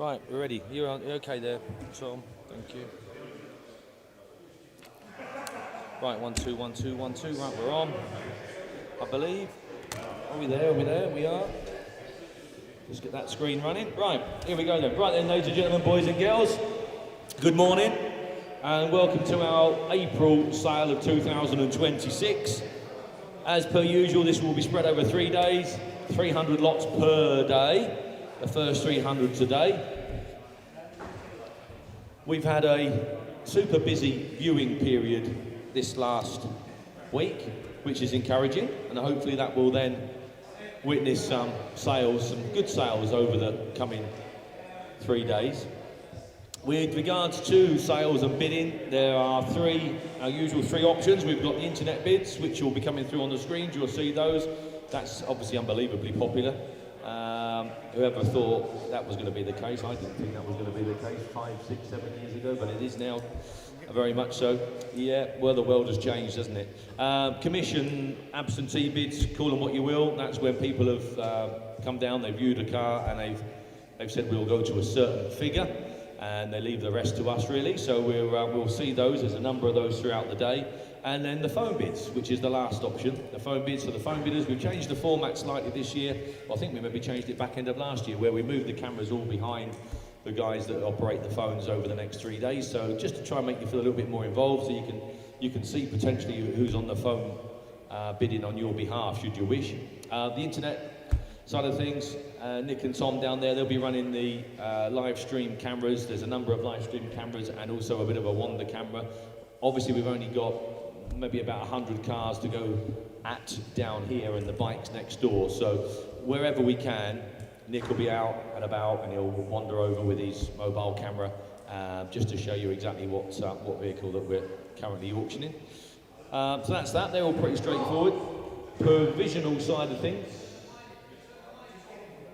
Right, we're ready. You're okay there, Tom? Thank you. Right, 1 2 1 2 1 2. Right, we're on. I believe. Are we there? Are we there? We are. Just get that screen running. Right, here we go then. Right then, ladies and gentlemen, boys and girls. Good morning, and welcome to our April sale of 2026. As per usual, this will be spread over 3 days, 300 lots per day. The first 300 today. We've had a super busy viewing period this last week, which is encouraging, and hopefully that will then witness some sales, some good sales over the coming 3 days. With regards to sales and bidding, there are our usual three options. We've got the internet bids, which will be coming through on the screens. You'll see those. That's obviously unbelievably popular. Whoever thought that was going to be the case? I didn't think that was going to be the case 5, 6, 7 years ago, but it is now very much so. Yeah, well, the world has changed, hasn't it? Commission absentee bids, call them what you will. That's when people have come down, they've viewed a car, and they've said we'll go to a certain figure, and they leave the rest to us, really. So we'll see those. There's a number of those throughout the day. And then the phone bids, which is the last option. The phone bids for the phone bidders. We've changed the format slightly this year. Well, I think we maybe changed it back end of last year, where we moved the cameras all behind the guys that operate the phones over the next 3 days. So just to try and make you feel a little bit more involved, so you can see potentially who's on the phone bidding on your behalf, should you wish. The internet side of things, Nick and Tom down there, they'll be running the live stream cameras. There's a number of live stream cameras and also a bit of a wander camera. Obviously, we've only got maybe about 100 cars to go at down here and the bikes next door. So wherever we can, Nick will be out and about and he'll wander over with his mobile camera just to show you exactly what vehicle that we're currently auctioning. So that's that. They're all pretty straightforward. Provisional side of things.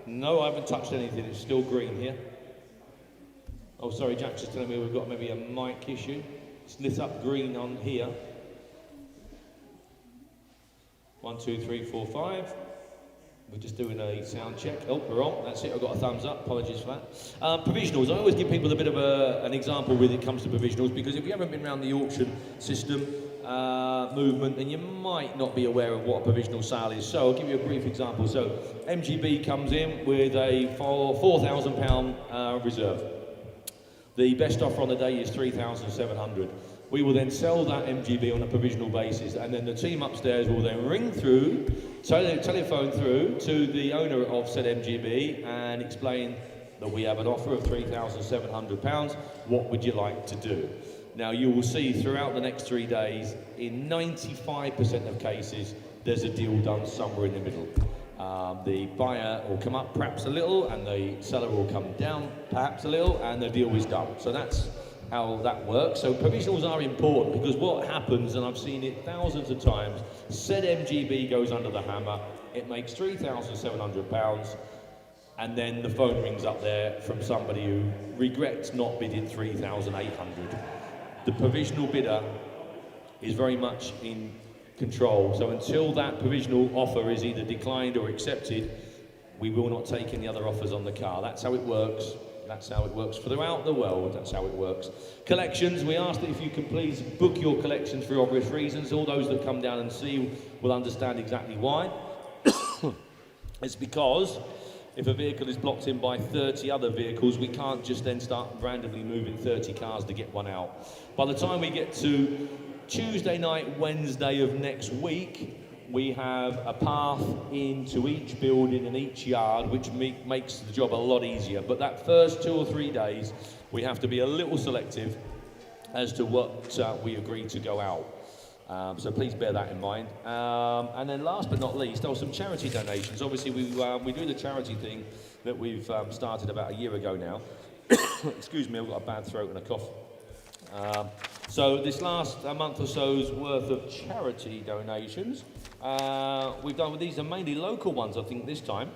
No, I haven't touched anything. It's still green here. Oh, sorry, Jack's just telling me we've got maybe a mic issue. It's lit up green on here. 1 2 3 4 5. We're just doing a sound check. Oh, we're on. That's it. I've got a thumbs up. Apologies for that. Provisionals. I always give people a bit of an example when it comes to provisionals, because if you haven't been around the auction system movement, then you might not be aware of what a provisional sale is. So I'll give you a brief example. So MGB comes in with a £4,000 reserve. The best offer on the day is £3,700. We will then sell that MGB on a provisional basis, and then the team upstairs will then ring through, telephone through to the owner of said MGB and explain that we have an offer of £3,700. What would you like to do? Now, you will see throughout the next 3 days, in 95% of cases, there's a deal done somewhere in the middle. The buyer will come up perhaps a little, and the seller will come down perhaps a little, and the deal is done. So that's how that works. So provisionals are important, because what happens, and I've seen it thousands of times, said MGB goes under the hammer, it makes £3,700, and then the phone rings up there from somebody who regrets not bidding £3,800. The provisional bidder is very much in control. So until that provisional offer is either declined or accepted, we will not take any other offers on the car. That's how it works. That's how it works throughout the world. That's how it works. Collections, we ask that if you can please book your collections for obvious reasons. All those that come down and see will understand exactly why. It's because if a vehicle is blocked in by 30 other vehicles, we can't just then start randomly moving 30 cars to get one out. By the time we get to Tuesday night, Wednesday of next week, we have a path into each building and each yard, which makes the job a lot easier. But that first 2 or 3 days, we have to be a little selective as to what we agree to go out. So please bear that in mind. And then last but not least, there were some charity donations. Obviously, we do the charity thing that we've started about a year ago now. Excuse me, I've got a bad throat and a cough. So this last month or so's worth of charity donations, we've done with these are mainly local ones, I think, this time.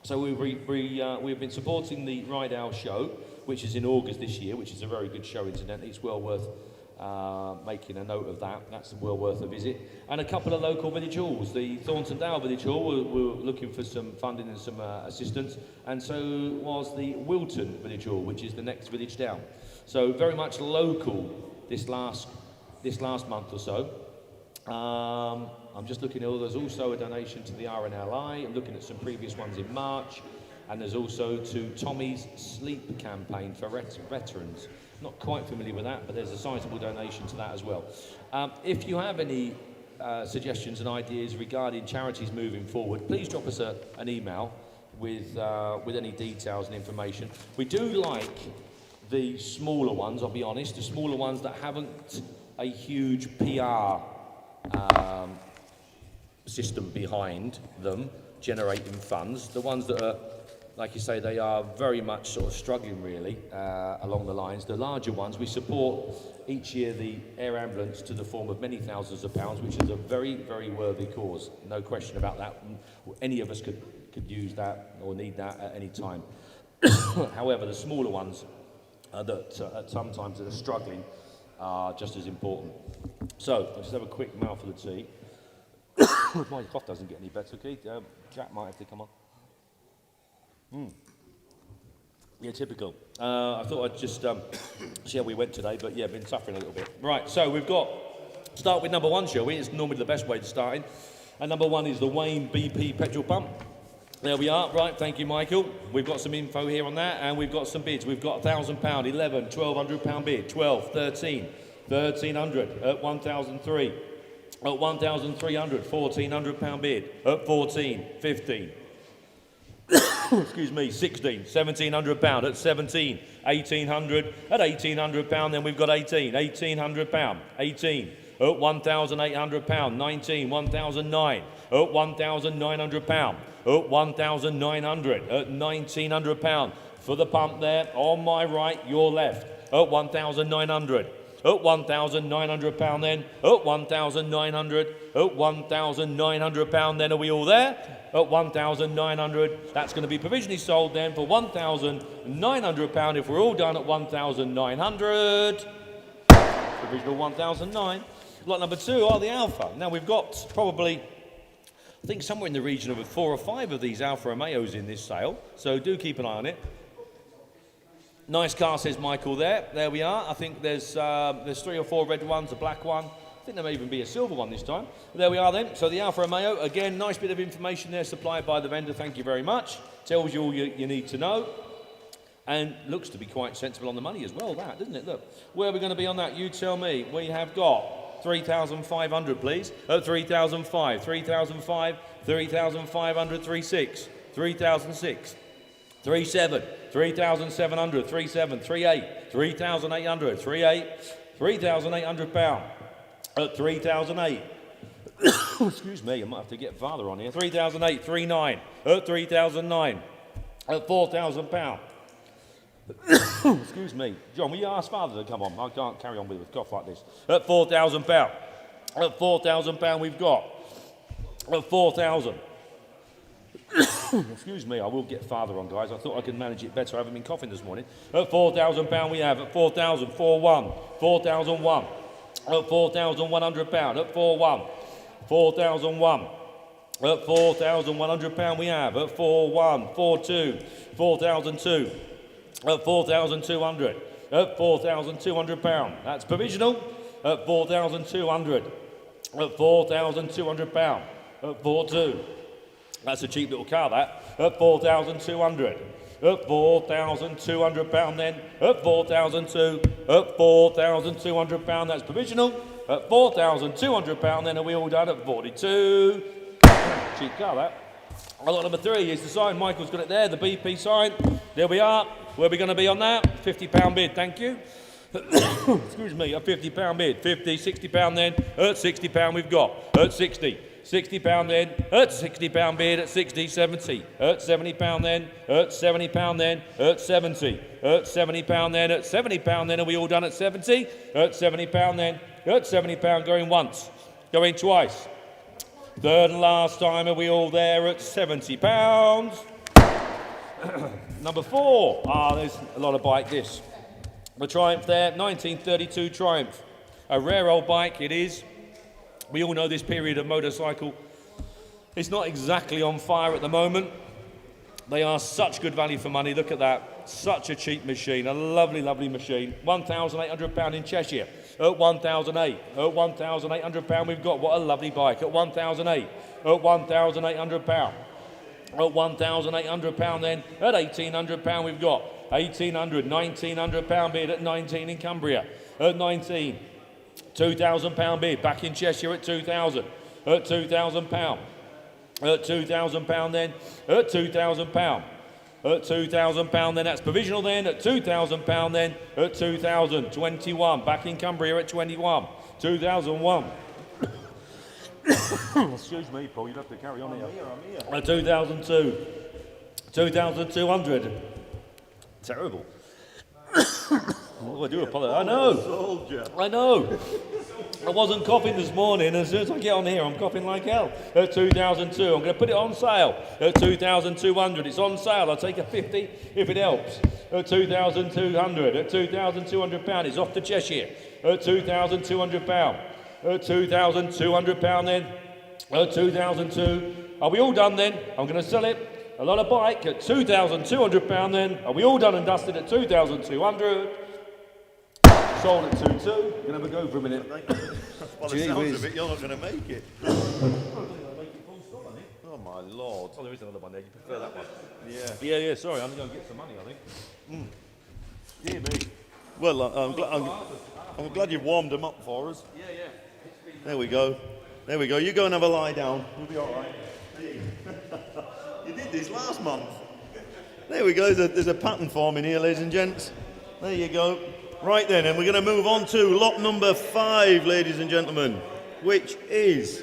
So we've been supporting the Ride Owl show, which is in August this year, which is a very good show, incidentally. It's well worth making a note of that. That's well worth a visit. And a couple of local village halls. The Thorntondale Village Hall, we're looking for some funding and some assistance, and so was the Wilton Village Hall, which is the next village down. So very much local this last month or so. I'm just looking at there's also a donation to the RNLI. I'm looking at some previous ones in March, and there's also to Tommy's Sleep campaign for veterans. Not quite familiar with that, but there's a sizable donation to that as well. If you have any suggestions and ideas regarding charities moving forward, please drop us an email with any details and information. We do like the smaller ones, I'll be honest, the smaller ones that haven't a huge PR system behind them generating funds. The ones that are, like you say, they are very much sort of struggling really along the lines. The larger ones, we support each year the air ambulance to the form of many thousands of pounds, which is a very, very worthy cause. No question about that. Any of us could use that or need that at any time. However, the smaller ones that sometimes that are struggling are just as important. So, I'll just have a quick mouthful of tea. My cough doesn't get any better, Keith. Jack might have to come on. Yeah, typical. I thought I'd just see how we went today, but yeah, been suffering a little bit. Right, so we've got, start with number one, shall we? It's normally the best way to start in. And number one is the Wayne BP petrol pump. There we are, right, thank you, Michael. We've got some info here on that, and we've got some bids. We've got £1,000, 11, £1,200 bid, 12, 13, 1,300, at 1,003, at 1,300, £1,400 bid, at 14, 15. Excuse me, 16, £1,700 at 17, 1,800 at £1,800. Then we've got 18, £1,800, 18 at £1,800, 19, 1,009 at £1,900, at 1,900 at £1,900 for the pump there on my right, your left at 1,900. At £1,900 then, at 1,900, at £1,900 then, are we all there? At 1,900, that's going to be provisionally sold then for £1,900 if we're all done at 1,900. Provisional 1,009. Lot number two are the Alpha. Now we've got probably, I think somewhere in the region of 4 or 5 of these Alfa Romeos in this sale, so do keep an eye on it. Nice car, says Michael there. There we are. I think there's 3 or 4 red ones, a black one. I think there may even be a silver one this time. There we are then. So the Alfa Romeo, again, nice bit of information there supplied by the vendor. Thank you very much. Tells you all you need to know. And looks to be quite sensible on the money as well, that, doesn't it? Look, where are we going to be on that? You tell me. We have got 3,500, please. 3,005, 3,005, 3,500, 36, 3,006. 37, 3,700, 37, 38, 3,800, 38, £3,800 at 3,008. Excuse me, I might have to get farther on here. 3,008, 39 at 3,009 at £4,000. Excuse me, John, will you ask Father to come on? I can't carry on with a cough like this. At £4,000. At £4,000 we've got. At 4,000. Excuse me, I will get Father on, guys. I thought I could manage it better. I haven't been coughing this morning. At £4,000 we have. At 4,000, 4,1, 4,001. At £4,100. At 4,1, 4,001. At £4,100 we have. At 4,1, 4,2, 4,002. At 4,200. At £4,200. That's provisional. At 4,200. At £4,200. At 4,2. That's a cheap little car, that. At 4,200. At £4,200 then. At 4,002. At £4,200. That's provisional. At £4,200 then, are we all done at 42? Cheap car, that. Lot number 3 is the sign. Michael's got it there, the BP sign. There we are. Where are we going to be on that? £50 bid, thank you. Excuse me, a £50 bid. 50, £60 then. At £60 we've got. At 60. £60 then, at £60 bid, at 60, 70, at £70 then, at £70 then, at 70, at £70 then, at £70 then, are we all done at 70? At £70 then, at £70 going once, going twice. Third and last time, are we all there at £70? Number 4, there's a lot of bike this. The Triumph there, 1932 Triumph. A rare old bike, it is. We all know this period of motorcycle. It's not exactly on fire at the moment. They are such good value for money. Look at that. Such a cheap machine. A lovely, lovely machine. £1,800 in Cheshire. At 1,008. At £1,800 we've got. What a lovely bike. At 1,008. At £1,800. At £1,800 then. At £1,800 we've got. 1,800, £1,900 bid at 19 in Cumbria. At 19. £2,000 bid back in Cheshire at 2,000. At £2,000. At £2,000 then. At £2,000. At £2,000 then. That's provisional then. At £2,000 then. At 2,000. 21. Back in Cumbria at 21. 2001. Excuse me, Paul. You'd have to carry on here. I'm here. At 2002. 2,200. Terrible. Oh, I do apologise. I know. I know. I wasn't coughing this morning. As soon as I get on here, I'm coughing like hell. At 2002, I'm going to put it on sale. At 2,200, it's on sale. I'll take a 50 if it helps. At 2,200. At £2,200, it's off to Cheshire. At £2,200. At £2,200 then. At 2,002. Are we all done then? I'm going to sell it. A lot of bike at £2,200 then. Are we all done and dusted at 2,200? Sold at 2,200. You're going to have a go for a minute. By the sounds of it, you're not going to make it. Oh my lord. Oh, there is another one there. You prefer that one? Yeah. Yeah, sorry. I'm going to get some money, I think. Dear me. Well, I'm glad you've warmed them up for us. Yeah. There we go. There we go. You go and have a lie down. You'll be all right. You did this last month. There we go. There's a pattern forming here, ladies and gents. There you go. Right then, and we're going to move on to lot number 5, ladies and gentlemen, which is,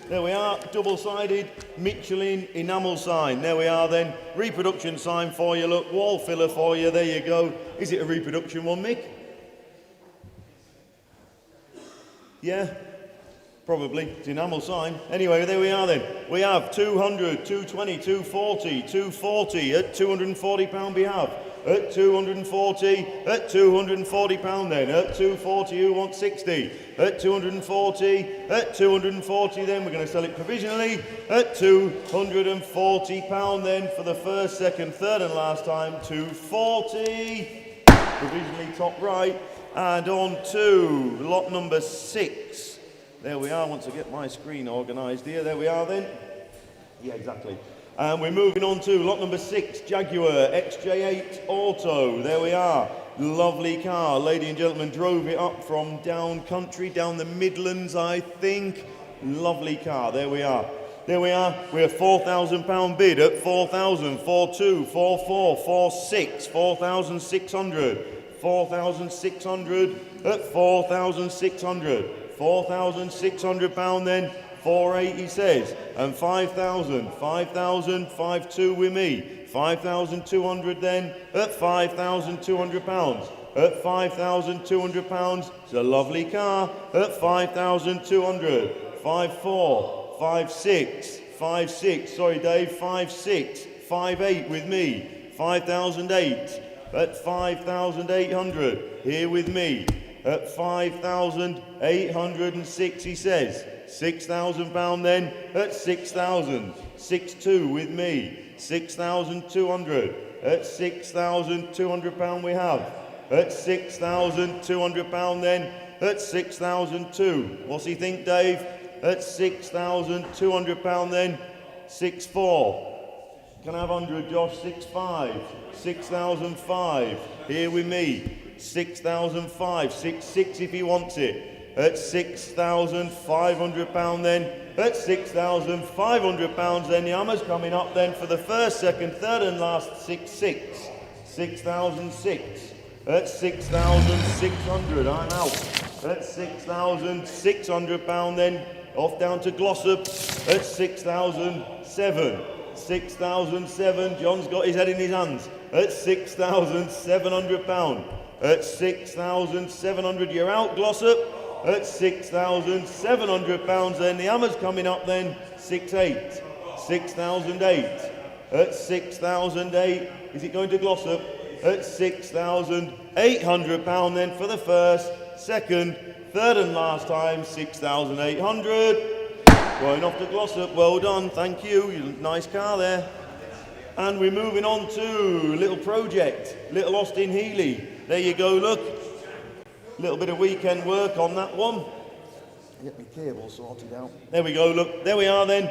there we are, double-sided Michelin enamel sign. There we are then, reproduction sign for you, look, wall filler for you, there you go. Is it a reproduction one, Mick? Yeah? Probably. It's enamel sign. Anyway, there we are then. We have 200, 220, 240, 240 at £240 we have. At 240, at £240 then. At 240, who wants 60? At 240, at 240 then. We're going to sell it provisionally at £240 then for the first, second, third and last time. 240. Provisionally top right. And on to lot number 6. There we are, once I get my screen organised here. There we are then. Yeah, exactly. And we're moving on to lot number 6, Jaguar XJ8 Auto. There we are. Lovely car. Lady and gentlemen, drove it up from down country, down the Midlands, I think. Lovely car. There we are. There we are. We're £4,000 bid at 4,000, 4,2, 4,4, 4,6, 4,600, 4,600 at 4,600. £4,600 then, 4,800 he says, and 5,000, 5,000, 5,200 with me, 5,200 then, at £5,200, at £5,200, it's a lovely car, at 5,200, 5,400, 5,600, 5,600, sorry Dave, 5,600, 5,800 with me, 5,800, at 5,800, here with me, at 5,806 he says, £6,000 then, at 6,000, 6,200 with me, 6,200, at £6,200 we have, at £6,200 then, at 6,200, what's he think Dave, at £6,200 then, 6,400, can I have 100 Josh, 6,500, 6,500, here with me, 6,500, 6,600 if he wants it, at £6,500 then, at £6,500 then, the hammer's coming up then for the first, second, third and last, 6,600, 6,600, at 6,600, I'm out, at £6,600 then, off down to Glossop, at 6,007, 6,007, John's got his head in his hands, at £6,700, at 6,700, you're out, Glossop, at £6,700 then, the hammer's coming up then, 6,800, 6,008, at 6,008, is it going to Glossop, at £6,800 then for the first, second, third and last time, 6,800. Going off to Glossop, well done, thank you, nice car there. And we're moving on to Little Project, Little Austin Healey. There you go, look. Little bit of weekend work on that one. Get my cable sorted out. There we go, look, there we are then.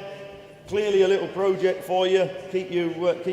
Clearly a little project for you, keep you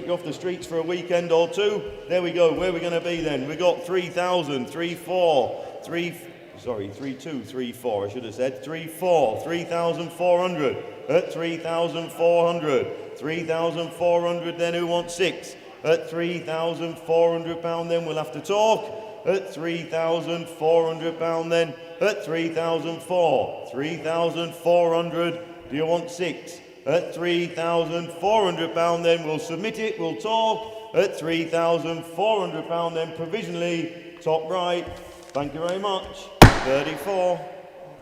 off the streets for a weekend or two. There we go, where are we going to be then? We got 3,000, 3,234, I should have said. 3,400 at 3,400. 3,400 then, who wants 6? At £3,400 then, we'll have to talk. At £3,400 then, at 3,400. 3,400, do you want 6? At £3,400 then, we'll submit it, we'll talk. At £3,400 then, provisionally, top right. Thank you very much. 34.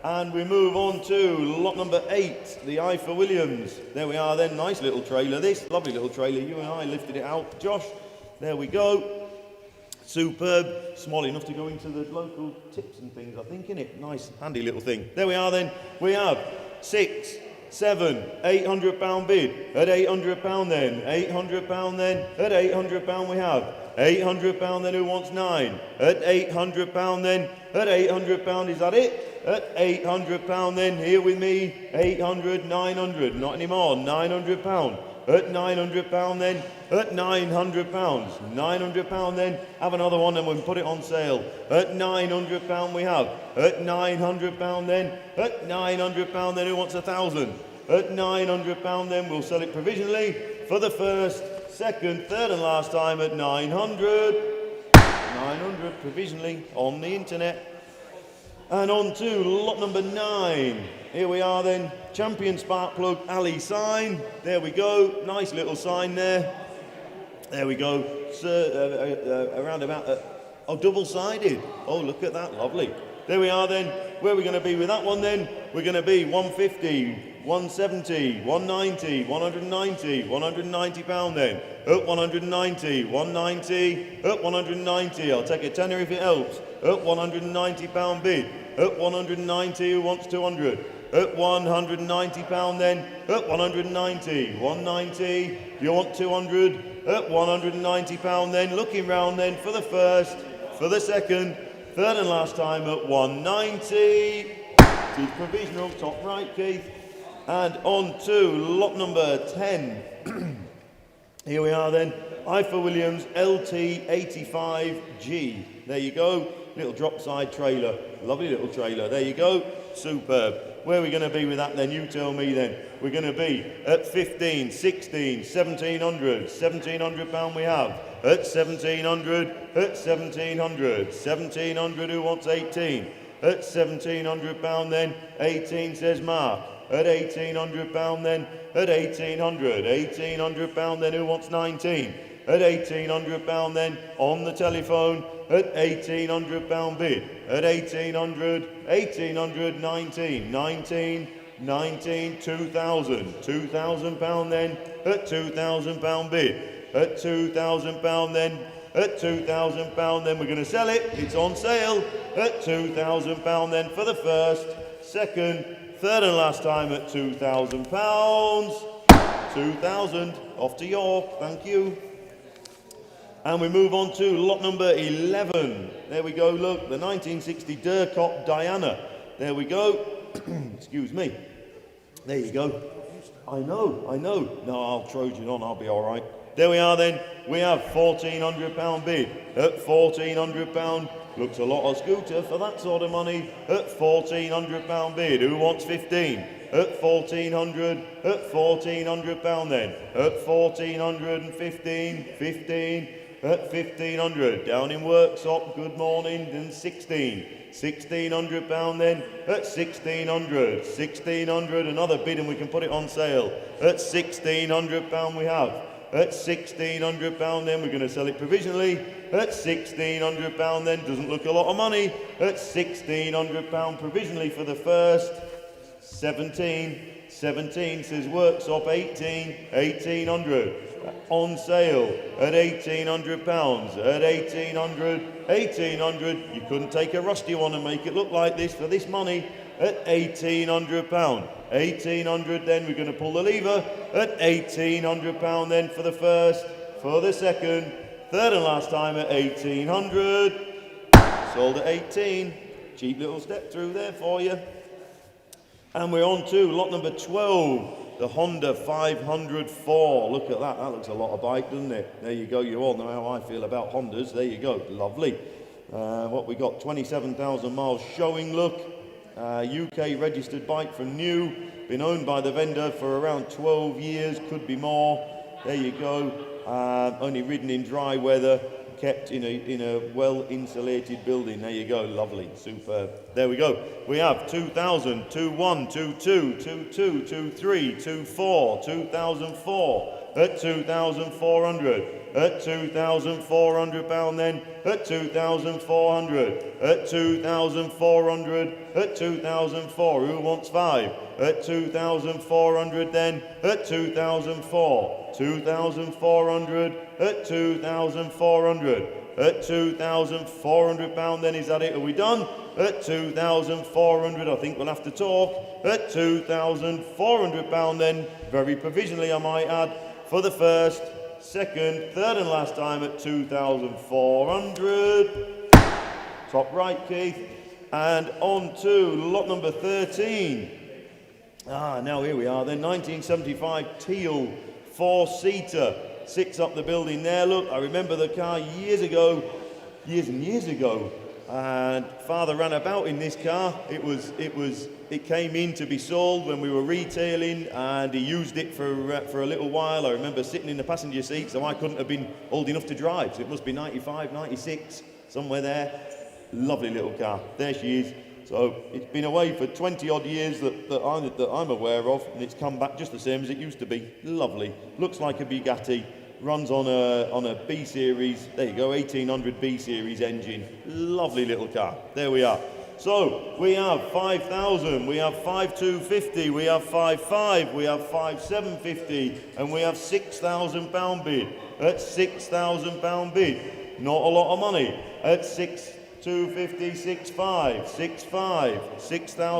And we move on to lot number 8, the I for Williams. There we are then, nice little trailer this, lovely little trailer. You and I lifted it out, Josh. There we go. Superb, small enough to go into the local tips and things, I think, innit? Nice, handy little thing. There we are then, we have 6, 7, £800 bid, at £800 then, £800 then, at £800 we have. £800 then, who wants 9? At £800 then, at £800, is that it? At £800 then, here with me, 800, 900, not anymore, £900. At £900 then, at £900, £900 then, have another one and we'll put it on sale. At £900 we have, at £900 then, at £900 then, who wants 1,000? At £900 then, we'll sell it provisionally for the first, second, third and last time at 900. 900 provisionally on the internet. And on to lot number 9. Here we are then, Champion Spark Plug Ali sign. There we go, nice little sign there. There we go, around about, double-sided. Oh, look at that, lovely. There we are then, where are we going to be with that one then? We're going to be 150, 170, 190, 190, £190 then. At 190, 190, at 190, I'll take a tenner if it helps. At £190 bid, at 190, who wants 200? At £190 then, at 190, 190, do you want 200? At £190 then, looking round then for the first, for the second, third and last time at 190. To provisional, top right, Keith. And on to lot number 10. Here we are then, I for Williams LT85G. There you go, little drop side trailer, lovely little trailer. There you go, superb. Where are we going to be with that then? You tell me then. We're going to be at 15, 16, 1,700. £1,700 we have. At 1,700, at 1,700. 1,700, who wants 18? At £1,700 then, 18 says Mark. At £1,800 then, at 1,800. £1,800 then, who wants 19? At £1,800 then, on the telephone, at £1,800 bid. At 1,800, 1,800, 19, 19, 19, 2,000. £2,000 then, at £2,000 bid. At £2,000 then, at £2,000 then, we're going to sell it. It's on sale. At £2,000 then for the first, second, third and last time at £2,000. 2,000, off to York, thank you. And we move on to lot number 11. There we go, look, the 1960 Durkop Diana. There we go. Excuse me. There you go. I know. No, I'll Trojan on, I'll be all right. There we are then. We have £1,400 bid. At £1,400, looks a lot of scooter for that sort of money. At £1,400 bid. Who wants 15? At 1,400, at £1,400 then. At 1,415, 15. At 1,500, down in Worksop, good morning, and 16. £1,600 then, at 1,600, 1,600, another bid and we can put it on sale. At £1,600 we have. At £1,600 then, we're going to sell it provisionally. At £1,600 then, doesn't look a lot of money. At £1,600 provisionally for the first, 17. 17 says workshop 18. 1800. On sale at £1,800. At 1800. 1800. You couldn't take a rusty one and make it look like this for this money. At £1,800. 1800. Then we're going to pull the lever at £1,800. Then for the first, for the second, third and last time at 1800. Sold at 18. Cheap little step through there for you. And we're on to lot number 12, the Honda 504. Look at that. That looks a lot of bike, doesn't it? There you go. You all know how I feel about Hondas. There you go. Lovely. What we got? 27,000 miles showing look. UK registered bike from new. Been owned by the vendor for around 12 years. Could be more. There you go. Only ridden in dry weather. Kept in a well-insulated building. There you go. Lovely. Superb. There we go. We have 2,000, 2,1, 2,2, 2,2, 2,3, 2,4, 2004 at 2,400. At 2,400 pound then. At 2,400. At 2,400. At 2,004. Who wants 5? At 2,400 then. At 2,004. 2,400. At 2,400. At 2,400 pound then. Is that it? Are we done? At 2,400. I think we'll have to talk. At 2,400 pound then. Very provisionally, I might add, for the first, second, third and last time at 2,400. Top right, Keith. And on to lot number 13. Now here we are then. 1975 teal 4-seater. Sits up the building there. Look, I remember the car years and years ago. And father ran about in this car. It came in to be sold when we were retailing, and he used it for a little while. I remember sitting in the passenger seat, so I couldn't have been old enough to drive. So it must be 95, 96, somewhere there. Lovely little car. There she is. So it's been away for 20 odd years that I'm aware of, and it's come back just the same as it used to be. Lovely. Looks like a Bugatti. Runs on a B series. There you go, 1800 B series engine. Lovely little car. There we are. So we have 5,000, we have 5,250, we have 5,500, we have 5,750, and we have £6,000 bid. At £6,000 bid, not a lot of money. At 6,250, 6,500, 6,500, 6,500.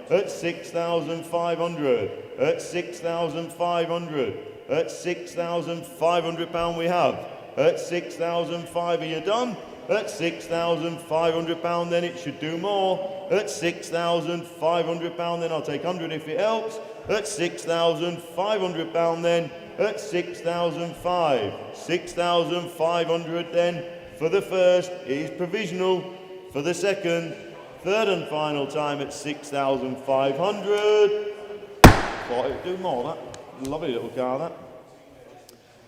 At 6,500. At 6,500. At £6,500 we have. At 6,500, are you done? At £6,500 then it should do more. At £6,500 then I'll take 100 if it helps. At £6,500 then. At 6,500. 6,500 then. For the first, it is provisional. For the second, third and final time at 6,500. Thought it would do more, that. Lovely little car, that.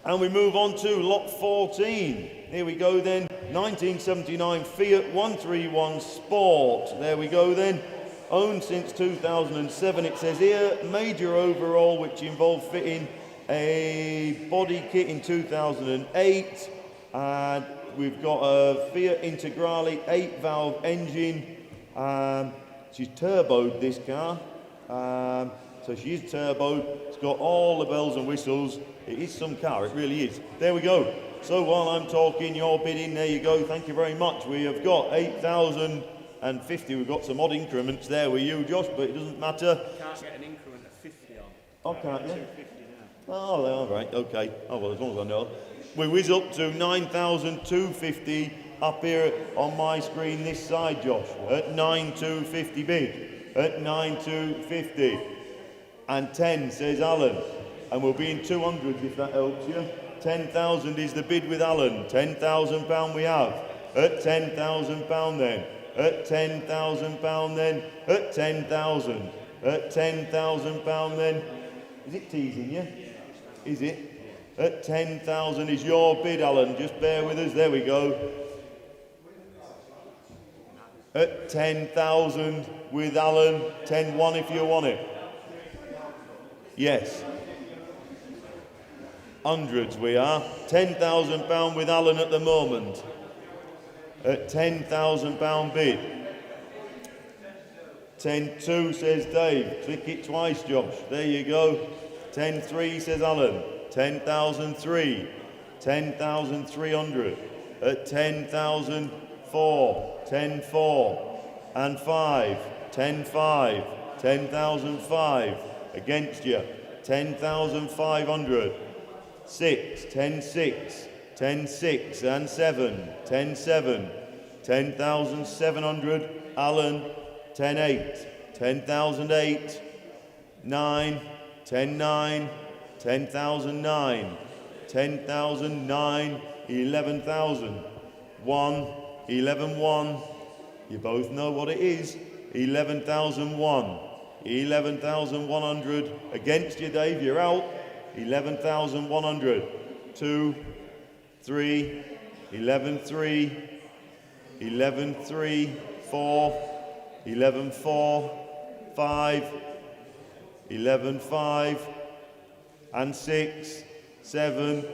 And we move on to lot 14. Here we go then. 1979 Fiat 131 Sport. There we go then. Owned since 2007. It says here, major overhaul, which involved fitting a body kit in 2008. And we've got a Fiat Integrale 8-valve engine. She's turboed, this car. So she is turboed. It's got all the bells and whistles. It is some car, it really is. There we go. So while I'm talking, you're bidding. There you go. Thank you very much. We have got 8,050. We've got some odd increments there with you, Josh, but it doesn't matter. Can't get an increment of 50 on. Oh, can't you? 250 now. Oh, all right. Okay. Oh, well, as long as I know. We whiz up to 9,250 up here on my screen this side, Josh. At 9,250 bid. At 9,250. And 10 says Alan, and we'll be in 200 if that helps you. 10,000 is the bid with Alan. £10,000 we have. At £10,000 then. At £10,000 then. At 10,000. At £10,000 then. Is it teasing you? Is it? At 10,000 is your bid, Alan. Just bear with us. There we go. At 10,000 with Alan. 10-1 if you want it. Yes. Hundreds we are. £10,000 with Alan at the moment. At £10,000 bid. 10-2 says Dave. Click it twice, Josh. There you go. 10-3 says Alan. 10,003. 10,300. At 10,004. 10-4. And 5. 10-5. 10,005. Against you. 10,500. 6. 10-6. 10-6 and 7. 10-7. 10,700. Alan. 10-8. 10,008. 9. 10-9. 10,009. 10,009. 11,000. 1. 11,1. You both know what it is. 11,001. 11,100. Against you, Dave. You're out. 11,100. 2. 3. 11,3. 11,3. 4. 11,4. 5. 11,5. And 6. 7.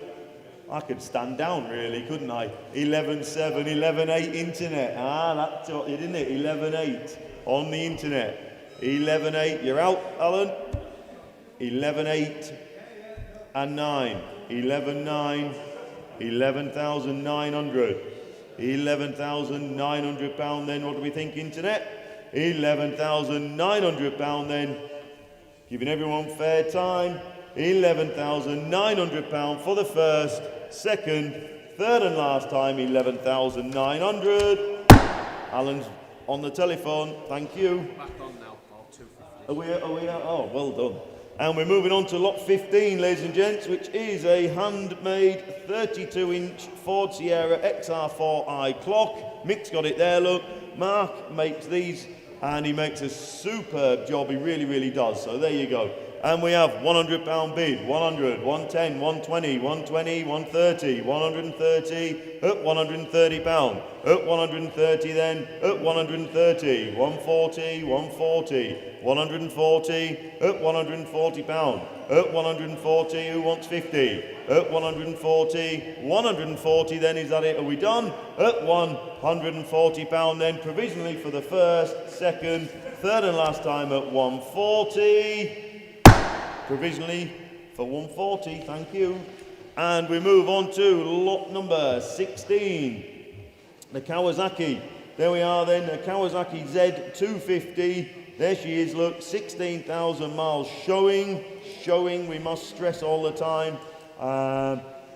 I could stand down really, couldn't I? 11-7, 11-8 internet. That taught you, didn't it? 11-8 on the internet. 11-8, you're out, Alan. 11-8 and 9. 11-9, 11,900. 11,900 pound then, what do we think, internet? 11,900 pound then. Giving everyone fair time. 11,900 pound for the first, second, third and last time. 11,900. Alan's on the telephone. Thank you. Back on now, or 250. Are we? Oh, well done. And we're moving on to lot 15, ladies and gents, which is a handmade 32-inch Ford Sierra XR4i clock. Mick's got it there, look. Mark makes these, and he makes a superb job. He really, really does. So there you go. And we have £100 bid, 100, 110, 120, 120, 130, 130, at £130, at 130 then, at 130, 140, 140, 140, at £140, at 140, who wants 50, at 140, 140 then, is that it, are we done? At £140 then, provisionally for the first, second, third and last time at 140. Provisionally for 140, thank you. And we move on to lot number 16, the Kawasaki. There we are then, the Kawasaki Z250. There she is, look, 16,000 miles showing, we must stress all the time.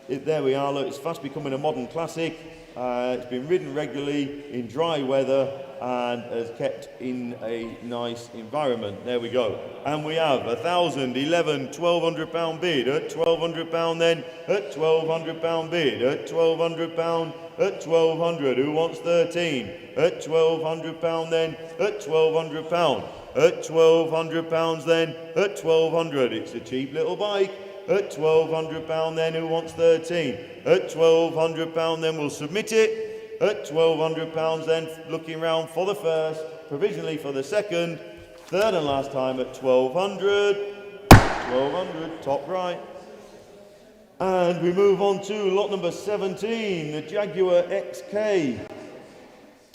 There we are, look, it's fast becoming a modern classic. It's been ridden regularly in dry weather and has kept in a nice environment. There we go. And we have 1,000, 11, £1,200 bid, at £1,200 then, at £1,200 bid, at £1,200, at 1,200, who wants 13? At £1,200 then, at £1,200, at £1,200 then, at 1,200, it's a cheap little bike. At £1,200 then, who wants 13? At £1,200 then, we'll submit it. At £1,200 then, looking round for the first, provisionally for the second, third and last time at 1,200. 1,200, top right. And we move on to lot number 17, the Jaguar XK.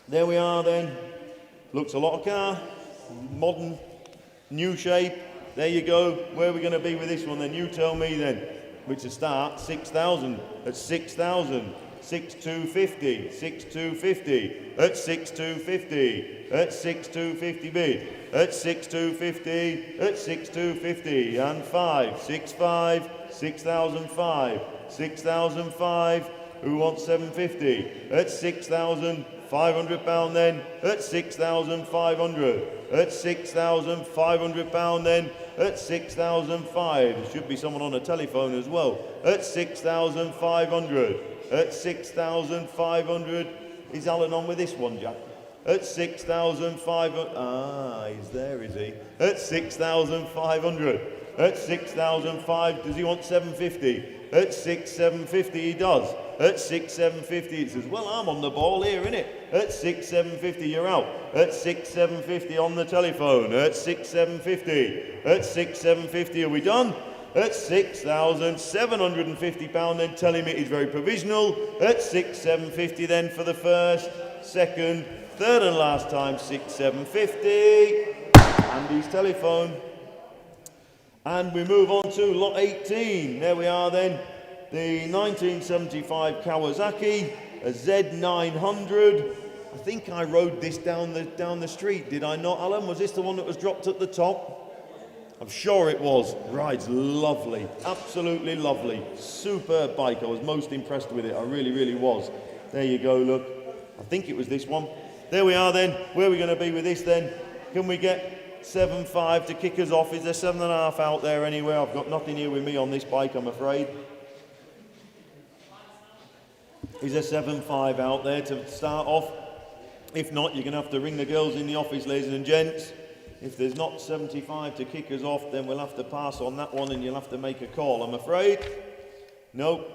There we are then. Looks a lot of car, modern, new shape. There you go. Where are we going to be with this one then? You tell me then. Which to start, 6,000. At 6,000. 6,250. 6,250. At 6,250. At 6,250 bid. At 6,250. At 6,250. And 5. 6,5. 6,005. 6,005. Who wants 750? At 6,500 pound then. At 6,500. At 6,500 pound then. At 6,005. There should be someone on the telephone as well. At 6,500. At 6,500. Is Alan on with this one, Jack? At 6,500. He's there, is he? At 6,500. At 6,500. Does he want 750? At 6,750 he does. At 6,750 he says, well, I'm on the ball here, innit? At 6,750 you're out. At 6,750 on the telephone. At 6,750. At 6,750 are we done? At £6,750 then, tell him it is very provisional. At 6,750 then for the first, second, third and last time, 6,750. Andy's telephone. And we move on to lot 18. There we are then. The 1975 Kawasaki, a Z900. I think I rode this down the street, did I not, Alan? Was this the one that was dropped at the top? I'm sure it was. Ride's lovely, absolutely lovely. Superb bike. I was most impressed with it. I really, really was. There you go, look. I think it was this one. There we are then. Where are we going to be with this then? Can we get 7.5 to kick us off? Is there 7.5 out there anywhere? I've got nothing here with me on this bike, I'm afraid. Is there 7.5 out there to start off? If not, you're going to have to ring the girls in the office, ladies and gents. If there's not 75 to kick us off, then we'll have to pass on that one and you'll have to make a call, I'm afraid. Nope.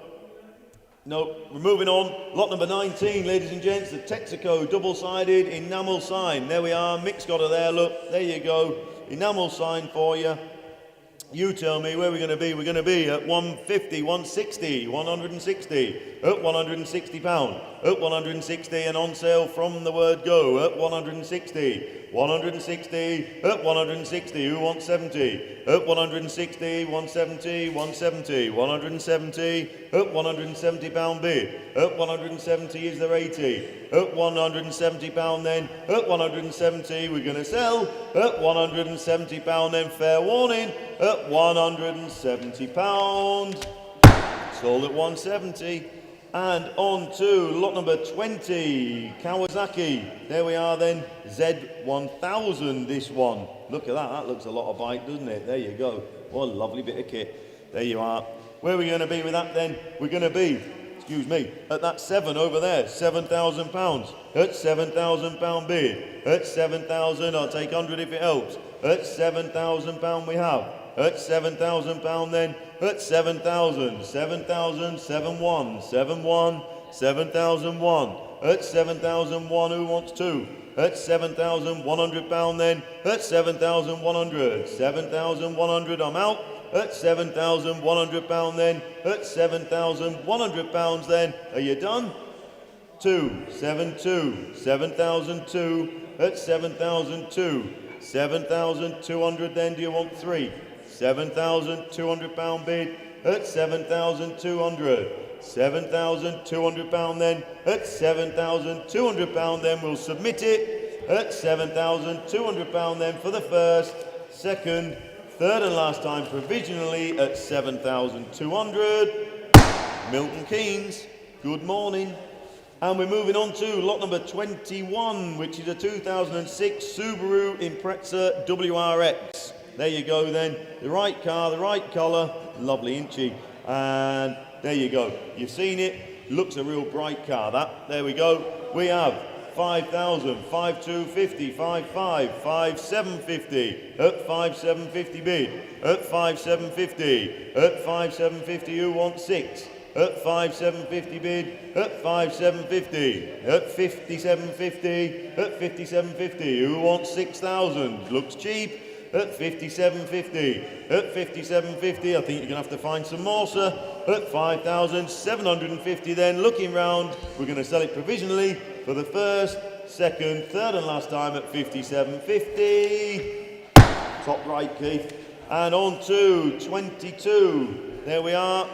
Nope. We're moving on. Lot number 19, ladies and gents, the Texaco double-sided enamel sign. There we are. Mick's got her there, look. There you go. Enamel sign for you. You tell me where we're going to be. We're going to be at 150, 160, 160, at 160 pound, at 160 and on sale from the word go, at 160, 160, at 160, who wants 70, at 160, 170, 170, 170, at 170 pound bid, at 170 is there 80, at 170 pound then, at 170 we're going to sell, at 170 pound then fair warning, at 170 pounds, sold at 170. And on to lot number 20, Kawasaki. There we are then, Z1000, this one. Look at that, that looks a lot of bike, doesn't it? There you go. What a lovely bit of kit. There you are. Where are we going to be with that then? We're going to be, excuse me, at that 7 over there, £7,000. At £7,000 bid. At 7,000, I'll take 100 if it helps. At £7,000 we have. At £7,000 then, at 7,000, 7,000, 7,1, 7,1, 7,001, at 7,001, who wants 2? At £7,100 then, at 7,100, 7,100, I'm out, at £7,100 then, at £7,100 then, are you done? 2, 7, 2, 7,002, at 7,002, 7,200 then, do you want 3? £7,200 bid at 7,200. £7,200 then at £7,200 then we'll submit it at £7,200 then for the first, second, third and last time provisionally at 7,200. Milton Keynes, good morning. And we're moving on to lot number 21, which is a 2006 Subaru Impreza WRX. There you go then, the right car, the right colour, lovely inchy, and there you go. You've seen it, looks a real bright car that. There we go. We have 5,000, 5,250, 5,500, 5,750, at 5,750 bid, at 5,750, at 5,750, who wants 6? At 5,750 bid, at 5,750, at 5,750, at 5,750, who wants 6,000? Looks cheap. At 57.50, at 57.50, I think you're going to have to find some more, sir. At 5,750 then, looking round, we're going to sell it provisionally for the first, second, third and last time at 57.50. Top right, Keith. And on to 22. There we are.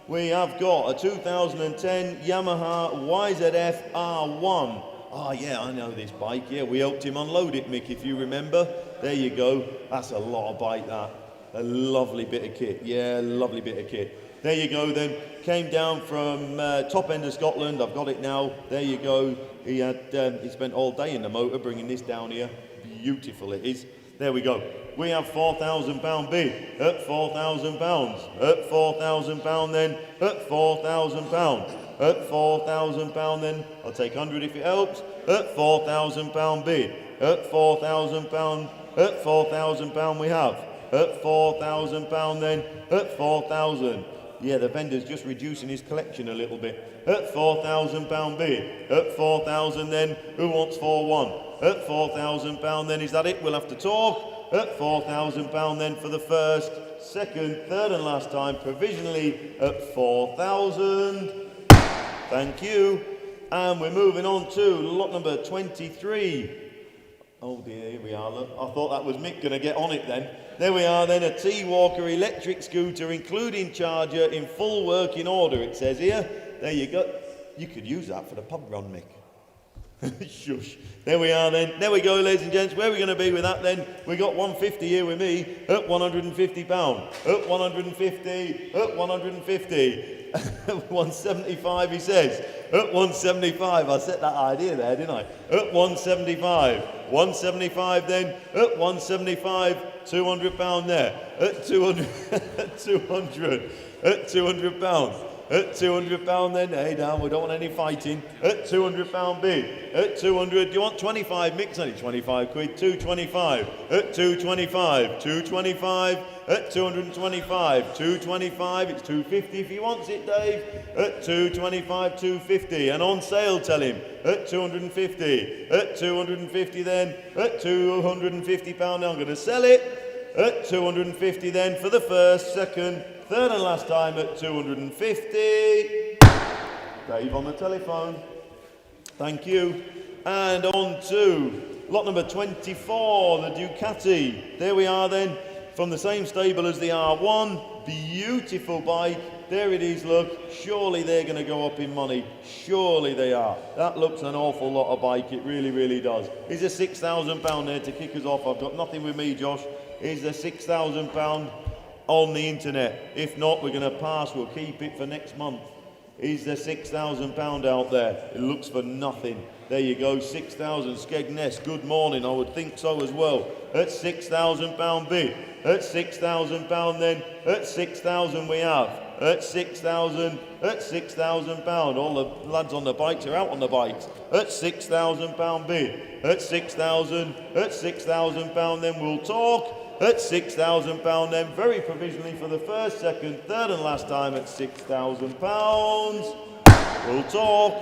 We have got a 2010 Yamaha YZF R1. Oh yeah, I know this bike. Yeah, we helped him unload it, Mick, if you remember. There you go. That's a lot of bike, that. A lovely bit of kit. Yeah, lovely bit of kit. There you go then. Came down from top end of Scotland. I've got it now. There you go. He spent all day in the motor bringing this down here. Beautiful it is. There we go. We have £4,000 bid at £4,000. At £4,000 then. At £4,000. At £4,000 then. I'll take 100 if it helps. At £4,000 bid. At £4,000. At £4,000 we have. At £4,000 then. At 4,000. Yeah, the vendor's just reducing his collection a little bit. At £4,000 bid. At 4,000 then. Who wants 4,1? At £4,000 then. Is that it? We'll have to talk. At £4,000 then for the first, second, third and last time provisionally at 4,000. Thank you. And we're moving on to lot number 23. Oh dear, here we are, look. I thought that was Mick going to get on it then. There we are then, a T-Walker electric scooter, including charger, in full working order, it says here. There you go. You could use that for the pub run, Mick. Shush. There we are then. There we go, ladies and gents. Where are we going to be with that then? We got 150 here with me, at £150. At 150, at 150. 175, he says. At 175. I set that idea there, didn't I? At 175. 175 then. At 175. £200 there. At 200. At 200. At £200. At £200 then, hey down, we don't want any fighting. At £200 bid. At 200, do you want 25? Mix only 25 quid. 225. At 225. 225. At 225. 225. It's 250 if he wants it, Dave. At 225, 250. And on sale, tell him. At 250. At 250 then. At £250 now. I'm going to sell it. At 250 then for the first, second, third and last time at 250. Dave on the telephone. Thank you. And on to lot number 24, the Ducati. There we are then, from the same stable as the R1. Beautiful bike. There it is, look. Surely they're going to go up in money. Surely they are. That looks an awful lot of bike. It really, really does. Is a £6,000 there to kick us off? I've got nothing with me, Josh. Is a £6,000 on the internet? If not, we're going to pass. We'll keep it for next month. Is there £6,000 out there? It looks for nothing. There you go, 6,000. Skegness, good morning. I would think so as well. At £6,000 bid. At £6,000 then. At 6,000 we have. At 6,000. At £6,000. All the lads on the bikes are out on the bikes. At £6,000 bid. At 6,000. At £6,000 then we'll talk. At £6,000 then, very provisionally for the first, second, third and last time at £6,000. We'll talk.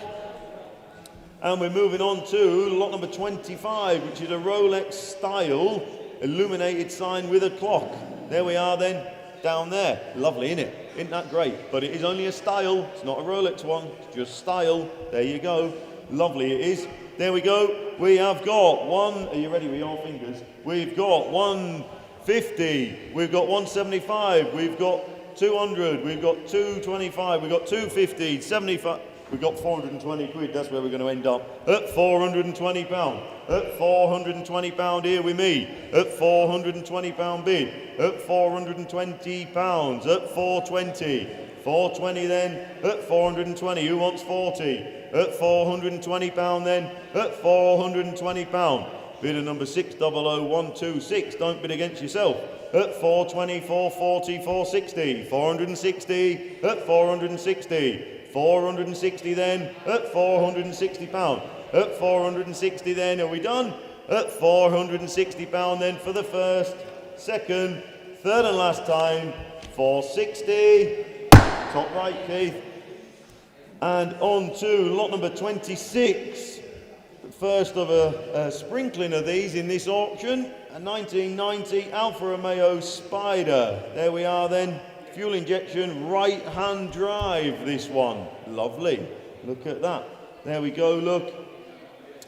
And we're moving on to lot number 25, which is a Rolex style illuminated sign with a clock. There we are then, down there. Lovely, isn't it? Isn't that great? But it is only a style. It's not a Rolex one. It's just style. There you go. Lovely it is. There we go. We have got one. Are you ready with your fingers? We've got 150. We've got 175. We've got 200. We've got 225. We've got 250. 75. We've got 420 quid. That's where we're going to end up. At £420. At £420 here with me. At £420 bid. At £420. At 420. 420 then. At 420. Who wants 40? At £420 then. At £420. Bidder number 600126. Don't bid against yourself. At 420, 440, 460. 460. At 460. 460 then. At £460. At 460 then. Are we done? At £460 then for the first, second, third and last time. 460. Top right, Keith. And on to lot number 26. The first of a sprinkling of these in this auction. A 1990 Alfa Romeo Spider. There we are then. Fuel injection, right-hand drive, this one. Lovely. Look at that. There we go, look.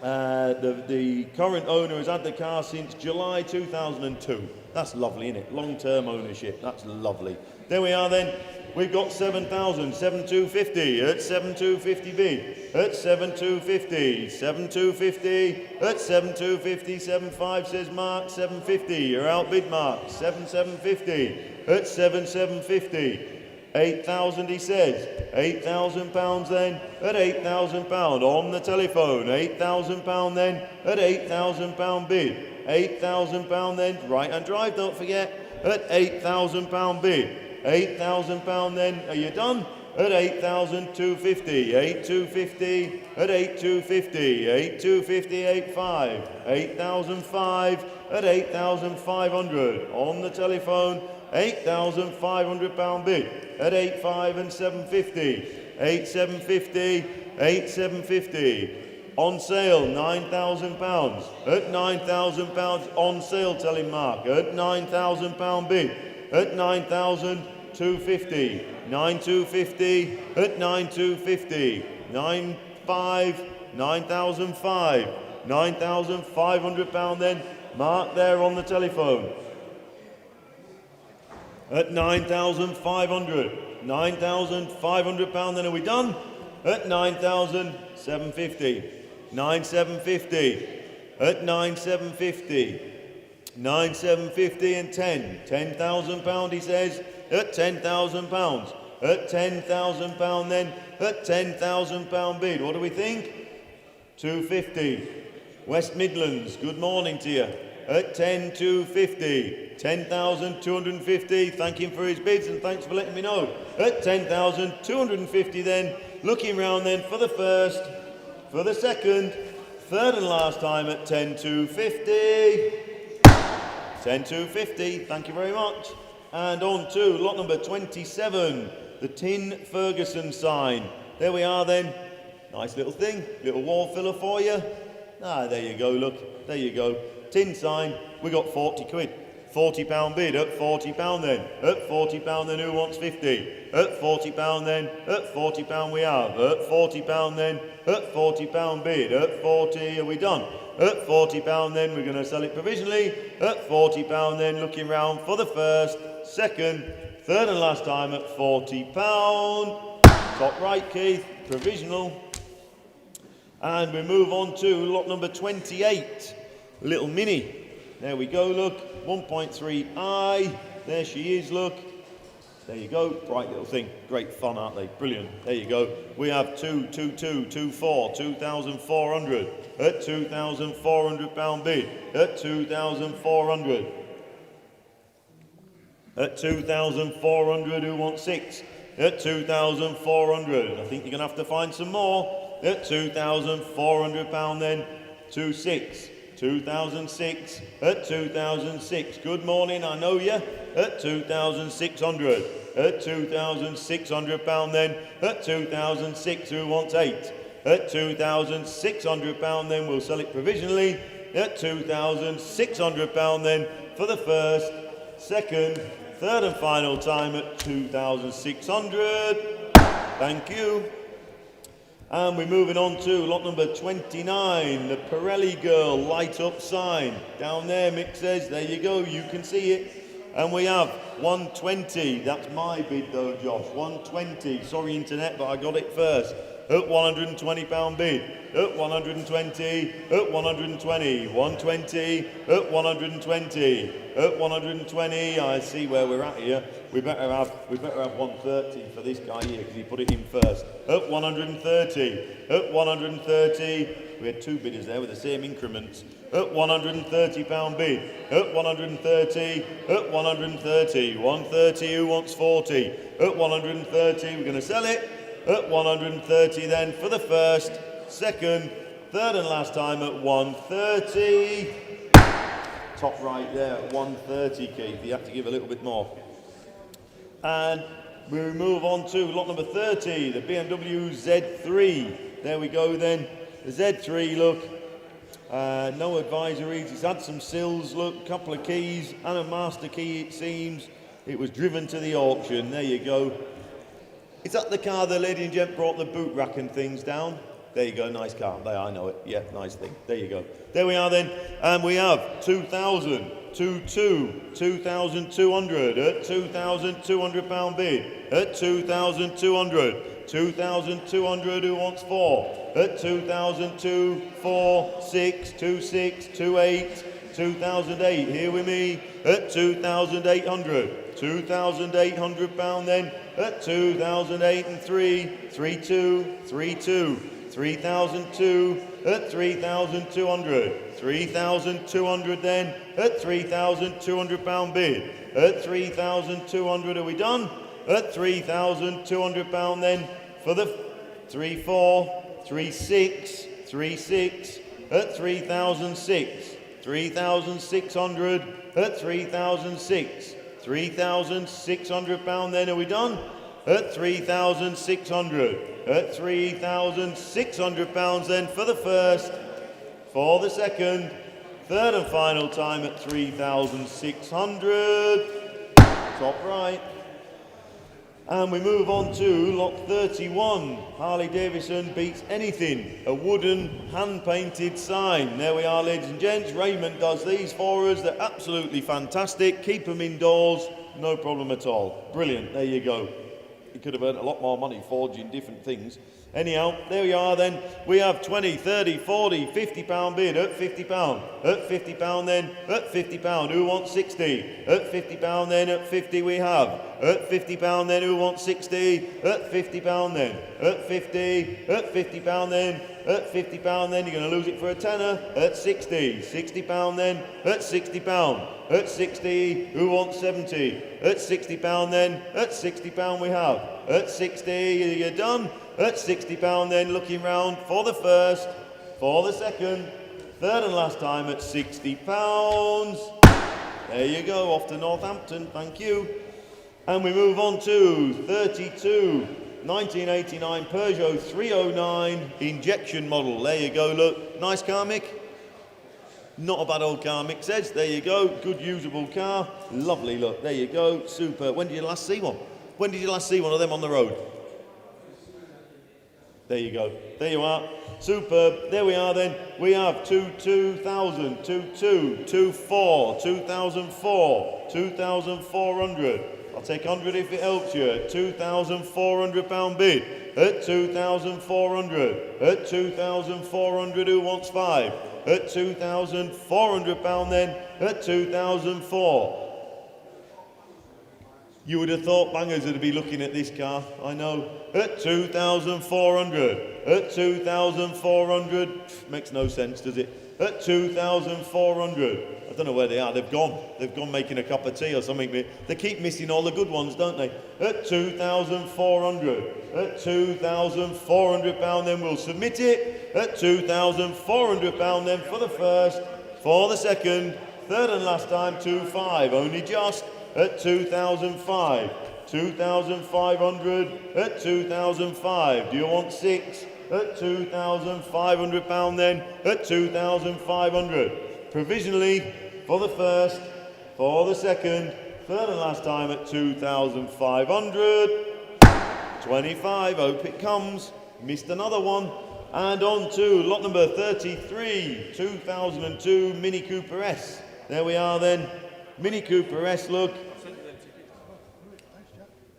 The current owner has had the car since July 2002. That's lovely, isn't it? Long-term ownership. That's lovely. There we are then. We've got 7,000, 7,250, at 7,250 bid, at 7,250, 7,250, at 7,250, 7,5 says Mark, 750, you're outbid Mark, 7,750, at 7,750, 8,000 he says, £8,000 then, at £8,000 on the telephone, £8,000 then, at £8,000 bid, £8,000 then, right hand drive don't forget, at £8,000 bid. £8,000 then, are you done? At 8,250, 8,250, at 8,250, 8,250, 8,5, 8,005, at 8,500, on the telephone, £8,500 bid, at 8,5 and 750, 8,750, 8,750, on sale, £9,000, at £9,000 on sale, tell him Mark, at £9,000 bid, at 9,250, 9,250, at 9,250, 9,5, 9,005, £9,500 then. Mark there on the telephone. At 9,500. £9,500 then, are we done? At 9,750. 9,750. At 9,750. 9,750 and 10. £10,000 he says. At £10,000. At £10,000 then. At £10,000 bid. What do we think? 250. West Midlands, good morning to you. At 10,250. 10,250. Thank him for his bids and thanks for letting me know. At 10,250 then. Looking round then for the first, for the second, third and last time at 10,250. 10,250. Thank you very much. And on to lot number 27, the Tin Ferguson sign. There we are then. Nice little thing, little wall filler for you. Ah, there you go, look, there you go. Tin sign, we got 40 quid. £40 bid, at £40 then. At £40 then, who wants 50? At £40 then, at £40 we have. At £40 then, at £40 bid. At 40, are we done? At £40 then, we're going to sell it provisionally. At £40 then, looking round for the first, second, third and last time at £40. Top right, Keith, provisional. And we move on to lot number 28, Little Mini. There we go, look, 1.3i. There she is, look. There you go, bright little thing. Great fun, aren't they? Brilliant. There you go. We have 2,400. At £2,400 bid. At 2,400. At 2,400, who wants 6? At 2,400. I think you're going to have to find some more. At £2,400 then, 2,600. 2006. At 2006. Good morning, I know you. At 2,600. At £2,600 then. At 2006, who wants 8? At £2,600 then, we'll sell it provisionally. At £2,600 then, for the first, second, third and final time at 2,600. Thank you. And we're moving on to lot number 29, the Pirelli Girl light up sign. Down there, Mick says, there you go, you can see it. And we have 120, that's my bid though, Josh, 120. Sorry, internet, but I got it first. At £120 bid. At 120, at 120, 120, at 120, at 120. I see where we're at here. We better have 130 for this guy here because he put it in first. At 130, at 130. We had two bidders there with the same increments. At £130 bid. At 130, at 130, 130. Who wants 40? At 130, we're going to sell it. At 130 then for the first, second, third and last time at 130. Top right there at 130, Keith. You have to give a little bit more. And we move on to lot number 30, the BMW Z3. There we go then. The Z3, look. No advisories. It's had some sills, look, couple of keys and a master key it seems. It was driven to the auction. There you go. Is that the car the lady and gent brought the boot rack and things down? There you go, nice car. There, I know it. Yeah, nice thing. There you go. There we are then. And we have 2,000, 2,200 at £2,200 bid. At 2,200. 2,200, who wants 4? At 2,002, 4, 6, 2, 6, 2, 8, 2,008. Here with me at 2,800. £2,800 then at 2,008 and 3, 3,2, 3,2, 3,002 at 3,200, 3,200 then at £3,200 bid. At 3,200, are we done? At £3,200 then for the 3, 4, 3, 6, 3, 6 at 3,006, 3,600 at 3,006. £3,600 then, are we done? At 3,600. At £3,600 then for the first, for the second, third and final time at 3,600. Top right. And we move on to lot 31. Harley Davidson beats anything. A wooden hand-painted sign. There we are, ladies and gents. Raymond does these for us. They're absolutely fantastic. Keep them indoors, no problem at all. Brilliant, there you go. You could have earned a lot more money forging different things. Anyhow, there we are then. We have 20, 30, 40, 50 pound bid at 50 pound. At 50 pound then, at 50 pound. Who wants 60? At 50 pound then, at 50 we have. At 50 pound then, who wants 60? At 50 pound then. At 50, at 50 pound then. At 50 pound then, you're going to lose it for a tenner. At 60, 60 pound then. At 60 pound. At 60, who wants 70? At 60 pound then. At 60 pound we have. At 60, you're done. At 60 pound then, looking round for the first, for the second, third and last time at 60 pounds. There you go, off to Northampton, thank you. And we move on to 32, 1989 Peugeot 309 injection model. There you go, look, nice car, Mick. Not a bad old car, Mick says. There you go, good usable car. Lovely, look, there you go, super. When did you last see one? When did you last see one of them on the road? There you go. There you are. Superb. There we are then. We have 2000, 22, 24, 2004, 2400. I'll take 100 if it helps you. At 2,400 pound bid. At 2,400. At 2,400, who wants 5? At 2,400 pound then. At 2,004. You would have thought bangers would be looking at this car, I know. At 2,400. At 2,400. Makes no sense, does it? At 2,400. I don't know where they are. They've gone. They've gone making a cup of tea or something. They keep missing all the good ones, don't they? At 2,400. At 2,400 pound then we'll submit it. At 2,400 pound then for the first, for the second, third and last time 2,500. Only just. At 2,005, 2,500, at 2,005. Do you want 6? At 2,500 pound then, at 2,500. Provisionally for the first, for the second, third and last time at 2,500. 25, hope it comes. Missed another one. And on to lot number 33, 2002 Mini Cooper S. There we are then. Mini Cooper S, look.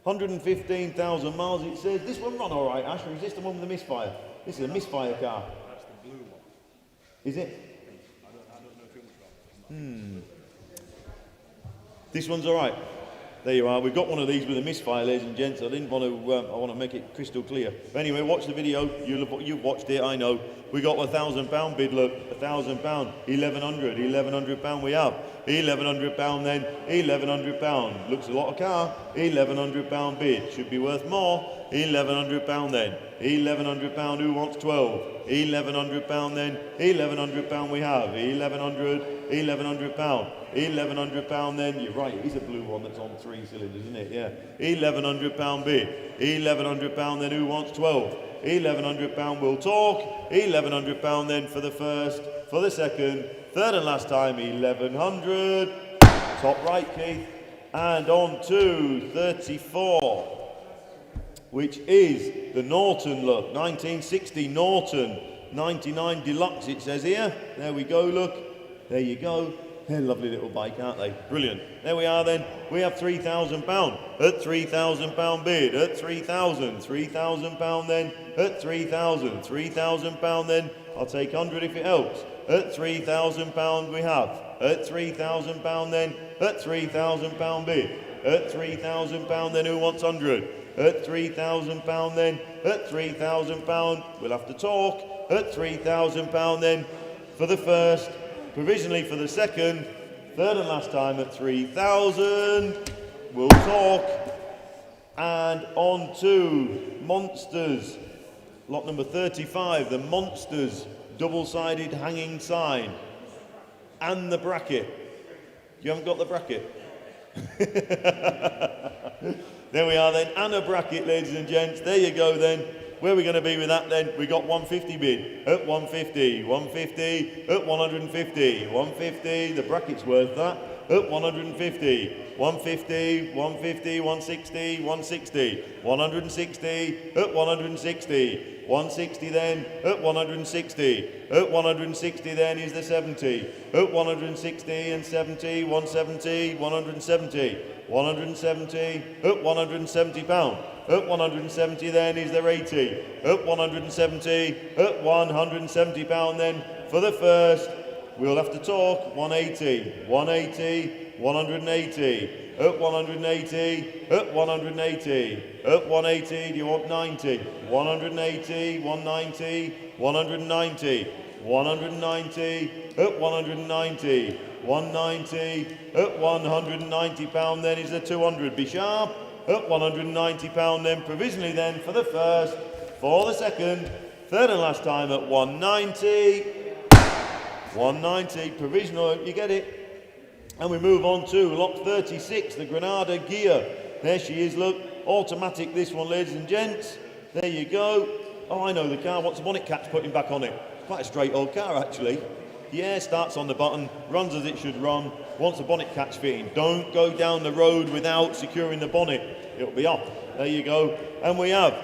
115,000 miles it says. This one run all right, Ash, or is this the one with the misfire? This is a misfire car. That's the blue one. Is it? I don't know if it was This one's all right. There you are. We've got one of these with a misfire, ladies and gents. I didn't want to. I want to make it crystal clear. But anyway, watch the video. You've watched it. I know. We got £1,000 bid. Look, £1,000, 1,100, £1,100 we have. £1,100 then, £1,100. Looks a lot of car. £1,100 bid. Should be worth more. £1,100 then. £1,100. Who wants 12? £1,100 then. £1,100 we have. £1,100. £1,100. £1,100 then. You're right. It is a blue one that's on 3 cylinders, isn't it? Yeah. £1,100 bid. £1,100 then. Who wants 12? £1,100 will talk. £1,100 then for the first, for the second, third and last time, 1,100. Top right, Keith. And on to 34, which is the Norton look. 1960 Norton 99 Deluxe, it says here. There we go, look. There you go. They're a lovely little bike, aren't they? Brilliant. There we are then. We have £3,000. At £3,000 bid. At 3,000. £3,000 then. At 3,000. £3,000 then. I'll take 100 if it helps. At £3,000 we have. At £3,000 then. At £3,000 bid. At £3,000 then. Who wants 100? At £3,000 then. At £3,000 we'll have to talk. At £3,000 then for the first. Provisionally for the second, third and last time at 3,000. We'll talk. And on to Monsters. Lot number 35, the Monsters double-sided hanging sign. And the bracket. You haven't got the bracket? There we are then, and a bracket, ladies and gents. There you go then. Where are we going to be with that then? We got 150 bid. At 150, 150, at 150, 150. The bracket's worth that. at 150, 150, 150, 160, 160, 160, at 160, 160 then, at 160, at 160 then is the 70, at 160 and 70, 170, 170, 170, at 170 pound, at 170 then is the 80, at 170, at 170 pound then for the first. We'll have to talk. 180, 180, 180, at 180, at 180, at 180, do you want 90? 180, 190, 190, 190, at 190, 190, at 190 pound then is the 200. Be sharp. At 190 pound then provisionally then for the first, for the second, third and last time at 190. 190, provisional, you get it. And we move on to lot 36, the Granada gear. There she is, look, automatic this one, ladies and gents. There you go. Oh, I know the car, what's the bonnet catch putting back on it? Quite a straight old car, actually. Yeah, starts on the button, runs as it should run, wants a bonnet catch fitting. Don't go down the road without securing the bonnet. It'll be up. There you go. And we have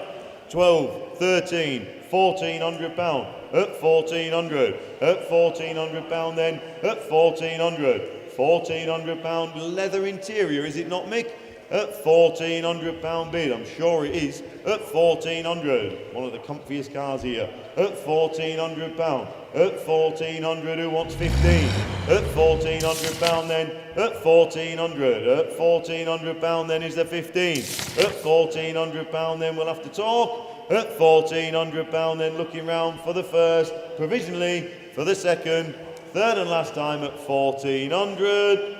12, 13, 1400 pound. At 1400, at 1400 pound then, at 1400, 1400 pound leather interior, is it not, Mick? At 1400 pound bid, I'm sure it is, at 1400, one of the comfiest cars here, at 1400 pound, at 1400, who wants 15? At 1400 pound then, at 1400, at 1400 pound then is the 15, at 1400 pound then we'll have to talk. At 1400 pound then looking round for the first, provisionally for the second, third and last time at 1400.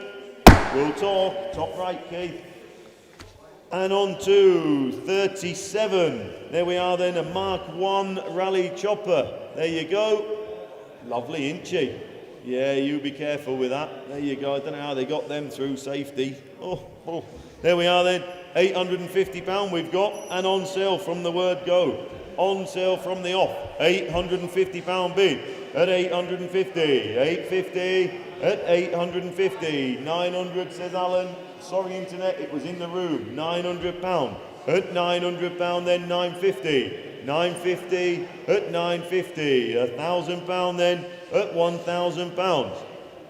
We'll talk, top right Keith. And on to 37. There we are then, a Mark 1 rally chopper. There you go. Lovely, isn't she? Yeah, you be careful with that. There you go. I don't know how they got them through safety. Oh. There we are then. £850 we've got, and on sale from the word go. On sale from the off. £850 bid at 850. 850 at 850. 900 says Alan. Sorry internet, it was in the room. £900 at £900 then 950. 950 at 950. £1,000 then at £1,000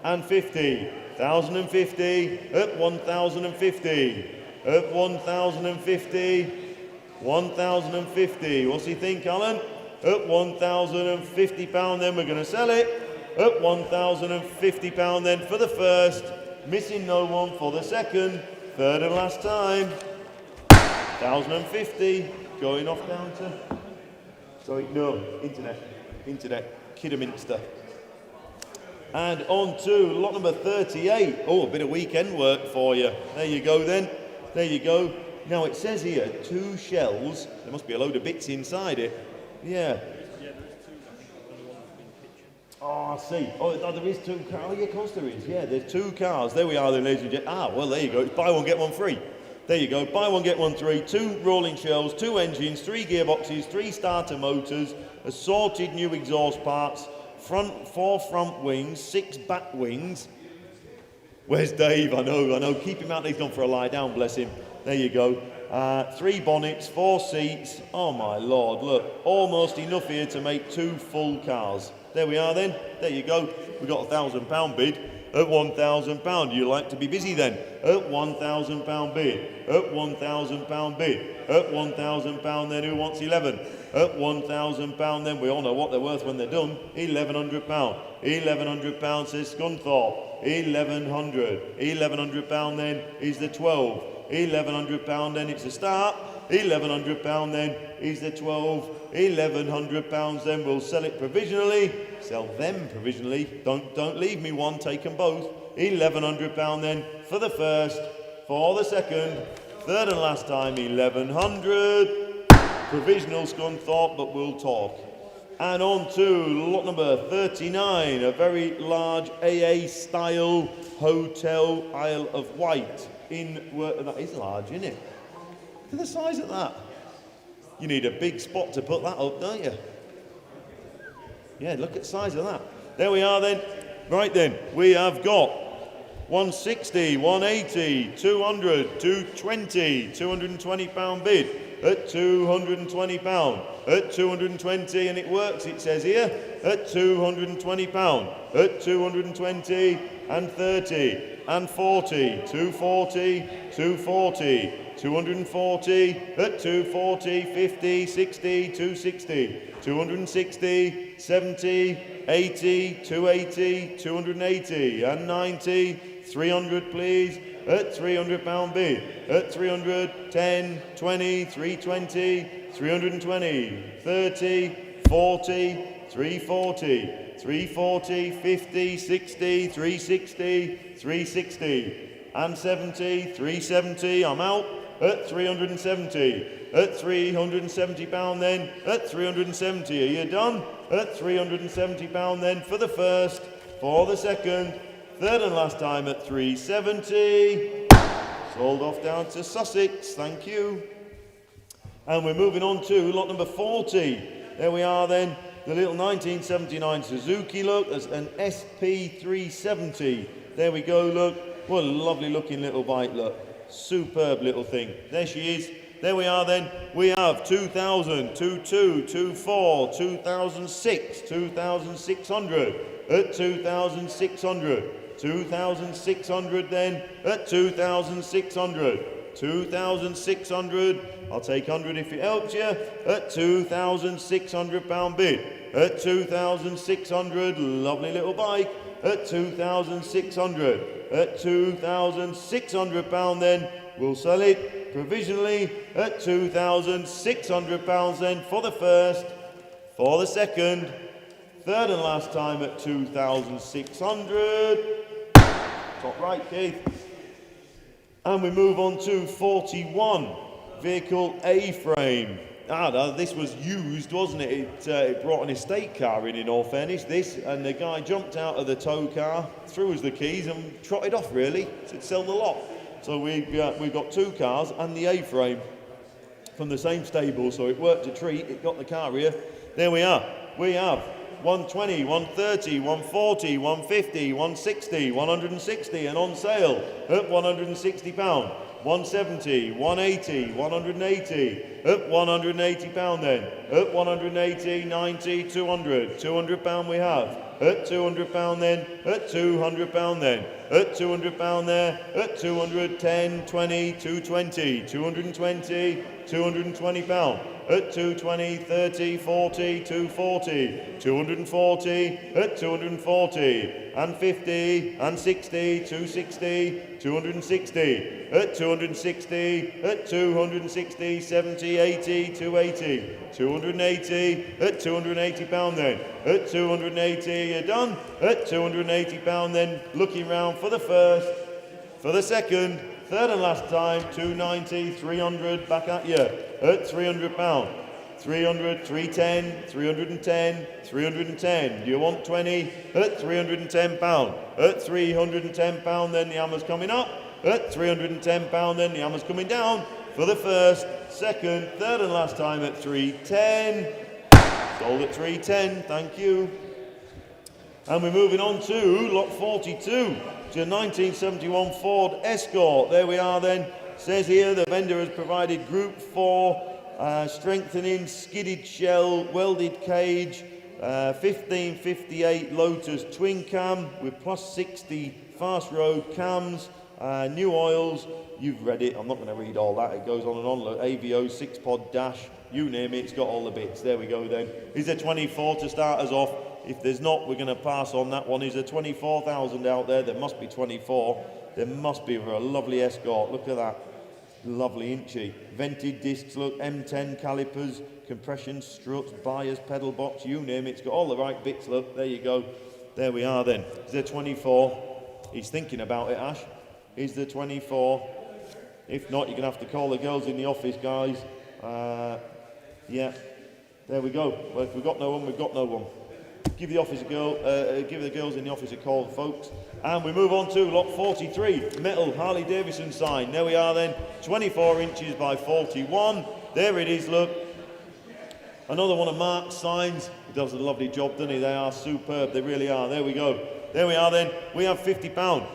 and 50. 1,050 at 1,050. At 1,050, 1,050. What's he think, Alan? At £1,050 then we're going to sell it. At £1,050 then for the first, missing no one for the second, third and last time. 1,050, going off down to, sorry, no, internet, Kidderminster. And on to lot number 38. Oh, a bit of weekend work for you. There you go then. There you go. Now it says here, 2 shells. There must be a load of bits inside it. Yeah. Oh, I see. Oh, there is 2 cars. Oh, yeah, of course there is. Yeah, there's 2 cars. There we are, then, ladies and gentlemen. Ah, well, there you go. It's buy one, get one free. There you go. Buy one, get one free. 2 rolling shells, 2 engines, 3 gearboxes, 3 starter motors, assorted new exhaust parts, 4 front wings, 6 back wings. Where's Dave? I know. Keep him out. He's gone for a lie down, bless him. There you go. 3 bonnets, 4 seats. Oh, my Lord, look. Almost enough here to make 2 full cars. There we are then. There you go. We've got a £1,000 bid at £1,000. You like to be busy then. At £1,000 bid. At £1,000 bid. At £1,000 then who wants 11? At £1,000 then we all know what they're worth when they're done. £1,100. £1,100 says Scunthorpe. 1,100. £1,100 then is the 12. £1,100 then it's a start. £1,100 then is the 12. £1,100 then we'll sell it provisionally. Sell them provisionally. Don't leave me one, take them both. £1,100 then for the first, for the second, third and last time 1,100. Provisional Scunthorpe, but we'll talk. And on to lot number 39, a very large AA style hotel Isle of Wight. That is large, isn't it? Look at the size of that. You need a big spot to put that up, don't you? Yeah, look at the size of that. There we are then. Right then, we have got 160, 180, 200, 220, £220 bid at £220, at 220, and it works, it says here, at £220, at 220, and 30, and 40, 240, 240, 240, at 240, 50, 60, 260, 260, 70, 80, 280, 280, and 90, 300 please, at £300 bid, at 300, 10, 20, 320, 320, 30, 40, 340, 340, 50, 60, 360, 360, and 70, 370, I'm out, at 370, at £370 then, at 370, are you done? At £370 then for the first, for the second, third and last time at 370. Sold off down to Sussex, thank you. And we're moving on to lot number 40. There we are then, the little 1979 Suzuki look, as an SP370. There we go, look, what a lovely looking little bike, look. Superb little thing. There she is. There we are then. We have 2000, 22, 24, 2006, 2600, at 2600, 2600 then, at 2600, 2600, I'll take 100 if it helps you, at £2,600 bid, at 2600, lovely little bike, at 2600, at £2,600 then, we'll sell it provisionally at £2,600 then for the first, for the second, third and last time at 2,600. Top right, Keith. And we move on to 41, vehicle A-frame. This was used, wasn't it? It brought an estate car in all fairness, this, and the guy jumped out of the tow car, threw us the keys and trotted off, really, to sell the lot. So we've got two cars and the A-frame from the same stable, so it worked a treat. It got the car here. There we are. We have 120, 130, 140, 150, 160, 160, and on sale at £160. 170, 180, 180, at £180 then, at 180, 90, 200, £200 we have, at £200 then, at £200 then, at £200 there, at 210, 20, 220, 220, £220, at 220, 30, 40, 240, 240, at 240, and 50, and 60, 260, 260, at 260, at 260, 70, 80, 280, 280, at £280 then, at 280, you're done, at £280 then, looking round for the first, for the second, third and last time, 290, 300, back at you, at £300, 300, 310, 310, 310. Do you want 20? At £310. At £310 then the hammer's coming up. At £310 then the hammer's coming down. For the first, second, third and last time at 310. Sold at 310, thank you. And we're moving on to lot 42, to a 1971 Ford Escort. There we are then. Says here the vendor has provided Group 4 strengthening, skidded shell, welded cage, 1558 Lotus twin cam with plus 60 fast road cams, new oils. You've read it, I'm not going to read all that, it goes on and on. Look, AVO 6-pod dash, you name it, it's got all the bits. There we go then. Is there 24 to start us off? If there's not, we're going to pass on that one. Is there 24,000 out there? There must be 24. There must be, for a lovely Escort. Look at that. Lovely, inchy. Vented discs, look, M10 calipers, compression struts, bias, pedal box, you name it. It's got all the right bits, look. There you go. There we are then. Is there 24? He's thinking about it, Ash. Is there 24? If not, you're going to have to call the girls in the office, guys. Yeah. There we go. Well, if we've got no one, we've got no one. Give the office a girl, give the girls in the office a call, folks. And we move on to lot 43, metal Harley Davidson sign. There we are then, 24 inches by 41. There it is, look. Another one of Mark's signs. He does a lovely job, doesn't he? They are superb, they really are. There we go. There we are then. We have £50.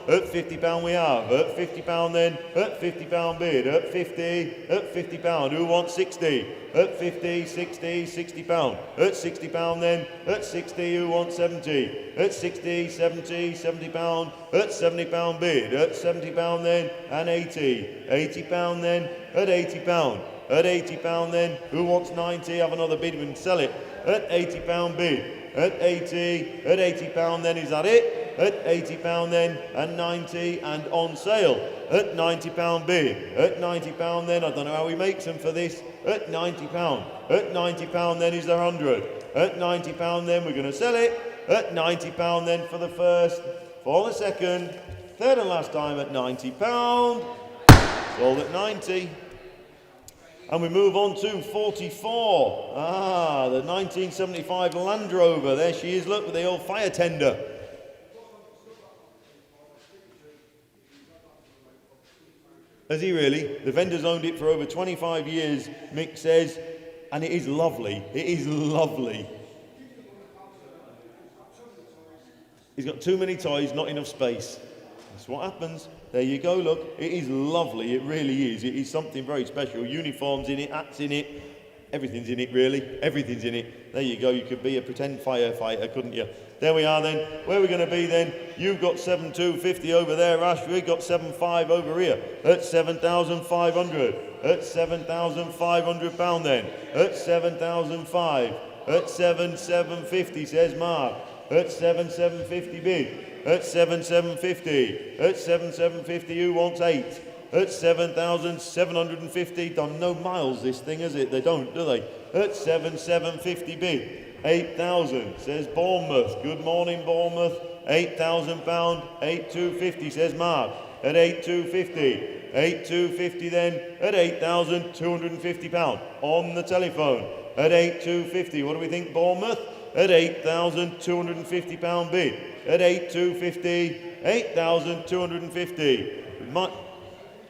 At £50 we have. At £50 then. At £50 bid. At 50. At £50. Who wants 60? At 50, 60, £60. At £60 then. At 60. Who wants 70? At 60, 70, £70. At £70 bid. At £70 then. And 80. £80 then. At £80. At £80 then. Who wants 90? Have another bid and sell it. At £80 bid. At 80, at £80 then, is that it? At £80 then, and 90, and on sale. At £90 bid. At £90 then, I don't know how he makes them for this. At £90. At £90 then, is there 100? At £90 then, we're going to sell it. At £90 then for the first, for the second, third and last time at £90. Sold at 90. And we move on to 44. The 1975 Land Rover. There she is, look, with the old fire tender. Has he really? The vendor's owned it for over 25 years, Mick says, and it is lovely. It is lovely. He's got too many toys, not enough space. That's what happens. There you go, look. It is lovely, it really is. It is something very special. Uniforms in it, hats in it, everything's in it, really. Everything's in it. There you go, you could be a pretend firefighter, couldn't you? There we are then. Where are we going to be then? You've got 7,250 over there, Ash. We've got 7,500 over here. At 7,500. At £7,500 then. At 7,500. At 7,750, says Mark. At 7,750 bid. At 7,750. At 7,750, who wants 8? At 7,750, done no miles this thing, has it? They don't, do they? At 7,750 bid. 8,000, says Bournemouth. Good morning, Bournemouth. £8,000. 8,250, says Mark. At 8,250. 8,250 then. At £8,250 on the telephone. At 8,250, what do we think, Bournemouth? At £8,250 bid. At 8,250, 8,250.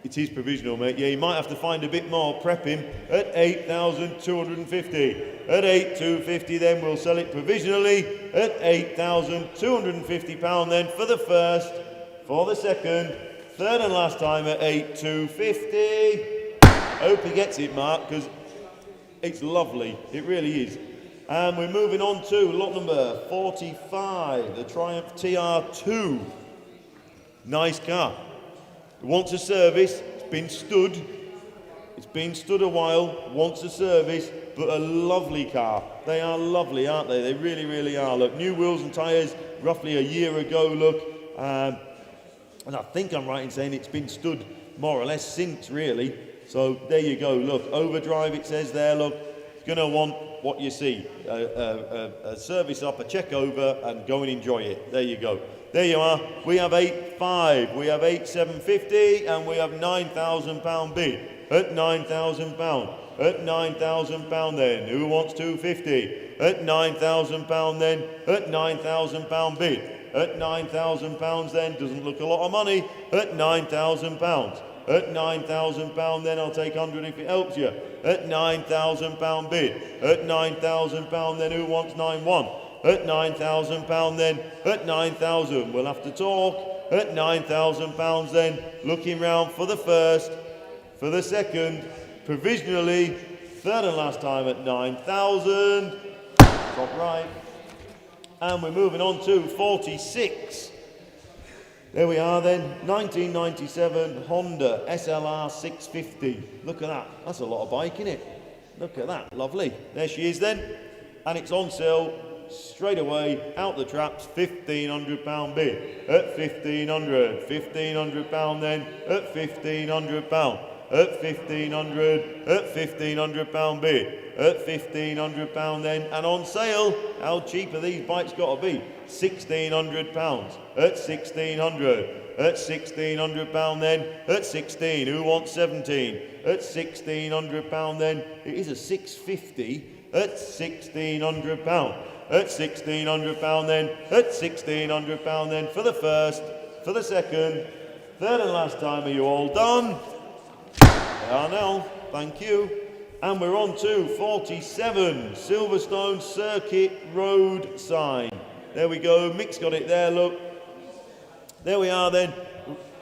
It is provisional, mate. Yeah, you might have to find a bit more. Prep him at 8,250. At 8,250, then we'll sell it provisionally at £8,250 then for the first, for the second, third and last time at 8,250. Hope he gets it, Mark, because it's lovely. It really is. And we're moving on to lot number 45, the Triumph TR2. Nice car. It wants a service. It's been stood. It's been stood a while. Wants a service, but a lovely car. They are lovely, aren't they? They really, really are. Look, new wheels and tyres roughly a year ago, look. And I think I'm right in saying it's been stood more or less since, really. So there you go, look. Overdrive, it says there, look. It's going to want what you see, a service up, a check over, and go and enjoy it. There you go. There you are. We have 8,500, we have 8,750, and we have £9,000 bid. At £9,000. At £9,000 then. Who wants 250? At £9,000 then. At £9,000 bid. At £9,000 then. Doesn't look a lot of money. At £9,000. At £9,000 then, I'll take 100 if it helps you. At £9,000 bid. At £9,000 then, who wants 9,100? At £9,000 then. At 9,000, we'll have to talk. At £9,000 then, looking round for the first, for the second, provisionally, third and last time at 9,000. Top right. And we're moving on to 46. There we are then, 1997 Honda SLR 650. Look at that, that's a lot of bike, isn't it? Look at that, lovely. There she is then, and it's on sale straight away, out the traps, £1,500 bid. At 1,500, £1,500 then, at £1,500. At 1,500, at £1,500 bid. At £1,500 then, and on sale, how cheap are these bikes got to be? £1,600. At 1,600. At £1,600 then. At 16. Who wants 17? At £1,600 then. It is a 650. At £1,600. At £1,600 then. At £1,600 then for the first, for the second, third and last time. Are you all done? They are now. Thank you. And we're on to 47 Silverstone Circuit Road sign. There we go. Mick's got it there. Look. There we are then.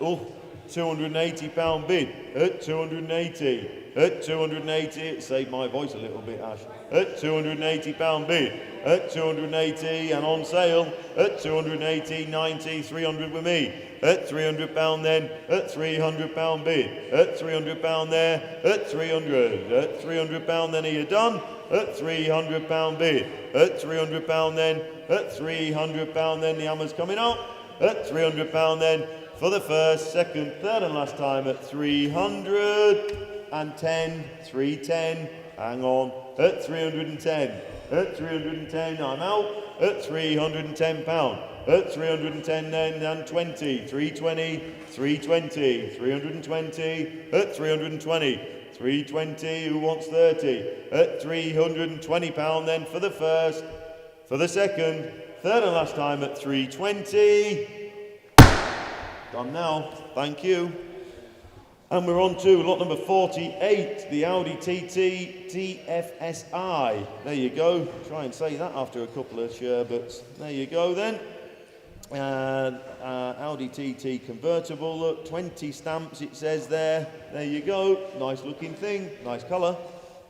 Oh, £280 bid at 280. At 280, it saved my voice a little bit, Ash. At £280 bid at 280 and on sale at 280, 90, 300 with me. At £300 then, at £300 bid, at £300 there, at 300, at £300 then, are you done? At £300 bid, at £300 then, at £300 then, the hammer's coming up, at £300 then, for the first, second, third and last time at 310, 310, hang on, at 310, at 310, I'm out, at £310. At 310 then, and 20, 320, 320, 320, at 320, 320, who wants 30? At £320 then for the first, for the second, third and last time at 320. Done now, thank you. And we're on to lot number 48, the Audi TT TFSI. There you go. Try and say that after a couple of sherbets. There you go then. Audi TT convertible, look, 20 stamps it says there. There you go. Nice looking thing, nice colour.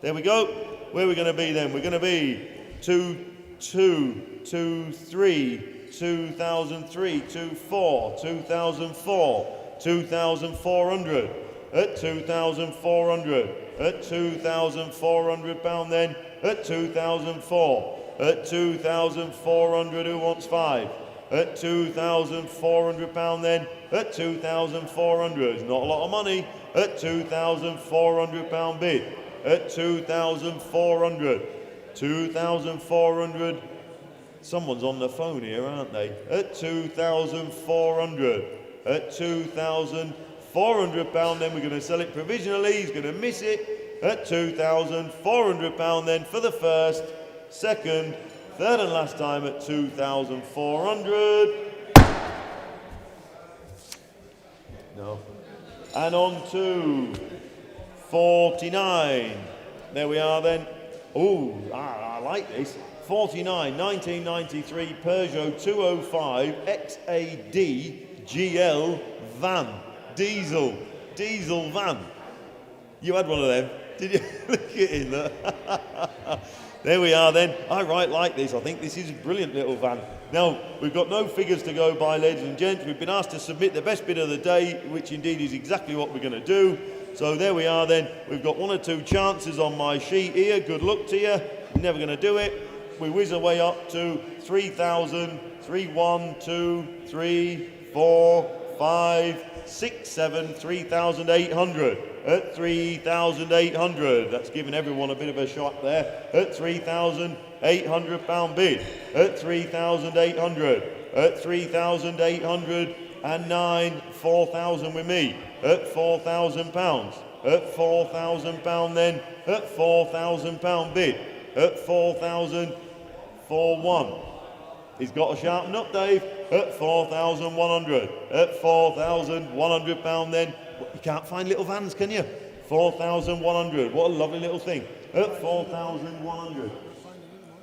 There we go. Where are we going to be then? We're going to be 2003, 2003, 24, 2004, 2400, at 2400, at £2,400 then, at 2004, at 2400, who wants 5? At £2,400 then, at 2,400, it's not a lot of money, at £2,400 bid, at 2,400, 2,400, someone's on the phone here, aren't they? At 2,400, at £2,400 then, we're going to sell it provisionally, he's going to miss it, at £2,400 then for the first, second, third and last time at 2,400. No. And on to 49. There we are then. Oh, I like this. 49, 1993 Peugeot 205 XAD GL van. Diesel van. You had one of them, did you? Look at it, look. There we are then. I right like this. I think this is a brilliant little van. Now, we've got no figures to go by, ladies and gents. We've been asked to submit the best bid of the day, which indeed is exactly what we're going to do. So there we are then. We've got 1 or 2 chances on my sheet here. Good luck to you. Never going to do it. We whiz our way up to 3,000, 3, 1, 2, 3, 4, 5, 6, 7, 3,800. At 3,800, that's giving everyone a bit of a shot there. At £3,800 bid. At 3,800. At 3,809, 4,000 with me. At £4,000. At £4,000 then. At £4,000 bid. At 4,000, 4-1. He's got to sharpen up, Dave. At 4,100. At £4,100 then. You can't find little vans, can you? 4,100. What a lovely little thing. At 4,100.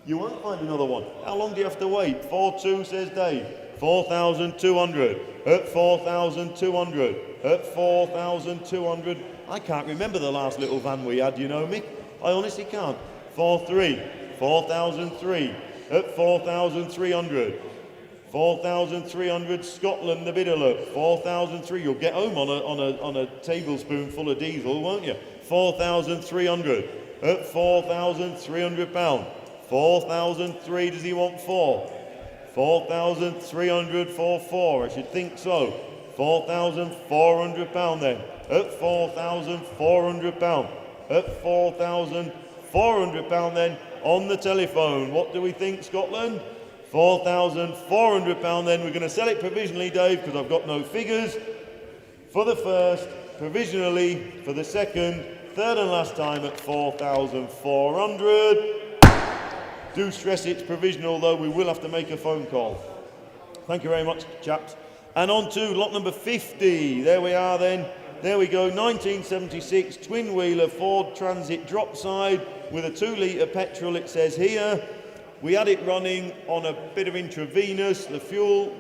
You won't find another one. How long do you have to wait? 4-2 says Dave. 4,200. At 4,200. At 4,200. I can't remember the last little van we had, you know, Mick. I honestly can't. 4-3. 4,003. At 4,300. 4,300, Scotland, the bidder, look. 4,003, you'll get home on a tablespoon full of diesel, won't you? 4,300, at £4,300. 4,003, does he want 4? 4,300 for 4, I should think so. £4,400 then, at £4,400. At £4,400 then, on the telephone. What do we think, Scotland? £4,400 then. We're going to sell it provisionally, Dave, because I've got no figures. For the first, provisionally, for the second, third and last time at 4,400. Do stress it's provisional, though we will have to make a phone call. Thank you very much, chaps. And on to lot number 50. There we are then. There we go, 1976 twin-wheeler Ford Transit drop side with a 2-litre petrol, it says here. We had it running on a bit of intravenous. The fuel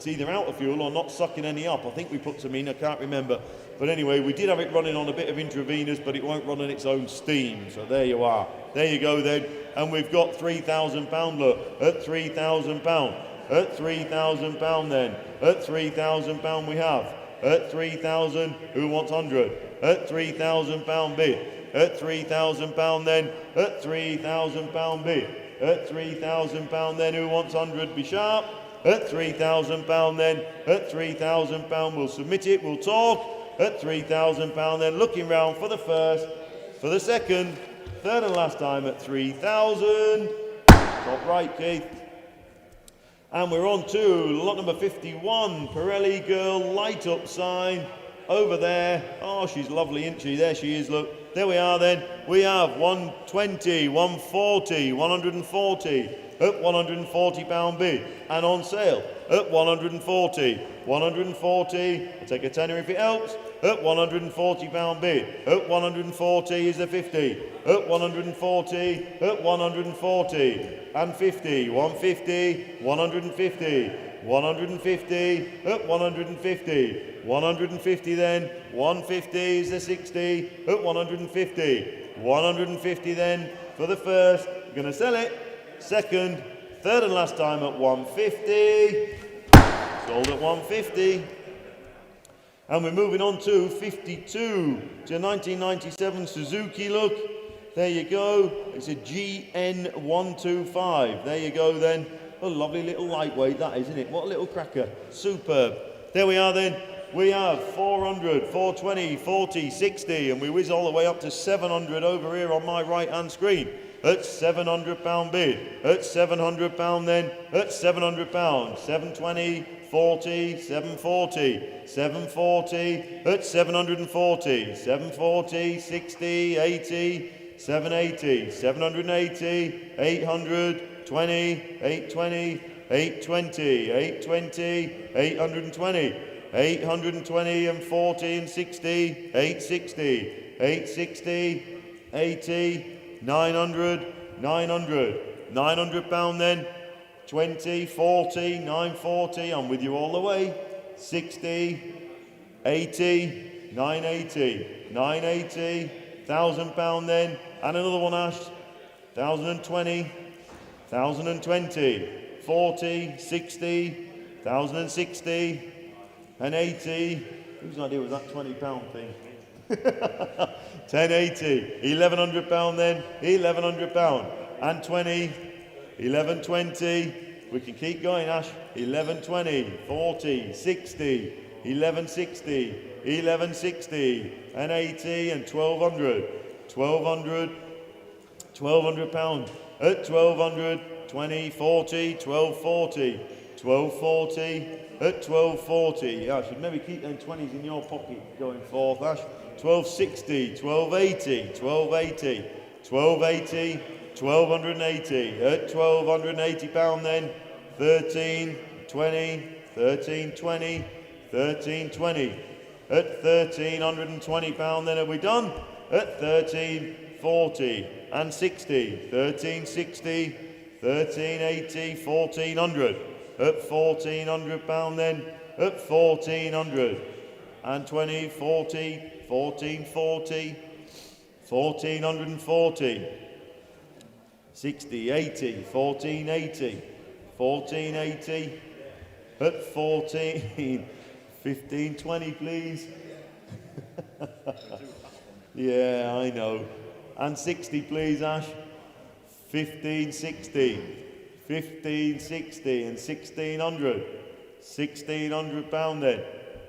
it's either out of fuel or not sucking any up. I think we put some in, I can't remember. But anyway, we did have it running on a bit of intravenous, but it won't run on its own steam. So there you are. There you go then. And we've got £3,000, look, at £3,000. At £3,000 then. At £3,000 we have. At 3,000, who wants 100? At £3,000 bid. At £3,000 then. At £3,000 bid. At £3,000 then, who wants 100? Be sharp. At £3,000 then. At £3,000 we'll submit it, we'll talk. At £3,000 then, looking round for the first, for the second, third and last time at 3,000. Top right, Keith. And we're on to lot number 51, Pirelli Girl Light Up sign over there. Oh, she's lovely, isn't she? There she is, look. There we are then. We have 120, 140, 140 at £140 bid and on sale at 140. 140, I'll take a tenner if it helps, at £140 bid. At 140 is the 50. At 140, at 140 and 50. 150, 150, 150 at 150. 150 then, 150 is the 60 at 150. 150 then for the first, we're going to sell it. Second, third and last time at 150. Sold at 150. And we're moving on to 52 to 1997 Suzuki, look. There you go. It's a GN125. There you go then. A lovely little lightweight that is, isn't it? What a little cracker. Superb. There we are then. We have 400, 420, 40, 60, and we whiz all the way up to 700 over here on my right-hand screen. At £700 bid. At £700 then. At £700. 720, 40, 740, 740, at 740, 740, 60, 80, 780, 780, 800, 20, 820, 820, 820, 820, 820 and 40 and 60, 860, 860, 80, 900, 900, £900 then. 20, 40, 940, I'm with you all the way. 60, 80, 980, 980, £1,000 then. And another one, Ash. 1,020, 1,020, 40, 60, 1,060, and 80. Whose idea was that £20 thing? 1080, £1,100 then. £1,100 and 20. 1120, we can keep going, Ash. 1120, 40, 60, 1160, 1160, and 80, and 1200, 1200, £1,200 at 1200, 20, 40, 1240, 1240 at 1240. Yeah, I should maybe keep them 20s in your pocket going forth, Ash. 1260, 1280, 1280, 1280. 1,280 at £1,280 then. 1320, 1320, 1320 at £1,320 then. Are we done? At 1340 and 60, 1360, 1380, 1400 at £1,400 then. At 1400 and 20, 40, 1440, 1440. 60, 80, 1480, 1480, at 14, 1520 please. Yeah, I know. And 60 please, Ash. 1560, 1560 and 1600, £1,600 then.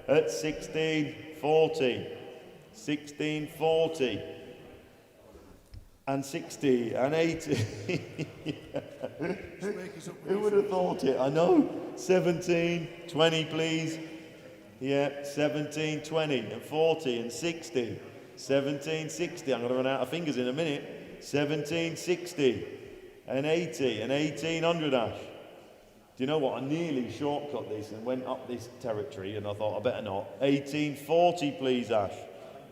At 1640, 1640. And 60 and 80. Who would have thought it? I know. 1720 please. Yeah, 1720 and 40 and 60. 1760. I'm going to run out of fingers in a minute. 1760 and 80 and 1800, Ash. Do you know what? I nearly shortcut this and went up this territory, and I thought I better not. 1840 please, Ash.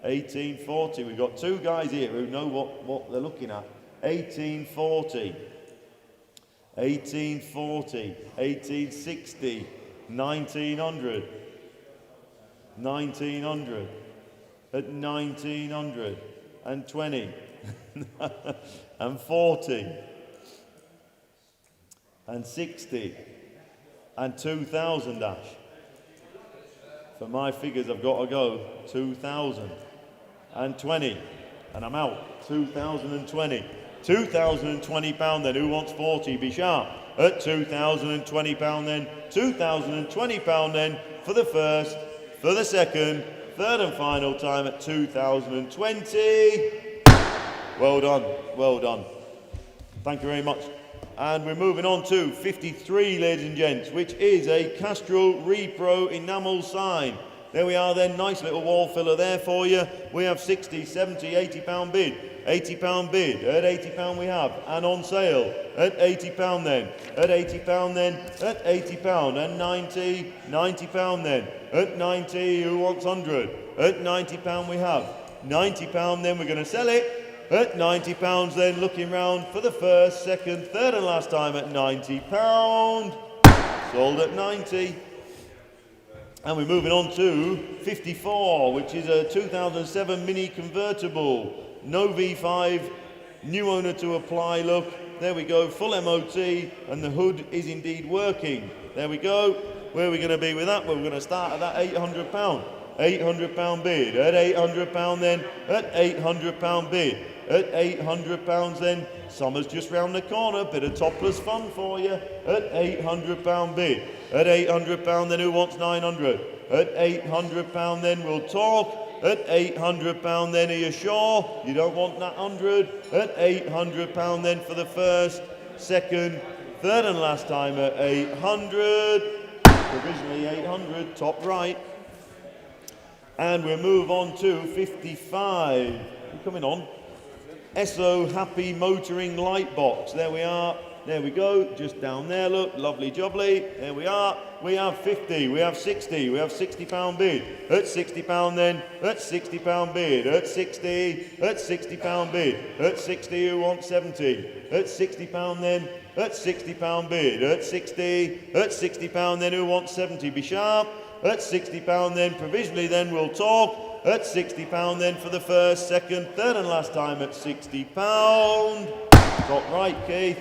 1840. We've got two guys here who know what they're looking at. 1840, 1840, 1860, 1900. 1900. At 1900. And 20. And 40. And 60. And 2000, Ash. For my figures, I've got to go 2000. And 20. And I'm out. 2020. £2,020 then. Who wants 40? Be sharp. At £2,020 then. £2,020 then for the first, for the second, third and final time at 2020. Well done, well done. Thank you very much. And we're moving on to 53, ladies and gents, which is a Castrol Repro enamel sign. There we are then, nice little wall filler there for you. We have 60, 70, £80 bid. £80 bid, at £80 we have, and on sale, at £80 then, at £80 then, at £80, and 90, £90 then, at 90, who wants 100, at £90 we have, £90 then we're going to sell it, at £90 then, looking round for the first, second, third and last time at £90, sold at 90. And we're moving on to 54, which is a 2007 Mini convertible. No V5, new owner to apply look. There we go, full MOT, and the hood is indeed working. There we go. Where are we going to be with that? Well, we're going to start at that £800. £800 bid. At £800 then, at £800 bid. At £800 then, summer's just round the corner, bit of topless fun for you. At £800 bid. At £800 then, who wants 900? At £800 then, we'll talk. At £800 then, are you sure you don't want that 100? At £800 then for the first, second, third and last time at 800. Provisionally 800, top right. And we'll move on to 55. You're coming on. Esso Happy Motoring Light Box. There we are. There we go. Just down there, look. Lovely jubbly. There we are. We have 50. We have 60. We have £60 bid. At £60 then. At £60 bid. At 60. At £60 bid. At 60, who wants 70? At £60 then. At £60 bid. At 60. At £60 then, who wants 70? Be sharp. At £60 then. Provisionally then, we'll talk. At £60 then for the first, second, third and last time at £60. Top right, Keith.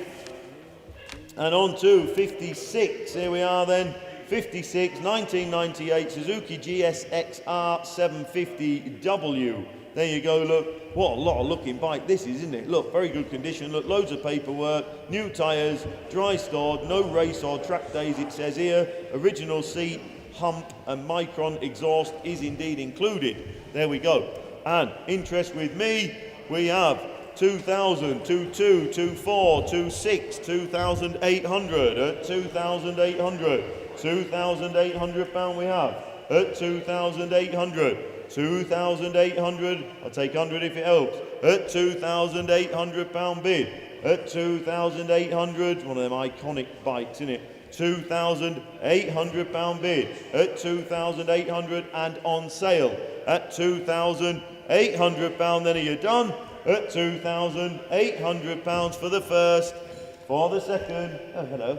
And on to 56. Here we are then. 56, 1998 Suzuki GSX-R 750W. There you go, look. What a lot of looking bike this is, isn't it? Look, very good condition. Look, loads of paperwork, new tyres, dry stored, no race or track days, it says here. Original seat, hump and Micron exhaust is indeed included. There we go. And interest with me, we have 2,000, 22, 24, 26, 2,800 at 2,800. £2,800 we have at 2,800. 2,800. I'll take 100 if it helps. At £2,800 bid. At 2,800. One of them iconic bikes, isn't it? £2,800 bid. At 2,800 and on sale. At £2,800. Then are you done? At £2,800 for the first, for the second, oh hello,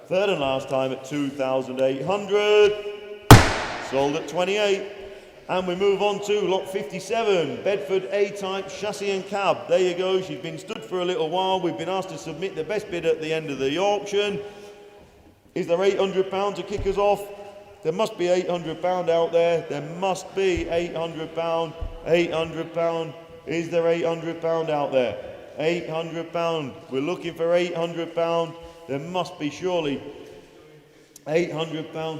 third and last time at 2,800, sold at 28. And we move on to lot 57, Bedford A-Type chassis and cab. There you go, she's been stood for a little while. We've been asked to submit the best bid at the end of the auction. Is there £800 to kick us off? There must be £800 out there. There must be £800, £800. Is there £800 out there? £800. We're looking for £800. There must be surely £800.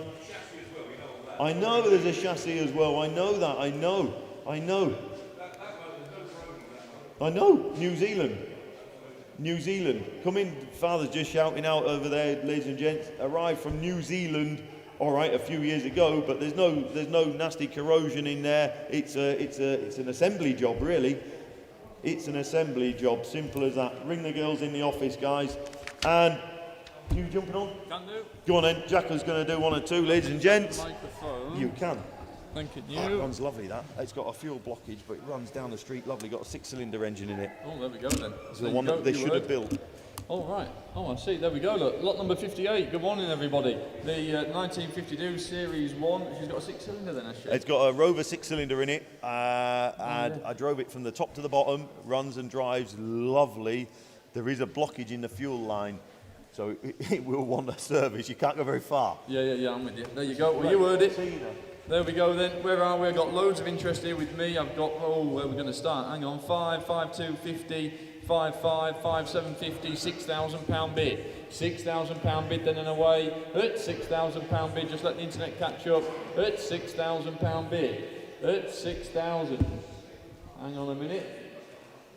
I know there's a chassis as well. I know that. I know. New Zealand. New Zealand. Come in. Father's just shouting out over there, ladies and gents. Arrived from New Zealand. All right, a few years ago, but there's no nasty corrosion in there. It's an assembly job, really. It's an assembly job, simple as that. Ring the girls in the office, guys. And you jumping on? Can do. Go on then. Jacko's going to do one or two, ladies and gents. Microphone. You can. Thank you. Oh, it runs lovely, that. It's got a fuel blockage, but it runs down the street lovely. Got a 6-cylinder engine in it. Oh, there we go then. It's the one that they should have built. All right. Oh, I see. There we go. Look, lot number 58. Good morning, everybody. The 1952 Series 1. She's got a 6-cylinder then, has she? It's got a Rover 6-cylinder in it, and I drove it from the top to the bottom. Runs and drives lovely. There is a blockage in the fuel line, so it will want a service. You can't go very far. Yeah, I'm with you. There you go. Well, you heard it. There we go then. Where are we? I've got loads of interest here with me. I've got, where are we going to start? Hang on, 5, 5, 250, 5, 5, 5, 750, £6,000 bid. £6,000 bid then and away. At £6,000 bid, just let the internet catch up. At £6,000 bid. At 6,000. Hang on a minute.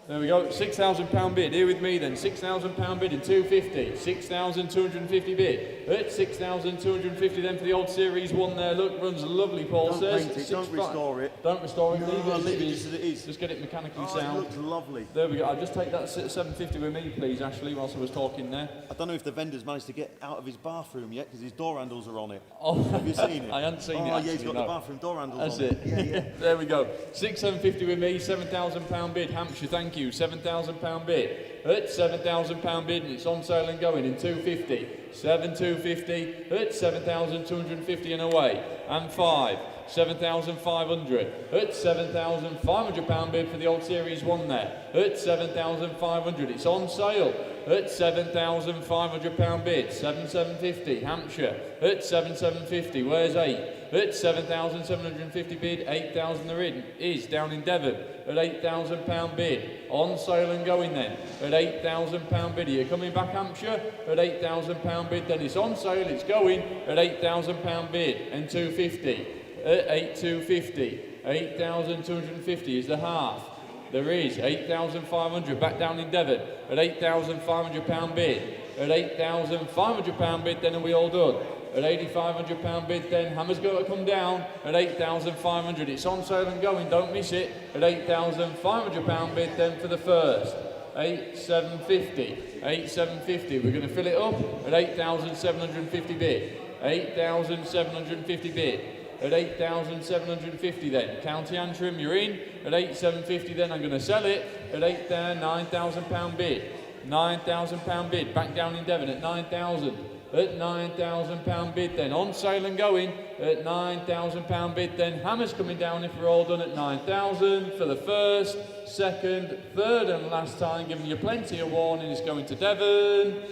There we go, £6,000 bid. Here with me then, £6,000 bid and 250, 6,250 bid. At 6,250 then for the old Series 1 there. Look, runs lovely, Paul Don't says. paint it, don't restore it. Don't restore it, No, leave it just as it is. Just get it mechanically Oh, sound. it looks lovely. There we go, I'll just take that 750 with me, please, Ashley, whilst I was talking there. I don't know if the vendor's managed to get out of his bathroom yet, because his door handles are on it. Oh, have you seen it? I hadn't seen it. Oh, actually, yeah, he's got no. the bathroom door handles That's on it. it. Yeah. There we go. 6,750 with me, £7,000 bid. Hampshire, thank you. £7,000 bid. At £7,000 bid, and it's on sale and going in 250. 7,250 at 7,250 and away. And 5. 7,500 at £7,500 bid for the old Series 1 there. At 7,500. It's on sale. At £7,500 bid, 7,750, Hampshire. At 7,750, where's 8? At 7,750 bid, 8,000 there is down in Devon. At £8,000 bid, on sale and going then. At £8,000 bid, are you coming back, Hampshire? At £8,000 bid, then it's on sale, it's going. At £8,000 bid, and 250. At 8,250, 8,250 is the half. There is 8,500 back down in Devon at £8,500 bid. At £8,500 bid, then are we all done? At £8,500 bid, then Hammer's got to come down at 8,500. It's on sale and going, don't miss it. At £8,500 bid, then for the first. 8,750. 8,750. We're going to fill it up at 8,750 bid. 8,750 bid. At 8,750 then. County Antrim, you're in. At 8,750 then, I'm going to sell it. At £9,000 bid. £9,000 bid. Back down in Devon at 9,000. At £9,000 bid then. On sale and going. At £9,000 bid then. Hammer's coming down if we're all done at 9,000 for the first, second, third and last time. Giving you plenty of warning. It's going to Devon.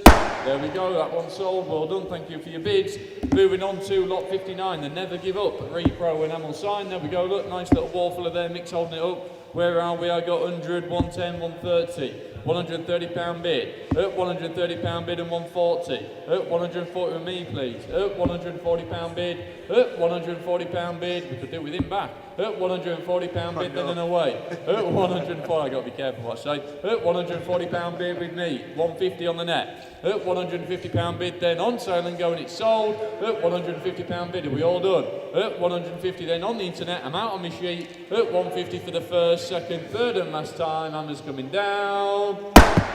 There we go, that one's sold. Well done, thank you for your bids. Moving on to lot 59, the Never Give Up Repro enamel sign. There we go, look, nice little wall full of there, mix holding it up. Where are we? I got 100, 110, 130. £130 bid. At £130 bid and 140. At 140 with me, please. At £140 bid. At £140 bid. We could do it with him back. At £140 bid, then and away. At 140, I got to be careful what I say. At £140 bid with me. 150 on the net. At £150 bid, then on sale and going, it's sold. At £150 bid, are we all done? At 150 then on the internet, I'm out on my sheet. At 150 for the first, second, third and last time. Hammer's coming down.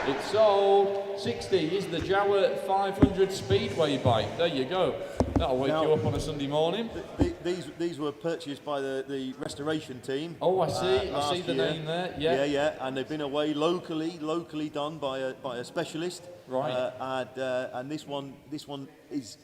It's sold. 60 is the Jowett 500 Speedway bike. There you go. That'll wake you up on a Sunday morning. These were purchased by the restoration team. Oh, I see. I see the year. name there. Yeah. Yeah, and they've been away locally done by a specialist. Right. And this one is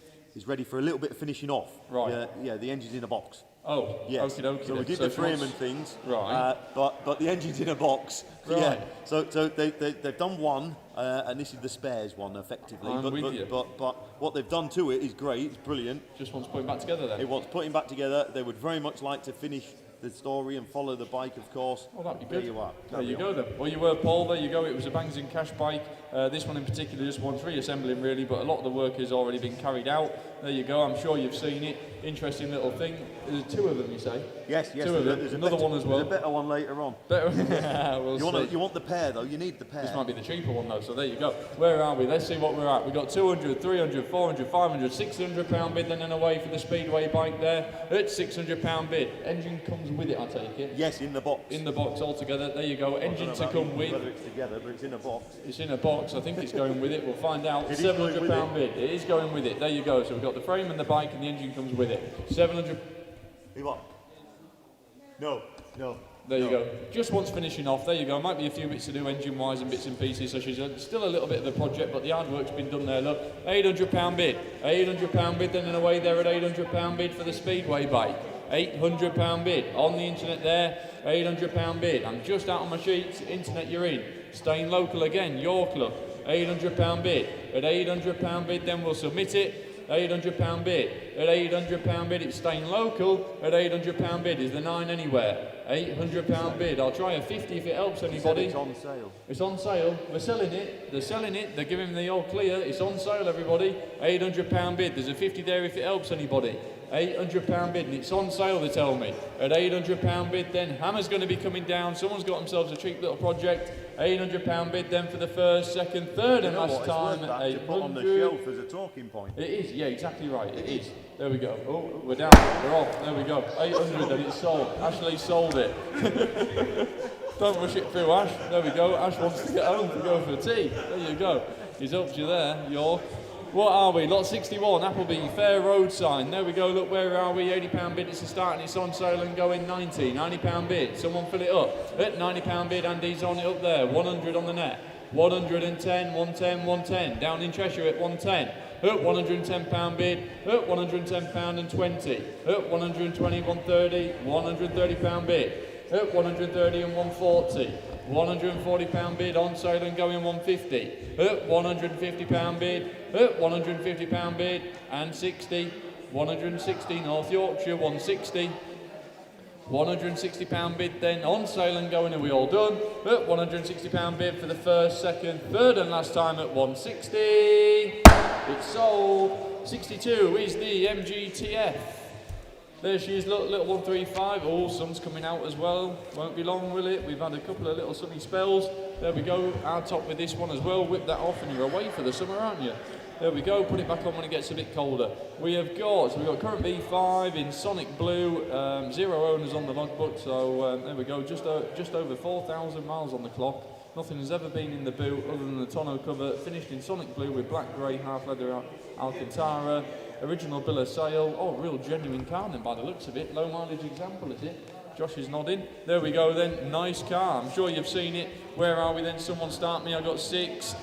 ready for a little bit of finishing off. Right. Yeah, the engine's in a box. Oh, yes. okie dokie. So we did the frame and things. Right. But the engine's in a box. Right. Yeah. So they've done one, and this is the spares one, effectively. I'm with you. But what they've done to it is great. It's brilliant. Just wants putting back together then. It wants putting back together. They would very much like to finish the story and follow the bike, of course. Oh, that'd be There good. you are. There you go then. Well, you were, Paul. There you go. It was a Bangs and Cash bike. This one in particular just wants reassembling, really, but a lot of the work has already been carried out. There you go. I'm sure you've seen it. Interesting little thing. There's two of them, you say? Yes. Two of them. There's Another one as well. There's a better one later on. Better. We'll see. You want the pair, though. You need the pair. This might be the cheaper one though, so there you go. Where are we? Let's see what we're at. We've got 200, 300, 400, 500, £600 bid, then and away for the Speedway bike there. At £600 bid. Engine comes with it, I take it. Yes, in the box. In the box altogether. There you go. Engine to come with. Whether it's together, but it's in a box. It's in a box. I think it's going with it. We'll find out. It is going with £700 bid. It is going with it. There you go. So we've got the frame and the bike, and the engine comes with it. 700. You what? No. No. There you go. Just wants finishing off. There you go. Might be a few bits to do engine-wise and bits and pieces. So she's still a little bit of a project, but the hard work's been done there. Look, £800 bid. £800 bid. Then in a way there at £800 bid for the Speedway bike. £800 bid on the internet there. £800 bid. I'm just out on my sheets. Internet, you're in. Staying local again. York, look. £800 bid. At £800 bid, then we'll submit it. £800 bid. At £800 bid, it's staying local. At £800 bid, is the 9 anywhere? £800 bid. I'll try a 50 if it helps anybody. It's on sale. It's on sale. We're selling it. They're selling it. They're giving me the all clear. It's on sale, everybody. £800 bid. There's a 50 there if it helps anybody. £800 bid, and it's on sale, they tell me. At £800 bid, then Hammer's going to be coming down. Someone's got themselves a cheap little project. £800 bid, then for the first, second, third, and last time at to put on the shelf as a talking point. It is, yeah, exactly right. It is. There we go. Oh, we're down. We're off. There we go. 800, and it's sold. Ashley sold it. Don't rush it through, Ash. There we go. Ash wants to get home to go for tea. There you go. He's helped you there, York. What are we? Lot 61, Appleby, Fair Road sign. There we go, look, where are we? £80 bid, it's a start and it's on sale and going 90. £90 bid, someone fill it up. At £90 bid, Andy's on it up there. 100 on the net. 110, 110, 110. Down in Cheshire at 110. At £110 bid. At £110 and 20. At 120, 130. £130 bid. At 130 and 140. £140 bid on sale and going 150. At £150 bid. At £150 bid and 60. 160 North Yorkshire 160. £160 bid then on sale and going. Are we all done? At £160 bid for the first, second, third and last time at 160. It's sold. 62 is the MGTF. There she is, look, little 135. Oh, sun's coming out as well. Won't be long, will it? We've had a couple of little sunny spells. There we go, our top with this one as well. Whip that off and you're away for the summer, aren't you? There we go, put it back on when it gets a bit colder. We've got current V5 in Sonic Blue, 0 owners on the logbook, so there we go, just over 4,000 miles on the clock. Nothing has ever been in the boot other than the tonneau cover, finished in Sonic Blue with black grey half leather Alcantara. Original bill of sale. Oh, real genuine car then by the looks of it. Low mileage example, is it? Josh is nodding. There we go then. Nice car. I'm sure you've seen it. Where are we then? Someone start me. I got 6,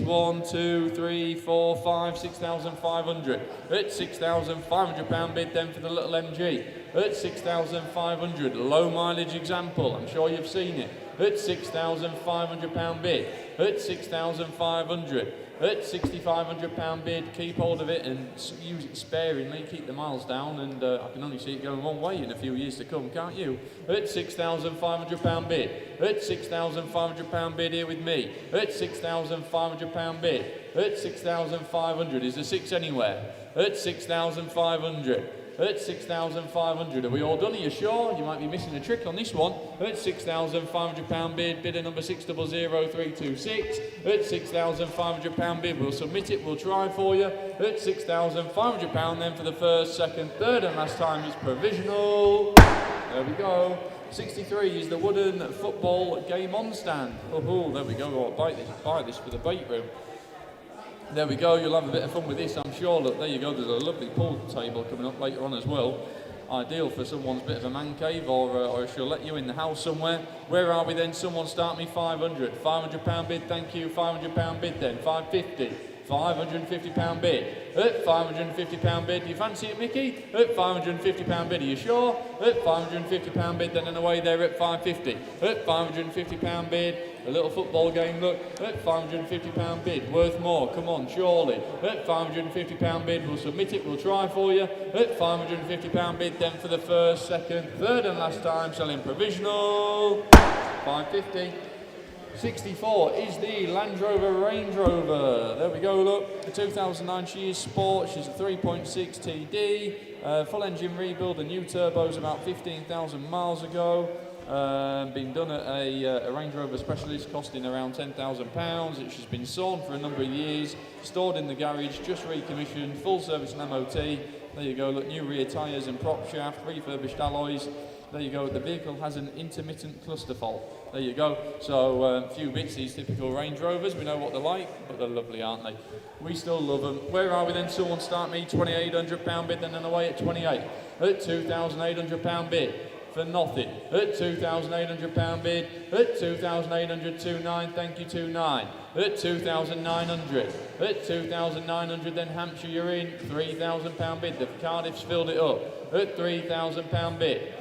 1, 2, 3, 4, 5, 6,500. At £6,500 bid then for the little MG. At 6,500. Low mileage example. I'm sure you've seen it. At £6,500 bid. At 6,500. At £6,500 bid, keep hold of it and use it sparingly, keep the miles down, and I can only see it going one way in a few years to come, can't you? At £6,500 bid. At £6,500 bid here with me. At £6,500 bid. At 6,500. Is there 6 anywhere? At 6,500. At 6,500. Are we all done? Are you sure? You might be missing a trick on this one. At £6,500 bid, bidder number 600326. At £6,500 bid, we'll submit it, we'll try for you. At £6,500 then for the first, second, third, and last time it's provisional. There we go. 63 is the wooden football game on stand. Oh, there we go. I'll buy this for the bait room. There we go, you'll have a bit of fun with this, I'm sure. Look, there you go, there's a lovely pool table coming up later on as well. Ideal for someone's bit of a man cave, or she'll let you in the house somewhere. Where are we then? Someone start me 500. £500 bid, thank you. £500 bid then. 550. £550 bid. At £550 bid, do you fancy it, Mickey? At £550 bid, are you sure? At £550 bid, then and away there at £550. At £550 bid, a little football game, look. At £550 bid, worth more, come on, surely. At £550 bid, we'll submit it, we'll try for you. At £550 bid, then for the first, second, third and last time, selling provisional. £550. 64 is the Land Rover Range Rover. There we go, look. The 2009, she is sport. She's a 3.6 TD. Full engine rebuild, the new turbos about 15,000 miles ago. Been done at a Range Rover specialist, costing around £10,000. She's been sawn for a number of years, stored in the garage, just recommissioned, full service and MOT. There you go, look, new rear tyres and prop shaft, refurbished alloys. There you go, the vehicle has an intermittent cluster fault. There you go. So a few bits, these typical Range Rovers, we know what they're like, but they're lovely, aren't they? We still love them. Where are we then? Someone start me, £2,800 bid, then away at 28. At £2,800 bid. for nothing. At £2,800 bid. At 2,800, 2.9, thank you, 2.9. At 2,900. At 2,900, then Hampshire, you're in. £3,000 bid. The Cardiff's filled it up. At £3,000 bid.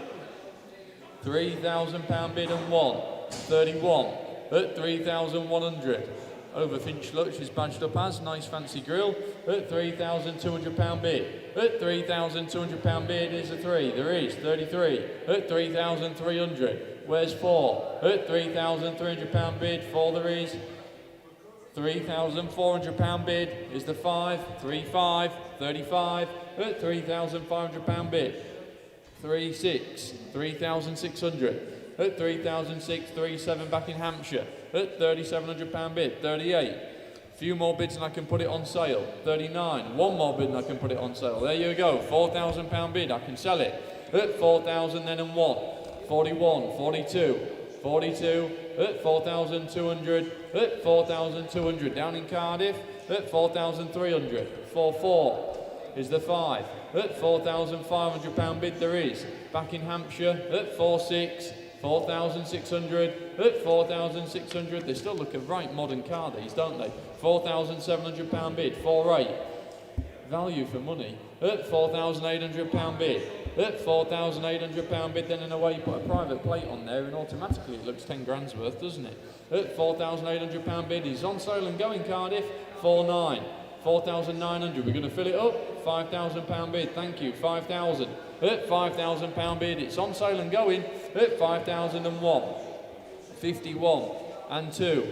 £3,000 bid and 1. 31. At 3,100. Over Finchluch is badged up as nice fancy grill at £3,200 bid. At £3,200 bid is a 3. There is 33 at 3,300. Where's 4? At £3,300 bid. 4 there is. £3,400 bid is the 5. 3.5. 35 at £3,500 bid. 3.6. 3,600. At 3,006, 3.7 back in Hampshire. At £3,700 bid, 38. A few more bids and I can put it on sale. 39. One more bid and I can put it on sale. There you go. £4,000 bid. I can sell it. At 4,000 then and 1. 41. 42. 42. At 4,200. At 4,200 down in Cardiff. At 4,300. 4.4 is the 5. At £4,500 bid there is. Back in Hampshire. At 4.6. 4,600 at 4,600. They still look a right modern car, these, don't they? £4,700 bid, 4.8. Value for money at £4,800 bid. At £4,800 bid, then in a way you put a private plate on there and automatically it looks 10 grand's worth, doesn't it? At £4,800 bid, he's on sale and going Cardiff, 4.9. 4,900, we're going to fill it up, £5,000 bid, thank you, 5,000. At £5,000 bid, it's on sale and going, at 5,001. 51 and 2.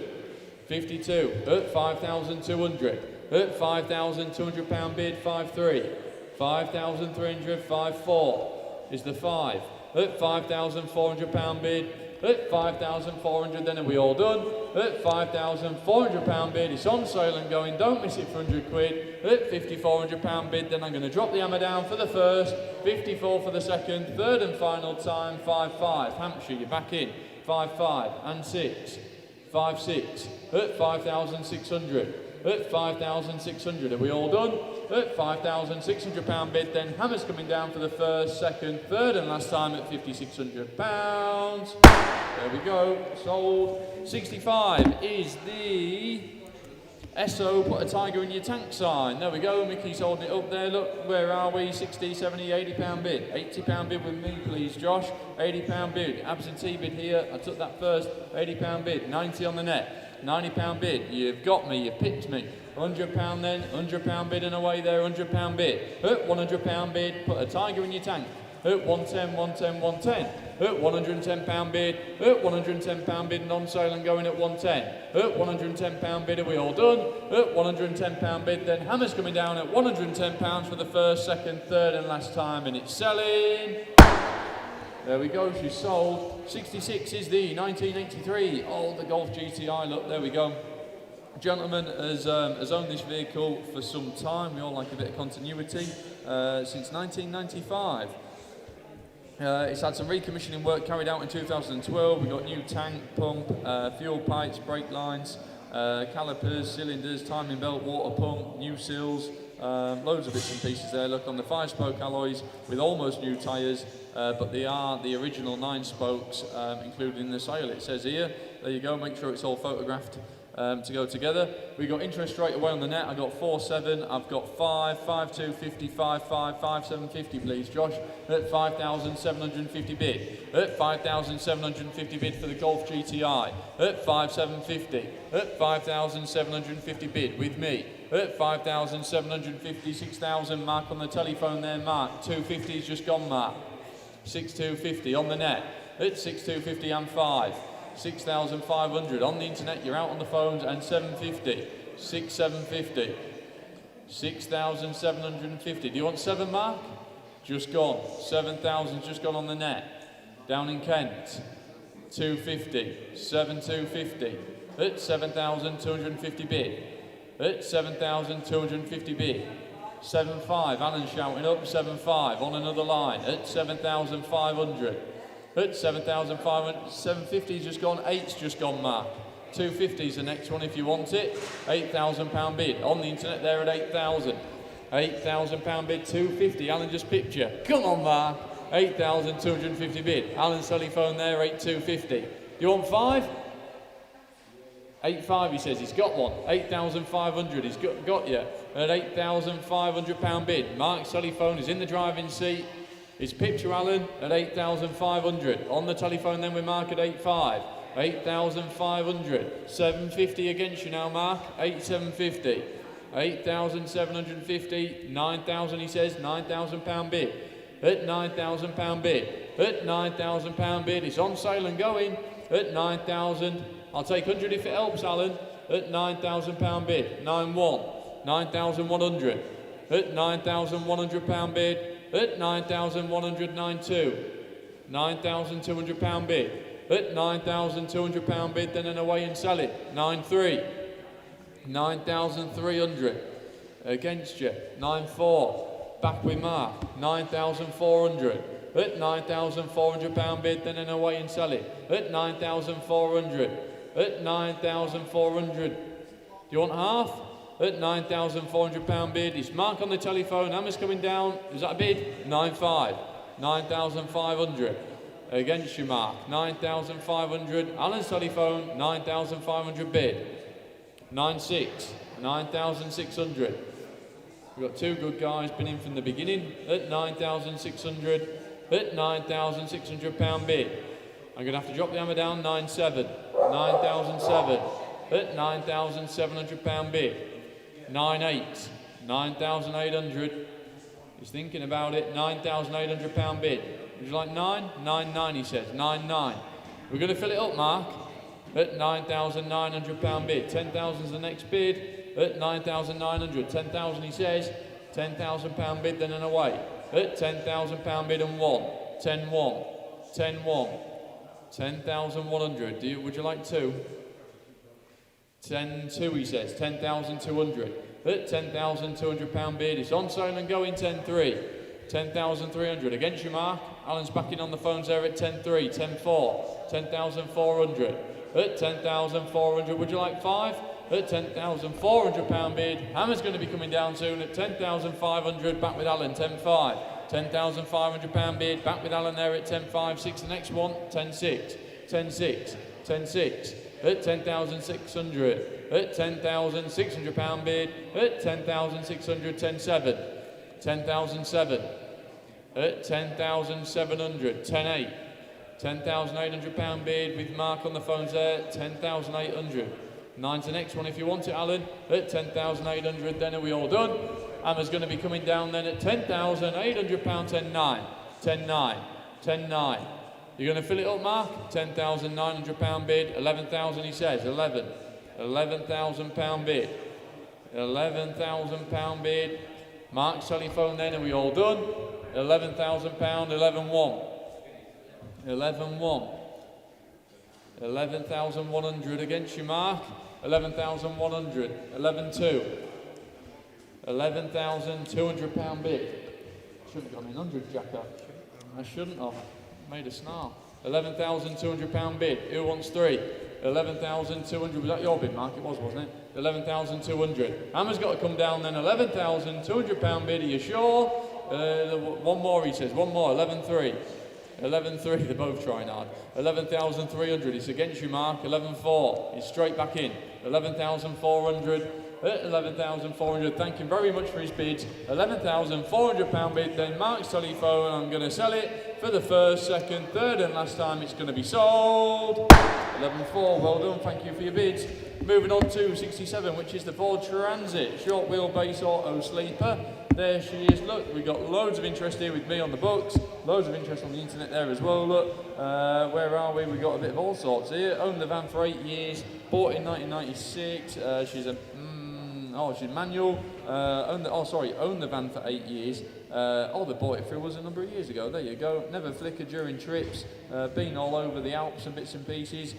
52 at 5,200. At £5,200 bid, 5.3. 5,300, 5.4 is the 5. At £5,400 bid. At 5,400, then are we all done? At £5,400 bid, it's on sale and going, don't miss it for 100 quid. At £5,400 bid, then I'm going to drop the hammer down for the first, 54 for the second, third and final time, 5.5. Hampshire, you're back in, 5.5 and 6, 5.6 at 5,600. At 5,600, are we all done? At £5,600 bid, then hammer's coming down for the first, second, third and last time at £5,600. There we go, sold. 65 is the SO, put a tiger in your tank sign. There we go, Mickey's holding it up there, look, where are we? 60, 70, £80 bid. £80 bid with me, please, Josh. £80 bid, absentee bid here, I took that first, £80 bid, 90 on the net. £90 bid, you've got me, you picked me. £100 then, £100 bid and away there, £100 bid. At £100 bid, put a tiger in your tank. At 110, 110, 110. At £110 bid. At £110 bid and on sale and going at 110. At £110 bid, are we all done? At £110 bid, then hammer's coming down at £110 for the first, second, third and last time, and it's selling. There we go, she's sold. 66 is the 1983 the Golf GTI. Look, there we go. Gentleman has owned this vehicle for some time. We all like a bit of continuity. Since 1995. It's had some recommissioning work carried out in 2012. We've got new tank, pump, fuel pipes, brake lines, calipers, cylinders, timing belt, water pump, new seals, loads of bits and pieces there. Look, on the 5-spoke alloys with almost new tyres, but they are the original 9 spokes, including the sail, it says here. There you go, make sure it's all photographed to go together. We got interest straight away on the net. I got 4.7, I've got 5, 5.2, 50, 5.5, 5.750 please, Josh, at 5,750 bid. At 5,750 bid for the Golf GTI. At 5,750. At 5,750 bid with me. At 5,750, 6,000 mark on the telephone there, Mark. 250's just gone, Mark. 6,250 on the net. At 6,250 and 5. 6,500 on the internet, you're out on the phones, and 750, 6,750, 6,750. Do you want 7, Mark? Just gone. 7,000 just gone on the net. Down in Kent, 250, 7,250, at 7,250 bid, at 7,250 bid, 7.5, Alan's shouting up, 7.5 on another line, at 7,500. At 7,500, 750's just gone, 8's just gone, Mark. 250's the next one if you want it. £8,000 bid. On the internet there at 8,000. £8,000 bid, 250. Alan just pipped you. Come on, Mark. 8,250 bid. Alan's telephone there, 8,250. You want 5? 8.5 he says, he's got one. 8,500, he's got you. At £8,500 bid. Mark's telephone is in the driving seat. It's picture Alan at 8,500. On the telephone then with Mark at 8.5. 8,500. 750 against you now, Mark. 8,750. 8,750. 9,000 he says, £9,000 bid. At £9,000 bid. At £9,000 bid. It's on sale and going. At 9,000. I'll take 100 if it helps, Alan. At £9,000 bid. 9,1. 9,100. At £9,100 bid. At 9,100, 9,2. £9,200 bid. At £9,200 bid, then and away and sell it. 9,3. 9,300. Against you. 9,4. Back with Mark. 9,400. At £9,400 bid, then and away and sell it. At 9,400. At 9,400. Do you want half? At £9,400 bid. It's Mark on the telephone. Hammer's coming down. Is that a bid? 9,500. 9,500. Against you, Mark. 9,500. Alan's telephone. 9,500 bid. 9,600. 9,600. We've got two good guys been in from the beginning. At 9,600. At £9,600 bid. I'm going to have to drop the hammer down. 9,700. 9,700. At £9,700 bid. 9,800. 9,800. He's thinking about it. £9,800 bid. Would you like 9? 9,900 he says. 9,900. We're going to fill it up, Mark. At £9,900 bid. 10,000 is the next bid. At 9,900. 10,000 he says. £10,000 bid then and away. At £10,000 bid and 1. 10,1. 10,1. 10,100. Would you like 2? 10,200 he says. 10,200. At £10,200 bid. It's on sale and going. 10,300. 10,300. Against you, Mark. Alan's backing on the phones there at 10,300. 10,400. 10,400. At 10,400. Would you like 5? At £10,400 bid. Hammer's going to be coming down soon at 10,500. Back with Alan. 10,500. £10,500 bid. Back with Alan there at 10,500. 6 the next one. 10,600. 10,600. 10,600. At 10,600. At £10,600 bid. At 10,600. 10,700. 10,700. At 10,700. 10,800. £10,800 bid with Mark on the phones there. 10,800. 9 to the next one if you want it, Alan. At 10,800. Then are we all done? Hammer's going to be coming down then at £10,800. 10,900. 10,900. 10,900. You're going to fill it up, Mark? £10,900 bid. 11,000 he says. 11. £11,000 bid. £11,000 bid. Mark's telephone then, are we all done? £11,000. 11,1. 11,1. 11,100 against you, Mark. 11,100. 11,200. £11,200 bid. Shouldn't have gone in hundreds, Jacko. I shouldn't have. Made a snarl. £11,200 bid. Who wants 3? 11,200. Was that your bid, Mark? It was, wasn't it? 11,200. Hammer's got to come down then. £11,200 bid. Are you sure? One more, he says. One more. 11,300. 11,300. They're both trying hard. 11,300. It's against you, Mark. 11,400. He's straight back in. 11,400. 11,400. Thank him very much for his bids. £11,400 bid. Then Mark's telephone. I'm going to sell it for the first, second, third, and last time it's going to be sold. 11,400. Well done. Thank you for your bids. Moving on to 67, which is the Ford Transit short wheelbase auto sleeper. There she is. Look, we've got loads of interest here with me on the books. Loads of interest on the internet there as well. Look, where are we? We've got a bit of all sorts here. Owned the van for 8 years. Bought in 1996. She's manual. Owned the van for 8 years. They bought it through us a number of years ago. There you go. Never flickered during trips. Been all over the Alps and bits and pieces.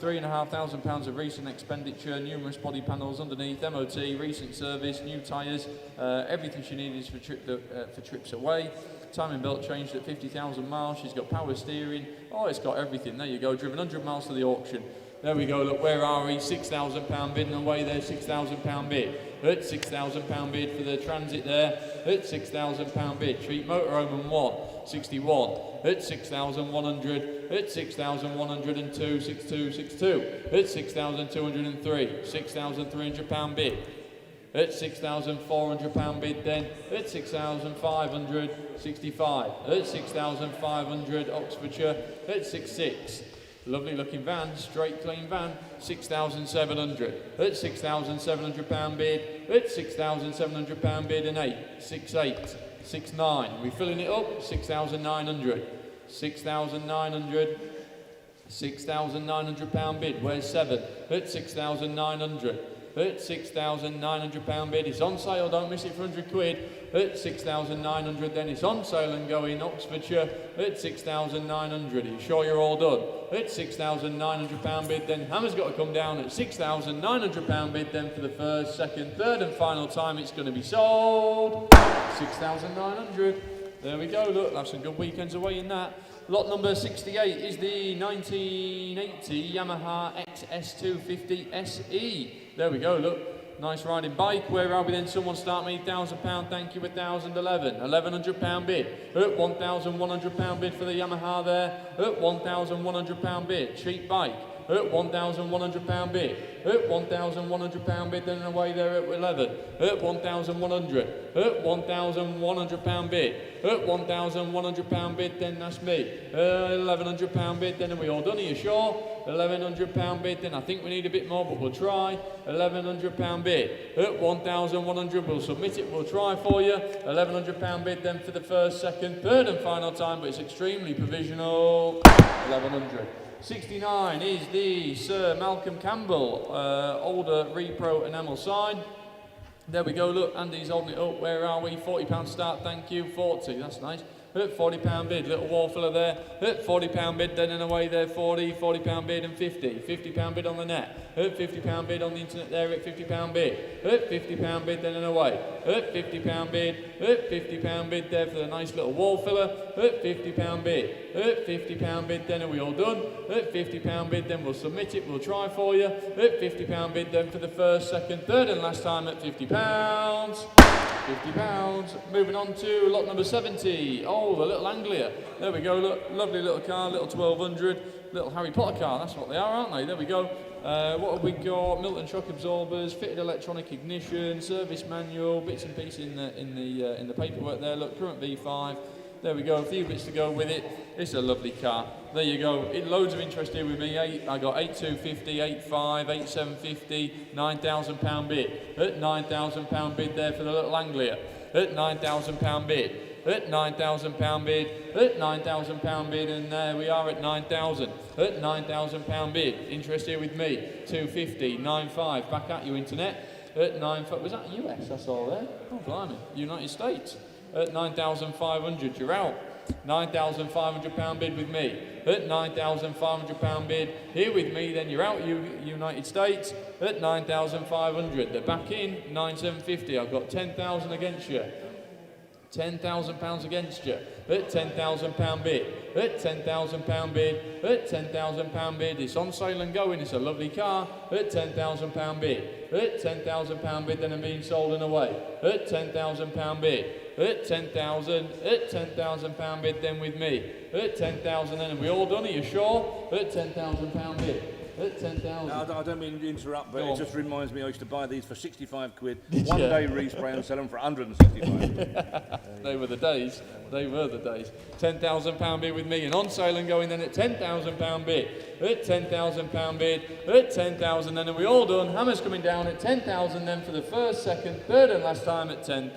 £3,500 of recent expenditure, numerous body panels underneath, MOT, recent service, new tyres, everything she needed for trips away. Timing belt changed at 50,000 miles. She's got power steering. Oh, it's got everything. There you go. Driven 100 miles to the auction. There we go. Look, where are we? £6,000 bid and away there. £6,000 bid. At £6,000 bid for the Transit there. At £6,000 bid. Treat motorhome and 1. 61, at 6,100, at 6,102, 62, 62, at 6,203, £6,300 bid, at £6,400 bid then, at 6,500, 65, at 6,500 Oxfordshire, at 66. Lovely looking van, straight clean van, 6,700, at £6,700 bid, at £6,700 bid and 8, 68, 69, we're filling it up, 6,900, 6,900, £6,900 bid, where's 7, at 6,900, at £6,900 bid, it's on sale, don't miss it for 100 quid, at 6,900 then it's on sale and going, Oxfordshire, at 6,900, are you sure you're all done? At £6,900 bid then, hammer's got to come down at £6,900 bid then for the first, second, third and final time it's going to be sold, 6,900, there we go, look, have some good weekends away in that. Lot number 68 is the 1980 Yamaha XS250 SE. There we go, look, nice riding bike. Where are we then? Someone start me, £1,000, thank you, 1,011, £1,100 bid, at £1,100 bid for the Yamaha there, at £1,100 bid, cheap bike, at £1,100 bid, at £1,100 bid, then away there at 11, at 1,100, at £1,100 bid, at £1,100 bid, then that's me, £1,100 bid, then are we all done, are you sure? £1,100 bid, then I think we need a bit more, but we'll try, £1,100 bid, at 1,100, we'll submit it, we'll try for you, £1,100 bid then for the first, second, third and final time, but it's extremely provisional, 1,100. 69 is the Sir Malcolm Campbell, older repro enamel sign. There we go, look, Andy's holding it up, where are we? £40 start, thank you, 40, that's nice. At £40 bid, little wall filler there, at £40 bid, then and away there, £40 bid and 50, £50 bid on the net, at £50 bid on the internet there, at £50 bid, at £50 bid, then and away, at £50 bid, at £50 bid there for the nice little wall filler, at £50 bid, at £50 bid, then are we all done, at £50 bid, then we'll submit it, we'll try for you, at £50 bid, then for the first, second, third and last time at £50. £50. Moving on to lot number 70. Oh, the little Anglia. There we go, look, lovely little car, little 1200, little Harry Potter car, that's what they are, aren't they? There we go. What have we got? Milton shock absorbers, fitted electronic ignition, service manual, bits and pieces in the paperwork there. Look, current V5. There we go, a few bits to go with it. It's a lovely car. There you go. Loads of interest here with me. I got 8,250, 8,5, 8,750, £9,000 bid. At £9,000 bid there for the little Anglia. At £9,000 bid. At £9,000 bid. At £9,000 bid, and there we are at 9,000. At £9,000 bid. Interest here with me. 250, 9,5. Back at you, internet. At 9,5. Was that US? That's all there. Oh, blimey. United States. At 9,500, you're out. £9,500 bid with me. At £9,500 bid, here with me, then you're out, United States. At 9,500, they're back in, 9,750. I've got 10,000 against you. £10,000 against you. At £10,000 bid. At £10,000 bid. At £10,000 bid. It's on sale and going. It's a lovely car. At £10,000 bid. At £10,000 bid, then I'm being sold and away. At £10,000 bid. At 10,000, at £10,000 bid, then with me. At 10,000, then are we all done? Are you sure? At £10,000 bid. At 10,000. I don't mean to interrupt, but it just reminds me I used to buy these for 65 quid, Did one you? day respray and sell them for 165. They were the days. They were the days. £10,000 bid with me, and on sale and going then at £10,000 bid. At £10,000 bid. At 10,000, then are we all done? Hammer's coming down at 10,000 then for the first, second, third and last time at 10,000.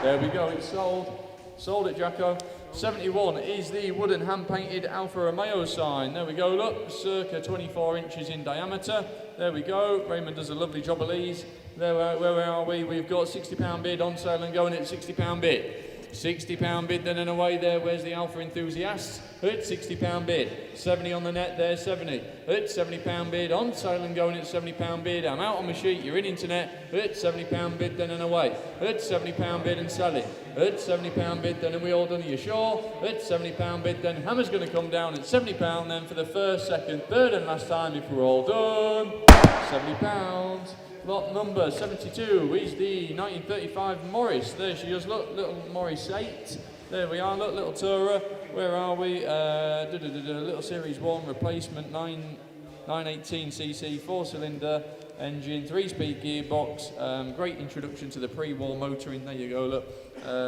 There we go, it's sold. Sold it, Jacko. 71 is the wooden hand-painted Alfa Romeo sign. There we go, look, circa 24 inches in diameter. There we go. Raymond does a lovely job of these. There, where are we? We've got £60 bid on sale and going at £60 bid. £60 bid then and away there. Where's the Alpha enthusiasts? At £60 bid. 70 on the net there, 70. At £70 bid on sale and going at £70 bid. I'm out on my sheet, you're in internet. At £70 bid then and away. At £70 bid and selling. At £70 bid then, and we all done, are you sure? At £70 bid then, hammer's going to come down at £70 then for the first, second, third and last time if we're all done. £70. Lot number 72 is the 1935 Morris. There she is, look, little Morris 8. There we are, look, little tourer. Where are we? Little Series 1 replacement, 918cc 4-cylinder engine, 3-speed gearbox. Great introduction to the pre-war motoring. There you go, look.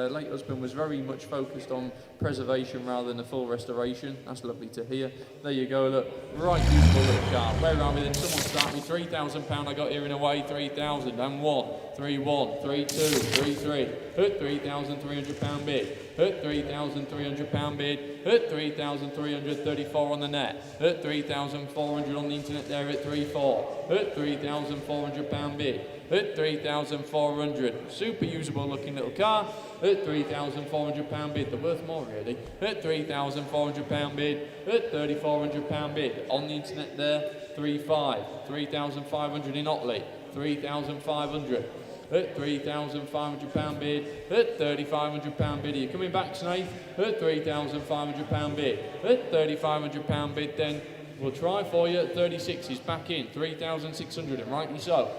Late husband was very much focused on preservation rather than a full restoration. That's lovely to hear. There you go, look. Right, beautiful little car. Where are we then? Someone start me. £3,000 I got here in a way. 3,000 and 1, 3, 1, 3, 2, 3, 3. Hut £3,300 bid. Hut £3,300 bid. Hut 3,334 on the net. Hut 3,400 on the internet there at 3.4. Hut £3,400 bid. At 3,400. Super usable looking little car. At £3,400 bid. They're worth more really. At £3,400 bid. At £3,400 bid. On the internet there, 3.5. 3,500 in Otley. 3,500. At £3,500 bid. At £3,500 bid. Are you coming back, Snaith? At £3,500 bid. At £3,500 bid then. We'll try for you at 36. He's back in. 3,600 and rightly so.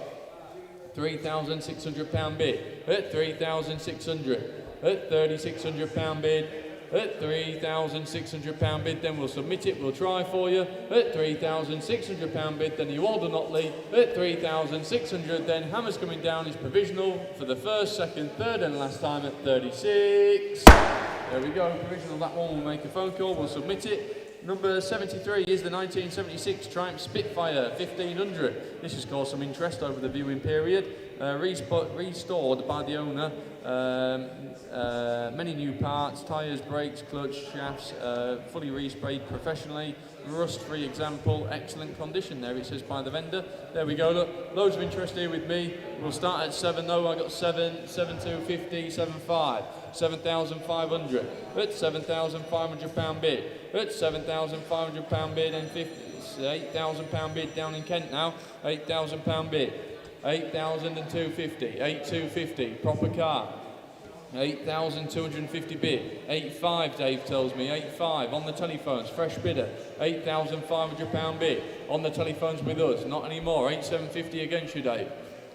£3,600 bid. At 3,600. At £3,600 bid. At £3,600 bid, then we'll submit it, we'll try for you. At £3,600 bid, then you order Notley. At 3,600, then Hammer's coming down, is provisional for the first, second, third and last time at 36. There we go, provisional, that one, we'll make a phone call, we'll submit it. Number 73 is the 1976 Triumph Spitfire 1500. This has caused some interest over the viewing period. Restored by the owner. Many new parts, tyres, brakes, clutch, shafts, fully resprayed professionally. Rust-free example, excellent condition there, it says by the vendor. There we go, look, loads of interest here with me. We'll start at 7 though, I got 7, 7,250, 7,5, 7,500. At £7,500 bid. At £7,500 bid and £8,000 bid down in Kent now. £8,000 bid. 8,250. 8,250. Proper car. 8,250 bid. 8.5 Dave tells me. 8.5 on the telephones. Fresh bidder. £8,500 bid. On the telephones with us. Not anymore. 8,750 against you, Dave.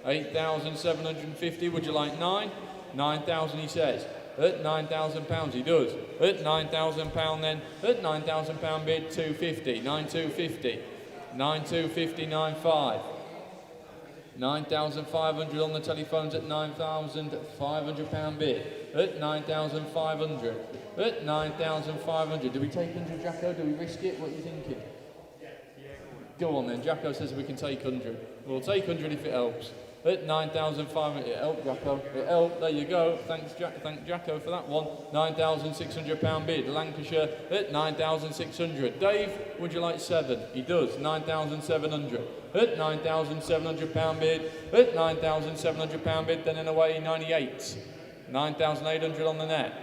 8,750. Would you like 9? 9,000 he says. At £9,000 he does. At £9,000 then. At £9,000 bid 250. 9,250. 9,250. 9.5. 9,500 on the telephones at £9,500 bid. At 9,500. At 9,500. Do we take 100, Jacko? Do we risk it? What are you thinking? Go on then. Jacko says we can take 100. We'll take 100 if it helps. At 9,500. It helped, Jacko. It helped. There you go. Thank Jacko for that one. £9,600 bid. Lancashire at 9,600. Dave, would you like 7? He does. 9,700. At £9,700 bid. At £9,700 bid. Then in a way, 98. 9,800 on the net.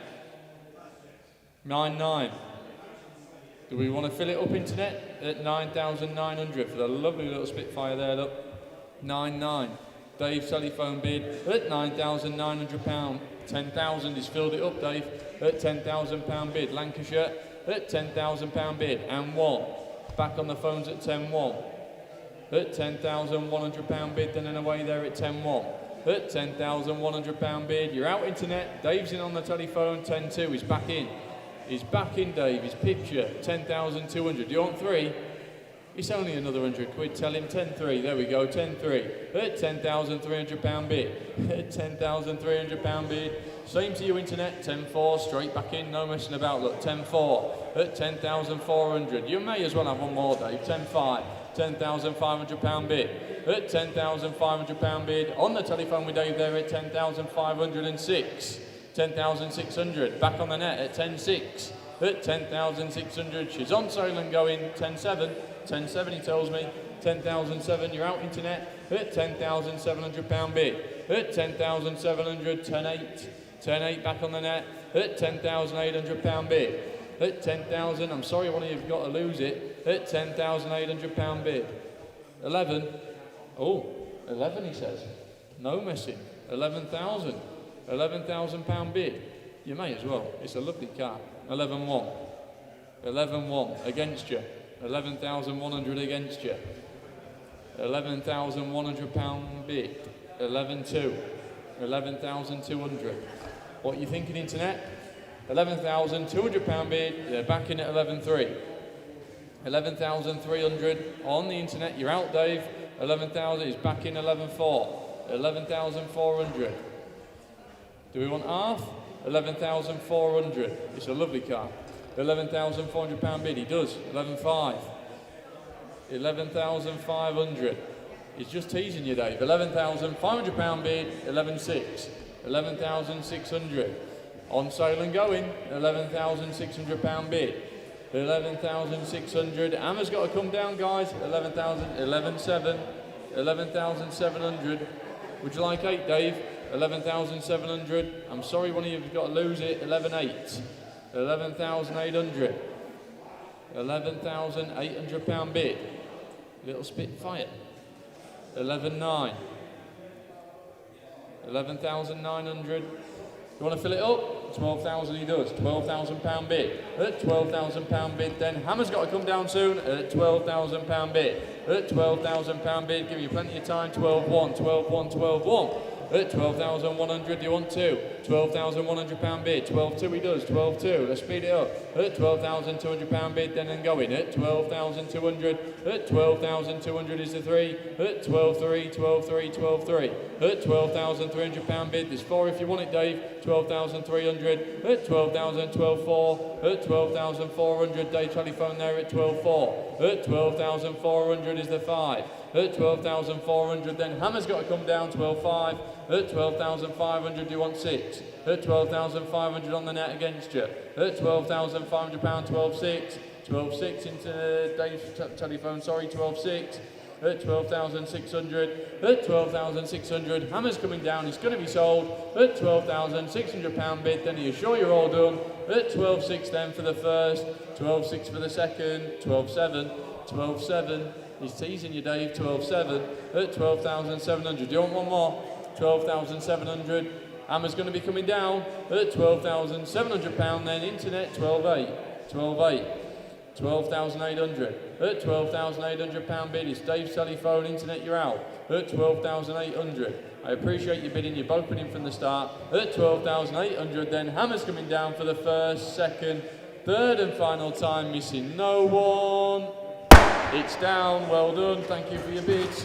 9,900. Do we want to fill it up internet? At 9,900 for the lovely little Spitfire there, look. 9,900. Dave's telephone bid at £9,900. 10,000 is filled it up, Dave. At £10,000 bid. Lancashire at £10,000 bid. And 1. Back on the phones at 10,1. At £10,100 bid. Then in a way there at 10,1. At £10,100 bid. You're out internet. Dave's in on the telephone. 10,2. He's back in. He's back in, Dave. His picture. 10,200. Do you want 3? It's only another 100 quid. Tell him 10,300. There we go. 10,300. At £10,300 bid. At £10,300 bid. Same to you, internet. 10,400. Straight back in. No messing about. Look. 10,400. At 10,400. You may as well have one more, Dave. 10,500. £10,500 bid. At £10,500 bid. On the telephone with Dave there at 10,506. 10,600. Back on the net at 10,600. At 10,600. She's on sale and going. 10,700. 10,700 he tells me. 10,700. You're out internet. At £10,700 bid. At 10,700. 10,800. 10,800 back on the net. At £10,800 bid. At 10,000. I'm sorry one of you've got to lose it. At £10,800 bid. 11. Oh, 11 he says. No messing. 11,000. £11,000 bid. You may as well. It's a lovely car. 11,1. 11,1 against you. 11,100 against you. £11,100 bid. 11,2. 11,200. What are you thinking, internet? £11,200 bid, they're back in at 11.3. 11,300 on the internet, you're out, Dave. 11,000 is back in 11.4. 11,400. Do we want half? 11,400. It's a lovely car. £11,400 bid, he does. 11.5. 11,500. He's just teasing you, Dave. £11,500 bid, 11.6. 11,600. On sale and going, £11,600 bid. 11,600. Hammer's got to come down, guys. 11,000, 11,700. 11,700. Would you like 8, Dave? 11,700. I'm sorry, one of you've got to lose it. 11,800. 11,800. £11,800 bid. Little Spitfire. 11,900. 11,900. You want to fill it up? 12,000 he does. £12,000 bid. At £12,000 bid then. Hammer's got to come down soon. At £12,000 bid. At £12,000 bid. Give you plenty of time. 12,1, 12,1, 12,1. At 12,100, you want 2. £12,100 bid. 12,2 he does. 12,2. Let's speed it up. At £12,200 bid then and going. At 12,200. At 12,200 is the 3. At 12,3, 12,3, 12,3. At £12,300 bid. There's 4 if you want it, Dave. 12,300. At 12,000, 12,4. At 12,400, Dave telephone there at 12,4. At 12,400 is the 5. At 12,400 then Hammer's got to come down. 12,5. At 12,500 do you want 6? At 12,500 on the net against you. At £12,500, 12,6. 12,6 into Dave's telephone, sorry, 12,6. At 12,600. At 12,600, Hammer's coming down, it's going to be sold. At £12,600 bid, then are you sure you're all done? At 12,6 then for the first, 12,6 for the second, 12,7, 12,7. He's teasing you, Dave. 12,7 at 12,700. Do you want one more? 12,700. Hammer's going to be coming down at £12,700 then. Internet 12,8. 12,8. 12,800. At £12,800 bid. It's Dave's telephone. Internet, you're out. At 12,800. I appreciate you bidding. You're both bidding from the start. At 12,800 then. Hammer's coming down for the first, second, third and final time. Missing no one. It's down, well done, thank you for your bids.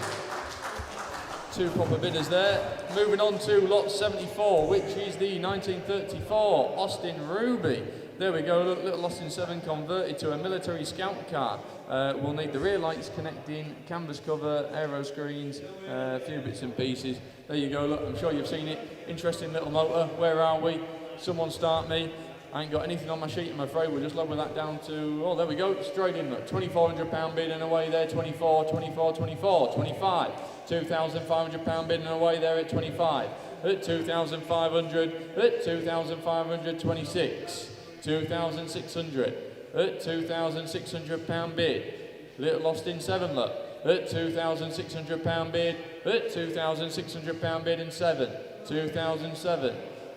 2 proper bidders there. Moving on to lot 74, which is the 1934 Austin Ruby. There we go, look, little Austin 7 converted to a military scout car. We'll need the rear lights connecting, canvas cover, aero screens, a few bits and pieces. There you go, look, I'm sure you've seen it. Interesting little motor. Where are we? Someone start me. I ain't got anything on my sheet, I'm afraid. We'll just lower that down to, oh, there we go, straight in, look. £2,400 bid and away there, 24, 24, 24, 25. £2,500 bid and away there at 25. At 2,500, at 2,500, 26. 2,600, at £2,600 bid. Little Austin 7, look. At £2,600 bid, at £2,600 bid and 7. 2,007.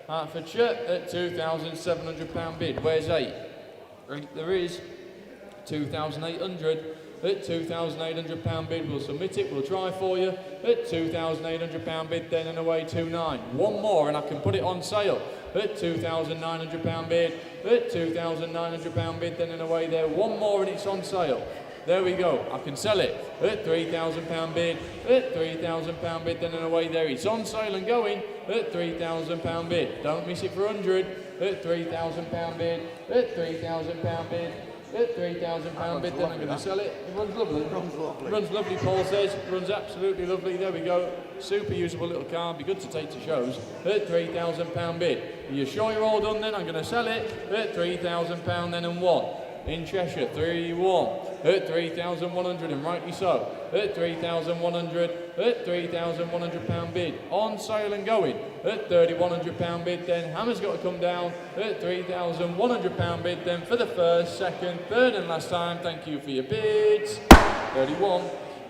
Hertfordshire at £2,700 bid. Where's 8? Right, there is. 2,800. At £2,800 bid, we'll submit it, we'll try for you. At £2,800 bid, then and away 2,900. One more and I can put it on sale. At £2,900 bid. At £2,900 bid, then and away there. One more and it's on sale. There we go, I can sell it at £3,000 bid, at £3,000 bid, then and away there. It's on sale and going at £3,000 bid. Don't miss it for 100 at £3,000 bid, at £3,000 bid, at £3,000 bid, then I'm going to sell it. It runs lovely. Runs lovely, Paul says. Runs absolutely lovely. There we go. Super usable little car. Be good to take to shows. At £3,000 bid. Are you sure you're all done then? I'm going to sell it at £3,000 then and 1. In Cheshire, 3-1. At 3,100 and rightly so. At 3,100, at £3,100 bid. On sale and going. At £3,100 bid then. Hammer's got to come down. At £3,100 bid then for the first, second, third and last time. Thank you for your bids. 31.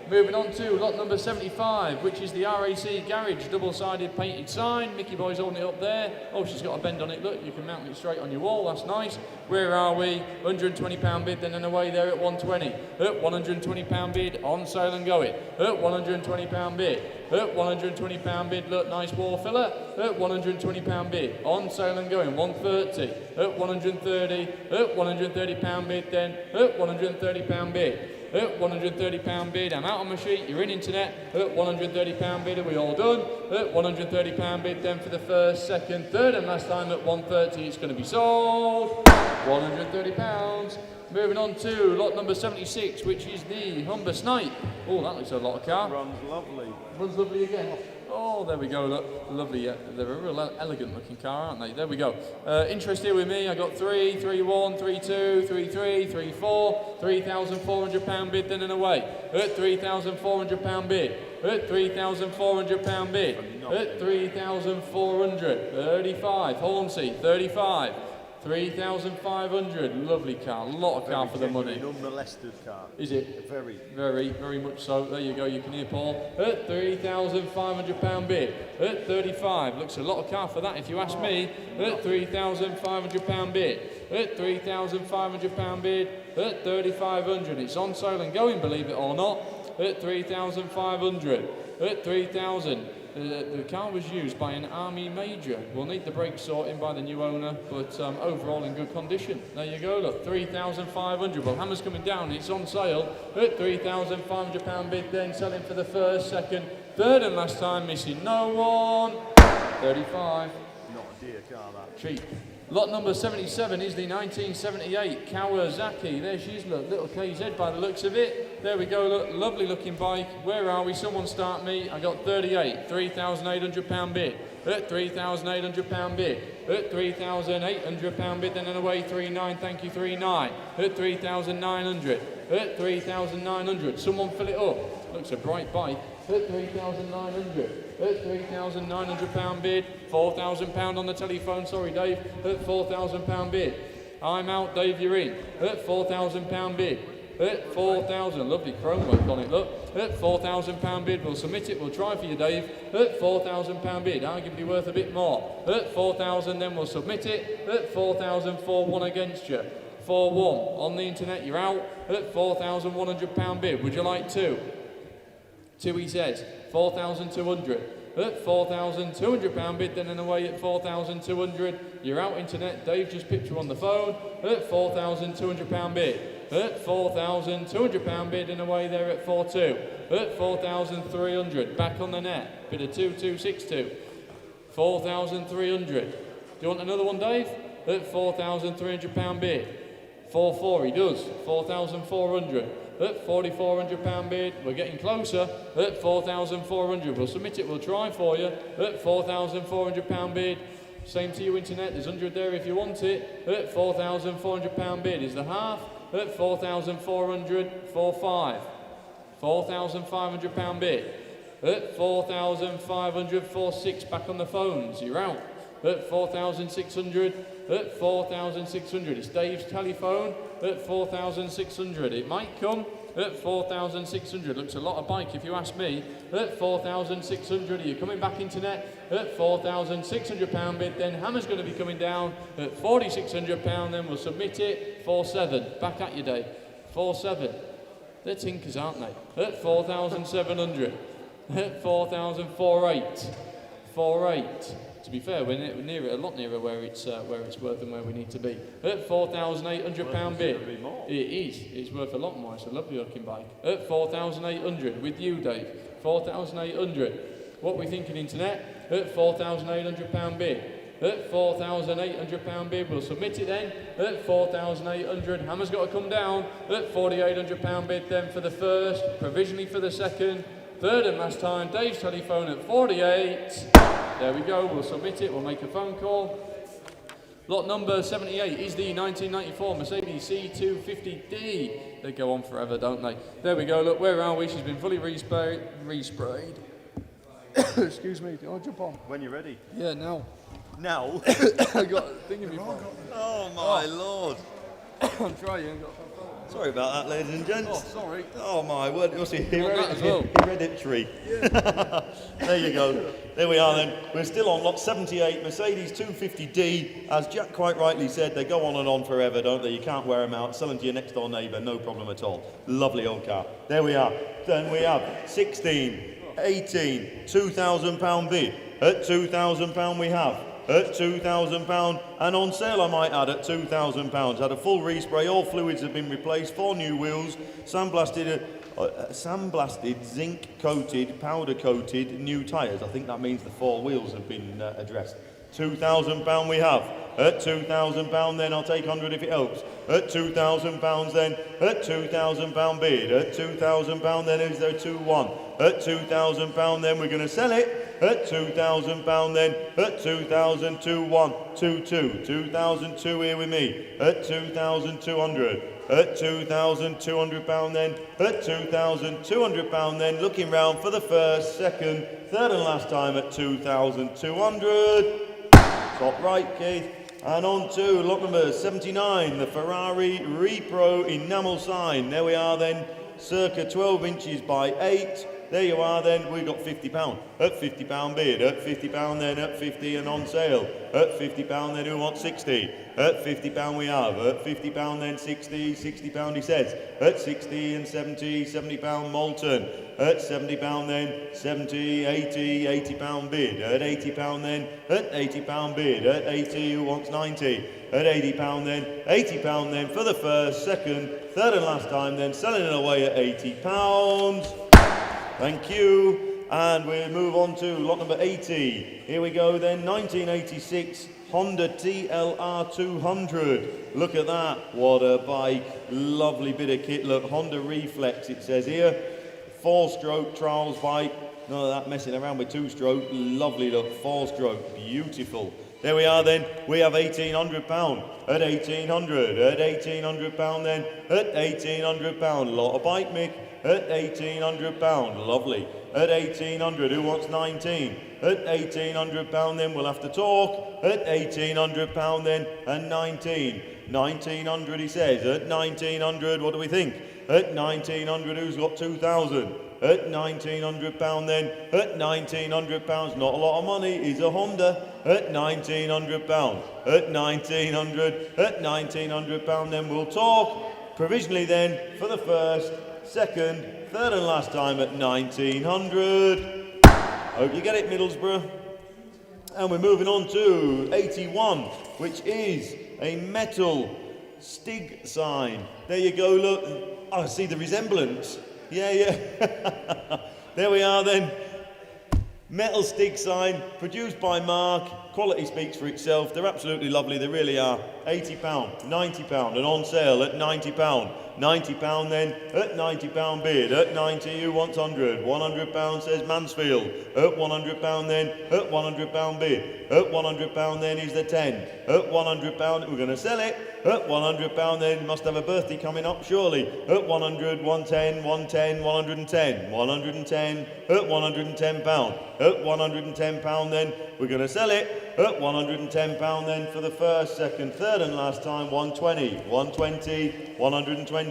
Moving on to lot number 75, which is the RAC Garage double-sided painted sign. Mickey Boy's holding it up there. Oh, she's got a bend on it. Look, you can mount it straight on your wall. That's nice. Where are we? £120 bid, then and away there at 120. At £120 bid, on sale and going. At £120 bid. At £120 bid, look, nice wall filler. At £120 bid, on sale and going. 130. At 130. At £130 bid, then. At £130 bid. At £130 bid, I'm out on my sheet, you're in internet. At £130 bid, are we all done? At £130 bid, then for the first, second, third, and last time at 130, it's going to be sold. £130. Moving on to lot number 76, which is the Humber Snipe. Oh, that looks a lot of car. Runs lovely. Runs lovely again. Oh, there we go, look, lovely. They're a real elegant looking car, aren't they? There we go. Interest here with me, I got 3, 3, 1, 3, 2, 3, 3, 3, 4, £3,400 bid, then and away. At £3,400 bid. At £3,400 bid. At 3,400. 35, Hornsey, 35. 3,500, lovely car, a lot of car for the money. Unmolested car. Is it? Very. Very, very much so. There you go, you can hear Paul. At £3,500 bid. At 35, looks a lot of car for that if you ask me. At £3,500 bid. At £3,500 bid. At 3,500, it's on sale and going, believe it or not. At 3,500. At 3,000. The car was used by an army major. We'll need the brakes sorting by the new owner, but overall in good condition. There you go, look, 3,500. Well, hammer's coming down, it's on sale at £3,500 bid, then selling for the first, second, third, and last time, missing no one. 35. Not a dear car, that. Cheap. Lot number 77 is the 1978 Kawasaki. There she is, look, little KZ by the looks of it. There we go, look, lovely looking bike. Where are we? Someone start me. I got 38, £3,800 bid. At £3,800 bid. At £3,800 bid, then and away 39, thank you, 39. At 3,900. At 3,900. Someone fill it up. Looks a bright bike. At 3,900. At £3,900 bid. £4,000 on the telephone, sorry Dave. At £4,000 bid. I'm out, Dave, you're in. At £4,000 bid. At 4,000, lovely chrome work on it, look. At £4,000 bid, we'll submit it, we'll try for you, Dave. At £4,000 bid, arguably worth a bit more. At 4,000, then we'll submit it. At 4,000, 4-1 against you. 4-1, on the internet, you're out. At £4,100 bid, would you like 2? 2, he says. 4,200. At £4,200 bid, then and away at 4,200. You're out internet, Dave, just picture on the phone. At £4,200 bid. At £4,200 bid, and away there at 4.2. At 4,300, back on the net. Bid of 2,262. 4,300. Do you want another one, Dave? At £4,300 bid. 4.4, he does. 4,400. At £4,400 bid, we're getting closer. At 4,400, we'll submit it, we'll try for you. At £4,400 bid. Same to you, internet, there's 100 there if you want it. At £4,400 bid is the half. At 4,400, 4.5. £4,500 bid. At 4,500, 4.6, back on the phones, you're out. At 4,600, at 4,600, it's Dave's telephone. At 4,600, it might come. At 4,600, looks a lot of bike if you ask me. At 4,600, are you coming back internet? At £4,600 bid, then hammer's going to be coming down. At £4,600, then we'll submit it. 4.7, back at you, Dave. 4.7, they're tinkers, aren't they? At 4,700, at 4,004.8, 4.8. To be fair, we're near it, a lot nearer where it's worth than where we need to be. At £4,800 bid. It is. It's worth a lot more. It's a lovely looking bike. At 4,800 with you, Dave. 4,800. What are we thinking, internet? At £4,800 bid. At £4,800 bid. We'll submit it then. At 4,800. Hammer's got to come down. At £4,800 bid then for the first. Provisionally for the second. Third and last time. Dave's telephone at 48. There we go, we'll submit it, we'll make a phone call. Lot number 78 is the 1994 Mercedes C250D. They go on forever, don't they? There we go, look, where are we? She's been fully resprayed. Excuse me, do I jump on? When you're ready. Yeah, now. Now? I got a thing in my phone. Oh my lord. I'm trying, got a phone. Sorry about that, ladies and gents. Oh, sorry. Oh my word, it must be that as well. hereditary. There you go. There we are then. We're still on lot 78, Mercedes 250D. As Jack quite rightly said, they go on and on forever, don't they? You can't wear them out. Sell them to your next door neighbour, no problem at all. Lovely old car. There we are. Then we have 16, 18, £2,000 bid. At £2,000 we have. At £2,000 and on sale I might add at £2,000. Had a full respray, all fluids have been replaced, 4 new wheels, sandblasted, zinc coated, powder coated new tyres. I think that means the 4 wheels have been addressed. £2,000 we have. At £2,000 then I'll take 100 if it helps. At £2,000 then, at £2,000 bid. At £2,000 then is there 2-1. At £2,000 then we're going to sell it. At £2,000 then, at 2,201, 2-2, 2,002 here with me. At 2,200. At £2,200 then, at £2,200 then, looking round for the first, second, third and last time at 2,200. Top right, Keith. And on to lot number 79, the Ferrari Repro enamel sign. There we are then, circa 12 inches by 8. There you are then, we've got £50. At £50 bid, at £50 then, at 50 and on sale. At £50 then, who wants 60? At £50 we have. At £50 then, 60, £60 he says. At 60 and 70, £70 molten. At £70 then, 70, 80, £80 bid. At £80 then, at £80 bid. At 80, who wants 90? At £80 then, £80 then for the first, second, third and last time then, selling it away at £80. Thank you. And we move on to lot number 80. Here we go then, 1986 Honda TLR 200. Look at that. What a bike. Lovely bit of kit. Look, Honda Reflex it says here. 4-stroke trials bike. None of that messing around with 2-stroke. Lovely look. 4-stroke. Beautiful. There we are then. We have £1,800. At 1,800. At £1,800 then. At £1,800. Lot of bike, Mick. At £1,800, lovely. At 1,800, who wants 19? At £1,800 then, we'll have to talk. At £1,800 then, and 19. 1,900 he says. At 1,900, what do we think? At 1,900, who's got 2,000? At £1,900 then, at £1,900, not a lot of money, is a Honda. At £1,900, at 1,900, at £1,900 then, we'll talk. Provisionally then, for the first, second, third and last time at 1,900. Hope you get it, Middlesbrough. And we're moving on to 81, which is a metal Stig sign. There you go, look. I see the resemblance. Yeah. There we are then. Metal Stig sign, produced by Mark. Quality speaks for itself. They're absolutely lovely, they really are. £80, £90, and on sale at £90. £90 then, at £90 bid, at 90 who wants 100, £100 says Mansfield, at £100 then, at £100 bid, at £100 then is the 10, at £100 we're going to sell it, at £100 then must have a birthday coming up surely, at 100, 110, 110, 110, 110, at £110, at £110 then we're going to sell it, at £110 then for the first, second, third and last time 120, 120, 120,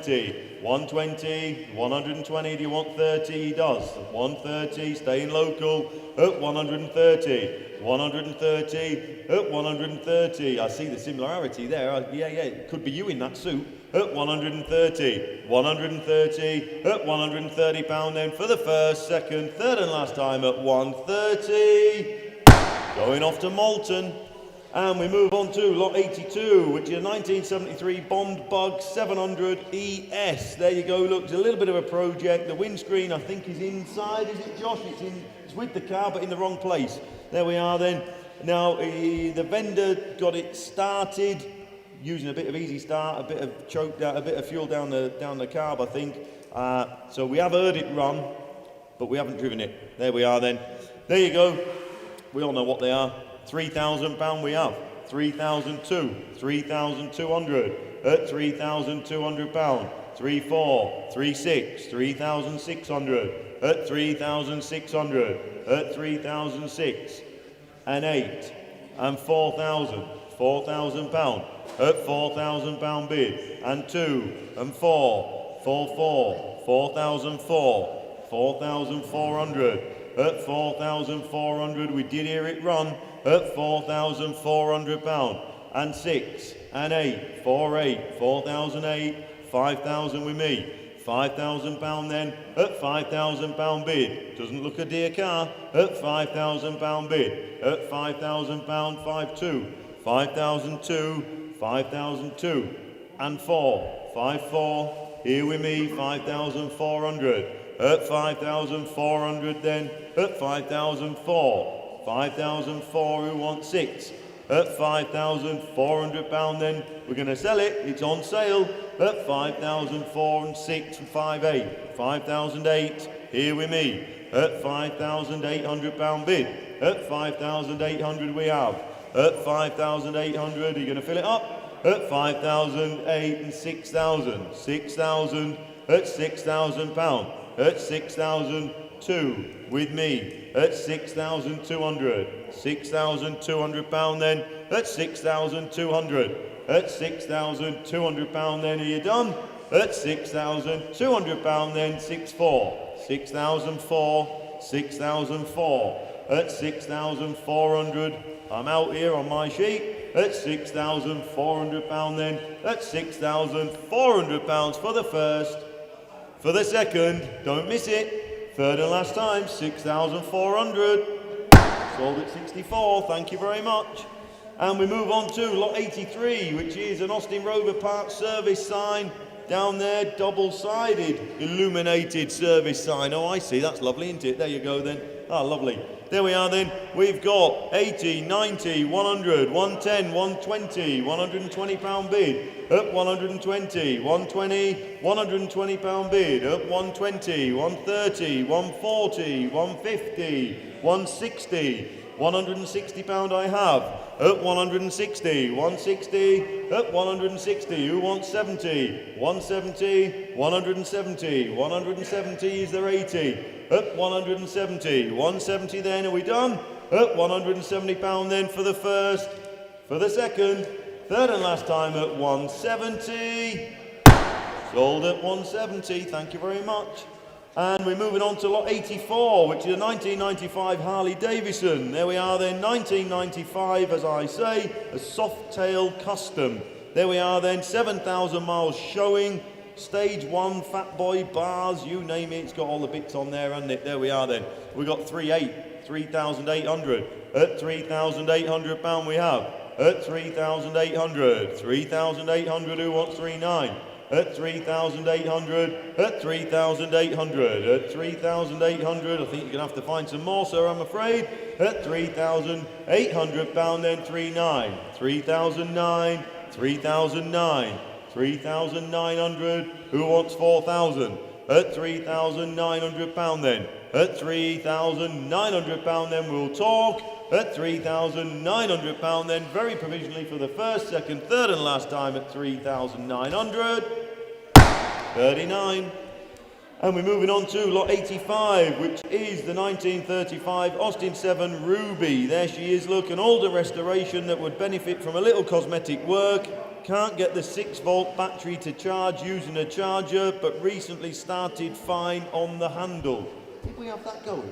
120, 120, do you want 30? He does. 130, staying local, at 130, 130, at 130. I see the similarity there. Yeah, it could be you in that suit. At 130, 130, at £130 then for the first, second, third and last time at 130. Going off to Malton. And we move on to lot 82, which is a 1973 Bond Bug 700 ES. There you go, look, it's a little bit of a project. The windscreen, I think, is inside, is it, Josh? It's with the car, but in the wrong place. There we are then. Now, the vendor got it started using a bit of easy start, a bit of choke down, a bit of fuel down the carb, I think. So we have heard it run, but we haven't driven it. There we are then. There you go. We all know what they are. £3,000 we have. 3,002, 3,200, at £3,200. 3,4, 3,6, 3,600, at 3,600, at 3,006, and 8, and 4,000, £4,000, at £4,000 bid, and 2 and 4, 4,004, 4,400, at £4,400. We did hear it run at £4,400, and 6 and 8, 4,008, 5,000 with me. £5,000 then at £5,000 bid. Doesn't look a dear car at £5,000 bid. At £5,000, 5,2, 5,002, 5,002, and 4, 5,4. Here with me, 5,400. At 5,400 then at 5,004, 5,004. Who wants 6? At £5,400 then we're going to sell it. It's on sale at 5,004 and 6 and 5,800. 5,008. Here with me at £5,800 bid. At 5,800 we have. At 5,800, are you going to fill it up? At 5,008 and 6,000. 6,000 at £6,000. At 6,002 with me. At 6,200. £6,200 then at 6,200. At £6,200 then, are you done? At £6,200 then 6,4. 6,004. 6,004. At 6,400. I'm out here on my sheet. At £6,400 then. At £6,400 for the first. For the second, don't miss it. Third and last time, 6,400. Sold at 64, thank you very much. And we move on to lot 83, which is an Austin Rover Park service sign. Down there, double-sided, illuminated service sign. Oh, I see, that's lovely, isn't it? There you go then. Ah, lovely. There we are then. We've got 80, 90, 100, 110, 120, £120 bid. Up 120, 120, £120 bid. Up 120, 130, 140, 150, 160, £160 I have. Up 160, 160, up 160. Who wants 70? 170, 170, 170. Is there 80? Up 170, 170 then. Are we done? Up £170 then for the first. For the second. Third and last time at 170. Sold at 170. Thank you very much. And we're moving on to lot 84, which is a 1995 Harley Davidson. There we are then, 1995, as I say, a soft tail custom. There we are then, 7,000 miles showing, stage 1, fat boy bars, you name it, it's got all the bits on there, hasn't it? There we are then. We got 3,800. At £3,800 we have. At 3,800. 3,800, who wants 3,900? At 3,800, at 3,800, at 3,800. I think you're going to have to find some more, sir, I'm afraid. At £3,800 then 3,900, 3,009, 3,009, 3,900. Who wants 4,000? At £3,900 then. At £3,900 then we'll talk. At £3,900 then, very provisionally for the first, second, third and last time at 3,900. 39. And we're moving on to lot 85, which is the 1935 Austin 7 Ruby. There she is, look, an older restoration that would benefit from a little cosmetic work. Can't get the 6-volt battery to charge using a charger, but recently started fine on the handle. Did we have that going?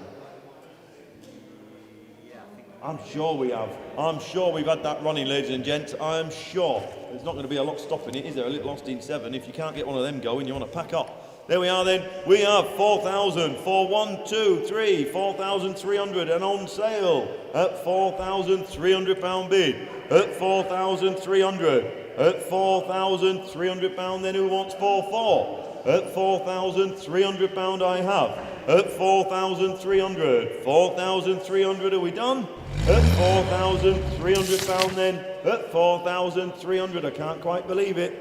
I'm sure we have. I'm sure we've had that running, ladies and gents. I am sure. There's not going to be a lot stopping it, is there? A little Austin 7. If you can't get one of them going, you want to pack up. There we are then. We have 4,000 for 1, 2, 3, 4,300 and on sale at £4,300 bid. At 4,300. At £4,300 then who wants 4,400? At £4,300 I have. At 4,300. 4,300, are we done? At £4,300 then. At 4,300, I can't quite believe it.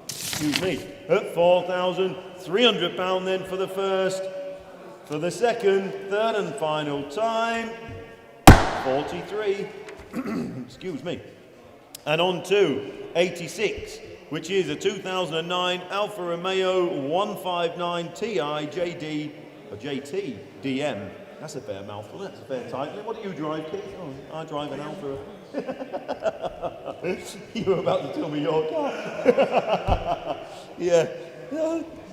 Excuse me. At £4,300 then for the first. For the second, third and final time. 43. Excuse me. And on to 86, which is a 2009 Alfa Romeo 159 Ti JT DM. That's a fair mouthful, that's a fair title. What do you drive, Keith? Oh, I drive an Alfa. You were about to tell me your car. Yeah.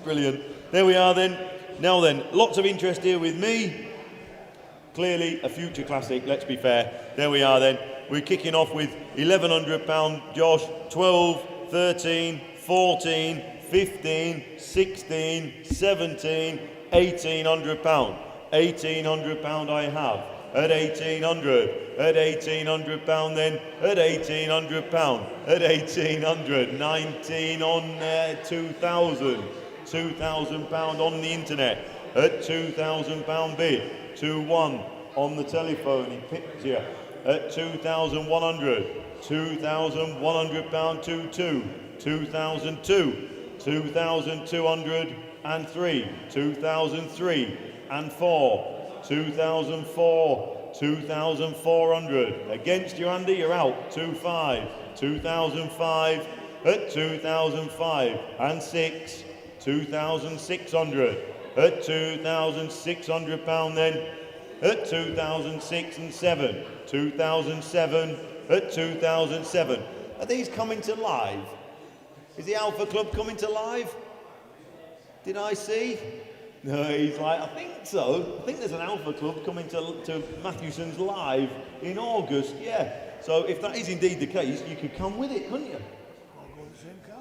Brilliant. There we are then. Now then, lots of interest here with me. Clearly a future classic, let's be fair. There we are then. We're kicking off with £1,100, Josh, 12, 13, 14, 15, 16, 17, £1,800. £1,800 I have. At 1,800, at £1,800 then, at £1,800, at 1,800, 19 on 2,000, £2,000 on the internet, at £2,000 bid, 2-1 on the telephone, he picked you, at 2,100, £2,100, 2-2, 2,002, 2,203, 2,003 and 4, 2,004, 2,400. Against you, Andy, you're out. 2-5, 2,005 at 2,005 and 6, 2,600 at £2,600 then at 2,006 and 7, 2,007 at 2,007. Are these coming to live? Is the Alpha Club coming to live? Did I see? No, he's like, I think so. I think there's an Alpha Club coming to Mathewsons live in August, yeah. So if that is indeed the case, you could come with it, couldn't you?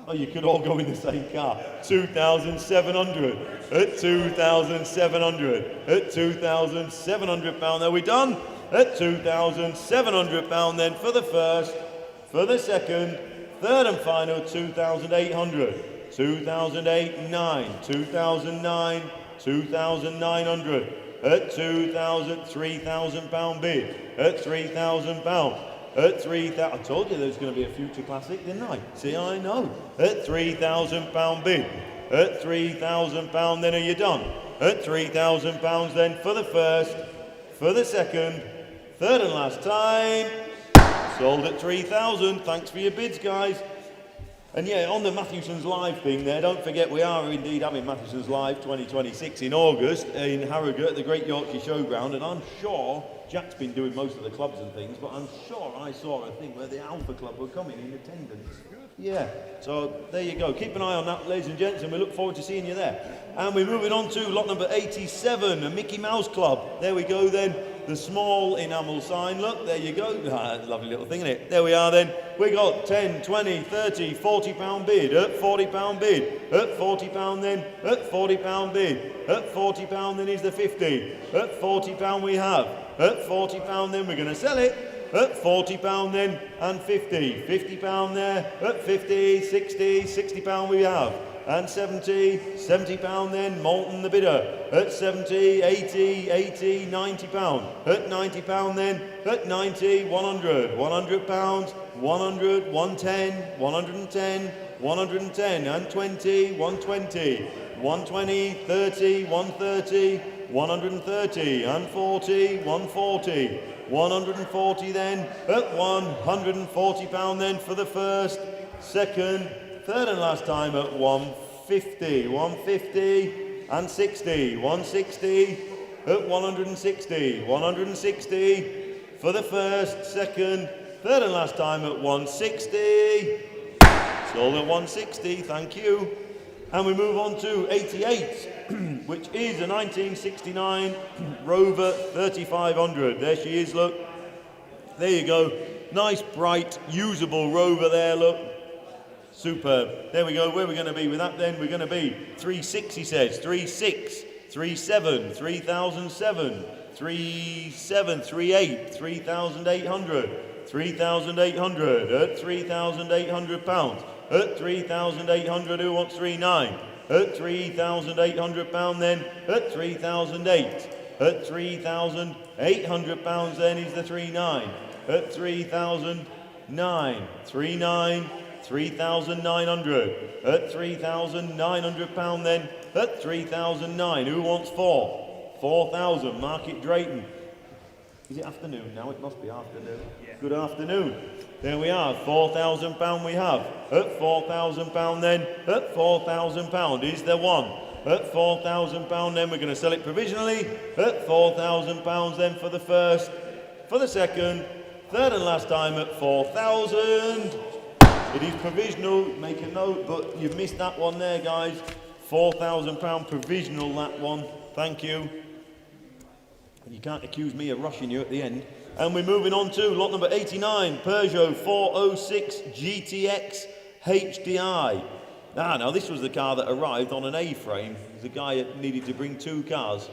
Oh, you could all go in the same car. 2,700 at 2,700 at £2,700. Are we done? At £2,700 then for the first, for the second, third and final 2,800. 2008, 9, 2009, 2,900 at 2,000, £3,000 bid at £3,000. At 3,000, I told you there was going to be a future classic, didn't I? See, I know. At £3,000 bid. At £3,000, then are you done? At £3,000 then for the first, for the second, third and last time. Sold at 3,000. Thanks for your bids, guys. And yeah, on the Mathewsons Live thing there, don't forget we are indeed having Mathewsons Live 2026 in August in Harrogate at the Great Yorkshire Showground, and I'm sure Jack's been doing most of the clubs and things, but I'm sure I saw a thing where the Alpha Club were coming in attendance. Yeah, so there you go. Keep an eye on that, ladies and gents, and we look forward to seeing you there. And we're moving on to lot number 87, a Mickey Mouse Club. There we go then. The small enamel sign, look, there you go. Lovely little thing, isn't it? There we are then. We got 10, 20, 30, £40 bid, at £40 bid, at £40 then, at £40 bid, at £40 then is the 50, at £40 we have, at £40 then we're going to sell it, at £40 then and 50, £50 there, at 50, 60, £60 we have. And 70, £70 then, Molten the bidder, at 70, 80, 80, £90, at £90 then, at 90, 100, £100, 100, 110, 110, 110, and 20, 120, 120, 30, 130, 130, and 40, 140, 140 then, at £140 then for the first, second, third and last time at 150, 150 and 60, 160 at 160, 160 for the first, second, third and last time at 160. Sold at 160, thank you. And we move on to 88, which is a 1969 Rover 3500. There she is, look. There you go. Nice, bright, usable Rover there, look. Superb. There we go. Where are we going to be with that then? We're going to be 3.6, he says. 3.6, 3.7, 3,007, 3.7, 3.8, 3,800, 3,800 at £3,800. At 3,800, who wants 3.9? At £3,800 then, at 3,008. At £3,800 then is the 3.9. At 3,009, 3.9. 3,900 at £3,900 then at 3,009. Who wants 4? 4,000. Market Drayton. Is it afternoon now? It must be afternoon. Yeah. Good afternoon. There we are. £4,000 we have at £4,000 then at £4,000 is there one. At £4,000 then we're going to sell it provisionally at £4,000 then for the first, for the second, third and last time at 4,000. It is provisional, make a note, but you've missed that one there, guys. £4,000 provisional, that one. Thank you. You can't accuse me of rushing you at the end. And we're moving on to lot number 89, Peugeot 406 GTX HDI. Now this was the car that arrived on an A-frame. The guy that needed to bring 2 cars.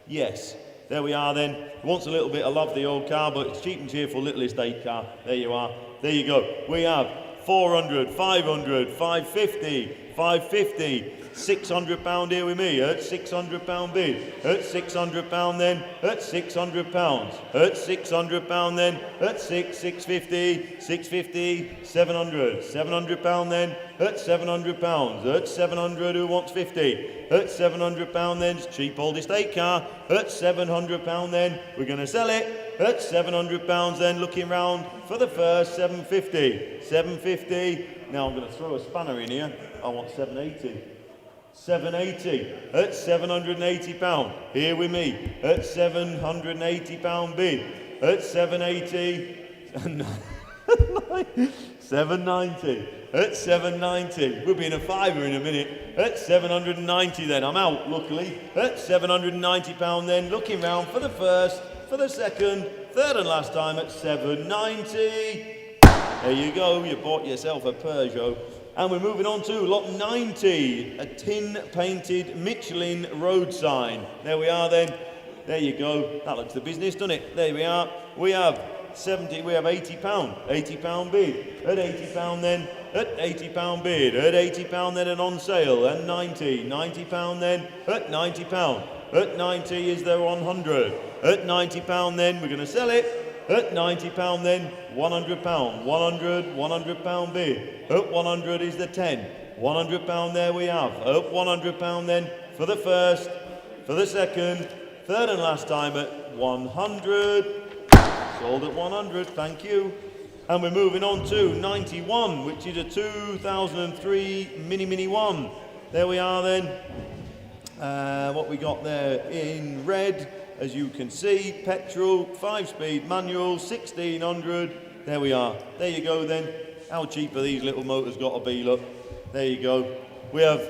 Yes, there we are then. Wants a little bit of love, the old car, but it's cheap and cheerful little estate car. There you are. There you go. We have 400, 500, 550, 550, £600 here with me, at £600 bid, at £600 then, at £600, at £600 then, at 650, 650, 700, £700 then, at £700, at 700 who wants 50, at £700 then, it's cheap old estate car, at £700 then, we're going to sell it, at £700 then, looking round for the first 750, 750, now I'm going to throw a spanner in here, I want 780. 780 at £780. Here with me at £780 bid. At 780 790 at 790. We'll be in a fiver in a minute. At 790 then. I'm out, luckily. At £790 then. Looking round for the first, for the second, third and last time at 790. There you go. You bought yourself a Peugeot. And we're moving on to lot 90, a tin-painted Michelin road sign. There we are then. There you go. That looks the business, doesn't it? There we are. We have £80, £80 bid. At £80 then, at £80 bid. At £80 then and on sale. And £90 then, at £90. At 90 is there 100. At £90 then, we're going to sell it. At £90 then, £100, £100 bid. At 100 is the 10. £100 there we have. At £100 then for the first, for the second, third and last time at 100. Sold at 100, thank you. And we're moving on to 91, which is a 2003 Mini 1. There we are then. What we got there in red. As you can see, petrol, 5-speed manual, 1600. There we are. There you go then. How cheap are these little motors got to be, look. There you go. We have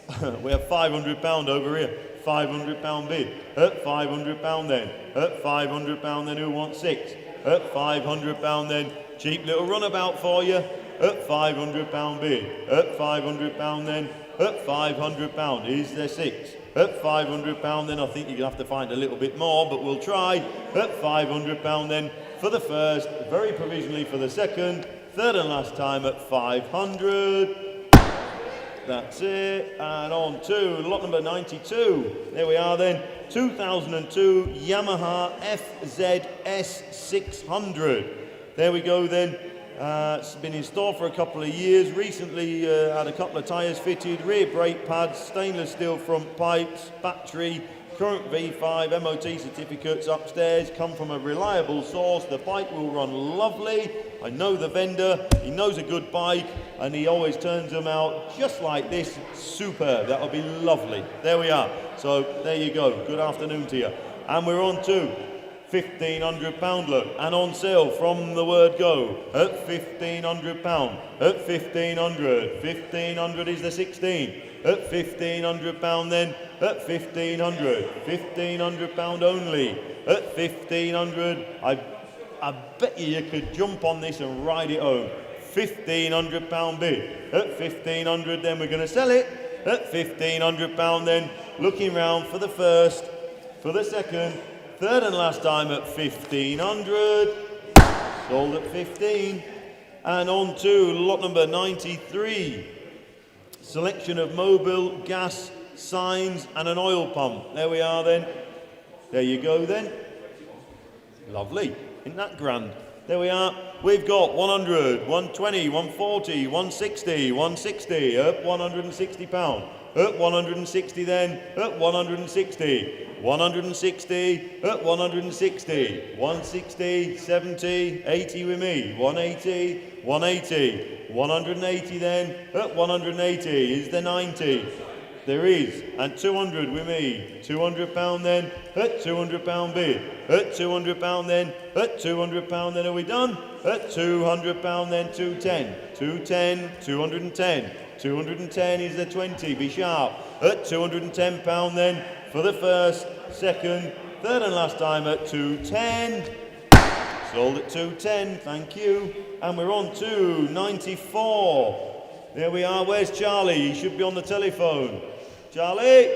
£500 over here. £500 bid. At £500 then. At £500 then, who wants 6? At £500 then. Cheap little runabout for you. At £500 bid. At £500 then. At £500 is there 6? At £500 then, I think you're going to have to find a little bit more, but we'll try. At £500 then for the first, very provisionally for the second, third and last time at 500. That's it. And on to lot number 92. There we are then. 2002 Yamaha FZS 600. There we go then. It's been in store for a couple of years. Recently had a couple of tyres fitted, rear brake pads, stainless steel front pipes, battery, current V5, MOT certificates upstairs, come from a reliable source. The bike will run lovely. I know the vendor, he knows a good bike, and he always turns them out just like this. Superb, that'll be lovely. There we are. So there you go. Good afternoon to you. And we're on to £1,500 look, and on sale from the word go at £1,500. At 1,500, 1,500 is the 16. At £1,500 then, at 1,500, £1,500 only. At 1,500, I bet you could jump on this and ride it home. £1,500 bid. At 1,500 then we're going to sell it. At £1,500 then, looking round for the first, for the second, third and last time at 1,500, sold at 15, and on to lot number 93. Selection of mobile, gas, signs and an oil pump. There we are then. There you go then. Lovely, isn't that grand? There we are. We've got 100, 120, 140, 160, 160, up £160. At 160 then, at 160, 160, at 160, 160, 70, 80 with me, 180, 180, 180 then, at 180 is the 90, There is. And 200 with me. £200 then. At £200 bid. At £200 then. At £200 then. Are we done? At £200 then. 210. 210. 210. 210 is the 20. Be sharp. At £210 then. For the first, second, third and last time at 210. Sold at 210. Thank you. And we're on to 94. There we are. Where's Charlie? He should be on the telephone. Charlie?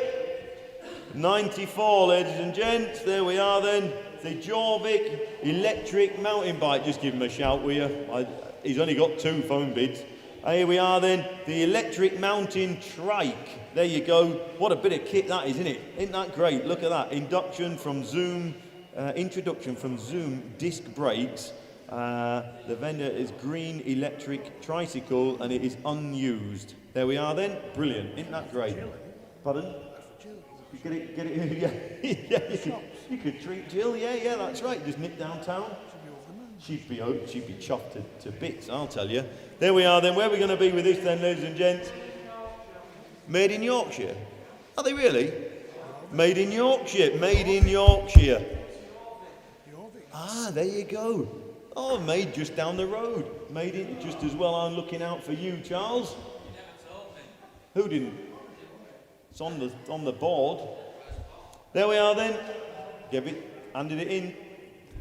94, ladies and gents. There we are then. The Jorvik electric mountain bike. Just give him a shout, will you? He's only got 2 phone bids. Here we are then. The electric mountain trike. There you go. What a bit of kit that is, isn't it? Isn't that great? Look at that. Introduction from Zoom disc brakes. The vendor is green electric tricycle and it is unused. There we are then. Brilliant. Isn't that great? Pardon? Get it, yeah. You could treat Jill, yeah, that's right. Just nip downtown. She'd be chuffed to bits, I'll tell you. There we are then. Where are we going to be with this then, ladies and gents? Made in Yorkshire. Are they really? Made in Yorkshire. Made in Yorkshire. Ah, there you go. Oh, made just down the road. Made in just as well. I'm looking out for you, Charles. Who didn't? It's on the board. There we are then. Handed it in.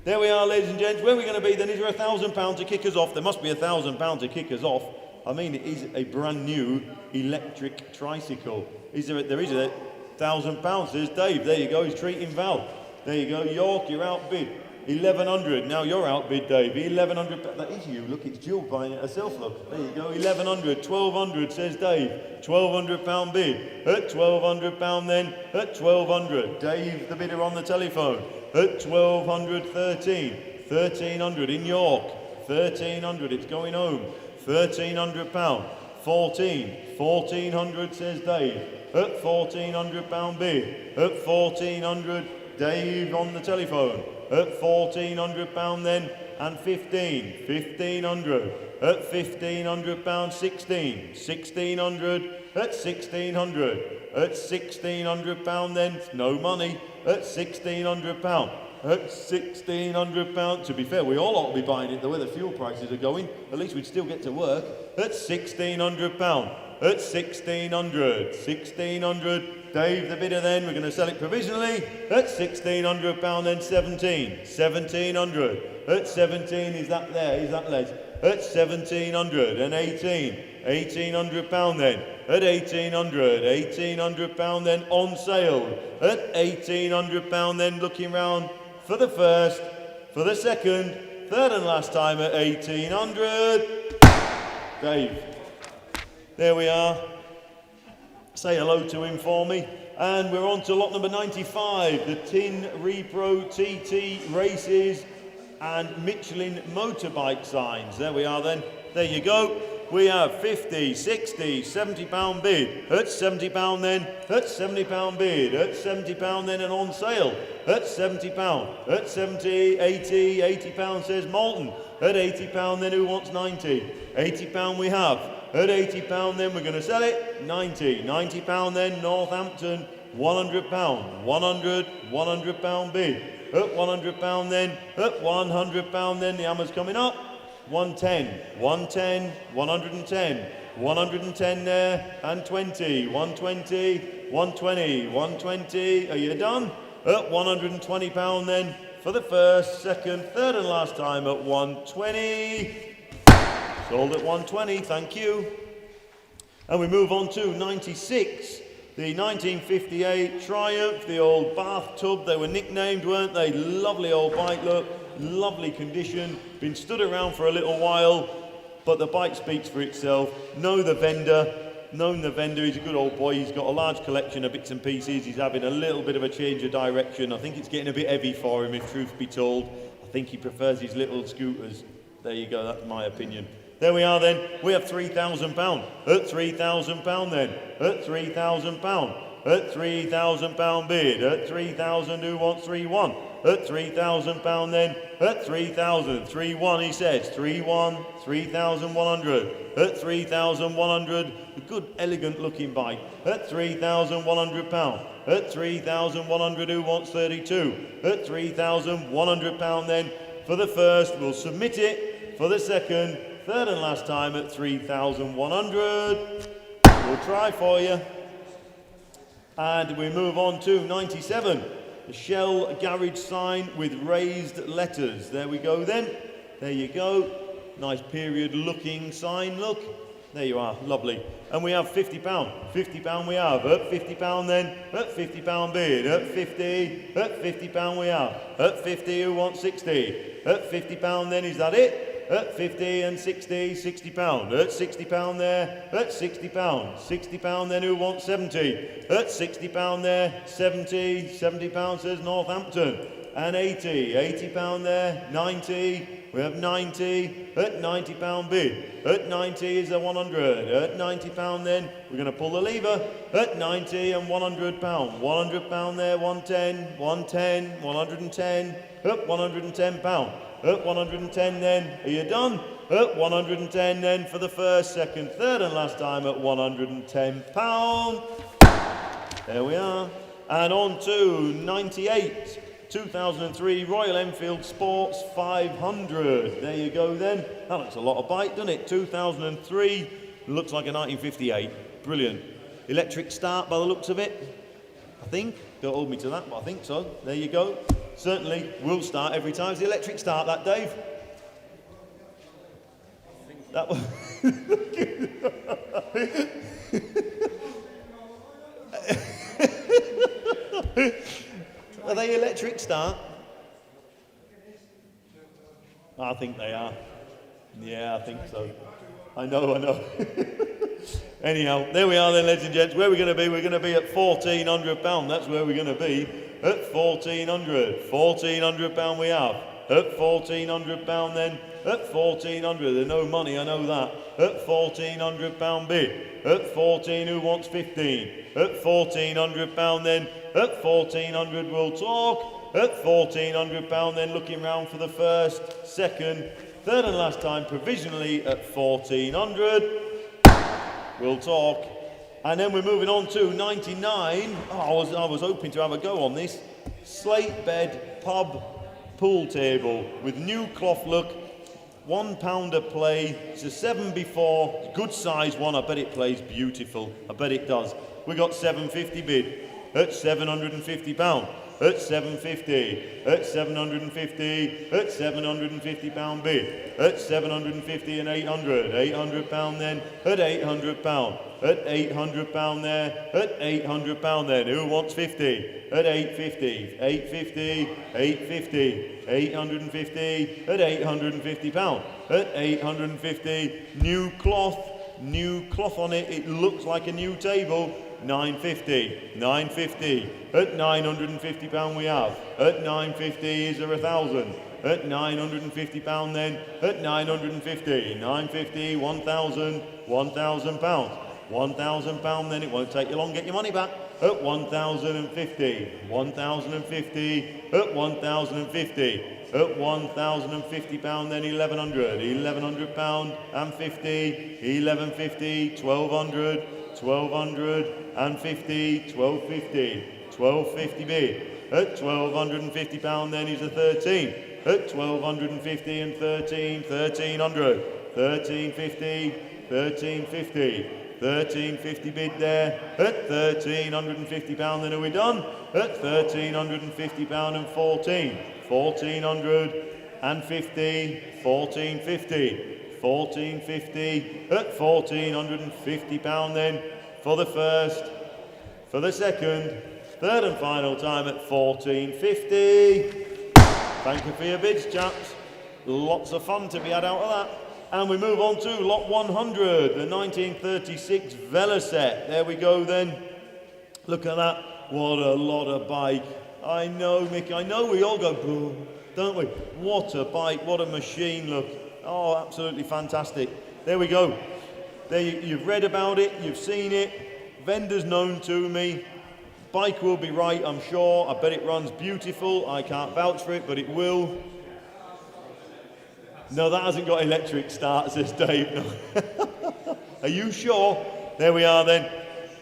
There we are, ladies and gents. Where are we going to be then? Is there £1,000 to kick us off? There must be £1,000 to kick us off. I mean, it is a brand new electric tricycle. There is £1,000. There's Dave. There you go. He's treating Val. There you go. York, you're outbid. 1,100. Now you're outbid, Dave. 1,100. That is you. Look, it's Jill buying it herself. Look. There you go. 1,100. 1,200, says Dave. £1,200 bid. At £1,200 then. At 1,200. Dave, the bidder on the telephone. At 1,200, 13. 1,300 in York. 1,300. It's going home. £1,300. 14. 1,400, says Dave. At £1,400 bid. At 1,400. Dave on the telephone. At £1,400 then, and 15, 1,500, at £1,500, 16, 1,600, at 1,600, at £1,600 then, no money, at £1,600, at £1,600, to be fair, we all ought to be buying it the way the fuel prices are going, at least we'd still get to work, at £1,600, at 1,600, 1,600, Dave the bidder then, we're going to sell it provisionally, at £1,600 then 17, 1,700, at 17, is that there, is that Les? At 1,700 and 18, £1,800 then, at 1,800, £1,800 then on sale, at £1,800 then looking round for the first, for the second, third and last time at 1,800, Dave. There we are. Say hello to him for me. And we're on to lot number 95, the Tin Repro TT Races and Michelin Motorbike signs. There we are then. There you go. We have 50, 60, £70 bid. At £70 then. At £70 bid. At £70 then and on sale. At £70. At 70, 80, £80 says Malton. At £80 then who wants 90? £80 we have. At £80 then we're going to sell it. 90. £90 then Northampton. £100. £100 bid. At £100 then. At £100 then the hammer's coming up. 110. 110. 110. 110 there. And 20. 120. 120. 120. Are you done? At £120 then. For the first, second, third and last time at 120. Sold at 120, thank you. And we move on to 96. The 1958 Triumph, the old bathtub. They were nicknamed, weren't they? Lovely old bike, look. Lovely condition. Been stood around for a little while, but the bike speaks for itself. Know the vendor. Known the vendor. He's a good old boy. He's got a large collection of bits and pieces. He's having a little bit of a change of direction. I think it's getting a bit heavy for him, if truth be told. I think he prefers his little scooters. There you go, that's my opinion. There we are then, we have £3,000. At £3,000 then, at £3,000. At £3,000 bid. At 3,000, who wants 3-1? At £3,000 then. At 3,000, 3-1 he says. 3-1, 3,100. At 3,100, a good elegant looking bike. At £3,100. At 3,100, who wants 32? At £3,100 then. For the first, we'll submit it. For the second, third and last time at 3,100. We'll try for you. And we move on to 97. The Shell garage sign with raised letters. There we go then. There you go. Nice period looking sign, look. There you are, lovely. And we have £50. £50 we have. At £50 then. At £50 bid. At 50. At £50 we have. At 50, who wants 60? At £50 then, is that it? At 50 and 60, £60. At £60 there. At £60. £60 then, who wants 70? At £60 there. 70. £70 says Northampton. And 80. £80 there. 90. We have 90. At £90 bid. At 90 is a 100. At £90 then, we're going to pull the lever. At 90 and £100. £100 there. 110. 110. 110. At £110. At 110 then, are you done? At 110 then for the first, second, third and last time at £110. There we are. And on to 98. 2003 Royal Enfield Sports 500. There you go then. That looks a lot of bike, doesn't it? 2003, looks like a 1958. Brilliant. Electric start by the looks of it, I think. Don't hold me to that, but I think so. There you go. Certainly will start every time. It's the electric start, that, Dave. That was... Are they electric start? I think they are. Yeah, I think so. I know. Anyhow, there we are then, ladies and gents. Where are we going to be? We're going to be at £1,400. That's where we're going to be. At 1,400. £1,400 we have. At £1,400 then. At 1,400. There's no money, I know that. At £1,400 bid. At 14, who wants 15? At £1,400 then. At 1,400 we'll talk. At £1,400 then, looking round for the first, second, third and last time provisionally at 1,400. We'll talk. And then we're moving on to 99. Oh, I was hoping to have a go on this. Slate bed pub pool table with new cloth look. £1 a play. It's a 7x4. Good size one. I bet it plays beautiful. I bet it does. We got 750 bid. At £750. At 750, at 750, at £750 bid, at 750 and 800, £800 then, at £800, at £800 there, at £800 then, who wants 50? At 850, 850, 850, 850, at £850, at 850, new cloth on it, it looks like a new table. 950, 950, at £950 we have, at 950 is there 1,000, at £950 then, at 950, 950, 1,000, £1,000, £1,000 then, it won't take you long, get your money back, at 1,050, 1,050, at 1,050, at £1,050 then, 1,100, £1,100 and 50, 1,150, 1,200, 1,200 and 50, 1,250, 1,250 bid. At £1,250 then is a 13. At 1,250 and 13, 1,300, 1,350, 1,350, 1,350 bid there. At £1,350 then are we done? At £1,350 and 14, 1,400 and 50, 1,450. 1,450 at £1,450 then for the first, for the second, third and final time at 1,450. Thank you for your bids, chaps. Lots of fun to be had out of that. And we move on to lot 100, the 1936 Velocet. There we go then. Look at that. What a lot of bike. I know, Mick, I know we all go boom, don't we? What a bike, what a machine, look. Oh, absolutely fantastic. There we go. There you've read about it, you've seen it. Vendors known to me. bike will be right, I'm sure. I bet it runs beautiful. I can't vouch for it, but it will. No, that hasn't got electric start, says Dave. No. Are you sure? There we are then.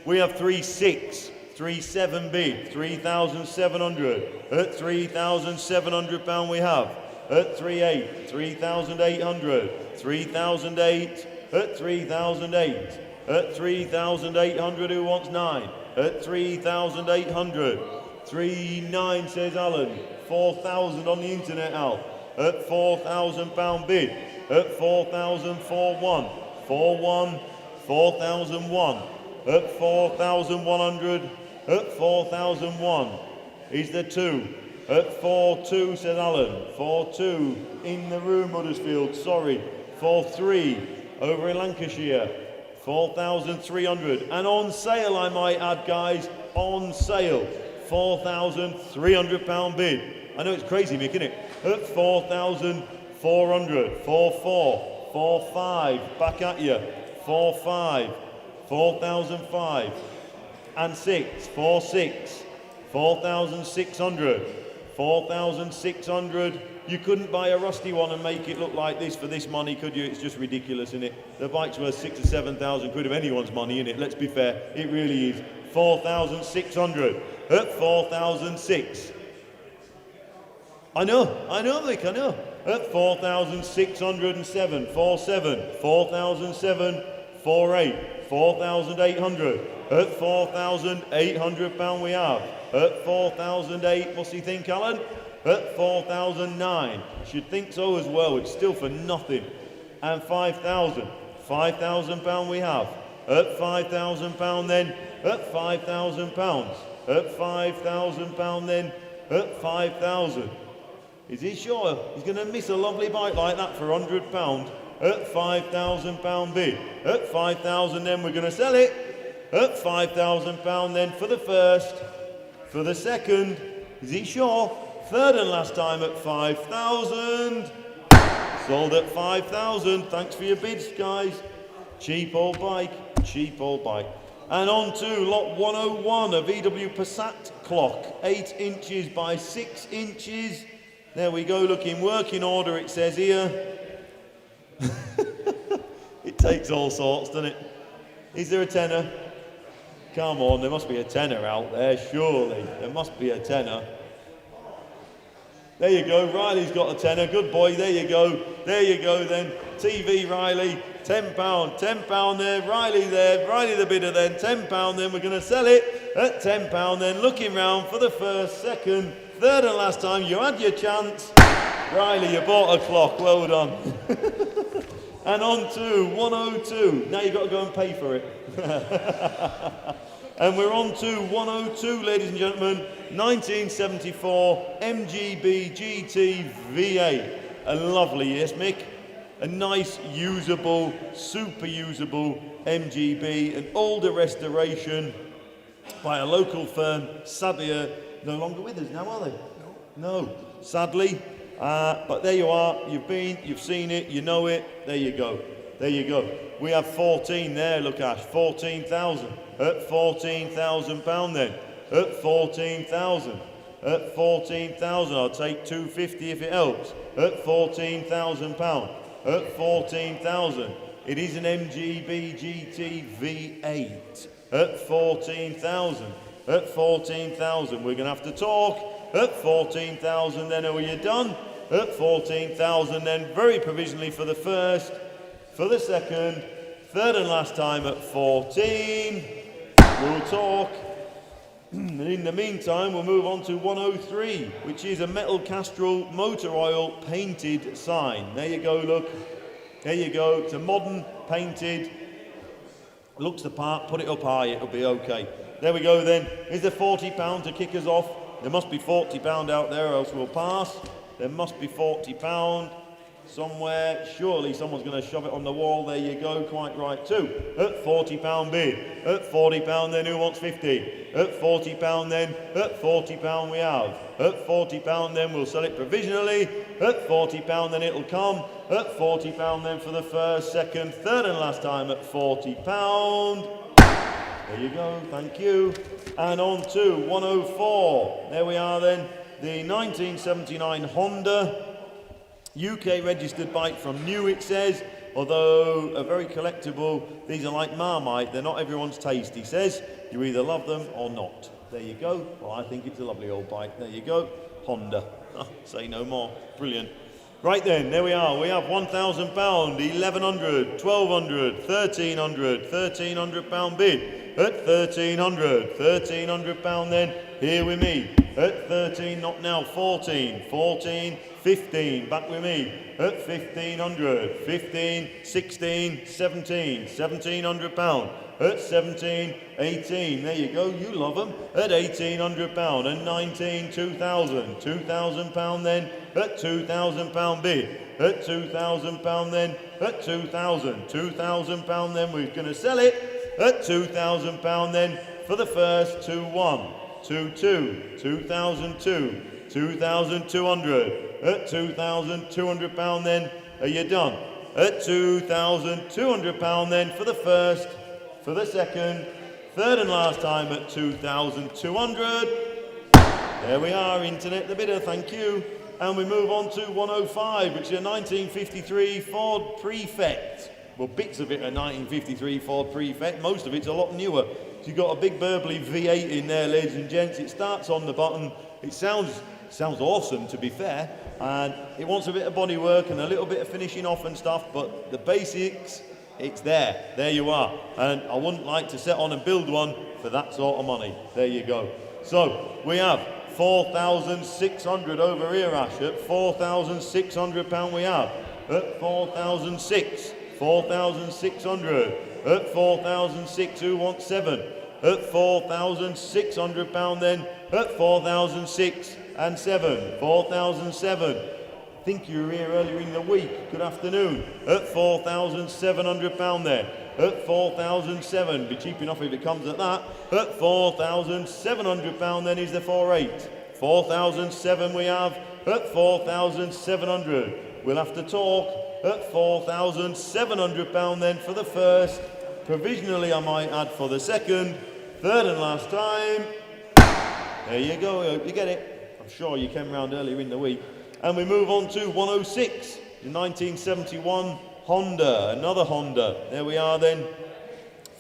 We have 3.6, 3.7 bid, 3,700. At 3,700 pound we have. At 3.8, 3,800. 3,008. At 3,008. At 3,800, who wants 9? At 3,800. 3.9 says Alan. 4,000 on the internet, Al. At 4,000 pound bid. At 4,000, 4.1. 4.1. 4,001. At 4,100. At 4,001 is the 2. At 4.2 says Alan. 4.2 in the room, Huddersfield. Sorry. 4.3 over in Lancashire. 4,300. And on sale, I might add, guys. On sale. 4,300 pound bid. I know it's crazy, Mick, isn't it? At 4,400. 4.4. 4.5. Back at you. 4.5. 4,005. And 6. 4.6. 4,600. 4,600. You couldn't buy a rusty one and make it look like this for this money, could you? It's just ridiculous, isn't it? The bike's worth 6,000 or 7,000 quid of anyone's money, isn't it? Let's be fair. It really is. 4,600. At 4,006. I know, Mick, I know. At 4,607. 4.7. 4,007. 4.8. 4,800. At 4,800 pound we have. At 4,008, what's he think, Alan? At 4,009. Should think so as well. It's still for nothing. And 5,000. 5,000 pound we have. At 5,000 pound then. At 5,000 pounds. At 5,000 pound then. At 5,000. Is he sure he's going to miss a lovely bike like that for £100? At 5,000 pound bid. At 5,000 then we're going to sell it. At 5,000 pound then for the first. For the second. Is he sure? Third and last time at 5,000. Sold at 5,000. Thanks for your bids, guys. Cheap old bike. Cheap old bike. And on to lot 101, a VW Passat clock. 8 inches by 6 inches. There we go, looking working order, it says here. It takes all sorts, doesn't it? Is there a tenner? Come on, there must be a tenner out there, surely. There must be a tenner. There you go, Riley's got a tenner. Good boy, there you go. There you go then. TV Riley, £10. £10 there, Riley there. Riley the bidder then, £10 then. We're going to sell it at £10 then. Looking round for the first, second, third and last time. You had your chance. Riley, you bought a clock. Well done. And on to 102. Now you've got to go and pay for it. And we're on to 102, ladies and gentlemen. 1974 MGB GT V8. A lovely, yes, Mick? A nice, usable, super usable MGB. An older restoration by a local firm. Sadly, no longer with us now, are they? No, sadly. But there you are. You've been, you've seen it, you know it. There you go. There you go. We have 14 there, look, Ash. 14,000. At 14,000 pound then. At 14,000. At 14,000. I'll take 250 if it helps. At 14,000 pound. At 14,000. It is an MGB GT V8. At 14,000. At 14,000. We're going to have to talk. At 14,000 then. Are you done? At 14,000 then. Very provisionally for the first. For the second. Third and last time at 14. We'll talk. And in the meantime, we'll move on to 103, which is a metal Castrol motor oil painted sign. There you go, look. There you go. It's a modern painted. Looks the part. Put it up high. It'll be okay. There we go then. Is there £40 to kick us off? There must be £40 out there, or else we'll pass. There must be £40 somewhere. Surely someone's going to shove it on the wall. There you go. Quite right too. At £40 bid. At £40 then. Who wants 50? At £40 then. At £40 we have. At £40 then we'll sell it provisionally. At £40 then it'll come. At £40 then for the first, second, third and last time at £40. There you go, thank you. And on to 104. There we are then. The 1979 Honda, UK registered bike from new, it says. Although a very collectible, these are like Marmite, they're not everyone's taste, he says. You either love them or not. There you go. Well, I think it's a lovely old bike. There you go. Honda. Say no more. Brilliant. Right then, there we are. We have £1,000, 1,100, 1,200, 1,300, £1,300 bid. At £1,300 then, here with me. At 13, not now, 14, 14, 15, back with me. At 1,500, 15, 16, 17, £1,700. At 17, 18, there you go, you love them. At £1,800 and 19, 2,000, £2,000 then. At £2,000 bid. At £2,000 then. At 2,000, £2,000 then. We're going to sell it. At £2,000 then for the first 2-1, 2-2, 2,002, 2,200. At £2,200 then. Are you done? At £2,200 then for the first, for the second, third and last time at 2,200. There we are, Internet the bidder, thank you. And we move on to 105, which is a 1953 Ford Prefect. Well, bits of it are 1953 Ford Prefect, most of it's a lot newer. So you've got a big Burberry V8 in there, ladies and gents. It starts on the bottom. It sounds awesome, to be fair. And it wants a bit of bodywork and a little bit of finishing off and stuff, but the basics, it's there. There you are. And I wouldn't like to set on and build one for that sort of money. There you go. So we have 4,600 over here, Ash. At £4,600 we have. At 4,600. 4,600. At 4,600, who wants 7? At £4,600 then. At 4,600 and 7. 4,007. I think you were here earlier in the week. Good afternoon. At £4,700 there. At 4,007. Be cheap enough if it comes at that. At £4,700 then is the 4.8. 4,007 we have. At 4,700. We'll have to talk. At £4,700 then for the first. Provisionally, I might add, for the second. Third and last time. There you go. I hope you get it. I'm sure you came round earlier in the week. And we move on to 106, the 1971 Honda, another Honda. There we are then.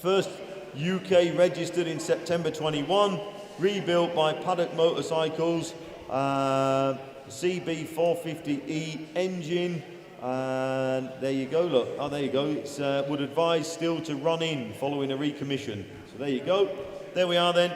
First UK registered in September 21, rebuilt by Paddock Motorcycles, CB450E engine. And there you go, look. Oh, there you go. It's would advise still to run in following a recommission. So there you go. There we are then.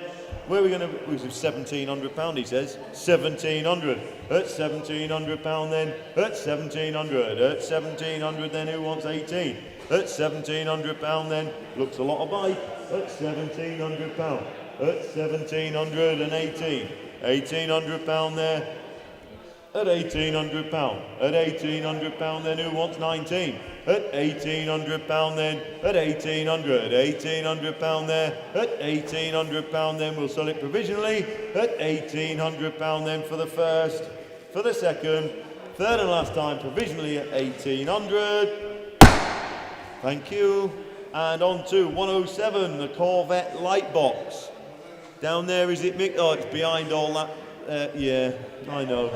Where are we going to? It was £1,700, he says. 1,700. At £1,700 then. At 1,700. At 1,700 then. Who wants 18? At £1,700 then. Looks a lot of bike. At £1,700. At 1,718. £1,800 there. At £1,800. At £1,800 then. Who wants 19? At £1,800 then. At 1,800. £1,800 there. At £1,800 then. We'll sell it provisionally. At £1,800 then for the first, for the second, third and last time provisionally at 1,800. Thank you. And on to 107, the Corvette light box. Down there, is it Mick? Oh, it's behind all that. Yeah, I know.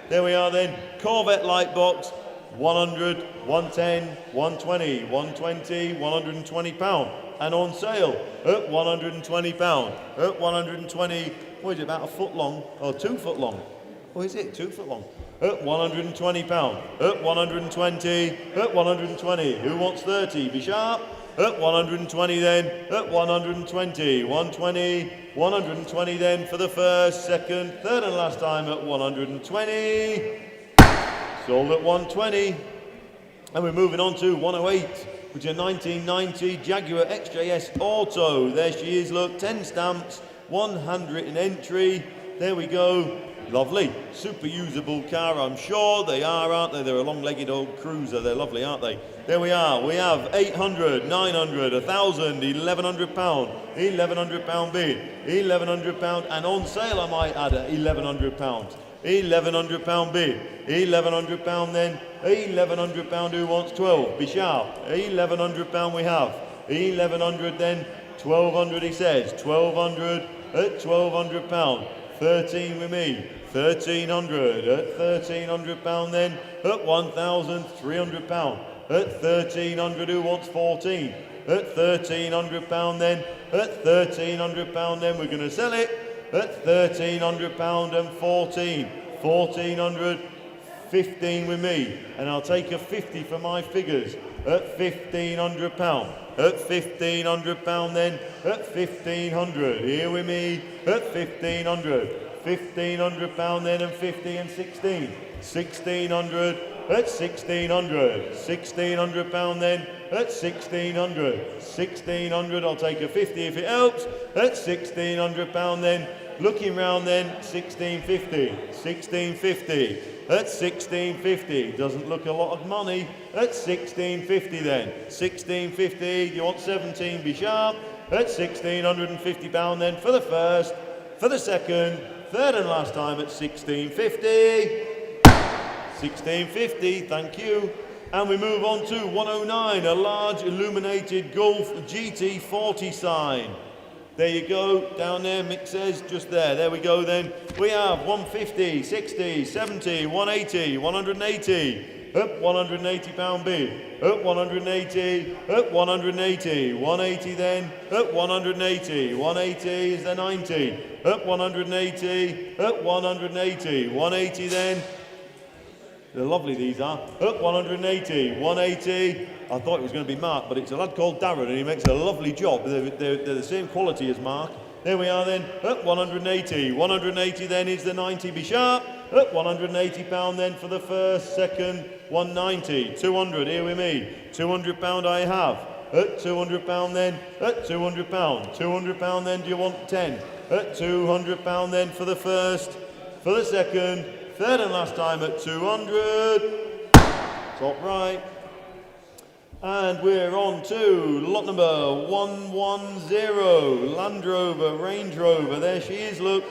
There we are then. Corvette light box. 100, 110, 120, 120, £120, and on sale at £120. At 120, what is it, about a foot long, or 2 foot long? What is it, 2 foot long? At £120. At 120, at 120. Who wants 30? Be sharp. At 120 then. At 120, 120, 120 then for the first, second, third and last time at 120. Sold at 120. And we're moving on to 108, which is a 1990 Jaguar XJS Auto. There she is, look, 10 stamps, 1 handwritten entry. There we go. Lovely. Super usable car, I'm sure. They are, aren't they? They're a long-legged old cruiser. They're lovely, aren't they? There we are. We have 800, 900, 1,000, £1,100. £1,100 bid. £1,100 and on sale, I might add, at £1,100. £1,100 bid. £1,100 then. £1,100 who wants 12? Be sharp. £1,100 we have. £1,100 then. 1200 he says, 1200 at 1200 pound, 13 with me, 1300 at 1300 pound then, at 1300 pound, at 1300 who wants 14, at 1300 pound then, at 1300 pound then, we're going to sell it, at 1300 pound and 14, 1400, 15 with me, and I'll take a 50 for my figures, at 1500 pound, at 1500 pound then, at 1500, here with me, at 1500, 1500 pound then and 50 and 16, 1600, at 1600, 1600 pound then, at 1600, 1600, I'll take a 50 if it helps, at 1600 pound then, looking round then, 1650, 1650, at 1650, doesn't look a lot of money, at 1650 then, 1650, you want 17, be sharp, at 1650 pound then for the first, for the second, third and last time at 1650, 1650, thank you. And we move on to 109, a large illuminated Golf GT40 sign. There you go, down there, Mick says, just there. There we go then. We have 150, 60, 70, 180, 180, up 180 pound bid, up 180, up 180, 180 then, up 180, 180 is the 90, up 180, up 180, 180 then. They're lovely, these are. Up 180, 180. I thought it was going to be Mark, but it's a lad called Darren, and he makes a lovely job. They're the same quality as Mark. There we are then. Up 180, 180 then is the 90, be sharp. Up 180 pound then for the first, second, 190, 200, here with me. 200 pound I have. At 200 pound then, at 200 pound. 200 pound then, do you want 10? At 200 pound then for the first, for the second, third and last time at 200, top right, and we're on to lot number 110, Land Rover, Range Rover, there she is, look,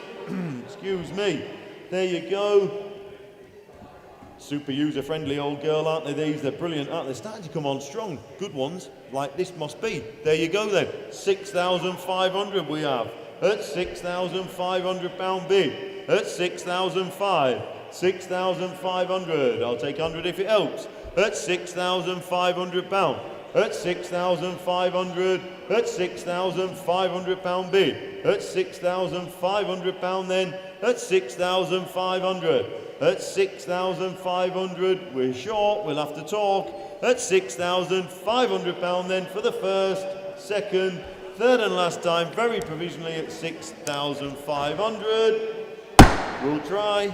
excuse me, there you go, super user friendly old girl, aren't they these, they're brilliant, aren't they, starting to come on strong, good ones, like this must be, there you go then, 6,500 we have, at 6,500 pound bid, at 6,500, 6,500, I'll take 100 if it helps, at 6,500 pound, at 6,500, at 6,500 pound bid, at 6,500 pound then, at 6,500, at 6,500, we're short, we'll have to talk, at 6,500 pound then for the first, second, third and last time, very provisionally at 6,500, we'll try.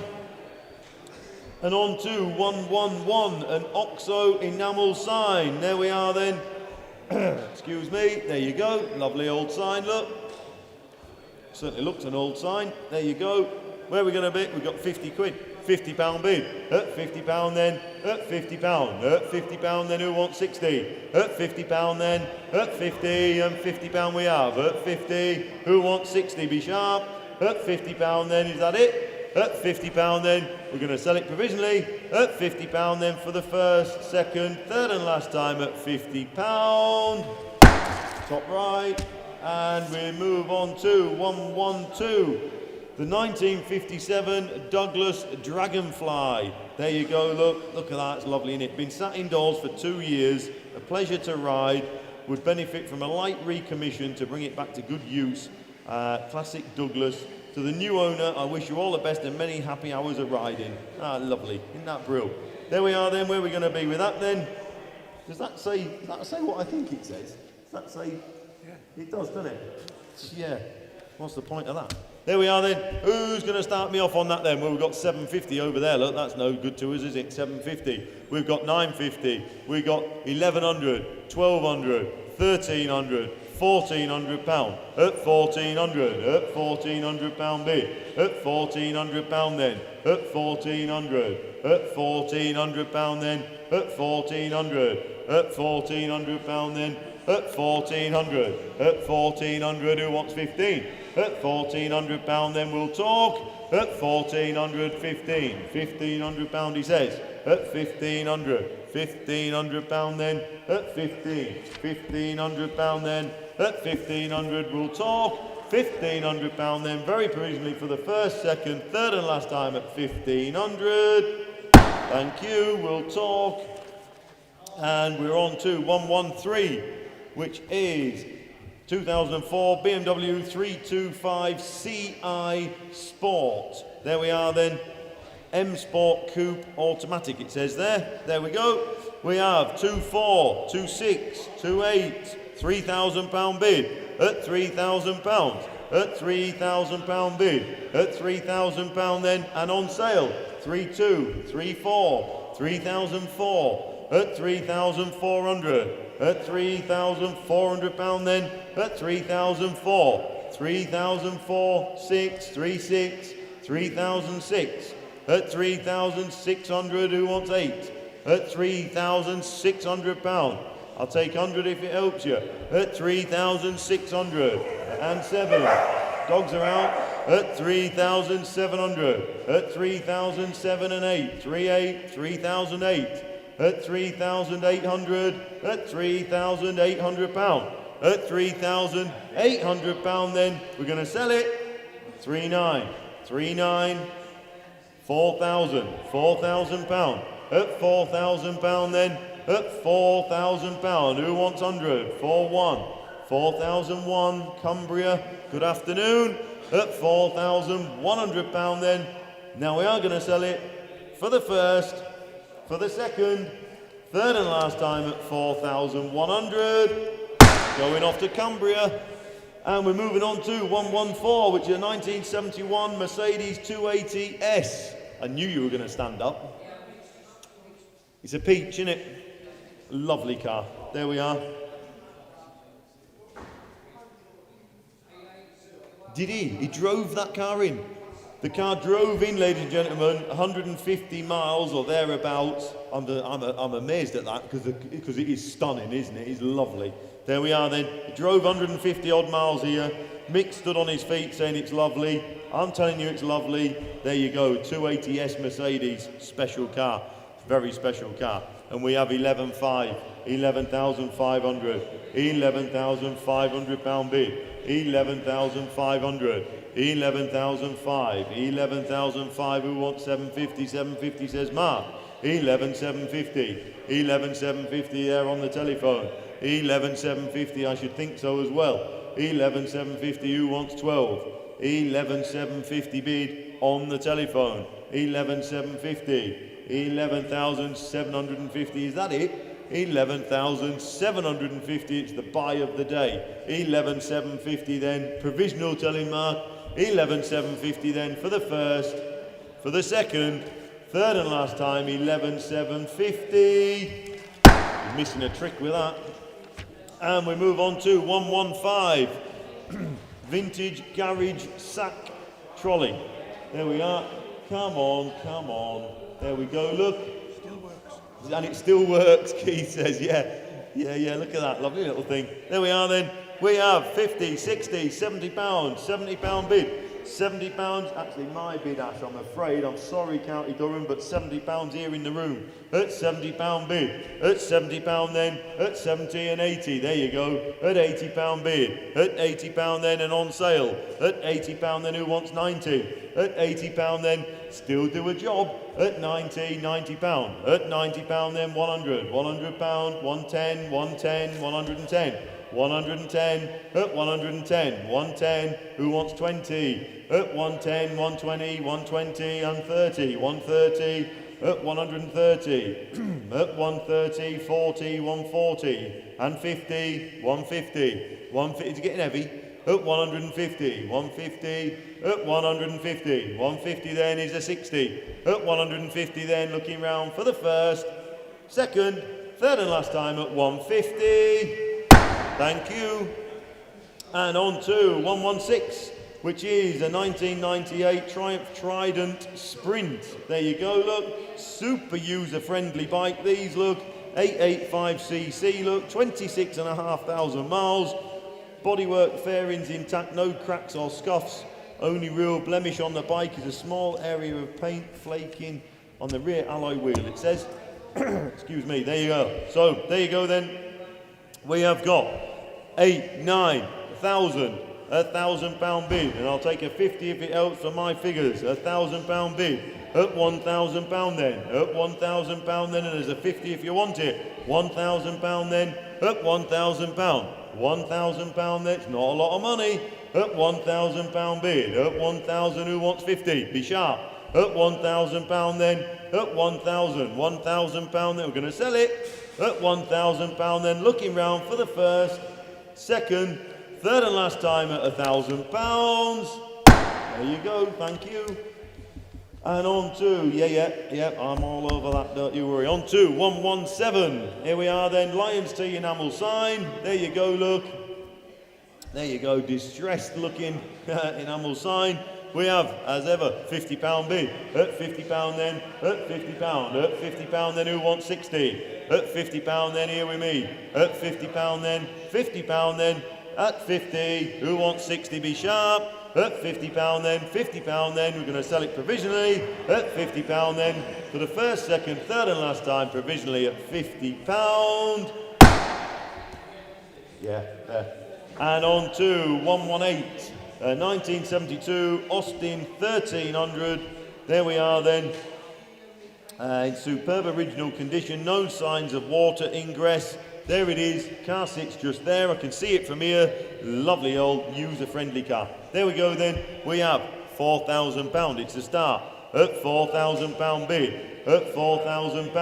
And on to 111, an OXO enamel sign. There we are then. Excuse me, there you go. Lovely old sign, look. Certainly looks an old sign. There you go. Where are we going to bid? We've got 50 quid. 50 pound bid. At 50 pound then. At 50 pound. At 50 pound then, who wants 60? At 50 pound then. At 50 and 50 pound we have. At 50, who wants 60? Be sharp. At 50 pound then, is that it? At 50 pound then, we're going to sell it provisionally. At 50 pound then for the first, second, third and last time at 50 pound. Top right. And we move on to 112. The 1957 Douglas Dragonfly. There you go, look at that, it's lovely, isn't it? Been sat indoors for 2 years, a pleasure to ride, would benefit from a light recommission to bring it back to good use. Classic Douglas. To the new owner, I wish you all the best and many happy hours of riding. Ah, lovely, isn't that brill? There we are then, where are we going to be with that then? Does that say what I think it says? Does that say? Yeah. It does, doesn't it? Yeah. What's the point of that? There we are then. Who's going to start me off on that then? Well, we've got 750 over there. Look, that's no good to us, is it? 750. We've got 950. We've got 1,100, 1,200, 1,300, 1,400 pound. At 1,400. At 1,400 pound bid. At 1,400 pound then. At 1,400. At 1,400 pound then. At 1,400. At 1,400 pound then. At 1,400. At 1,400. Who wants 15? At 1,400 pound then we'll talk. At 1,400, 15. 1,500 pound he says. At 1,500. 1,500 pound then. At 15. 1,500 pound then. at 1500 we'll talk. £1,500 then, very provisionally for the first, second, third and last time at 1500. Thank you, we'll talk. And we're on to 113, which is 2004 BMW 325 Ci Sport. There we are then. M Sport Coupe Automatic, it says there. There we go. We have 24, 26, 28, £3,000 bid at £3,000. At £3,000 bid at £3,000 then, and on sale 32, 34, 3004 at 3,400. At £3,400 then, at 3,004, 3,004, 6, 36, 3,006. At 3,600, who wants 8? At £3,600. I'll take 100 if it helps you. At 3,600. And 7. Dogs are out. At 3,700. At 3,007 and 8. 3,8. 3,008. At 3,800. At £3,800. At £3,800 then, we're going to sell it. 3,9. 3,9. 4,000. £4,000. At £4,000 then. At £4,000. Who wants 100? 4,1. 4,001. Cumbria. Good afternoon. At £4,100 then. Now we are going to sell it for the first, for the second, third and last time at 4,100. Going off to Cumbria. And we're moving on to 114, which is a 1971 Mercedes 280S. I knew you were going to stand up. It's a peach, isn't it? Lovely car. There we are. Did he? He drove that car in. The car drove in, ladies and gentlemen, 150 miles or thereabouts. I'm amazed at that because it is stunning, isn't it? It's lovely. There we are then. He drove 150 odd miles here. Mick stood on his feet saying it's lovely. I'm telling you it's lovely. There you go. 280S Mercedes. Special car. Very special car. And we have 11,500. 11,500. £11,500 bid. 11,500. 11,500. 11,500. Who wants 750? 750 says Mark. 11,750. 11,750 there on the telephone. 11,750, I should think so as well. 11,750, who wants 12? 11,750 bid on the telephone. 11,750. 11,750, is that it? 11,750, it's the buy of the day. 11,750 then, provisional telling Mark. 11,750 then for the first, for the second, third and last time, 11,750. He's missing a trick with that. And we move on to 115. Vintage garage sack trolley. There we are. Come on, come on. There we go, look. Still works. And it still works, Keith says, yeah. Yeah, look at that, lovely little thing. There we are then. We have 50, 60, 70 pounds, £70 bid. £70, actually my bid, Ash, I'm afraid. I'm sorry, County Durham, but £70 here in the room. At £70 bid. At £70 then. At 70 and 80. There you go. At £80 bid. At £80 then and on sale. At £80 then, who wants 90? At £80 then, still do a job. At 90, £90. At £90 then, 100. £100, 110, 110, 110. 110, at 110, 110, who wants 20? At 110, 120, 120 and 30, 130, at 130, at 130, 40, 140 and 50, 150, 150, it's getting heavy, at 150, 150, at 150, 150 then is a 60, at 150 then looking round for the first, second, third and last time at 150. Thank you. And on to 116, which is a 1998 Triumph Trident Sprint. There you go, look. Super user-friendly bike. These look. 885cc, look. 26,500 miles. Bodywork fairings intact. No cracks or scuffs. Only real blemish on the bike is a small area of paint flaking on the rear alloy wheel, it says. Excuse me, there you go. So, there you go then. We have got 8, 9, 1,000. £1,000 bid, and I'll take a 50 if it helps for my figures. £1,000 bid. At £1,000 then. At £1,000 then, and there's a 50 if you want it. £1,000 then. At £1,000. £1,000 then. It's not a lot of money. At £1,000 bid. At 1,000, who wants 50? Be sharp. At £1,000 then. At 1,000. £1,000 then. We're going to sell it. At £1,000 then. Looking round for the first, second, third and last time at £1,000. There you go, thank you. And on to, yeah, I'm all over that, don't you worry. On to 117. Here we are then, Lions T enamel sign. There you go, look. There you go, distressed looking enamel sign. We have, as ever, £50 bid. At £50 then, at £50. At £50 then, who wants 60? At £50 then, here with me. At £50 then, £50 then. At 50, who wants 60? Be sharp. At £50 then, £50 then, we're going to sell it provisionally. At £50 then, for the first, second, third and last time, provisionally at £50. Yeah, there. And on to 118, 1972, Austin 1300. There we are then. In superb original condition, no signs of water ingress. There it is, car sits just there, I can see it from here. Lovely old user-friendly car. There we go then, we have £4,000, it's a start. At £4,000 bid, at £4,000,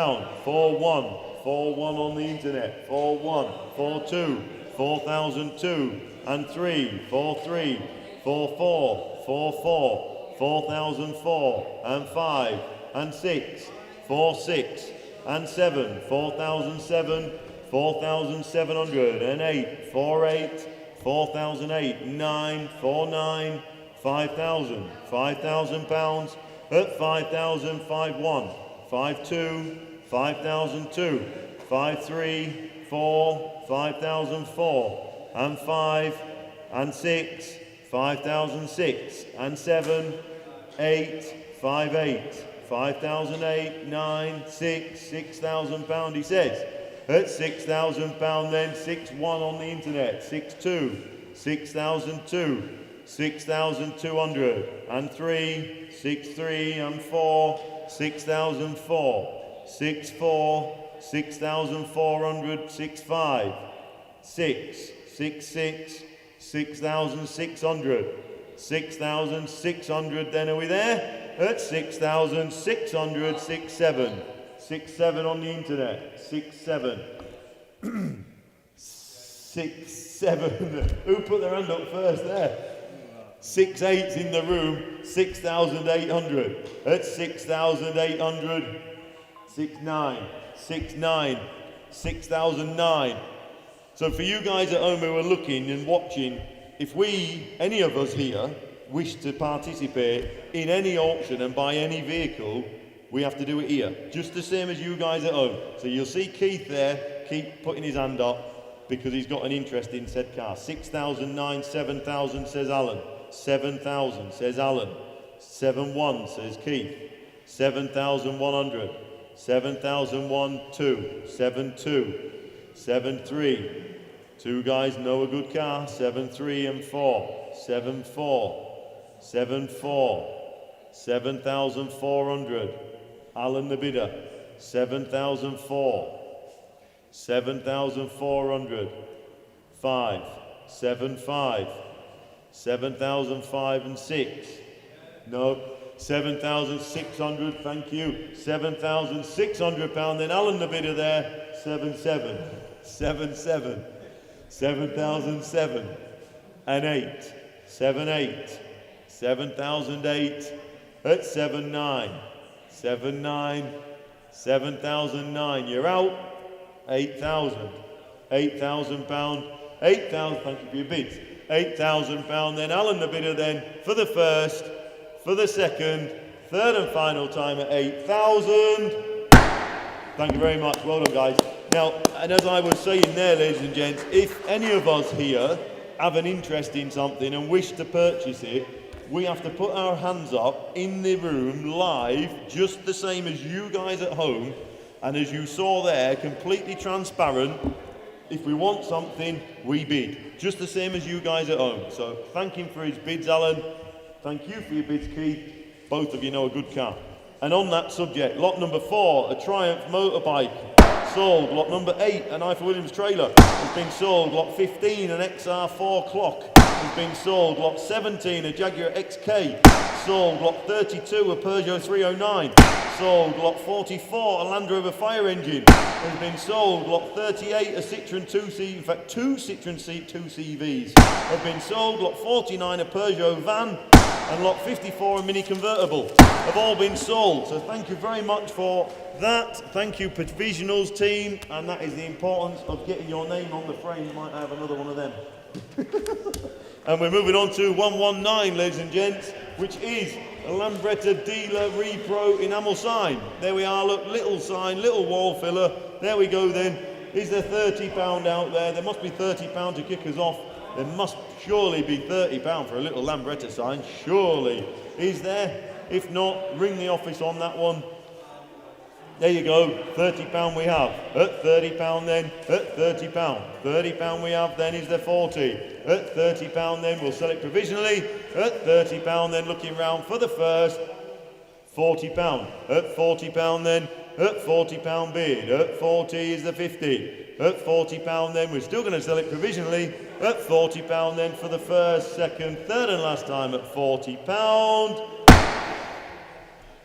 4-1 on the internet, 4-1, 4-2, 4,002, and 3, 4-3, 4-4, 4-4, 4,004, and 5, and 6, 4-6, and 7, 4,007, 4,700, and 8, 4-8, 4,008, 9, 4-9, 5,000, £5,000, at 5,000, 5-1, 5-2, 5,002, 5-3, 4, 5,004, and 5, and 6, 5,006, and 7, 8, 5-8, 5,008, 9, 6, £6,000, he says. At £6,000 then, 6-1 on the internet, 6-2, 6,002, 6,200, and 3, 6-3, and 4, 6,004, 6-4, 6,400, 6-5, 6, 6-6, 6,600, 6,600 then, are we there? At 6,600, 6-7. 6-7 on the internet. 6-7. 6-7. Who put their hand up first there? 6-8's in the room. 6,800. At 6,800. 6-9. 6-9. 6,009. So for you guys at home who are looking and watching, if we, any of us here, wish to participate in any auction and buy any vehicle, we have to do it here, just the same as you guys at home. So you'll see Keith there, keep putting his hand up because he's got an interest in said car. 6,009, 7,000 says Alan. 7,000 says Alan. 7,1 says Keith. 7,100. 7,001, 2. 7,2. 7,3. Two guys know a good car. 7,3 and 4. 7,4. 7,4. 7,400. Alan the bidder, 7,004, 7,400, 5, 7,5, 7,005 and 6, no, 7,600, thank you, £7,600, then Alan the bidder there, 7,7, 7,7, 7,007, and 8, 7,8, 7,008, at 7,9, 7,9, 7,009, you're out, 8,000, £8,000, 8,000, thank you for your bids, £8,000, then Alan the bidder then, for the first, for the second, third and final time at 8,000. Thank you very much, well done guys. Now, and as I was saying there, ladies and gents, if any of us here have an interest in something and wish to purchase it, we have to put our hands up in the room live, just the same as you guys at home, and as you saw there, completely transparent, If we want something, we bid. Just the same as you guys at home. So thank him for his bids, Alan. Thank you for your bids, Keith. Both of you know a good car. And on that subject, lot number 4, a Triumph motorbike, sold. Lot number 8, an Ifor Williams trailer, has been sold. Lot 15, an XR4 clock, has been sold. Lot 17, a Jaguar XK, sold. Lot 32, a Peugeot 309, sold. Lot 44, a Land Rover fire engine, has been sold. Lot 38, a Citroen 2C, in fact 2 Citroen 2CVs have been sold. Lot 49, a Peugeot van, and lot 54, a mini convertible, have all been sold. So thank you very much for that. Thank you, Provisionals team, and that is the importance of getting your name on the frame. You might have another one of them. And we're moving on to 119, ladies and gents, which is a Lambretta dealer repro enamel sign. There we are, look, little sign, little wall filler. There we go then. Is there £30 out there? There must be £30 to kick us off. There must surely be £30 for a little Lambretta sign, surely. Is there? If not, ring the office on that one. There you go, £30 we have. At £30 then, at £30. £30 we have then, is there 40? At £30 then, we'll sell it provisionally. At £30 then, looking round for the first, £40. At £40 then, at £40 bid. At 40 is the 50. At £40 then, we're still going to sell it provisionally. At £40 then for the first, second, third and last time at £40.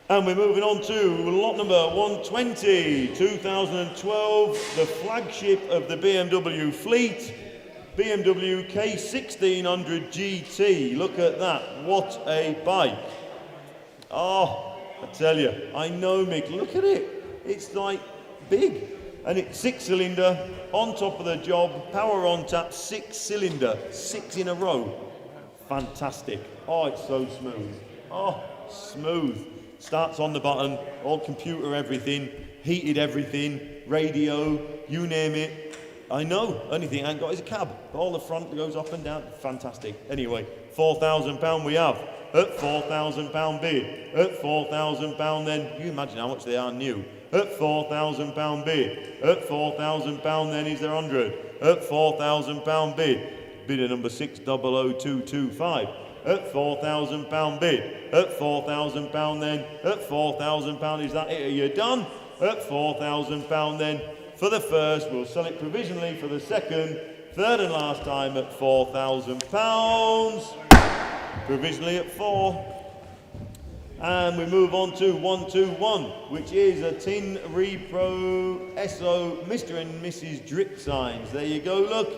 And we're moving on to lot number 120, 2012, the flagship of the BMW fleet, BMW K1600 GT. Look at that, what a bike. Oh, I tell you, I know, Mick, look at it. It's like big. And it's 6-cylinder, on top of the job, power on tap, 6-cylinder, 6 in a row. Fantastic. Oh, it's so smooth. Oh, smooth. Starts on the button, all computer everything, heated everything, radio, you name it. I know, only thing I ain't got is a cab. All the front goes up and down. Fantastic. Anyway, £4,000 we have. At £4,000 bid. At £4,000 then, you imagine how much they are new. At £4,000 bid. At £4,000 then is there 100. At £4,000 bid. Bidder number 600225. At £4,000 bid. At £4,000 then. At £4,000 is that it? Are you done? At £4,000 then. For the first, we'll sell it provisionally for the second, third and last time at £4,000. Provisionally at 4. And we move on to 121, which is a Tin Repro SO Mr. and Mrs. Drip signs. There you go, look.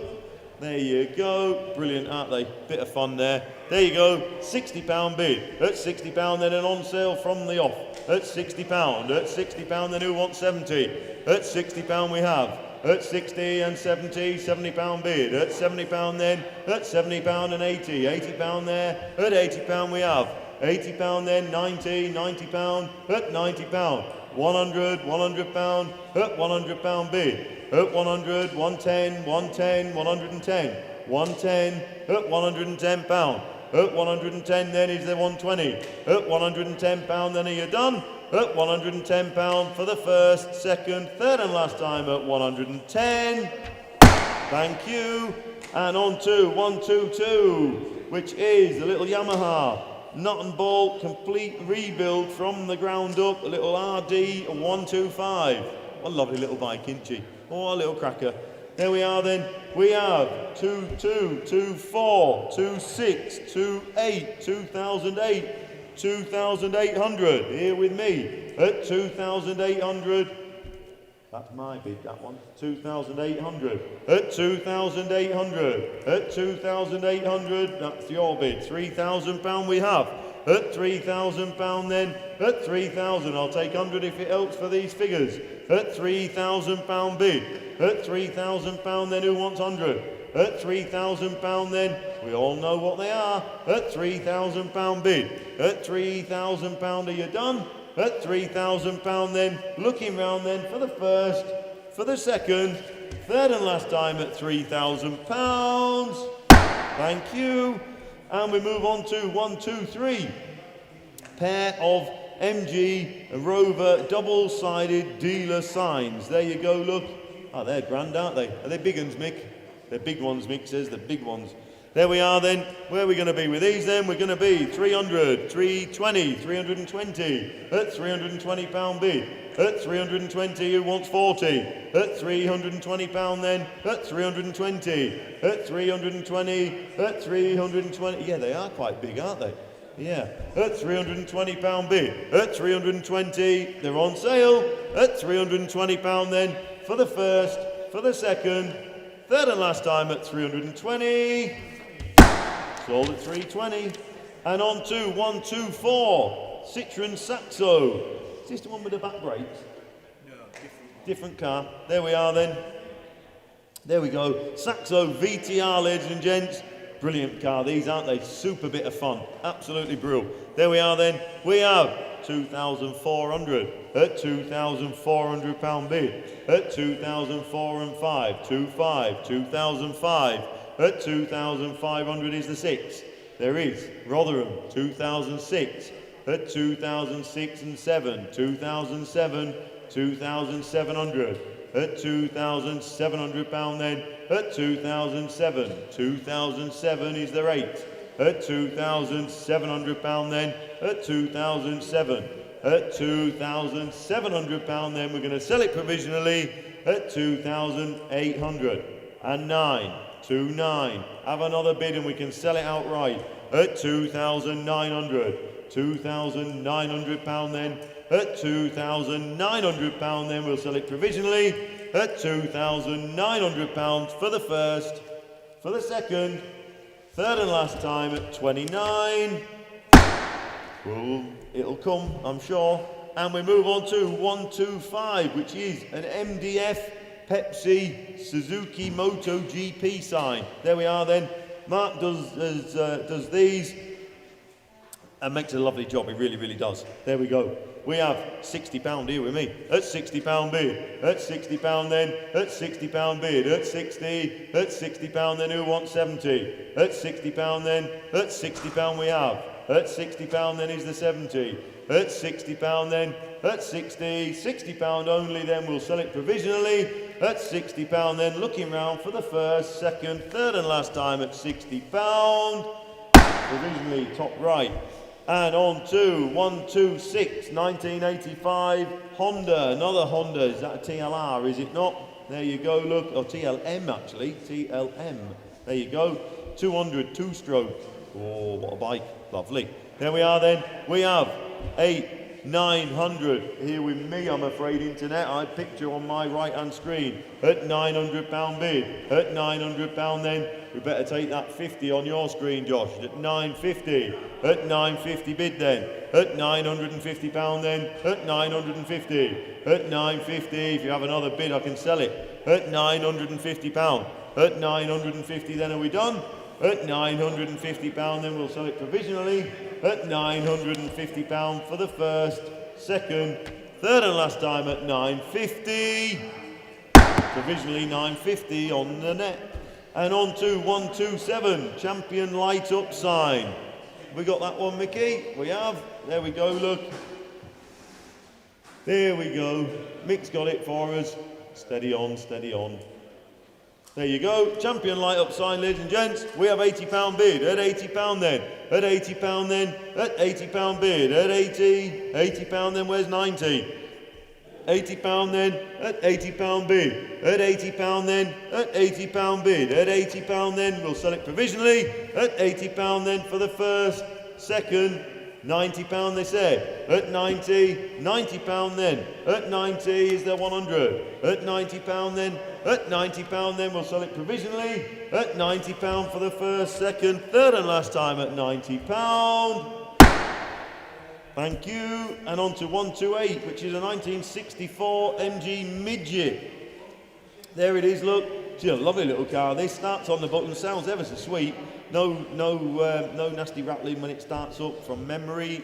There you go. Brilliant, aren't they? Bit of fun there. There you go. £60 bid. At £60 then, and on sale from the off. At £60. At £60 then, who wants 70? At £60 we have. At 60 and 70, £70 bid. At £70 then, at £70 and 80, £80 there. At £80 we have. £80 then, 90, £90, at £90, 100, £100, at £100 bid. At 100, 110, 110, 110, 110, at £110. At 110 then is there 120. At £110 then are you done? At £110 for the first, second, third and last time at 110. Thank you. And on to 122, which is the little Yamaha nut and bolt complete rebuild from the ground up, a little RD 125. What a lovely little bike, isn't she? Oh, a little cracker. There we are then. We have 22, 24, 26, 28, 2008, 2,800. Here with me at 2,800. That's my bid, that one. 2,800. At 2,800. At 2,800. That's your bid. £3,000 we have. At £3,000 then. At 3,000. I'll take 100 if it helps for these figures. At £3,000 bid. At £3,000 then, who wants 100? At £3,000 then, we all know what they are. At £3,000 bid. At £3,000, are you done? At £3,000 then, looking round then for the first, for the second, third and last time at £3,000. Thank you. And we move on to 123. Pair of MG Rover double-sided dealer signs. There you go, look. Oh, they're grand, aren't they? Are they big ones, Mick? They're big ones, Mick says, they're big ones. There we are then. Where are we going to be with these then? We're going to be 300, 320, 320, at £320 bid. At 320, who wants 40? At £320 then, at 320, at 320, at 320. Yeah, they are quite big, aren't they? Yeah, at £320 bid. At 320, they're on sale. At £320 then, for the first, for the second, third and last time at 320. Sold at 320. And on to 124, Citroen Saxo. Is this the one with the back brakes? No, different car. There we are then. There we go. Saxo VTR, ladies and gents. Brilliant car, these, aren't they? Super bit of fun. Absolutely brilliant. There we are then. We have 2,400 at £2,400 bid. At 2,405, 2,500 at 2,500 is the 6. There is Rotherham 2006 at 2006 and 7, 2007, 2,700 at £2,700 then. At 2007, 2007 is the 8. At £2,700 then. At 2007, at £2,700 then. We're going to sell it provisionally at 2,800 and 9. 2,900. Have another bid and we can sell it outright at 2,900. £2,900 then. At £2,900 then. We'll sell it provisionally at £2,900 for the first, for the second, third and last time at 29. Well, it'll come, I'm sure. And we move on to 125, which is an MDF Pepsi Suzuki Moto GP sign. There we are then. Mark does these and makes a lovely job. He really, really does. There we go. We have £60 here with me. At £60 bid. At £60 then. At £60 bid. At 60. At £60 then. Who wants 70? At £60 then. At £60 we have. At £60 then is the 70. At £60 then. At 60. £60 only then. We'll sell it provisionally. At £60 then. Looking round for the first, second, third and last time at £60. Provisionally top right. And on to 126, 1985 Honda. Another Honda. Is that a TLR? Is it not? There you go. Look. Or TLM actually. TLM. There you go. 200 two-stroke. Oh, what a bike. Lovely. There we are then. We have 900 here with me, I'm afraid, internet. I picture on my right hand screen at £900 bid. At £900 then. We better take that 50 on your screen, Josh. At 950. At 950 bid then. At £950 then. At 950. At 950. If you have another bid, I can sell it. At £950. At 950 then, are we done? At £950 then, we'll sell it provisionally. At £950 for the first, second, third and last time at 950. Provisionally 950 on the net. And on to 127, Champion Light Up sign. We got that one, Mickey? We have. There we go, look. There we go. Mick's got it for us. Steady on, steady on. There you go. Champion Light Up sign, ladies and gents. We have £80 bid. At £80 then. At £80 then. At £80 bid. At 80. £80 then. Where's 90? £80 then. At £80 bid. At £80 then. At £80 bid. At £80 then. We'll sell it provisionally. At £80 then for the first, second, £90 they say. At 90, £90 then. At 90 is there 100. At £90 then. At £90 then we'll sell it provisionally. At £90 for the first, second, third and last time at £90. Thank you. And on to 128, which is a 1964 MG Midget. There it is, look. It's a lovely little car. This starts on the button, sounds ever so sweet. No nasty rattling when it starts up from memory.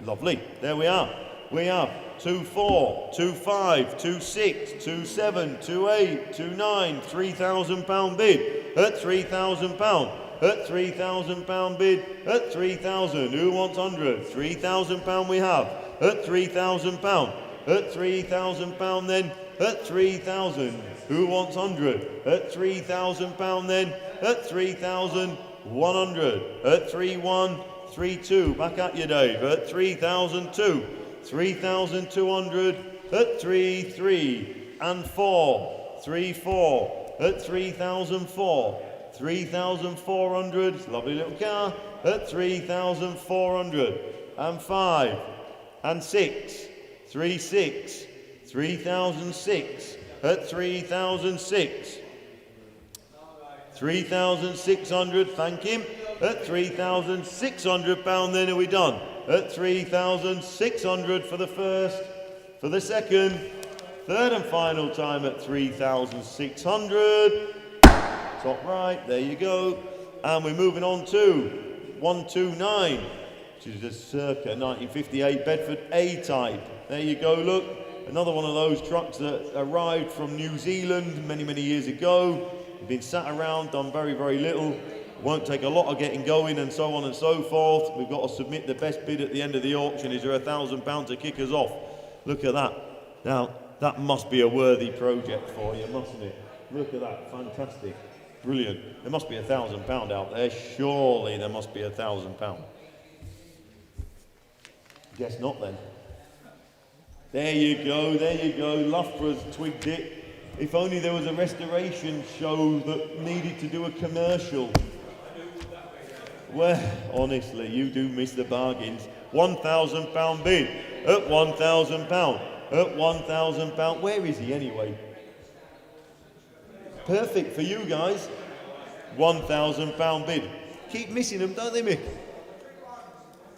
Lovely. There we are. We have 24, 25, 26, 27, 28, 29, £3,000 bid. At £3,000. At £3,000 bid. At 3,000. Who wants 100? £3,000 we have. At £3,000. At £3,000 then. at 3,000. Who wants 100? At 3,000 pound then, at 3,100. At 3,132. Back at you, Dave. At 3,002. 3,200. At 3,3 and 4. 3,4. At 3,004. 3,400. Lovely little car. At 3,400. And 5 and 6. 3,6. 3,006. At 3,006. 3,600, thank him. At 3,600 pound, then are we done? At 3,600 for the first, for the second, third and final time at 3,600. Top right, there you go. And we're moving on to 129, which is a circa 1958 Bedford A-type. There you go, look. Another one of those trucks that arrived from New Zealand many, many years ago. Been sat around, done very, very little. Won't take a lot of getting going and so on and so forth. We've got to submit the best bid at the end of the auction. Is there £1,000 to kick us off? Look at that. Now, that must be a worthy project for you, mustn't it? Look at that, fantastic. Brilliant. There must be £1,000 out there. Surely there must be £1,000. Guess not then. There you go, Loughborough's twigged it. If only there was a restoration show that needed to do a commercial. Well, honestly, you do miss the bargains. £1,000 bid at £1,000. At £1,000. Where is he anyway? Perfect for you guys. £1,000 bid. Keep missing them, don't they, Mick?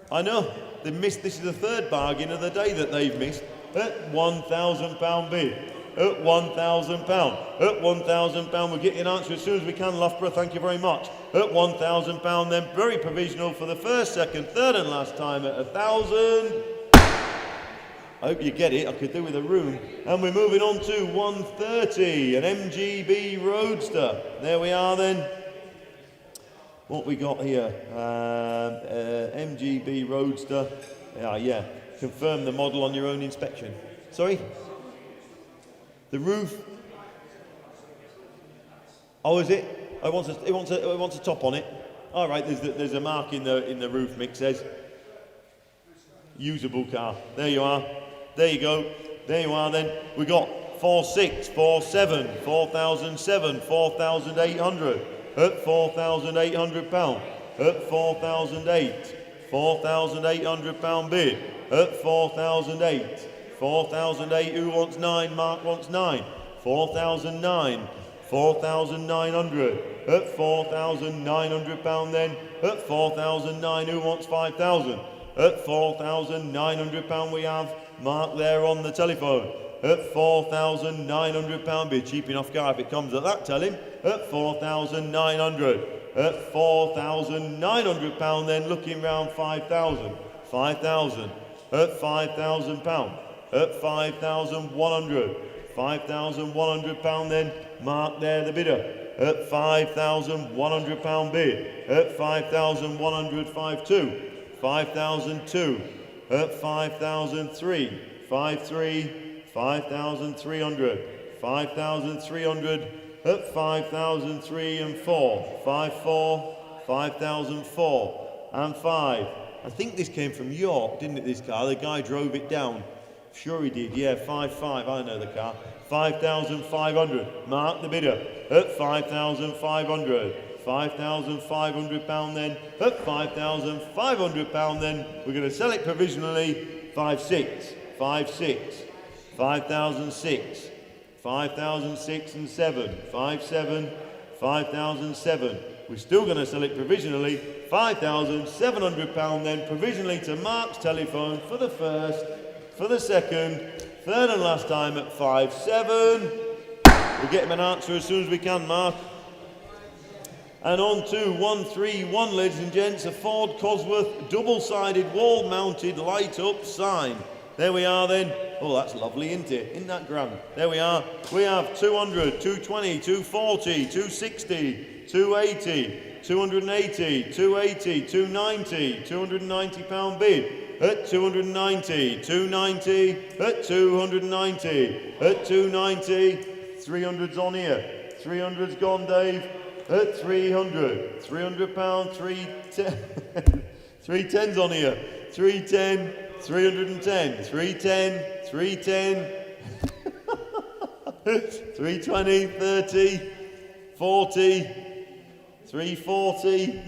I know. They missed. This is the third bargain of the day that they've missed. At £1,000 bid. At £1,000. At £1,000. We'll get you an answer as soon as we can, Loughborough. Thank you very much. At £1,000 then. Very provisional for the first, second, third and last time at 1,000. I hope you get it. I could do with a room. And we're moving on to 130. An MGB Roadster. There we are then. What we got here? MGB Roadster. Yeah. Confirm the model on your own inspection. Sorry? The roof. Oh, is it? It wants a top on it. All right. There's a mark in the roof. Mick says. Usable car. There you are. There you go. There you are. Then we got 4,600, 4,700, 4,007, 4,800 at £4,800. At 4,008. £4,800 bid. At 4,008. 4,008. Who wants 9? Mark wants 9. 4,009. 4,900. At £4,900 then. At 4,009. Who wants 5,000? At £4,900 we have Mark there on the telephone. At £4,900 bid. Cheap enough car if it comes at that, tell him. At 4,900. At £4,900 then looking round 5,000. 5,000. At £5,000. At 5,100. £5,100 then. Mark there the bidder. At £5,100 bid. At 5,100. 5,2. 5,002. At 5,003. 5,3. 5,300. 5,300. At 5,003 and 4. 5,4. 5,004 and 5. I think this came from York, didn't it, this car? The guy drove it down. Sure he did, yeah, 5,500, I know the car. 5,500, Mark the bidder. At 5,500. £5,500 then. At £5,500 then. We're going to sell it provisionally. 5,600. 5,600. 5,006. 5,006 and 7. 5,700. 5,007. We're still going to sell it provisionally. £5,700 then, provisionally to Mark's telephone for the first, for the second, third and last time at 5,700. We'll get him an answer as soon as we can, Mark. And on to 131, ladies and gents, a Ford Cosworth double-sided wall-mounted light-up sign. There we are then. Oh, that's lovely, isn't it? Isn't that grand? There we are. We have 200, 220, 240, 260, 280, 280, 280, 290, £290 bid. at 290, 290, at 290, at 290, 300's on here, 300's gone, Dave, at 300, 300 pound, 310, 310's on here, 310, 310, 310, 310, 320, 30, 40, 340,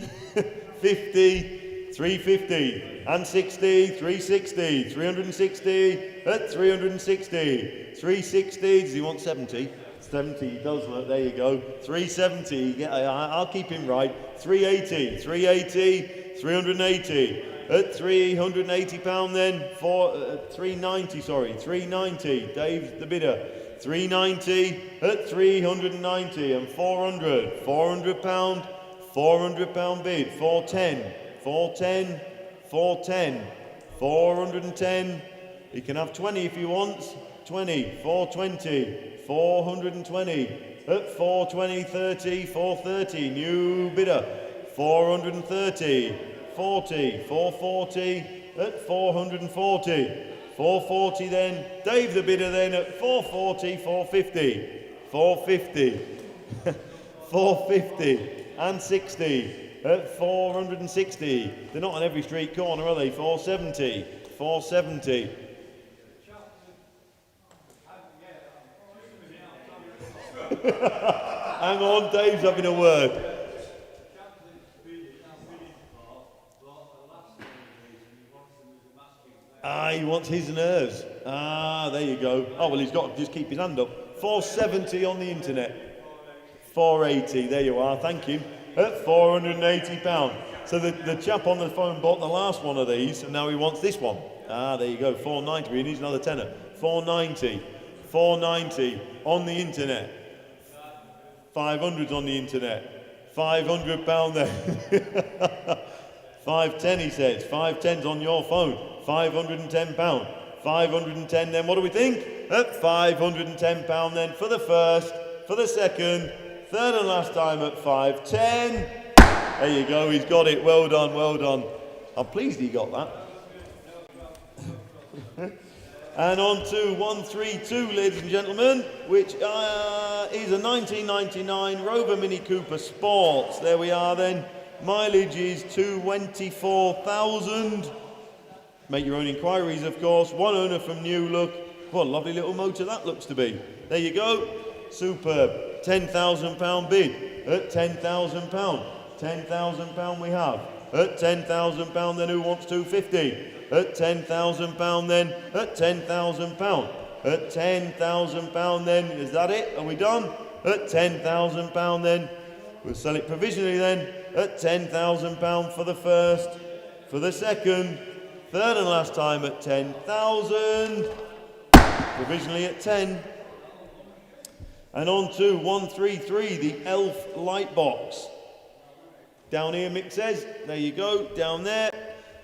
50, 350, and 60, 360, 360, at 360, 360, does he want 70? 70, he does, look, there you go, 370, yeah, I'll keep him right, 380, 380, 380, at 380 pound then, 390, sorry, 390, Dave's the bidder, 390, at 390, and 400, 400 pound bid, 410, 410, 410, 410, he can have 20 if he wants, 20, 420, 420, at 420, 30, 430, new bidder, 430, 40, 440, at 440, 440 then, Dave the bidder then at 440, 450, 450, 450, and 60, at 460, they're not on every street corner, are they? 470, 470, hang on, Dave's having a word. He wants his and hers. There you go. Oh, well, he's got to just keep his hand up. 470 on the internet. 480, there you are, thank you. At 480 pound. So the chap on the phone bought the last one of these, and now he wants this one. There you go, 490, he needs another tenner. 490, 490 on the internet. 500's on the internet. 500 pound there. 510 he says. 510's on your phone. 510 pound. 510 then, what do we think? At 510 pound then for the first, for the second, third and last time at 510. There you go, he's got it. Well done, well done. I'm pleased he got that. And on to 132, ladies and gentlemen, which is a 1999 Rover Mini Cooper Sports. There we are then. Mileage is 24,000. Make your own inquiries, of course. One owner from New Look. What a lovely little motor that looks to be. There you go. Superb. £10,000 bid. At £10,000. £10,000 we have. At £10,000 then who wants 250? At £10,000 then. At £10,000. At £10,000 then. Is that it? Are we done? At £10,000 then. We'll sell it provisionally then. At £10,000 for the first. For the second. Third and last time at 10,000. Provisionally at 10. And on to 133, the Elf light box. Down here, Mick says. There you go, down there.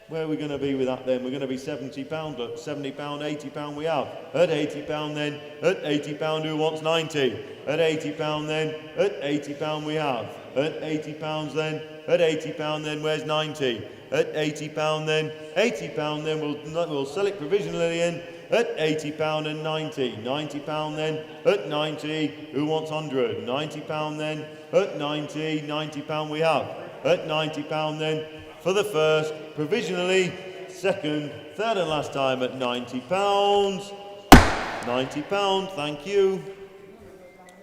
Where are we going to be with that then? We're going to be £70. Look, £70, £80 we have. At £80 then. At £80 who wants 90? At £80 then. At £80 we have. At £80 then. At £80 then, where's 90? At £80 then. £80 then, we'll sell it provisionally in. At £80 and 90. £90 then. At 90, who wants 100? £90 then. At 90, £90 we have. At £90 then. For the first, provisionally, second, third and last time at £90. £90, thank you.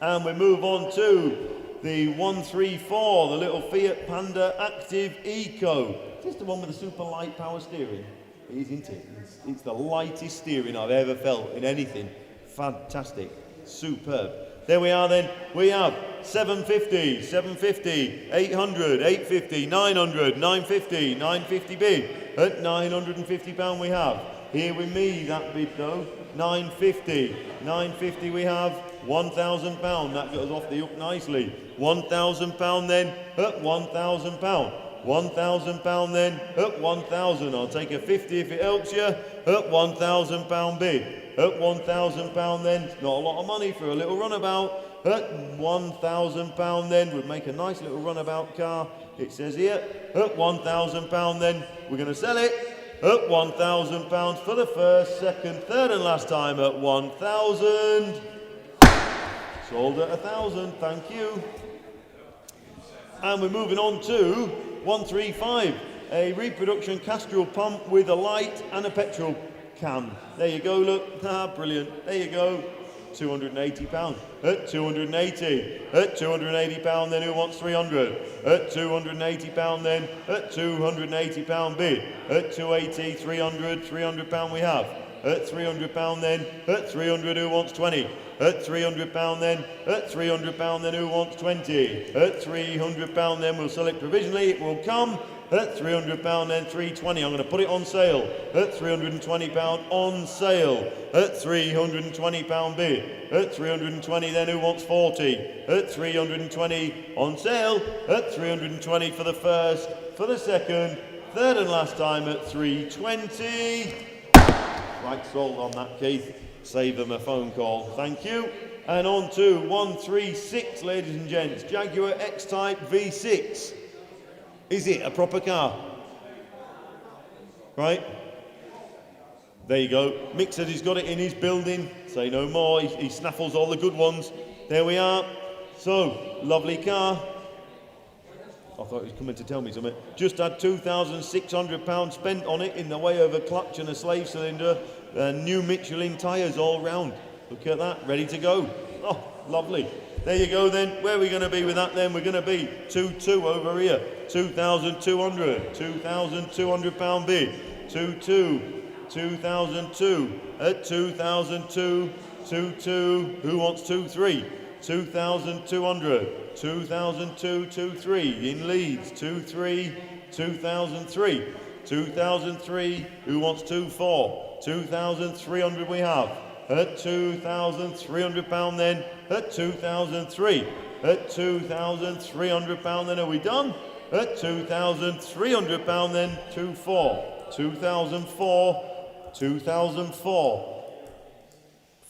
And we move on to the 134, the little Fiat Panda Active Eco. Is this the one with the super light power steering? It is, isn't it? It's the lightest steering I've ever felt in anything. Fantastic. Superb. There we are then. We have 750, 750, 800, 850, 900, 950, 950 bid. At £950 we have. Here with me, that bid though. 950, 950 we have. £1,000. That goes off the hook nicely. £1,000 then. At £1,000. £1,000 then. At 1,000. I'll take a 50 if it helps you. At £1,000 bid. At £1,000 then, not a lot of money for a little runabout. At £1,000 then, we'd make a nice little runabout car. It says here, at £1,000 then, we're going to sell it at £1,000 for the first, second, third and last time at 1,000. Sold at 1,000, thank you. And we're moving on to 135, a reproduction Castrol pump with a light and a petrol can. There you go, look, brilliant. There you go, £280. At 280, at £280 then who wants 300? At £280 then, at £280 bid. At 280, 300, £300 we have. At £300 then, at 300 who wants 20? At £300 then, at £300 then who wants 20? At £300 then we'll sell it provisionally, it will come. At £300 then 320, I'm going to put it on sale. At £320 on sale. At £320 bid. At 320 then who wants 40? At 320 on sale. At 320 for the first, for the second, third and last time at 320. Right, sold on that, Keith. Save them a phone call, thank you. And on to 136, ladies and gents. Jaguar X-Type V6. Is it a proper car? Right? There you go. Mick said he's got it in his building. Say no more. He snaffles all the good ones. There we are. So, lovely car. I thought he was coming to tell me something. Just had £2,600 spent on it in the way of a clutch and a slave cylinder. New Michelin tyres all round. Look at that. Ready to go. Oh, lovely. There you go then. Where are we going to be with that then? We're going to be 2-2 over here. 2,200. £2,200 bid. 2-2. 2002 at 2002, 2-2, who wants 2-3? 2,200, 2002, 2-3 in Leeds, 2-3, 2003, 2003, who wants 2-4? 2,300 we have, at £2,300 then, at 2003, at £2,300 then, are we done? At £2,300 then, 2-4, 2004, 2004,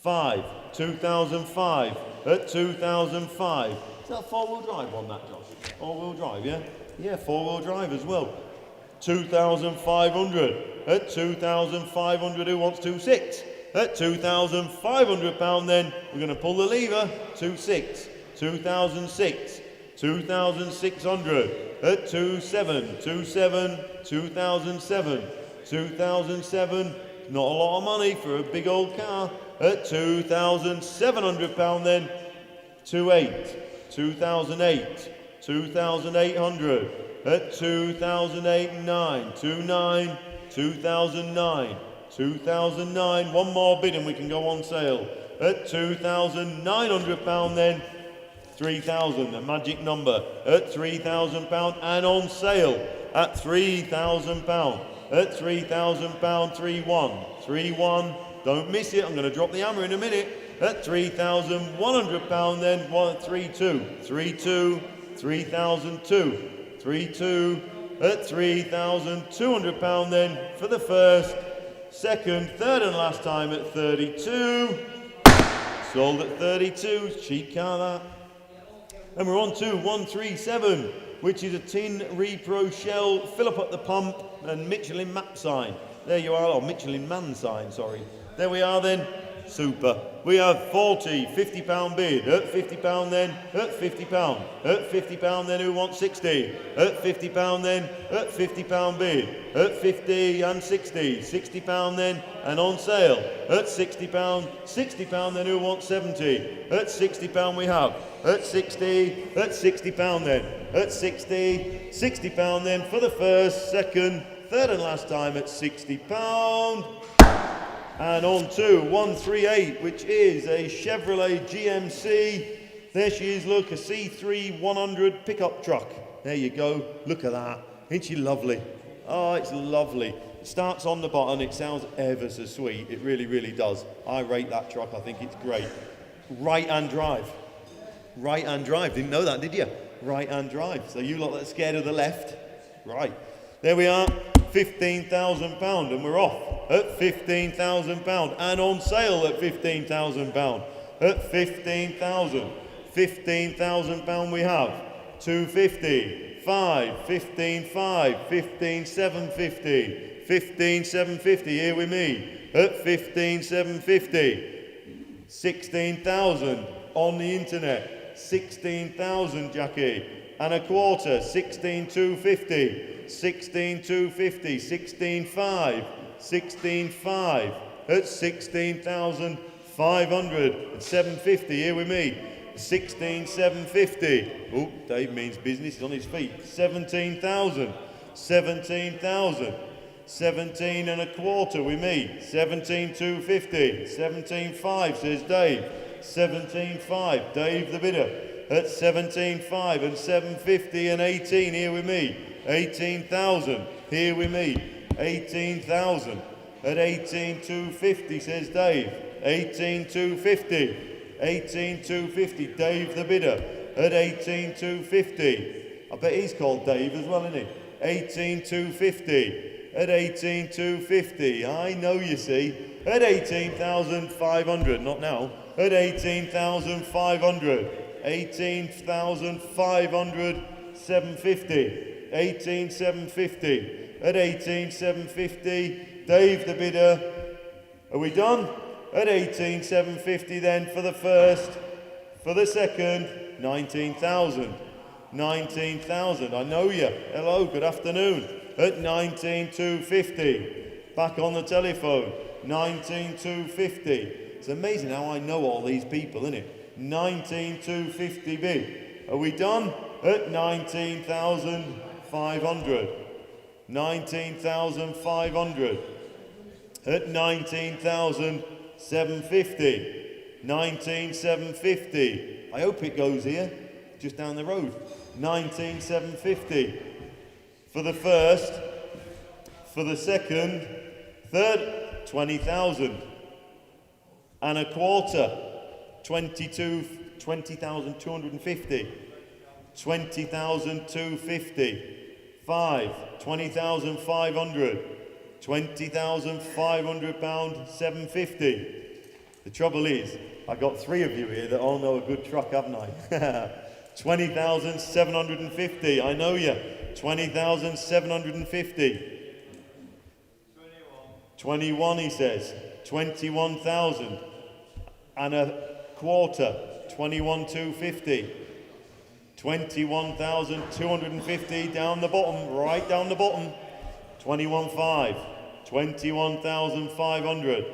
5, 2005, at 2005. Is that four-wheel drive on that, Josh? Four-wheel drive, yeah? Yeah, four-wheel drive as well. 2,500, at 2,500, who wants 2.6? At £2,500 then, we're going to pull the lever, 2.6, 2006, 2,600, at 2.7, 2.7, 2007, 2007, not a lot of money for a big old car. At £2,700 then, 2.8, 2008, 2,800, at 2008-9, 2.9, 2009, 2009, one more bid and we can go on sale. At £2,900 then, 3,000, the magic number, at £3,000 and on sale at £3,000. At £3,000, 3-1, 3-1, don't miss it, I'm going to drop the hammer in a minute. At £3,100 then, 3-2, 3-2, 3,002, 3-2, at £3,200 then, for the first, second, third and last time at 32. Sold at 32, cheap car that. And we're on to 137, which is a tin repro shell, fill up at the pump, and Michelin map sign. There you are, or Michelin man sign, sorry. There we are then, super. We have 40, £50 bid, at £50 then, at £50, at £50 then, who wants 60? At £50 then, at £50 bid, at 50 and 60, £60 then, and on sale, at £60, £60 then, who wants 70? At £60 we have, at 60, at £60 then, at 60, £60 then, for the first, second, third and last time at £60. And on to 138, which is a Chevrolet GMC. There she is, look, a C3 100 pickup truck. There you go, look at that. Ain't she lovely? Oh, it's lovely. It starts on the button, it sounds ever so sweet. It really, really does. I rate that truck, I think it's great. Right-hand drive. Right-hand drive, didn't know that, did you? Right-hand drive. So you lot that are scared of the left? Right. There we are, £15,000, and we're off at £15,000 and on sale at £15,000. At £15,000 we have 250, 5, 15, 5, 15, 750, 15,750, here with me, at 15,750. 16,000 on the internet, 16,000, Jackie, and a quarter, 16,250, 16,250, 16,5, 16,5, at 16,500, at 750, here with me, 16,750. Oh, Dave means business, he's on his feet. 17,000, 17,000. 17 and a quarter with me. 17,250. 17,5 says Dave. 17,5. Dave the bidder at 17,5 and 750 and 18 here with me. 18,000 here with me. 18,000 at 18,250 says Dave. 18,250. 18,250. Dave the bidder at 18,250. I bet he's called Dave as well, isn't he? 18,250. At 18,250, I know you see, at 18,500, not now, at 18,500, 18,500, 750, 18,750, at 18,750, Dave the bidder, are we done? At 18,750 then for the first, for the second, 19,000, 19,000, I know you, hello, good afternoon. At 19,250. Back on the telephone. 19,250. It's amazing how I know all these people, isn't it? 19,250 bid. Are we done? At 19,500. 19,500. At 19,750. 19,750. I hope it goes here, just down the road. 19,750. For the first, for the second, third, 20,000 and a quarter, 20,250, 20,250, 5, 20,500, 20,500 pound, 750. The trouble is, I got 3 of you here that all know a good truck, haven't I? 20,750, I know you. 20,750. 21, he says. 21,000 and a quarter. 21,250. 21,250 down the bottom, right down the bottom. 21,500. 21,500.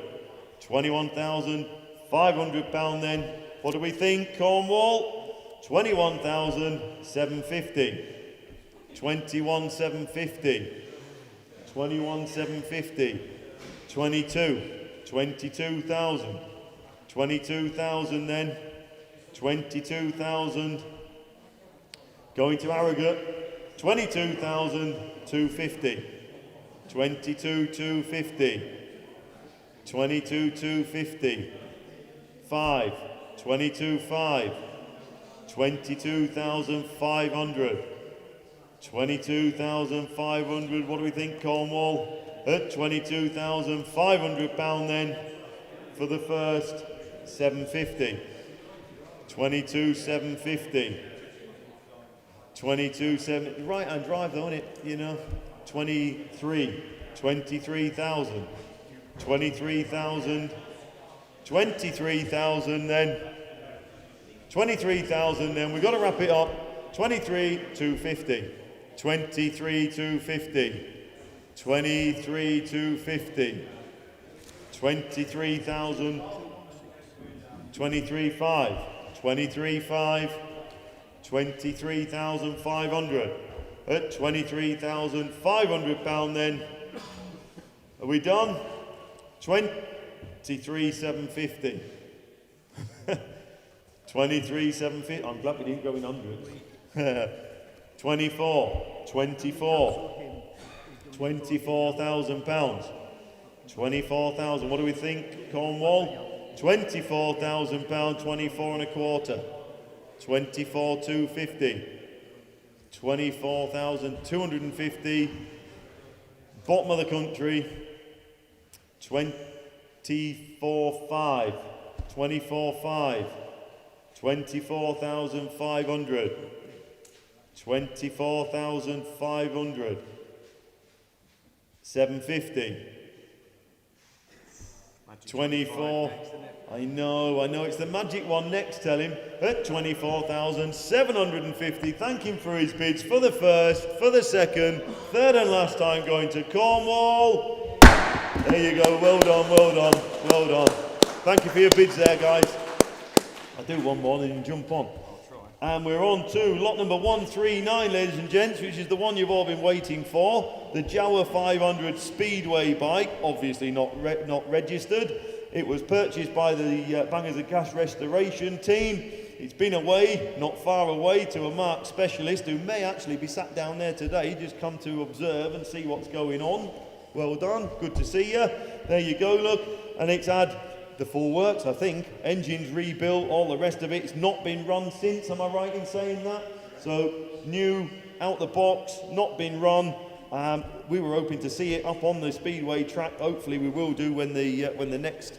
21,500 pound then. What do we think, Cornwall? 21,750. 21,750, 21,750, 22,000, 22,000 then, 22,000, going to Harrogate, 22,250, 22,250, 22,250, 5, 22,500, 22,500, 22,500, what do we think, Cornwall? At 22,500 pound then for the first, 750. 22,750. 22,750. Right hand drive though, isn't it? You know. 23,000. 23,000. 23,000 then. 23,000 then. We've got to wrap it up. 23,250. 23,250. 23,250. 23,000. 23,500. 23,500. 23,500. At 23,500 pound then. Are we done? 23,750. 23,750. I'm glad we didn't go in hundreds. 24,000 pounds. 24,000. What do we think, Cornwall? 24,000 pounds. 24 and a quarter. 24,250. 24,250. Bottom of the country. 24,500. 24,500. 24,500. 24,500. 750. 24. I know, it's the magic one next, tell him, at 24,750. Thank him for his bids for the first, for the second, third and last time going to Cornwall. There you go, well done, well done, well done. Thank you for your bids there, guys. I'll do one more and then jump on. And we're on to lot number 139, ladies and gents, which is the one you've all been waiting for. The Jawa 500 Speedway bike, obviously not registered. It was purchased by the Bangers of Cash Restoration team. It's been away, not far away, to a marked specialist who may actually be sat down there today, just come to observe and see what's going on. Well done, good to see you. There you go, look. And it's had the full works, I think. Engines rebuilt, all the rest of it. It's not been run since, am I right in saying that? So, new, out the box, not been run. We were hoping to see it up on the Speedway track. Hopefully we will do when the next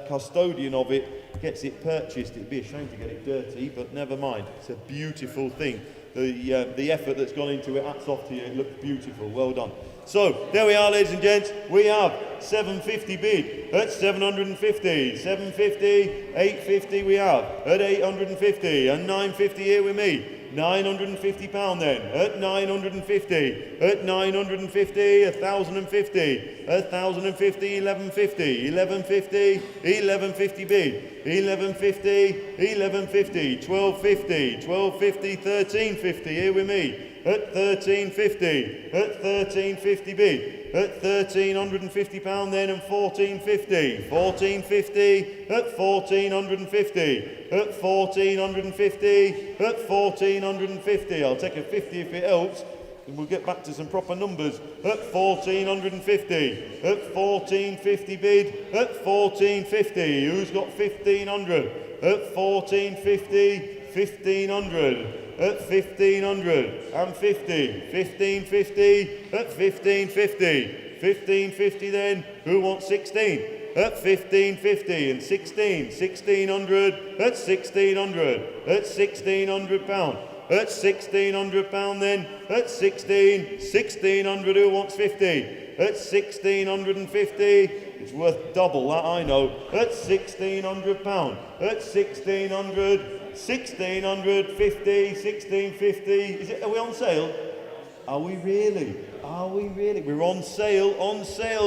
custodian of it gets it purchased. It'd be a shame to get it dirty, but never mind. It's a beautiful thing. The effort that's gone into it, hats off to you. It looks beautiful. Well done. So, there we are, ladies and gents. We have 750 bid. That's 750. 750, 850 we have. At 850. And 950 here with me. £950 then, at 950, at 950, 1,050, 1,050, 1150, 1150, 1150 bid, 1150, 1150, 1250, 1250, 1350, here with me, at 1350, at 1350 bid, at £1,350 then, and 1450, 1450, at 1450, at 1450, at 1450. I'll take a 50 if it helps, and we'll get back to some proper numbers. At 1450, at 1450 bid, at 1450. Who's got 1500? At 1450, 1500. At 1500 and 50, 1550, at 1550, 1550 then, who wants 16? At 1550 and 16, 1600, at 1600, at £1,600, at £1,600 then, at 16, 1600, who wants 50? At 1650, it's worth double that, I know, at £1,600, at 1600, 1650, 1650. Is it? Are we on sale? Are we really? Are we really? We're on sale,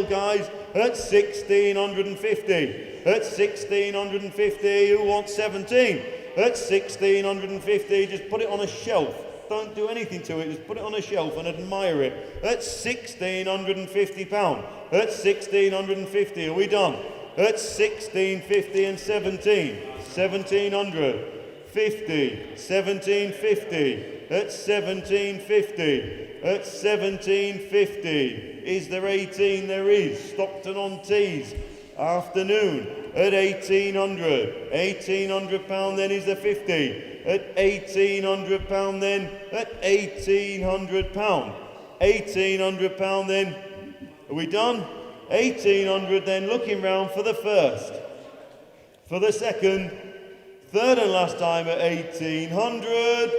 guys. At 1650. At 1650. Who wants 17? At 1650. Just put it on a shelf. Don't do anything to it. Just put it on a shelf and admire it. At £1,650. At 1650. Are we done? At 1650 and 17. 1700. 50, 1750, at 1750, at 1750. Is there 18? There is. Stockton-on-Tees, afternoon, at 1800. £1,800 then is the 50. At £1,800 then, at £1,800. £1,800 then. Are we done? 1,800 then, looking round for the first. For the second. Third and last time at 1,800.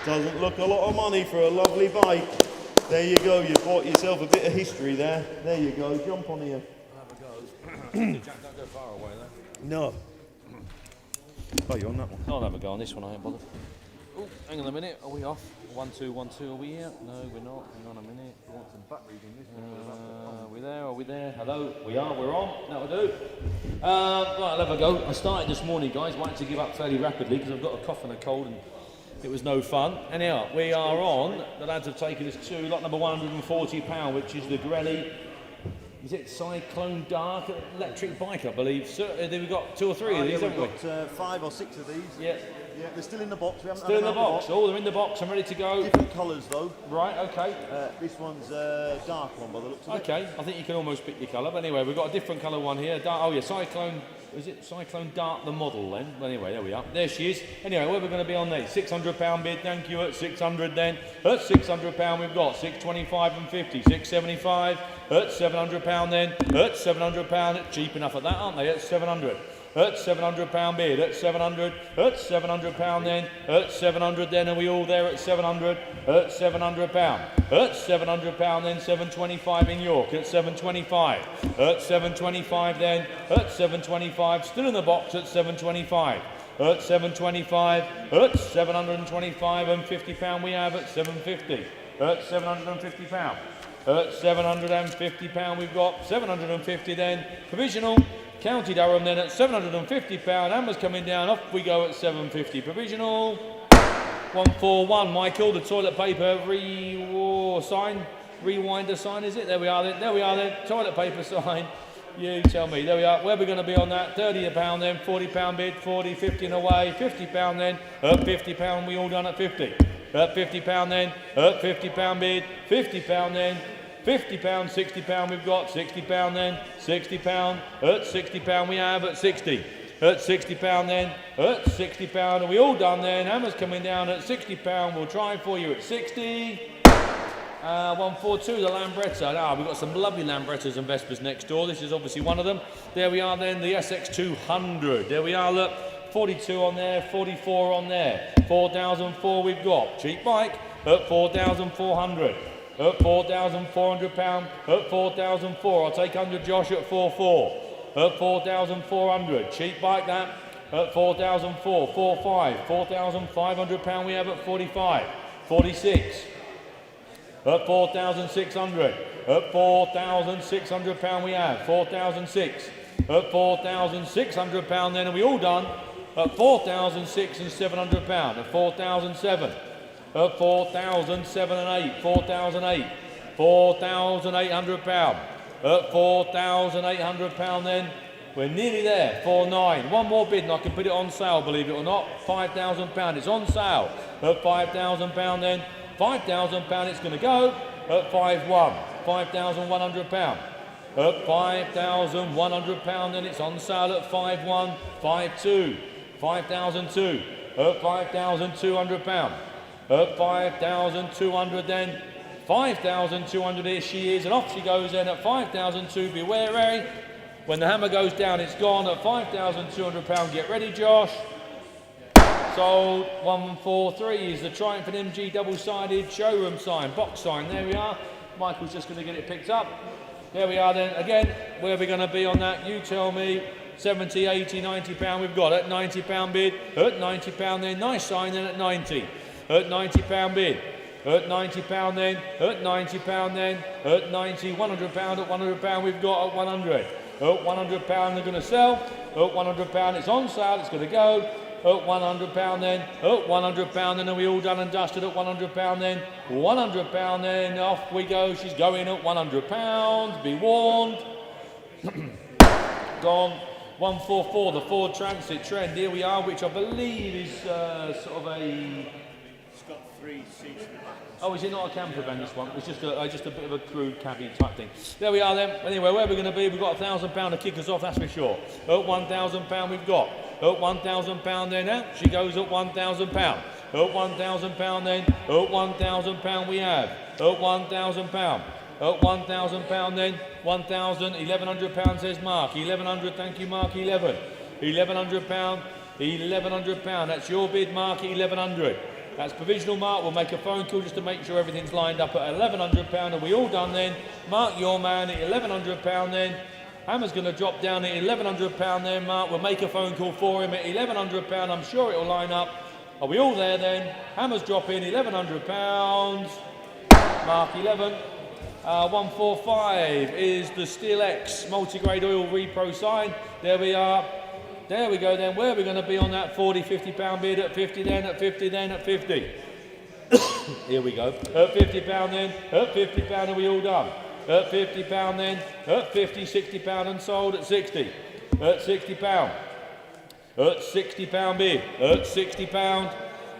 Doesn't look a lot of money for a lovely bike. There you go, you bought yourself a bit of history there. There you go, jump on here. I'll have a go. Jack, don't go far away though. No. Oh, you're on that one. I'll have a go on this one, I ain't bothered. Oh, hang on a minute, are we off? 1, 2, 1, 2, are we here? No, we're not. Hang on a minute. I want some back reading this one. Are we there? Are we there? Hello? We are, we're on. That'll do. Right, I'll have a go. I started this morning, guys. Wanted to give up fairly rapidly because I've got a cough and a cold and it was no fun. Anyhow, we are on. The lads have taken us to lot number £140, which is the Grelly. Is it Cyclone Dark electric bike, I believe? So, we've got 2 or 3 of these, haven't we? We've got 5 or 6 of these. Yeah. Yeah, they're still in the box. We haven't Still had in the them out box. Oh, they're in the box. I'm ready to go. Different colours though. Right, okay. This one's a dark one by the looks of it. Okay, I think you can almost pick your colour. But anyway, we've got a different colour one here. Oh yeah, Cyclone. Is it Cyclone Dark the model then? Well, anyway, there we are. There she is. Anyway, where are we going to be on these? £600 bid. Thank you. At 600 then. At £600 we've got 625 and 50. 675. At £700 then. At £700. Cheap enough at that, aren't they? At 700. at £700 bid, at 700, at £700 then, at 700 then, are we all there at 700, at £700, at £700 then, 725 in York, at 725, at 725 then, at 725, still in the box at 725, at 725, at 725 and £50 we have at 750, at £750. At £750 we've got 750 then, provisional, County Durham then at £750, hammers coming down, off we go at 750, provisional, 141, Michael, the toilet paper rewinder sign is it? There we are then, toilet paper sign, you tell me, there we are, where are we going to be on that, £30 then, £40 bid, 40, 50 and away, £50 then, at £50 we all done at 50. At £50 then, at £50 bid, £50 then, £50, £60 we've got, £60 then, £60, at £60 we have at 60. At £60 then, at £60, are we all done then? Hammers coming down at £60, we'll try for you at 60. 142, the Lambretta. Now, we've got some lovely Lambrettas and Vespers next door. This is obviously one of them. There we are then, the SX200. There we are, look. 42 on there, 44 on there, 4,004 we've got. Cheap bike at 4,400, at £4,400, at 4,004. I'll take 100 Josh at 4,400, at 4,400. Cheap bike that at 4,004, 45, £4,500 we have at 45, 46, at 4,600, at £4,600 we have, 4,006, at £4,600 then, are we all done? At 4,006 and £700, at 4,007, at 4,007 and 8, 4,008, £4,800, at £4,800 then, we're nearly there, 4,900, one more bid and I can put it on sale, believe it or not, £5,000, it's on sale, at £5,000 then, £5,000 it's going to go, at 5,100, £5,100, at £5,100 then it's on sale at 5,100, 5,200, 5,200, at £5,200, at 5,200 then, 5,200 here she is, and off she goes then at 5,200, be wary, when the hammer goes down it's gone, at £5,200, get ready Josh. Sold. 143 is the Triumph and MG double-sided showroom sign, box sign, there we are, Michael's just going to get it picked up. There we are then, again, where are we going to be on that? You tell me, 70, 80, £90 we've got, at £90 bid, at £90 then, nice sign then at 90, at £90 bid, at £90 then, at £90 then, at 90, £100, at £100 we've got at 100, at £100 they're going to sell, at £100 it's on sale, it's going to go, at £100 then, at £100 then, are we all done and dusted at £100 then, £100 then, off we go, she's going at £100, be warned. Gone. 144, the Ford Transit Trend, here we are, which I believe is sort of a... It's got 3 seats in the back. Oh, is it not a camper van, this one? It's just a bit of a crude cabby type thing. There we are then. Anyway, where are we going to be? We've got £1,000 to kick us off, that's for sure. At £1,000 we've got. At £1,000 then, out she goes at £1,000. At £1,000 then, at £1,000 we have. At £1,000. At £1,000 then, 1,000, £1,100 says Mark. 1,100, thank you Mark, 11. £1,100, £1,100, that's your bid Mark, 1,100. That's provisional Mark, we'll make a phone call just to make sure everything's lined up at £1,100. Are we all done then? Mark, your man at £1,100 then. Hammer's going to drop down at £1,100 then Mark, we'll make a phone call for him at £1,100, I'm sure it'll line up. Are we all there then? Hammer's dropping £1,100. Mark 11. 145 is the Steel X multi-grade oil repro sign. There we are. There we go then. Where are we going to be on that 40, £50 bid? At 50 then, at 50 then, at 50. Here we go. At £50 then, at £50 are we all done? At £50 then, at 50, £60 and sold at 60. At £60. At £60 bid. At £60.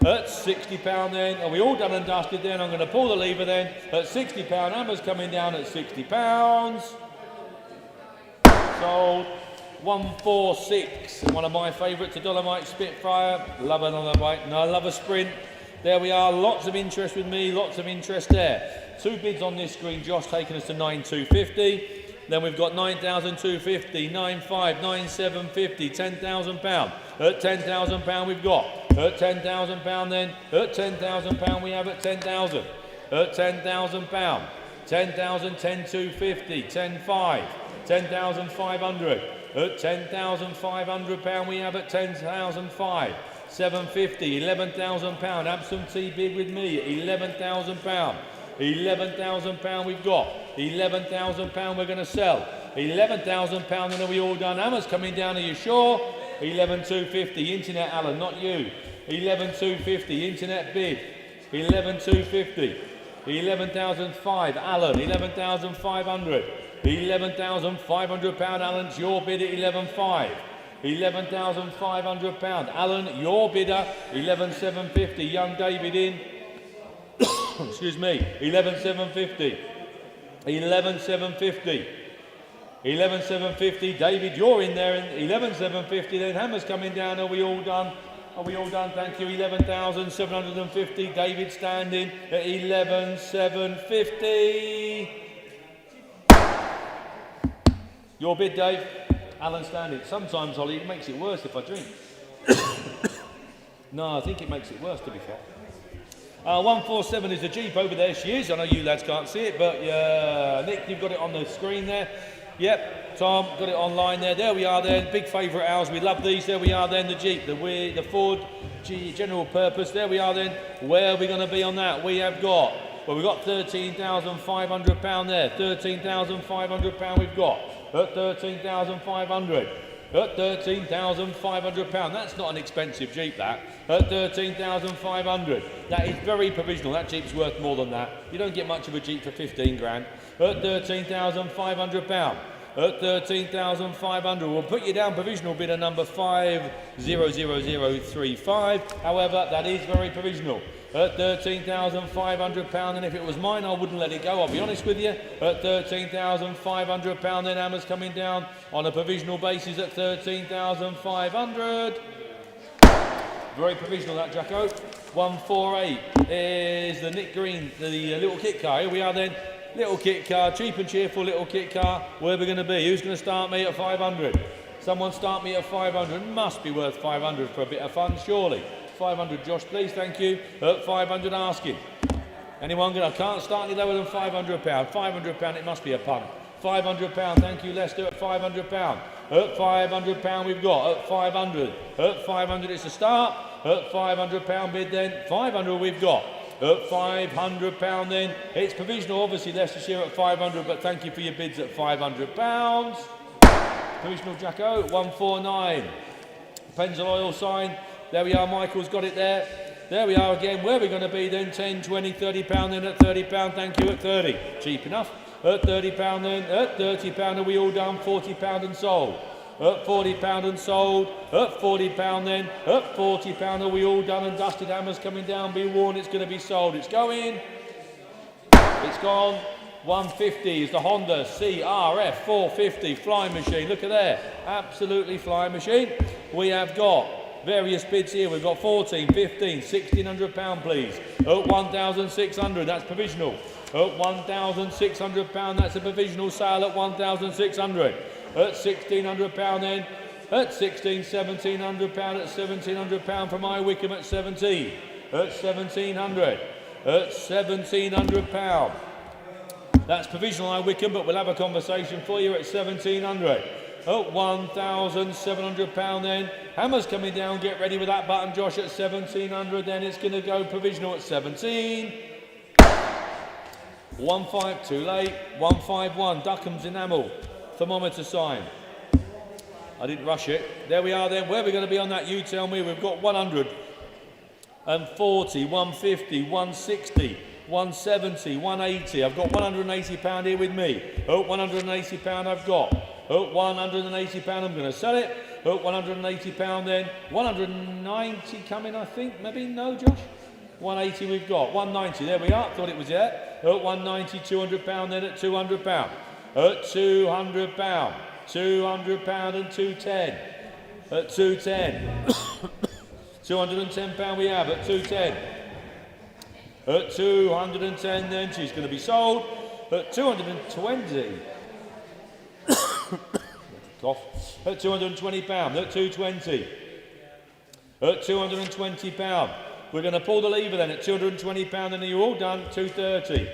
At £60 then, are we all done and dusted then? I'm going to pull the lever then. At £60, hammer's coming down at £60. Sold. 146, one of my favourites, a Dolomite Spitfire. Love another bike, no, I love a Sprint. There we are, lots of interest with me, lots of interest there. 2 bids on this screen, Josh taking us to 9,250. Then we've got 9,250, 9,500, 9,750, £10,000. At £10,000 we've got. At £10,000 then. At £10,000 we have at 10,000. At £10,000. 10,000, 10,250, 10,500, 10,500. At £10,500 we have at 10,500. 750, £11,000. Absentee bid with me, £11,000. £11,000 we've got. £11,000 we're going to sell. £11,000 and are we all done? Hammers coming down, are you sure? 11,250, internet Alan, not you. 11,250, internet bid. 11,250. 11,500, Alan. 11,500. £11,500, Alan. It's your bid at 11,500. £11,500, Alan. Your bidder. 11,750. Young David in. Excuse me. 11,750. 11,750. 11,750. David, you're in there. 11,750. Then Hammer's coming down. Are we all done? Are we all done? Thank you. 11,750. David standing at 11,750. Your bid, Dave. Alan standing. Sometimes, Ollie, it makes it worse if I drink. No, I think it makes it worse, to be fair. 147 is the Jeep over there. She is. I know you lads can't see it, but Nick, you've got it on the screen there. Yep, Tom, got it online there. There we are then. Big favourite ours. We love these. There we are then. The Jeep, the Ford general purpose. There we are then. Where are we going to be on that? We have got, well, we've got £13,500 there. £13,500 we've got. At 13,500. At £13,500. That's not an expensive Jeep, that. At 13,500. That is very provisional. That Jeep's worth more than that. You don't get much of a Jeep for 15 grand. At £13,500. At 13,500. We'll put you down provisional bidder number 500035. However, that is very provisional. At £13,500, and if it was mine, I wouldn't let it go, I'll be honest with you. At £13,500, then Hammer's coming down on a provisional basis at 13,500. Very provisional, that, Jacko. 148 is the Nick Green, the little kit car. Here we are then. Little kit car, cheap and cheerful little kit car. Where are we going to be? Who's going to start me at 500? Someone start me at 500. Must be worth 500 for a bit of fun, surely. 500, Josh, please, thank you. At 500, asking. Anyone going to? I can't start any lower than £500. £500, it must be a punt. £500, thank you, Lester, at £500. At £500 we've got. At 500. At 500, it's a start. At £500 bid then. 500 we've got. At £500 then. It's provisional, obviously, Leicestershire at 500, but thank you for your bids at £500. Provisional, Jacko, 149. Penzal oil sign. There we are, Michael's got it there. There we are again. Where are we going to be then? 10, 20, £30 then at £30. Thank you, at 30. Cheap enough. At £30 then. At £30 are we all done? £40 and sold. At £40 and sold. At £40 then. At £40 are we all done and dusted? Hammers coming down. Be warned, it's going to be sold. It's going. It's gone. 150 is the Honda CRF 450 flying machine. Look at there. Absolutely flying machine. We have got various bids here. We've got 14, 15, £1,600, please. At 1,600, that's provisional. At £1,600, that's a provisional sale at 1,600. At £1,600 then. At £1,700, at £1,700 from I Wickham at 17. At 1,700. At £1,700. That's provisional I Wickham, but we'll have a conversation for you at 1,700. At £1,700 then. Hammer's coming down, get ready with that button, Josh, at 1,700, then it's going to go provisional at 17. 1.5, too late. 151, Duckham's enamel, thermometer sign. I didn't rush it. There we are then. Where are we going to be on that? You tell me. We've got 140, 150, 160, 170, 180. I've got £180 here with me. Oh, £180 I've got. Oh, £180 I'm going to sell it. Oh, £180 then. 190 coming, I think. Maybe, no, Josh? 180 we've got. 190, there we are. Thought it was there. Oh, 190, £200 then at £200. At £200. £200 and 210. At 210. £210 we have at 210. At 210 then she's going to be sold. At 220. Cough. At £220, at 220. At £220. We're going to pull the lever then at £220, and you're all done. 230.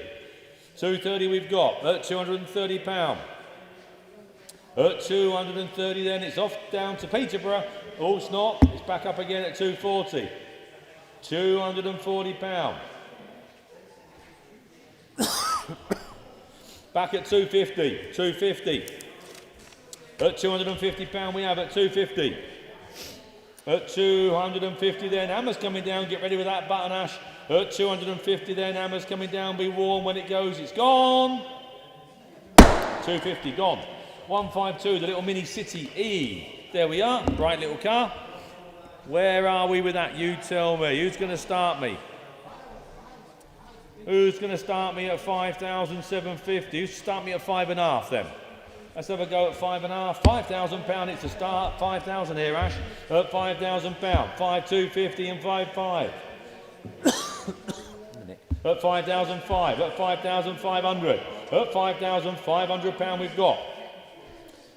230 we've got at £230. At 230 then it's off down to Peterborough. Oh, it's not. It's back up again at 240. £240. Back at 250. 250. At £250 we have at 250. At 250 then, hammer's coming down, get ready with that button, Ash. At 250 then, hammer's coming down, be warm when it goes, it's gone. 250, gone. 152, the little Mini City E. There we are, bright little car. Where are we with that? You tell me. Who's going to start me? Who's going to start me at 5,750? Who's start me at 5.5 then? Let's have a go at 5.5. £5,000 it's a start. 5,000 here, Ash. At £5,000. 5,250 and 5,500. At 5,005. At 5,500. At £5,500 we've got.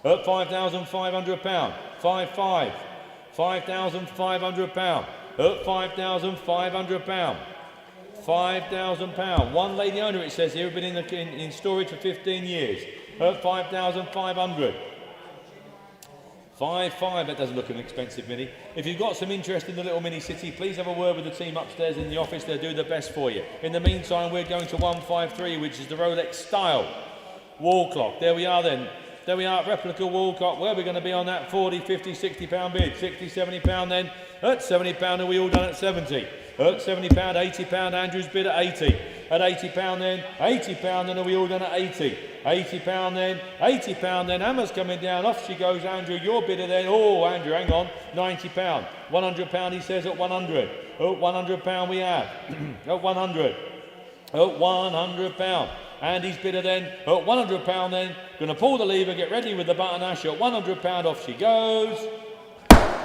At £5,500. 5,500. £5,500. At £5,500. £5,000. One lady owner, it says here, been in storage for 15 years. At 5,500. 5,500, that doesn't look an expensive Mini. If you've got some interest in the little Mini City, please have a word with the team upstairs in the office. They'll do the best for you. In the meantime, we're going to 153, which is the Rolex style wall clock. There we are then. There we are, replica wall clock. Where are we going to be on that? 40, 50, 60 pound bid. 60, 70 pound then. At 70 pound, are we all done at 70? At 70 pound, 80 pound, Andrew's bid at 80. At 80 pound then, 80 pound then, are we all done at 80? 80 pound then, 80 pound then, hammer's coming down, off she goes, Andrew, your bidder then, oh, Andrew, hang on, 90 pound. 100 pound, he says, at 100. At 100 pound we have. At 100. At 100 pound. Andy's bidder then, at 100 pound then, gonna pull the lever, get ready with the button, Ash, at 100 pound, off she goes.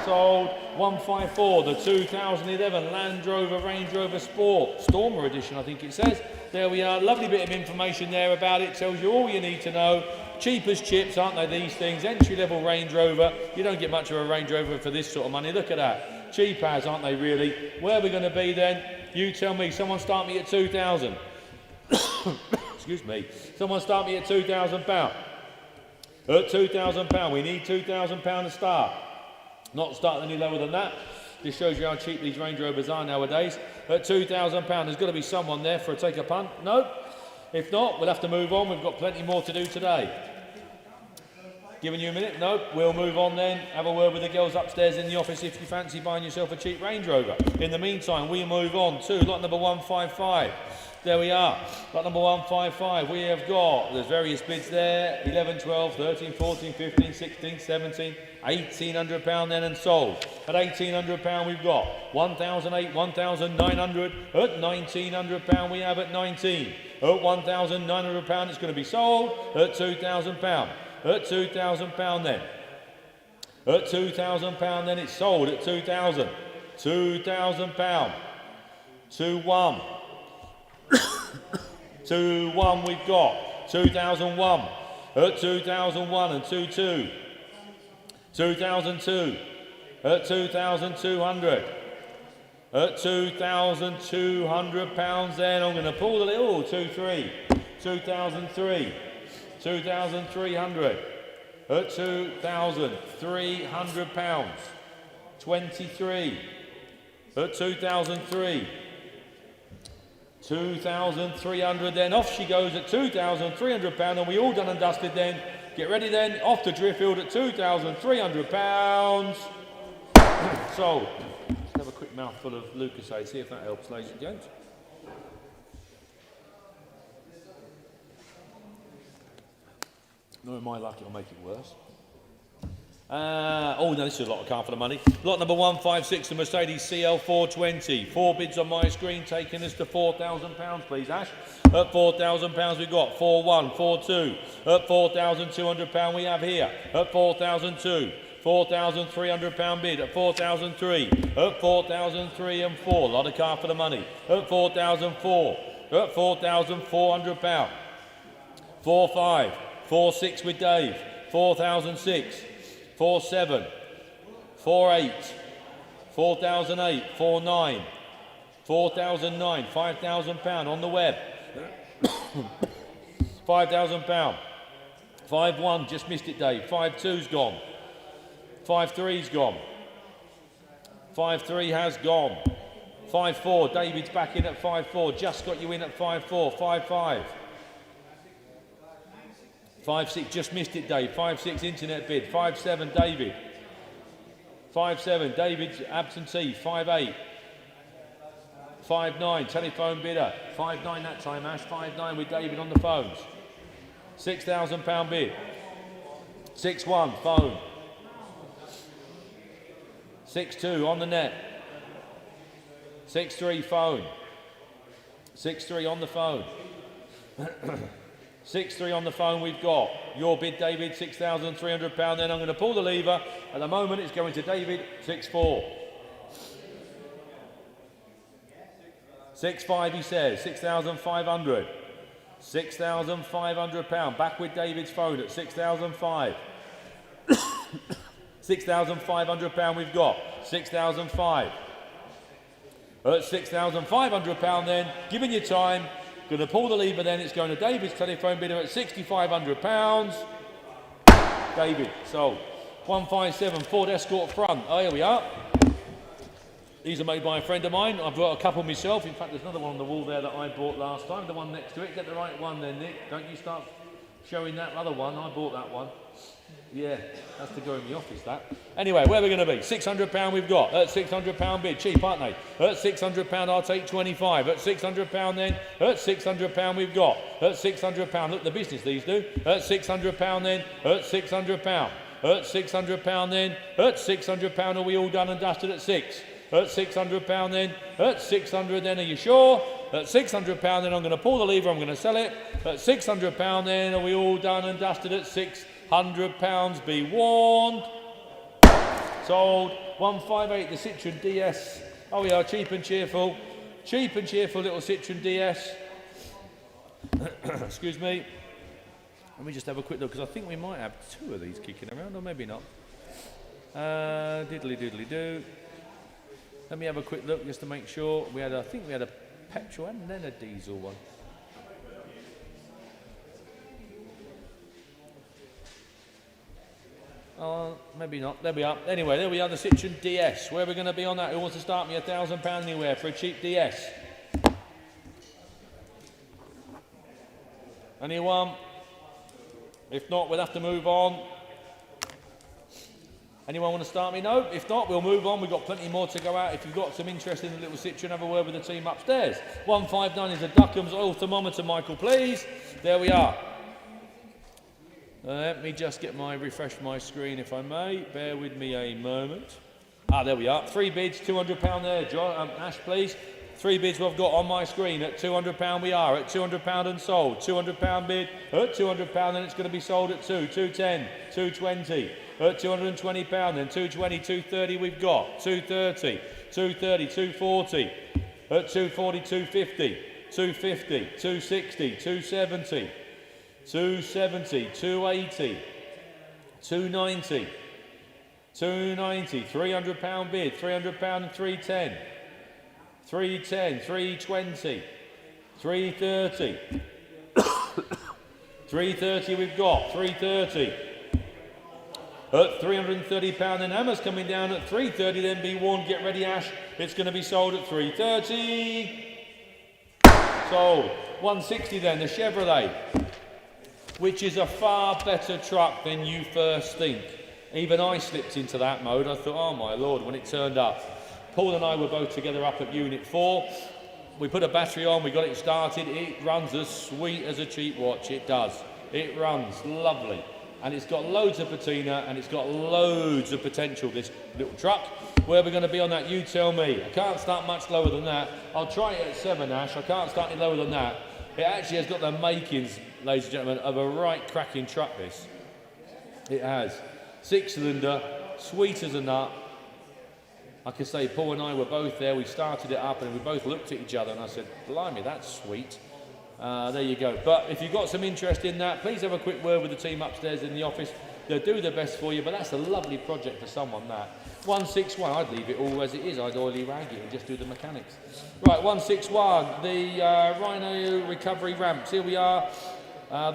Sold. 154, the 2011 Land Rover Range Rover Sport Stormer Edition, I think it says. There we are, lovely bit of information there about it, tells you all you need to know. Cheap as chips, aren't they, these things? Entry-level Range Rover. You don't get much of a Range Rover for this sort of money. Look at that. Cheap as, aren't they, really? Where are we going to be then? You tell me. Someone start me at 2,000. Excuse me. Someone start me at £2,000. At £2,000. We need £2,000 to start. Not starting any lower than that. This shows you how cheap these Range Rovers are nowadays. At £2,000, there's got to be someone there for a take a punt. No. If not, we'll have to move on. We've got plenty more to do today. Giving you a minute? No. We'll move on then. Have a word with the girls upstairs in the office if you fancy buying yourself a cheap Range Rover. In the meantime, we move on to lot number 155. There we are. Lot number 155. We have got, there's various bids there. 11, 12, 13, 14, 15, 16, 17, £1,800 then and sold. At £1,800 we've got 1,008, 1,900. At £1,900 we have at 19. At £1,900 it's going to be sold. At £2,000. At £2,000 then. At £2,000 then it's sold at 2,000. £2,000. 2-1. 2-1 we've got. 2001. At 2001 and 2-2. 2002. At 2,200. At £2,200 then I'm going to pull the little 2-3. 2003. 2,300. At £2,300. 23. At 2003. 2,300 then, off she goes at £2,300 and we all done and dusted then. Get ready then, off to Driffield at £2,300. Sold. Let's have a quick mouthful of Lucasade, see if that helps, ladies and gents. Knowing my luck, it'll make it worse. Oh no, this is a lot of car for the money. Lot number 156, the Mercedes CL420. 4 bids on my screen, taking us to £4,000, please, Ash. At £4,000 we've got 4-1, 4-2. At £4,200 we have here. At 4,002. £4,300 bid at 4,003. At 4,003 and 4. Lot of car for the money. At 4,004. At £4,400. 4-5. 4-6 with Dave. 4,006. 4,700, 4,800, 4,008, 4,900, 4,009, £5,000 on the web. £5,000. 5,100, just missed it, Dave. 5,200's gone. 5,300's gone. 5,300 has gone. 5,400, David's back in at 5,400, just got you in at 5,400, 5,500. 5,600, just missed it, Dave. 5,600, internet bid. 5,700, David. 5,700, David's absentee. 5,800. 5,900, telephone bidder. 5,900 that time, Ash. 5,900 with David on the phones. £6,000 bid. 6,100, phone. 6,200 on the net. 6,300, phone. 6,300 on the phone. 6,300 on the phone we've got. Your bid, David, £6,300. Then I'm going to pull the lever. At the moment, it's going to David, 6,400. 6,500, he says. 6,500. £6,500. Back with David's phone at 6,500. £6,500 we've got. 6,500. At £6,500 then, giving you time, going to pull the lever then, it's going to David's telephone bidder at £6,500. David, sold. 157, Ford Escort front. Oh, here we are. These are made by a friend of mine. I've got a couple myself. In fact, there's another one on the wall there that I bought last time. The one next to it. Get the right one then, Nick. Don't you start showing that other one. I bought that one. Yeah, that's to go in the office, that. Anyway, where are we going to be? £600 we've got. At £600 bid. Cheap, aren't they? At £600 I'll take 25. At £600 then. At £600 we've got. At £600. Look, the business these do. At £600 then. At £600. At £600 then. At £600 are we all done and dusted at 6? At £600 then. At 600 then, are you sure? At £600 then I'm going to pull the lever, I'm going to sell it. At £600 then, are we all done and dusted at £600? Be warned. Sold. 158, the Citroen DS. Oh yeah, cheap and cheerful. Cheap and cheerful little Citroen DS. Excuse me. Let me just have a quick look, because I think we might have 2 of these kicking around, or maybe not. Diddly doodly do. Let me have a quick look just to make sure. I think we had a petrol and then a diesel one. Maybe not. There we are. Anyway, there we are, the Citroen DS. Where are we going to be on that? Who wants to start me £1,000 anywhere for a cheap DS? Anyone? If not, we'll have to move on. Anyone want to start me? No? If not, we'll move on. We've got plenty more to go out. If you've got some interest in the little Citroen, have a word with the team upstairs. 159 is a Duckham's oil thermometer, Michael, please. There we are. Let me just refresh my screen, if I may. Bear with me a moment. There we are. 3 bids, £200 there. John, Ash, please. 3 bids we've got on my screen. At £200 we are. At £200 and sold. £200 bid. At £200 then it's going to be sold at 210, 220. At £220 then 220, 230 we've got. 230, 230, 240. At 240, 250, 250, 260, 270. 270, 280, 290, 290, £300 bid, £300 and 310, 310, 320, 330, 330 we've got, 330, at £330 then Hammer's coming down at 330, then be warned, get ready Ash, it's going to be sold at 330, sold, 160 then, the Chevrolet, which is a far better truck than you first think. Even I slipped into that mode. I thought, oh my Lord, when it turned up. Paul and I were both together up at Unit 4. We put a battery on, we got it started. It runs as sweet as a cheap watch, it does. It runs lovely. And it's got loads of patina and it's got loads of potential, this little truck. Where we're going to be on that, you tell me. I can't start much lower than that. I'll try it at 7, Ash. I can't start any lower than that. It actually has got the makings, ladies and gentlemen, of a right cracking truck, this. It has. 6-cylinder, sweet as a nut. Like I say, Paul and I were both there. We started it up and we both looked at each other and I said, blimey, that's sweet. There you go. But if you've got some interest in that, please have a quick word with the team upstairs in the office. They'll do their best for you, but that's a lovely project for someone, that. 161, I'd leave it all as it is. I'd oily rag it and just do the mechanics. Right, 161, the Rhino recovery ramps. Here we are.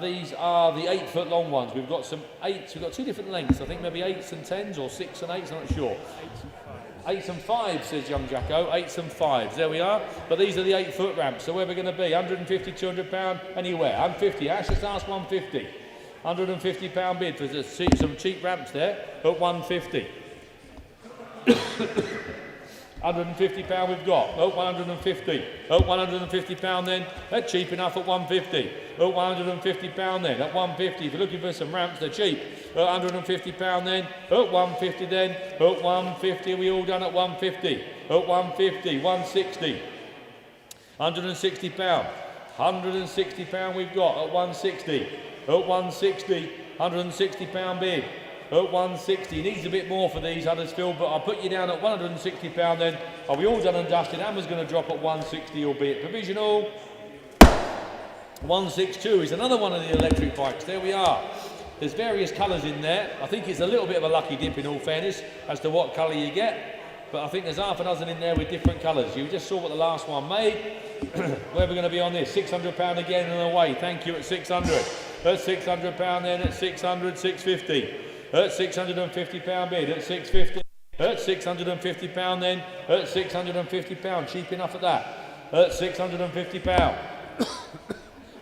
These are the 8 foot long ones. We've got some 8s, we've got 2 different lengths. I think maybe 8s and 10s or 6 and 8s, I'm not sure. 8s and 5s, says young Jacko. 8s and 5s, there we are. But these are the 8 foot ramps. So where we're going to be, 150, 200 pound, anywhere. 150, Ash, let's ask 150. 150 pound bid for some cheap ramps there at 150. 150 pound we've got, at 150, at 150 pound then, they're cheap enough at 150, at 150 pound then, at 150, if you're looking for some ramps, they're cheap, at 150 pound then, at 150 then, at 150, we all done at 150, at 150, 160, 160 pound, 160 pound we've got, at 160, at 160, 160 pound bid. At 160, needs a bit more for these, Huddersfield, but I'll put you down at 160 pound then. Are we all done and dusted? Hammer's going to drop at 160, albeit provisional. 162 is another one of the electric bikes. There we are. There's various colours in there. I think it's a little bit of a lucky dip in all fairness as to what colour you get. But I think there's half a dozen in there with different colours. You just saw what the last one made. Where we're going to be on this? £600 again and away. Thank you at 600. At £600 then, at 600, 650. At £650 bid, at 650, at £650 then, at £650, cheap enough at that, at £650,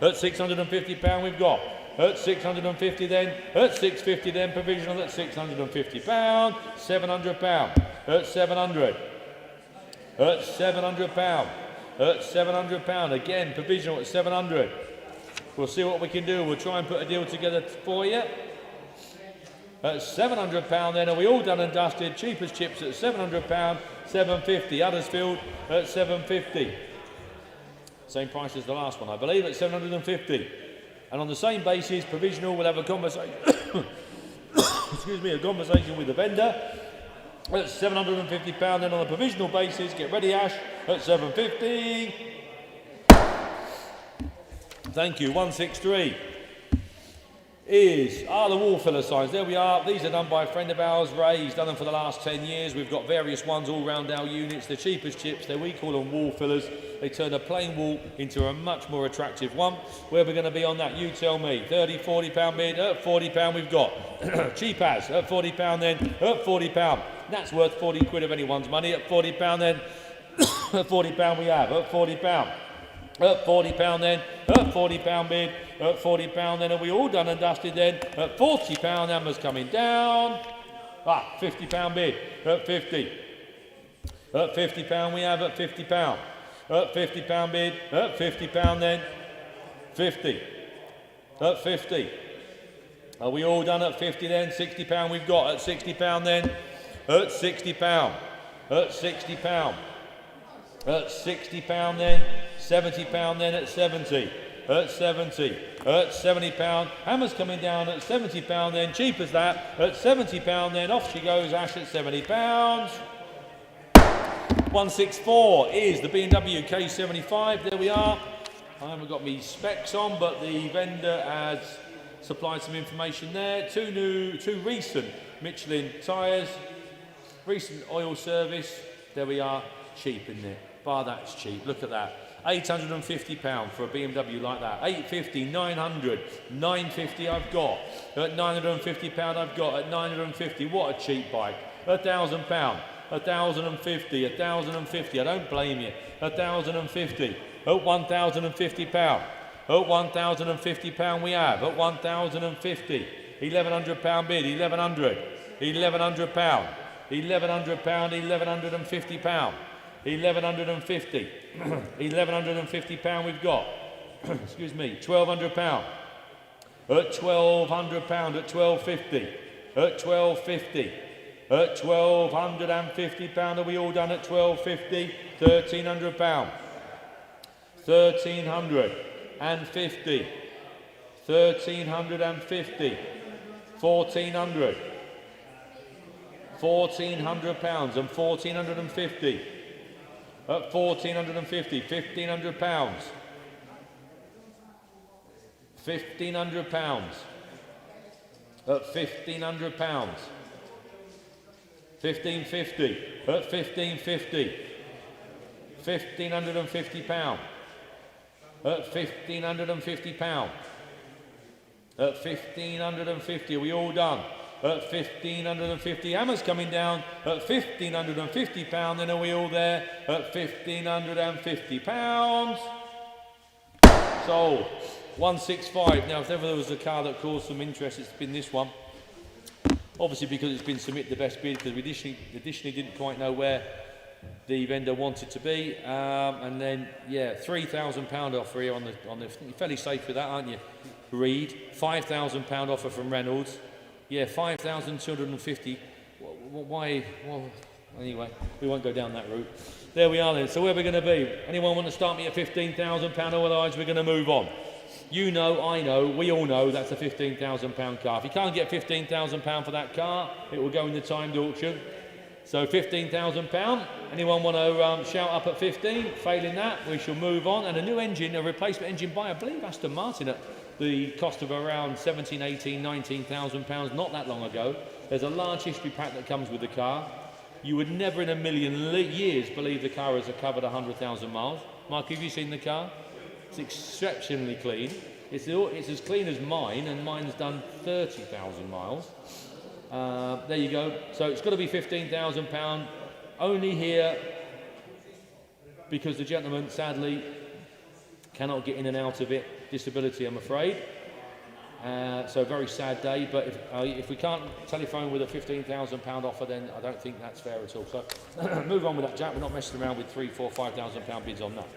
at £650 we've got, at 650 then, at 650 then, provisional at £650, £700, at 700, at £700, at £700, again provisional at 700. We'll see what we can do, we'll try and put a deal together for you. At £700 then, are we all done and dusted? Cheap as chips at £700, £750. Huddersfield at £750. Same price as the last one, I believe, at £750. And on the same basis, provisional, we'll have a conversation. Excuse me, a conversation with the vendor. At £750 then on a provisional basis. Get ready, Ash, at £750. Thank you. 163. Is the wall filler signs. There we are. These are done by a friend of ours, Ray. He's done them for the last 10 years. We've got various ones all round our units. They're cheap as chips. We call them wall fillers. They turn a plain wall into a much more attractive one. Where we're going to be on that, you tell me. 30, 40 pound bid. At 40 pound we've got. Cheap as. At 40 pound then. At 40 pound. That's worth 40 quid of anyone's money. At 40 pound then. At 40 pound we have. At 40 pound. At 40 pound then, at 40 pound bid, at 40 pound then, are we all done and dusted then? At 40 pound, Hammer's coming down. 50 pound bid, at 50. At 50 pound we have, at 50 pound. At 50 pound bid, at 50 pound then, 50. At 50. Are we all done at 50 then? 60 pound we've got, at 60 pound then, at 60 pound. At 60 pound. At 60 pound then, 70 pound then, at 70, at 70, at 70 pound. Hammer's coming down at 70 pound then, cheap as that, at 70 pound then, off she goes, Ash at 70 pounds. 164 is the B&W K75, there we are. I haven't got me specs on, but the vendor has supplied some information there. Two recent Michelin tyres, recent oil service, there we are, cheap in there. Bar, that's cheap, look at that. £850 for a BMW like that. 850, 900, 950 I've got. At £950 I've got. At 950, what a cheap bike. £1,000, 1,050, 1,050. I don't blame you. 1,050. At £1,050. At £1,050 we have. At £1,050. £1,100 bid. 1,100. £1,100. £1,100. £1,150. 1,150. £1,150 we've got. Excuse me. £1,200. At £1,200. At £1,250. At £1,250. At £1,250. Are we all done at £1,250? £1,300. £1,350. £1,350. £1,450. £1,400 and £1,450. At £1,450, £1,500. £1,500. at £1,500. 1550 at 1550. £1,550 at £1,550 at 1,550. Are we all done? At 1,550. Hammer's coming down at £1,550. Then are we all there? At £1,550. Sold. 165. Now, if ever there was a car that caused some interest, it's been this one. Obviously, because it's been submitted the best bid, because we additionally didn't quite know where the vendor wanted to be, and then yeah, £3,000 offer here on the. You're fairly safe with that, aren't you? Reed, £5,000 offer from Reynolds. Yeah, 5,250. Why? Well, anyway, we won't go down that route. There we are then. So where are we going to be? Anyone want to start me at £15,000? Otherwise, we're going to move on. You know, I know, we all know that's a £15,000 car. If you can't get £15,000 for that car, it will go in the timed auction. So £15,000. Anyone want to shout up at 15? Failing that, we shall move on. And a new engine, a replacement engine by, I believe, Aston Martin at the cost of around 17, 18, 19,000 pounds, not that long ago. There's a large history pack that comes with the car. You would never in a million years believe the car has covered 100,000 miles. Mark, have you seen the car? It's exceptionally clean. It's as clean as mine, and mine's done 30,000 miles. There you go. So it's got to be £15,000. Only here because the gentleman, sadly, cannot get in and out of it. Disability, I'm afraid. So very sad day. But if we can't telephone with a £15,000 offer, then I don't think that's fair at all. So move on with that, Jack. We're not messing around with £3,000, £4,000, £5,000 bids on that.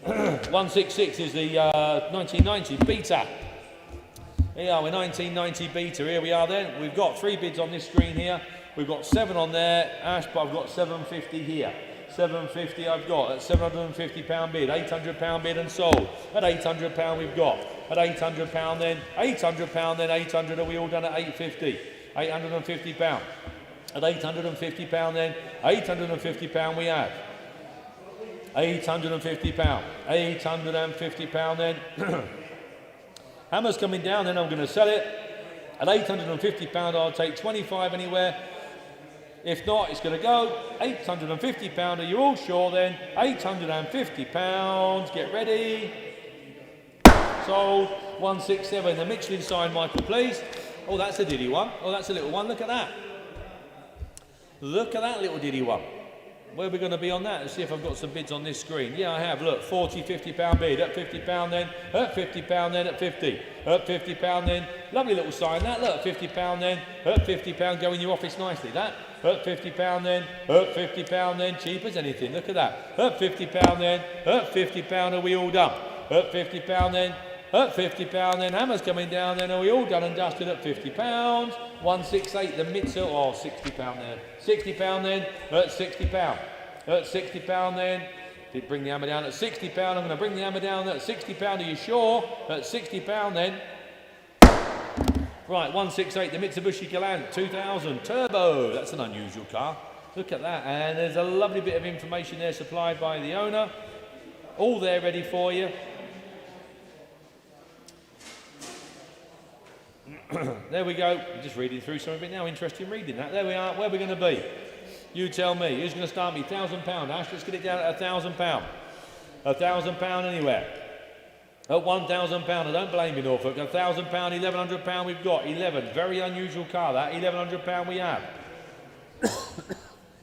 166 is the 1990 Beta. Here we're 1990 Beta. Here we are then. We've got 3 bids on this screen here. We've got 7 on there, Ash, but I've got 750 here. 750 I've got at £750 bid, £800 bid and sold. At £800 we've got. At £800 then, £800 then, 800. Are we all done at £850? £850. At £850 then, £850 we have. £850. £850 then. Hammer's coming down, then I'm going to sell it. At £850, I'll take 25 anywhere. If not, it's going to go. £850. Are you all sure then? £850. Get ready. Sold. 167. The Michelin sign, Michael, please. Oh, that's a diddy one. Oh, that's a little one. Look at that. Look at that little diddy one. Where are we going to be on that? Let's see if I've got some bids on this screen. Yeah, I have. Look, 40, £50 bid. At £50 then. At £50 then. At 50. At £50 then. Lovely little sign that. Look, £50 then. At £50. Go in your office nicely. That. At £50 then. At £50 then. Cheap as anything. Look at that. At £50 then. At £50. Are we all done? At £50 then. At £50 then. Hammer's coming down then. Are we all done and dusted at £50? 168. The Mitchell. Oh, £60 there. £60 then. At £60. At £60 then. Did bring the hammer down at £60. I'm going to bring the hammer down at £60. Are you sure? At £60 then. Right, 168, the Mitsubishi Galant 2000 Turbo. That's an unusual car. Look at that. And there's a lovely bit of information there supplied by the owner. All there ready for you. There we go. I'm just reading through some of it now. Interesting reading that. There we are. Where are we going to be? You tell me. Who's going to start me? £1,000. Ash, let's get it down at £1,000. £1,000 anywhere. At £1,000, I don't blame you, Norfolk. £1,000, £1,100 we've got. 11. Very unusual car, that. £1,100 we have.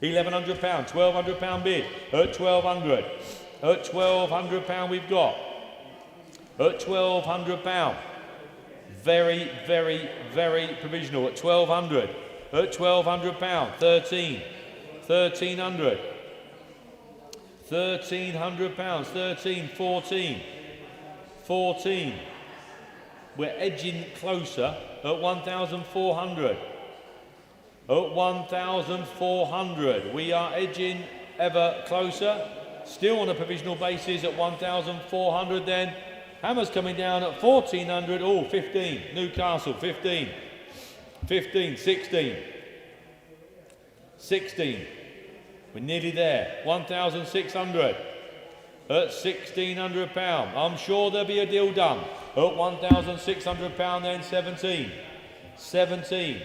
£1,100, £1,200 bid. At £1,200. At £1,200 we've got. At £1,200. Very, very, very provisional. At £1,200. At £1,200. 13. £1,300. £1,300. 13. 14. 14. We're edging closer at 1,400. At 1,400. We are edging ever closer. Still on a provisional basis at 1,400 then. Hammer's coming down at 1,400. Oh, 15. Newcastle, 15. 15, 16. 16. We're nearly there. 1,600. At £1,600. I'm sure there'll be a deal done. At £1,600 then 17. 17.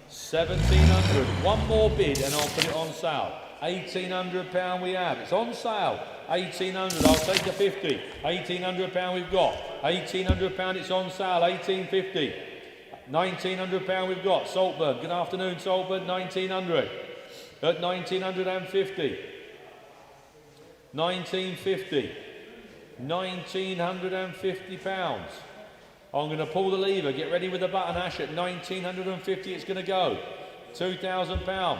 1700. One more bid and I'll put it on sale. £1,800 we have. It's on sale. 1,800. I'll take the 50. £1,800 we've got. £1,800. It's on sale. 1,850. £1,900 we've got. Saltburn. Good afternoon, Saltburn. 1,900. At 1,950. 1,950. £1,950. I'm going to pull the lever. Get ready with the button, Ash. At 1,950 it's going to go. £2,000.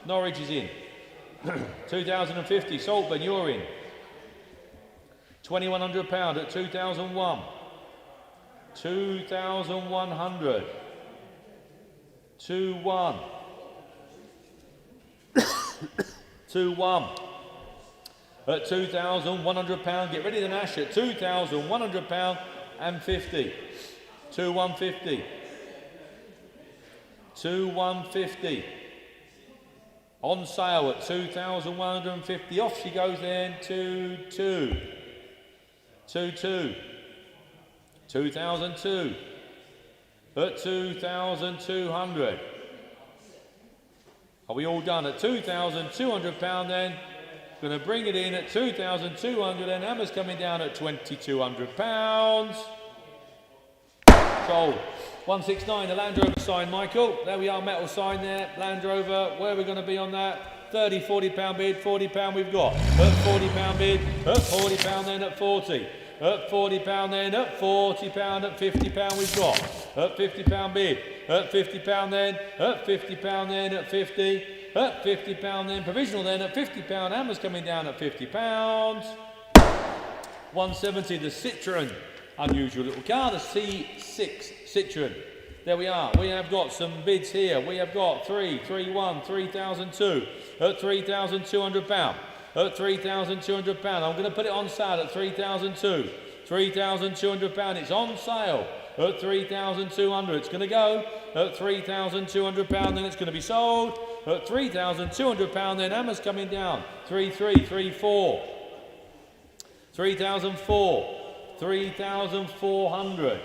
Norwich is in. 2,050. Saltburn, you're in. £2,100 at 2,001. 2,100. 2-1. 2-1. At £2,100. Get ready then, Ash. At £2,100 and 50. 2,150. 2,150. On sale at 2,150. Off she goes then. 2-2. 2-2. 2,002. At 2,200. Are we all done? At £2,200 then. Going to bring it in at 2,200 and Hammer's coming down at £2,200. Sold. 169, the Land Rover sign, Michael. There we are, metal sign there. Land Rover, where are we going to be on that? 30, £40 bid, £40 we've got. At £40 bid, at £40 then at 40. At £40 then, at £40, at £50 we've got. At £50 bid, at £50 then, at £50 then, at 50. At £50 then, provisional then at £50. Hammer's coming down at £50. 170, the Citroen. Unusual little car, the C6 Citroen. There we are. We have got some bids here. We have got 3,1, 3,002 at £3,200. At £3,200. I'm going to put it on sale at 3,002. £3,200. It's on sale at 3,200. It's going to go at £3,200. Then it's going to be sold at £3,200. Then Hammer's coming down. 3,334. 3,004. 3,400.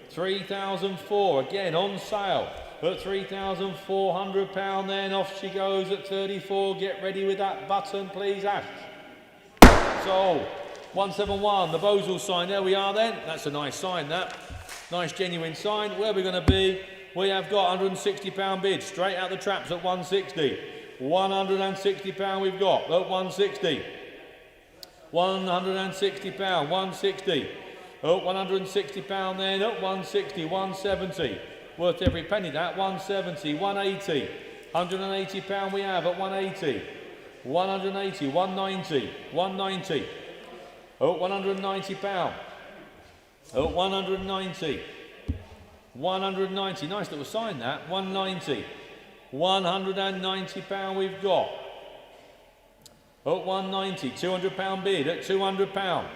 3,004. Again on sale at £3,400. Then off she goes at 34. Get ready with that button, please, Ash. Sold. 171, the Bosel sign. There we are then. That's a nice sign, that. Nice genuine sign. Where are we going to be? We have got £160 bid. Straight out the traps at 160. £160 we've got at 160. £160, 160. Oh, £160 then at 160, 170. Worth every penny that. 170, 180. £180 we have at 180. 180, 190, 190. Oh, £190. Oh, 190. 190. Nice little sign that. 190. £190 we've got. Oh, 190. £200 bid at £200.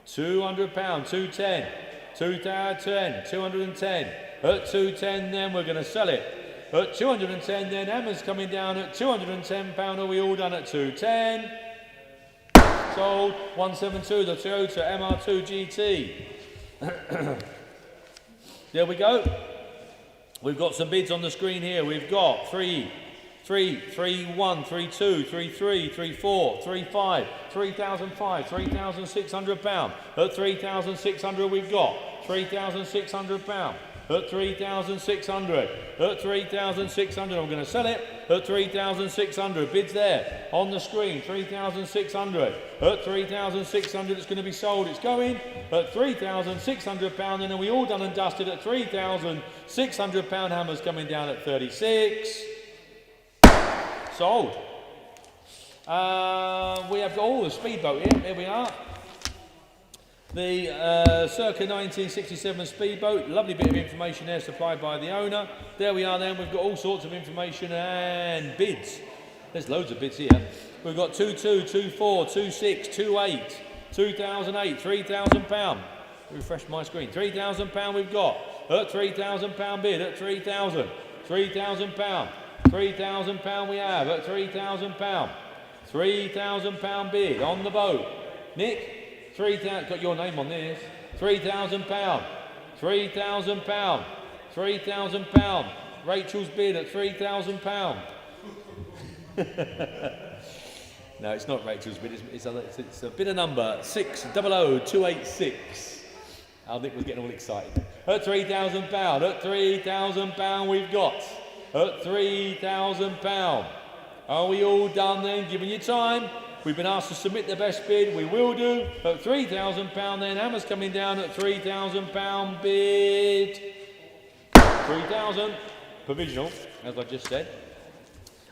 £200. 210. 210. 210. At 210 then we're going to sell it. At 210 then Hammer's coming down at £210. Are we all done at 210? Sold. 172, the Toyota MR2 GT. There we go. We've got some bids on the screen here. We've got 3, 3, 3, 1, 3, 2, 3, 3, 3, 4, 3, 5, 3,005, £3,600. At 3,600 we've got £3,600. At 3,600. At 3,600. I'm going to sell it at 3,600. Bids there on the screen. 3,600. At 3,600 it's going to be sold. It's going at £3,600. And then we all done and dusted at £3,600. Hammer's coming down at 36. Sold. We have got all the speedboat here. Here we are. The circa 1967 speedboat, lovely bit of information there supplied by the owner. There we are then, we've got all sorts of information and bids. There's loads of bids here. We've got 22, 24, 26, 28, 2008, £3,000. Refresh my screen. £3,000 we've got. At £3,000 bid, at 3,000. £3,000. £3,000 we have at £3,000. £3,000 bid on the boat. Nick? 3,000, got your name on this. £3,000. £3,000. £3,000. Rachel's bid at £3,000. No, it's not Rachel's bid. It's a bidder number 600286. Our Nick was getting all excited. At £3,000. At £3,000 we've got. At £3,000. Are we all done then? Giving you time. We've been asked to submit the best bid. We will do. At £3,000 then. Hammer's coming down at £3,000 bid. 3,000. Provisional, as I just said.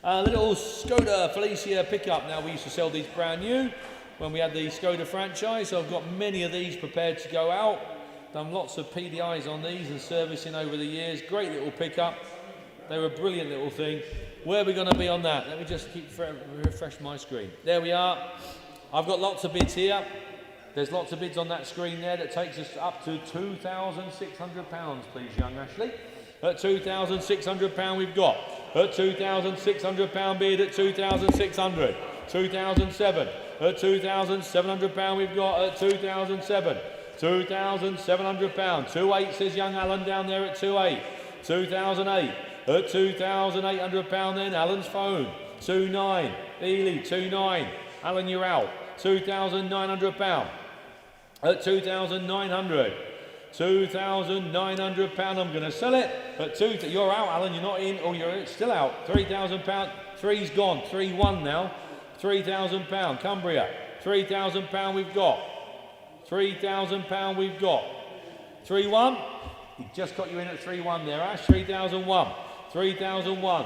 A little Skoda Felicia pickup. Now, we used to sell these brand new when we had the Skoda franchise. So I've got many of these prepared to go out. Done lots of PDIs on these and servicing over the years. Great little pickup. They were a brilliant little thing. Where are we going to be on that? Let me just refresh my screen. There we are. I've got lots of bids here. There's lots of bids on that screen there. That takes us up to £2,600, please, young Ashley. At £2,600 we've got. At £2,600 bid at 2,600. 2,007. At £2,700 we've got. At 2,007. £2,700. 2,800 says young Alan down there at 2,800. 2,008. At £2,800 then, Alan's phone. 2,900. Ely, 2,900. Alan, you're out. £2,900. At 2,900. £2,900. I'm going to sell it. At you're out, Alan. You're not in. Oh, you're still out. £3,000. Three's gone. 3-1 now. £3,000. Cumbria. £3,000 we've got. £3,000 we've got. 3-1. He just got you in at 3-1 there, Ash. 3,001. 3,001.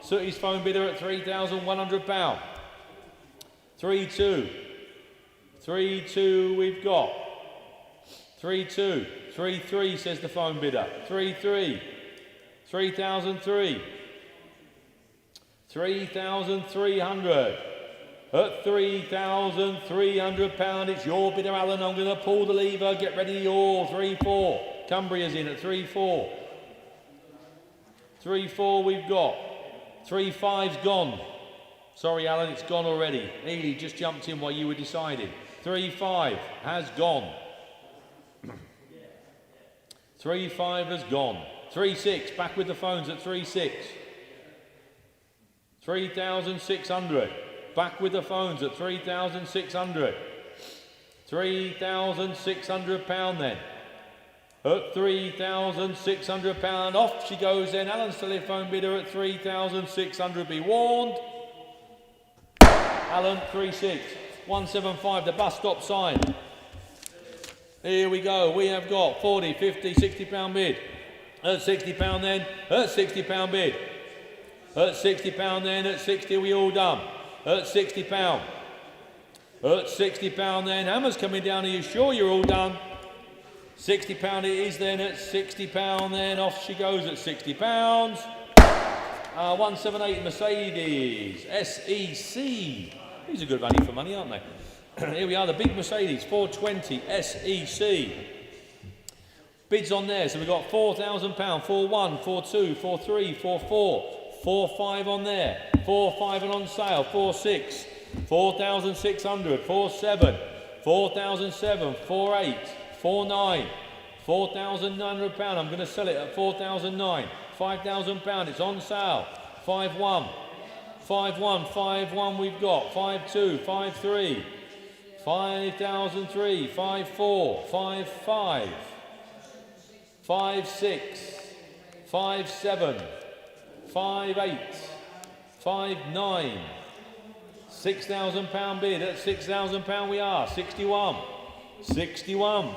Sooty's phone bidder at £3,100. 3-2. 3-2 we've got. 3-2. 3-3 says the phone bidder. 3-3. 3,003. 3,300. At £3,300, it's your bidder, Alan. I'm going to pull the lever. Get ready, your 3-4. Cumbria's in at 3-4. 3-4 we've got. 3-5's gone. Sorry, Alan, it's gone already. Ely just jumped in while you were deciding. 3-5 has gone. 3-5 has gone. 3-6, back with the phones at 3-6. 3,600. Back with the phones at 3,600. £3,600 then. At £3,600, off she goes then. Alan's telephone bidder at 3,600. Be warned. Alan, 3-6. 175, the bus stop sign. Here we go. We have got 40, 50, £60 bid. At £60 then. At £60 bid. At £60 then. At 60 we all done. At £60. At £60 then. Hammer's coming down. Are you sure you're all done? £60 it is then. At £60 then. Off she goes at £60. 178 Mercedes SEC. These are good value for money, aren't they? Here we are, the big Mercedes 420 SEC. Bids on there. So we've got £4,000, 4-1, 4-2, 4-3, 4-4, 4-5 on there. 4-5 and on sale. 4-6, 4,600, 4-7, 4,007, 4-8, 4-9, £4,900. I'm going to sell it at 4,009. £5,000. It's on sale. 5-1, 5-1, 5-1 we've got. 5-2, 5-3, 5,003, 5-4, 5-5, 5-6, 5-7, 5-8, 5-9. £6,000 bid. At £6,000 we are. 61, 61,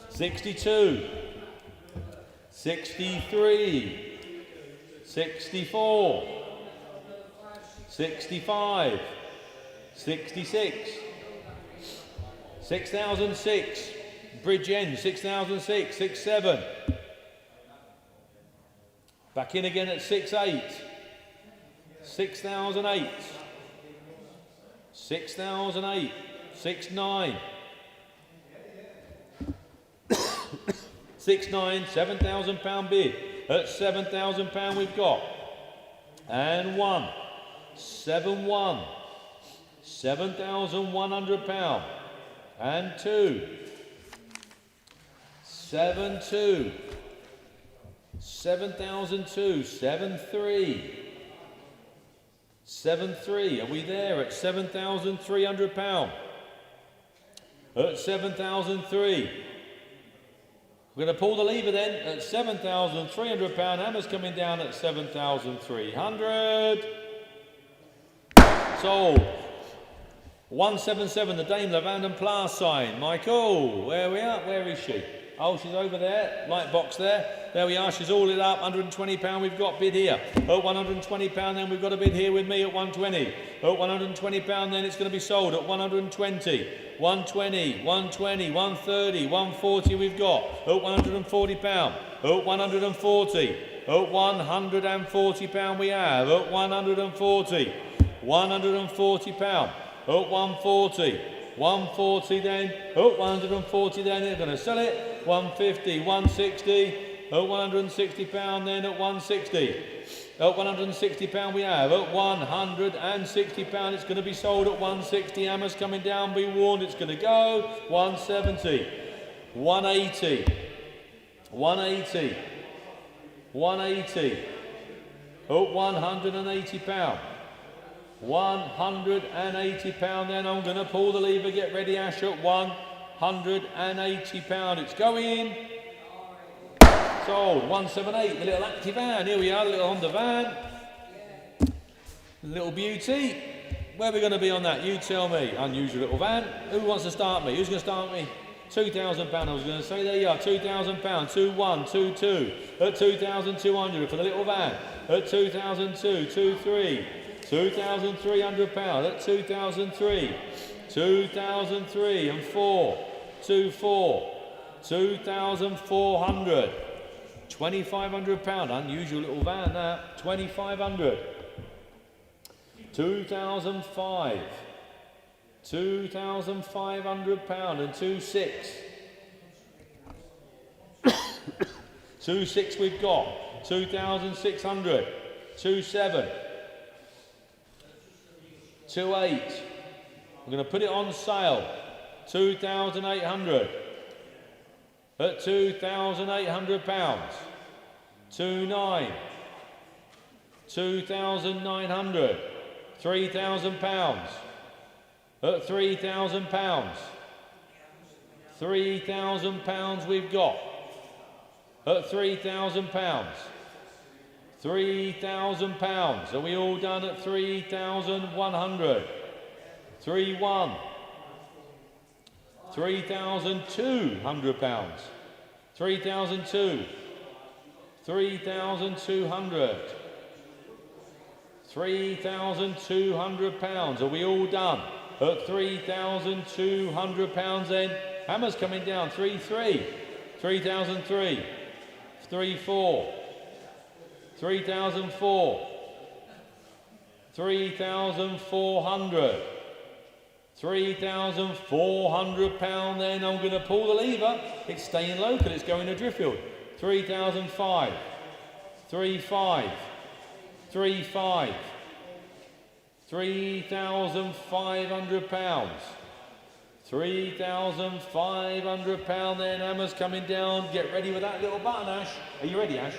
62, 63, 64, 65, 66, 6,006, Bridge End, 6,006, 6,7. Back in again at 6,8, 6,008, 6,008, 6,9, 6,9, £7,000 bid. At £7,000 we've got. And 1, 7-1, £7,100. And 2, 7-2, 7,002, 7,3. 7,3, are we there at £7,300? At 7,003. We're going to pull the lever then at £7,300. Hammer's coming down at 7,300. Sold. 177, the Daimler Van den Plas sign. Michael, where we are? Where is she? Oh, she's over there, light box there. There we are, she's all lit up, £120 we've got bid here. At £120 then we've got a bid here with me at 120. At £120 then it's going to be sold at 120. 120, 120, 130, 140 we've got. At £140. At 140. At £140 we have. At 140. £140. At 140. 140 then, oh, 140 then, they're going to sell it, 150, 160, at £160 then, at 160, at £160 we have, at £160 it's going to be sold at 160, Hammer's coming down, be warned, it's going to go, 170, 180, 180, 180, at £180. £180 then, I'm going to pull the lever, get ready Ash, at £180, it's going, sold, 178, the little active van, here we are, the little Honda van, little beauty, where are we going to be on that, you tell me, unusual little van, who wants to start me, who's going to start me? £2,000 I was going to say, there you are, £2,000, 2-1, 2-2, at 2,200 for the little van, at 2,002, 2-3, £2,300 at 2,003, 2,003 and 4, 2-4, 2,400, £2,500, unusual little van that, 2,500, 2,005, £2,500 and 2-6, 2-6 we've got, 2,600, 2-7, 2-8. I'm going to put it on sale. 2,800. At £2,800. 2-9. 2,900. £3,000. At £3,000. £3,000 we've got. At £3,000. £3,000. Are we all done at 3,100? 3-1. £3,200. 3,002. 3,200. £3,200. Are we all done? At £3,200 then. Hammer's coming down. 3-3. 3,003. 3-4. 3,004. 3,400. £3,400 then. I'm going to pull the lever. It's staying local. It's going to Driffield. 3,005. 3-5. 3-5. £3,500. £3,500 then. Hammer's coming down. Get ready with that little button, Ash. Are you ready, Ash?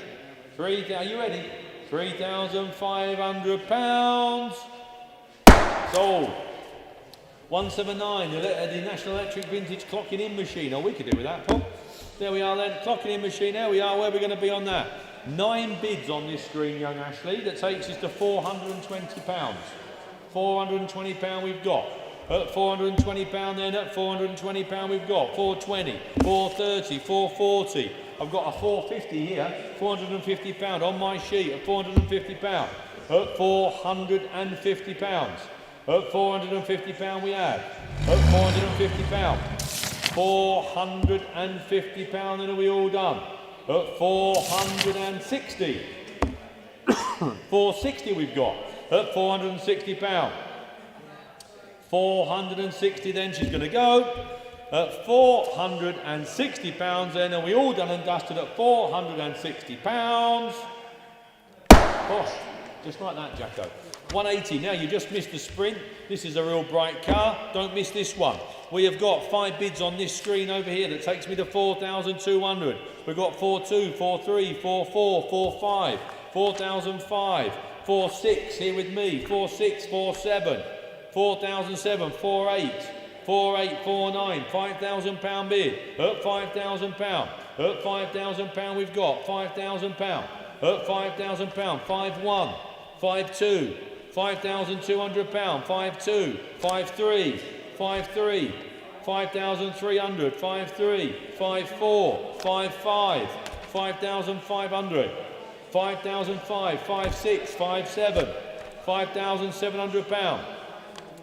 Are you ready? £3,500. Sold. 179, the National Electric Vintage Clocking In Machine. Oh, we could do with that, Paul. There we are then, Clocking In Machine. There we are, where are we going to be on that? 9 bids on this screen, young Ashley. That takes us to £420. £420 we've got. At £420 then, at £420 we've got. 420, 430, 440. I've got a 450 here, £450 on my sheet at £450. At £450. At £450 we have. At £450. £450 then are we all done? At 460. 460 we've got. At £460. 460 then she's going to go. At £460 then, are we all done and dusted at £460? Gosh, just like that, Jacko. 180. Now you just missed the sprint. This is a real bright car. Don't miss this one. We have got 5 bids on this screen over here that takes me to 4,200. We've got 4.2, 4.3, 4.4, 4.5, 4,005, 4.6 here with me, 4.6, 4.7, 4,007, 4.8, 4.8, 4.9, £5,000 bid. Up £5,000. Up £5,000 we've got. £5,000. Up £5,000. 5.1, 5.2, £5,200. 5.2, 5.3, 5.3, 5,300, 5.3, 5.4, 5.5, 5,500, 5,005, 5.6, 5.7, £5,700,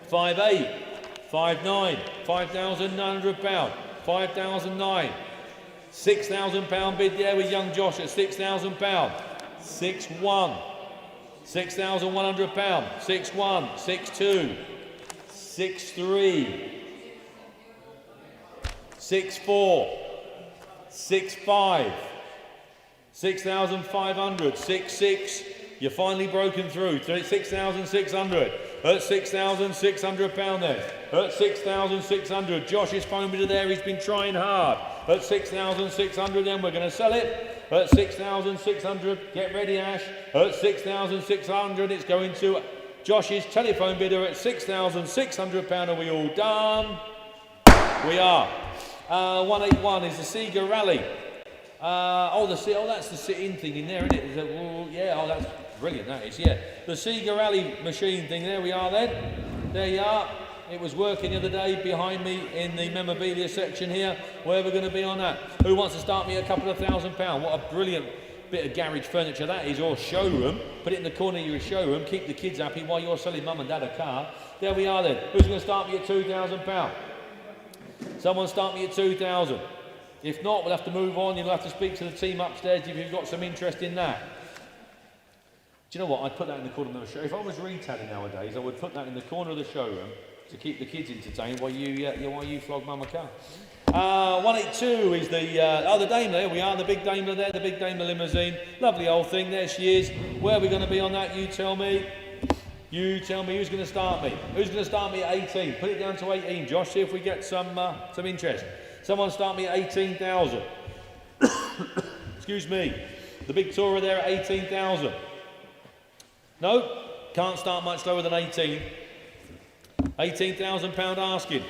5.8, 5.9, £5,900, 5,009, £6,000 bid there with young Josh at £6,000, 6.1, £6,100, 6.1, 6.2, 6.3, 6.4, 6.5, 6,500, 6.6. You're finally broken through. 6,600. At £6,600 then. At 6,600. Josh is phoned me to there. He's been trying hard. At 6,600 then we're going to sell it. At 6,600. Get ready, Ash. At 6,600 it's going to Josh's telephone bidder at £6,600. Are we all done? We are. 181 is the Sega Rally. That's the sit-in thing in there, isn't it? That's brilliant, that is, yeah. The Sega Rally machine thing, there we are then. There you are. It was working the other day behind me in the memorabilia section here. Where we're going to be on that? Who wants to start me a couple of £1,000? What a brilliant bit of garage furniture that is, or showroom. Put it in the corner of your showroom. Keep the kids happy while you're selling mum and dad a car. There we are then. Who's going to start me at £2,000? Someone start me at 2,000. If not, we'll have to move on. You'll have to speak to the team upstairs if you've got some interest in that. Do you know what? I'd put that in the corner of the showroom. If I was retailing nowadays, I would put that in the corner of the showroom to keep the kids entertained while you flog mum a car. 182 is the Daimler. There we are, the big Daimler there, the big Daimler limousine. Lovely old thing. There she is. Where are we going to be on that? You tell me. You tell me who's going to start me. Who's going to start me at 18? Put it down to 18, Josh. See if we get some interest. Someone start me at 18,000. Excuse me. The big Tourer there at 18,000. No, can't start much lower than 18. £18,000 asking.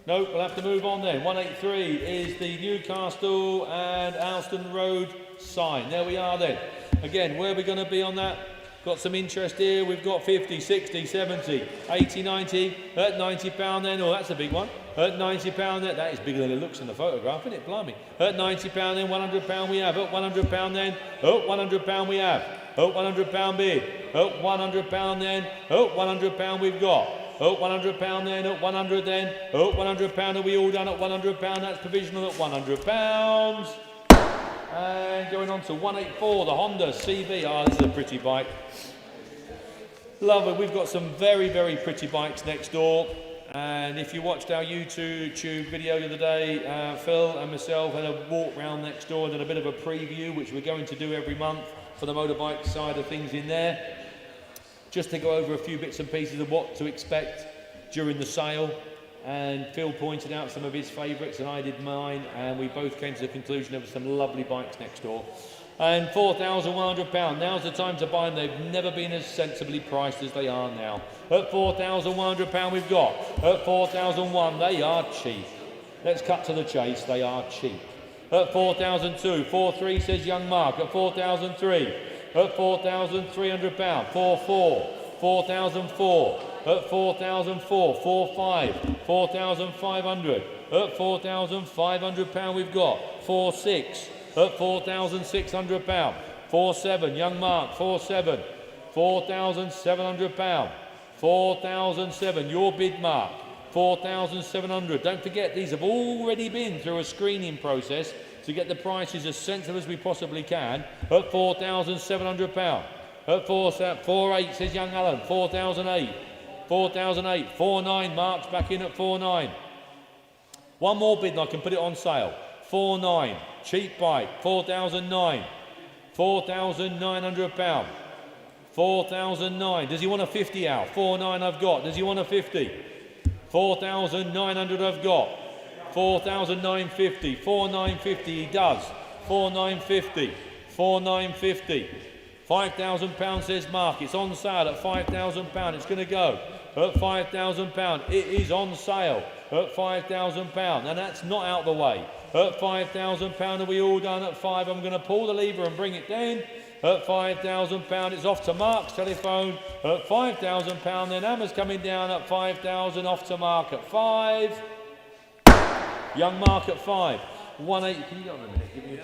No, we'll have to move on then. 183 is the Newcastle and Alston Road sign. There we are then. Again, where are we going to be on that? Got some interest here. We've got 50, 60, 70, 80, 90. At £90 then. Oh, that's a big one. At £90 then. That is bigger than it looks in the photograph, isn't it? Blimey. At £90 then. £100 we have. At £100 then. Oh, £100 we have. Oh, £100 bid. Oh, £100 then. Oh, £100 we've got. Oh, £100 then. Oh, 100 then. Oh, £100 are we all done at £100? That's provisional at £100. And going on to 184, the Honda CB. Oh, this is a pretty bike. Love it. We've got some very, very pretty bikes next door. And if you watched our YouTube video the other day, Phil and myself had a walk round next door and did a bit of a preview, which we're going to do every month for the motorbike side of things in there. Just to go over a few bits and pieces of what to expect during the sale. And Phil pointed out some of his favourites and I did mine, and we both came to the conclusion there were some lovely bikes next door. And £4,100, now's the time to buy them. They've never been as sensibly priced as they are now. At £4,100 we've got. At £4,001 they are cheap. Let's cut to the chase, they are cheap. At £4,002, 4.3 says young Mark. At £4,003, at £4,300, 4.4, 4,004. At 4,004, 4.5, 4,500. At £4,500 we've got. 4.6. At £4,600. 4.7, young Mark. 4.7, £4,700. 4,007, your bid, Mark. 4,700. Don't forget, these have already been through a screening process to get the prices as sensible as we possibly can. At £4,700. At 4.8 says young Alan. 4,008. 4,008, 4.9, Mark's back in at 4.9. One more bid and I can put it on sale. 4.9, cheap bike, 4,009. £4,900. 4,009. Does he want a 50 out? 4,900 I've got. Does he want a 50? 4,900 I've got. 4,950. 4,950 he does. 4,950. 4,950. £5,000 says Mark. It's on sale at £5,000. It's going to go at £5,000. It is on sale at £5,000. And that's not out the way. At £5,000, are we all done at 5? I'm going to pull the lever and bring it down. At £5,000, it's off to Mark's telephone. At £5,000, then Hammer's coming down at 5,000, off to Mark at 5. Young Mark at 5. 18. Can you go on a minute? Give me a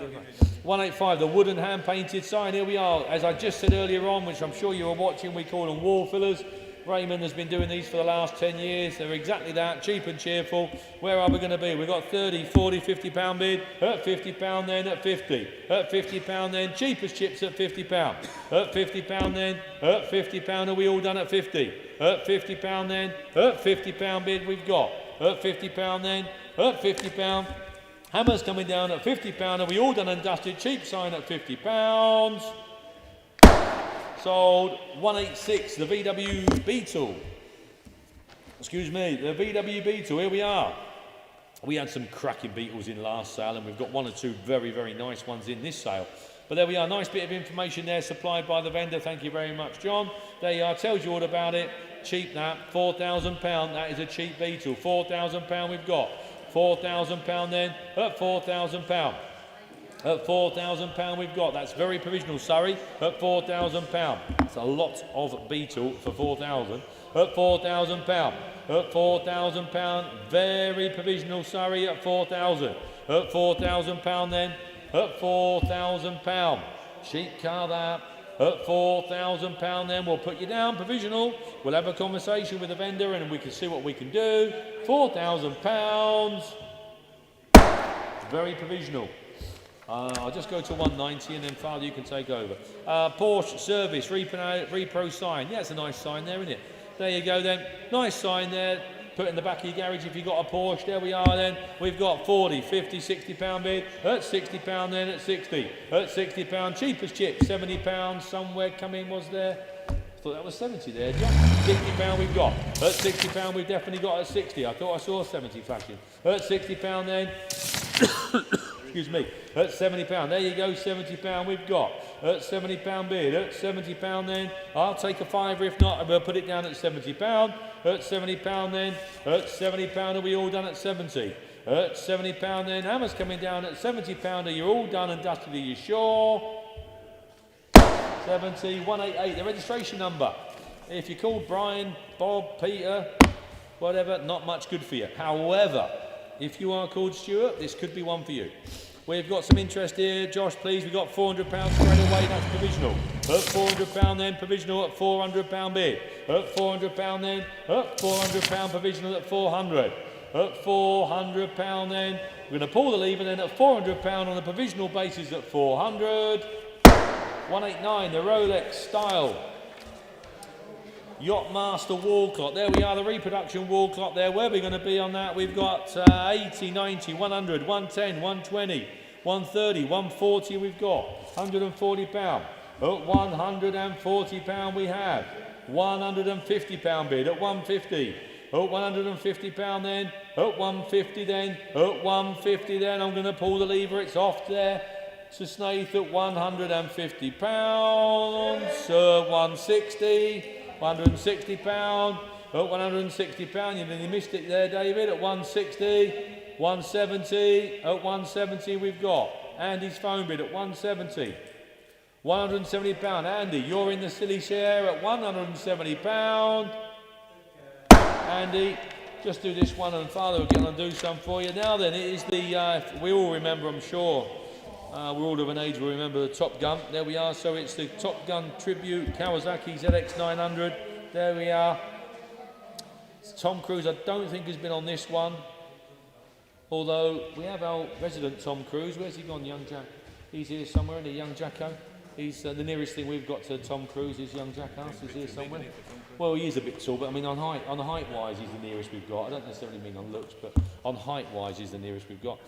185. The wooden hand-painted sign. Here we are. As I just said earlier on, which I'm sure you were watching, we call them wall fillers. Raymond has been doing these for the last 10 years. They're exactly that, cheap and cheerful. Where are we going to be? We've got 30, 40, 50 pound bid. At 50 pound then, at 50. At 50 pound then, cheap as chips at 50 pound. At 50 pound then, at 50 pound, are we all done at 50? At 50 pound then, at 50 pound bid we've got. At 50 pound then, at 50 pound. Hammer's coming down at 50 pound. Are we all done and dusted? Cheap sign at 50 pounds. Sold 186, the VW Beetle. Excuse me, the VW Beetle, here we are. We had some cracking Beetles in last sale, and we've got 1 or 2 very, very nice ones in this sale. But there we are, nice bit of information there supplied by the vendor. Thank you very much, John. There you are, tells you all about it. Cheap that, £4,000. That is a cheap Beetle. £4,000 we've got. £4,000 then, at £4,000. At £4,000 we've got. That's very provisional, Surrey. At £4,000. It's a lot of Beetle for 4,000. At £4,000. At £4,000. Very provisional, Surrey. At 4,000. At £4,000 then. At £4,000. Cheap car that. At £4,000 then. We'll put you down, provisional. We'll have a conversation with the vendor and we can see what we can do. £4,000. Very provisional. I'll just go to 190 and then Father you can take over. Porsche service, repro sign. Yeah, it's a nice sign there, isn't it? There you go then. Nice sign there. Put it in the back of your garage if you've got a Porsche. There we are then. We've got 40, 50, 60 pound bid. At 60 pound then, at 60. At 60 pound, cheap as chips. 70 pounds somewhere coming was there. I thought that was 70 there, John. 60 pound we've got. At 60 pound we've definitely got at 60. I thought I saw 70 flashing. At 60 pound then. Excuse me, at £70. There you go, £70 we've got. At £70 bid, at £70 then. I'll take a fiver, if not, we'll put it down at £70. At £70 then. At £70, are we all done at 70? At £70 then. Hammer's coming down at £70. Are you all done and dusted? Are you sure? 70, 188, the registration number. If you're called Brian, Bob, Peter, whatever, not much good for you. However, if you are called Stuart, this could be one for you. We've got some interest here. Josh, please, we've got £400 straight away, that's provisional. At £400 then, provisional at £400 bid. At £400 then, at £400 provisional at 400. At £400 then, we're going to pull the lever then at £400 on the provisional basis at 400. 189, the Rolex style. Yachtmaster wall clock. There we are, the reproduction wall clock there. Where are we going to be on that? We've got 80, 90, 100, 110, 120, 130, 140 we've got. £140. At £140 we have. £150 bid at 150. At £150 then. At 150 then. At 150 then. I'm going to pull the lever. It's off there. To Snaith at £150. 160. £160. At £160, you nearly missed it there, David. At 160, 170. At 170 we've got Andy's phone bid at 170. £170. Andy, you're in the silly share at £170. Andy, just do this one and Father will get on and do some for you. Now then, it is the, we all remember, I'm sure, we're all of an age, we remember the Top Gun. There we are, so it's the Top Gun Tribute Kawasaki ZX900. There we are. Tom Cruise, I don't think has been on this one. Although we have our resident Tom Cruise. Where's he gone, young Jack? He's here somewhere, isn't he, young Jacko? He's the nearest thing we've got to Tom Cruise is young Jackass. He's here somewhere. Well, he is a bit tall, but I mean on height wise, he's the nearest we've got. I don't necessarily mean on looks, but on height wise, he's the nearest we've got.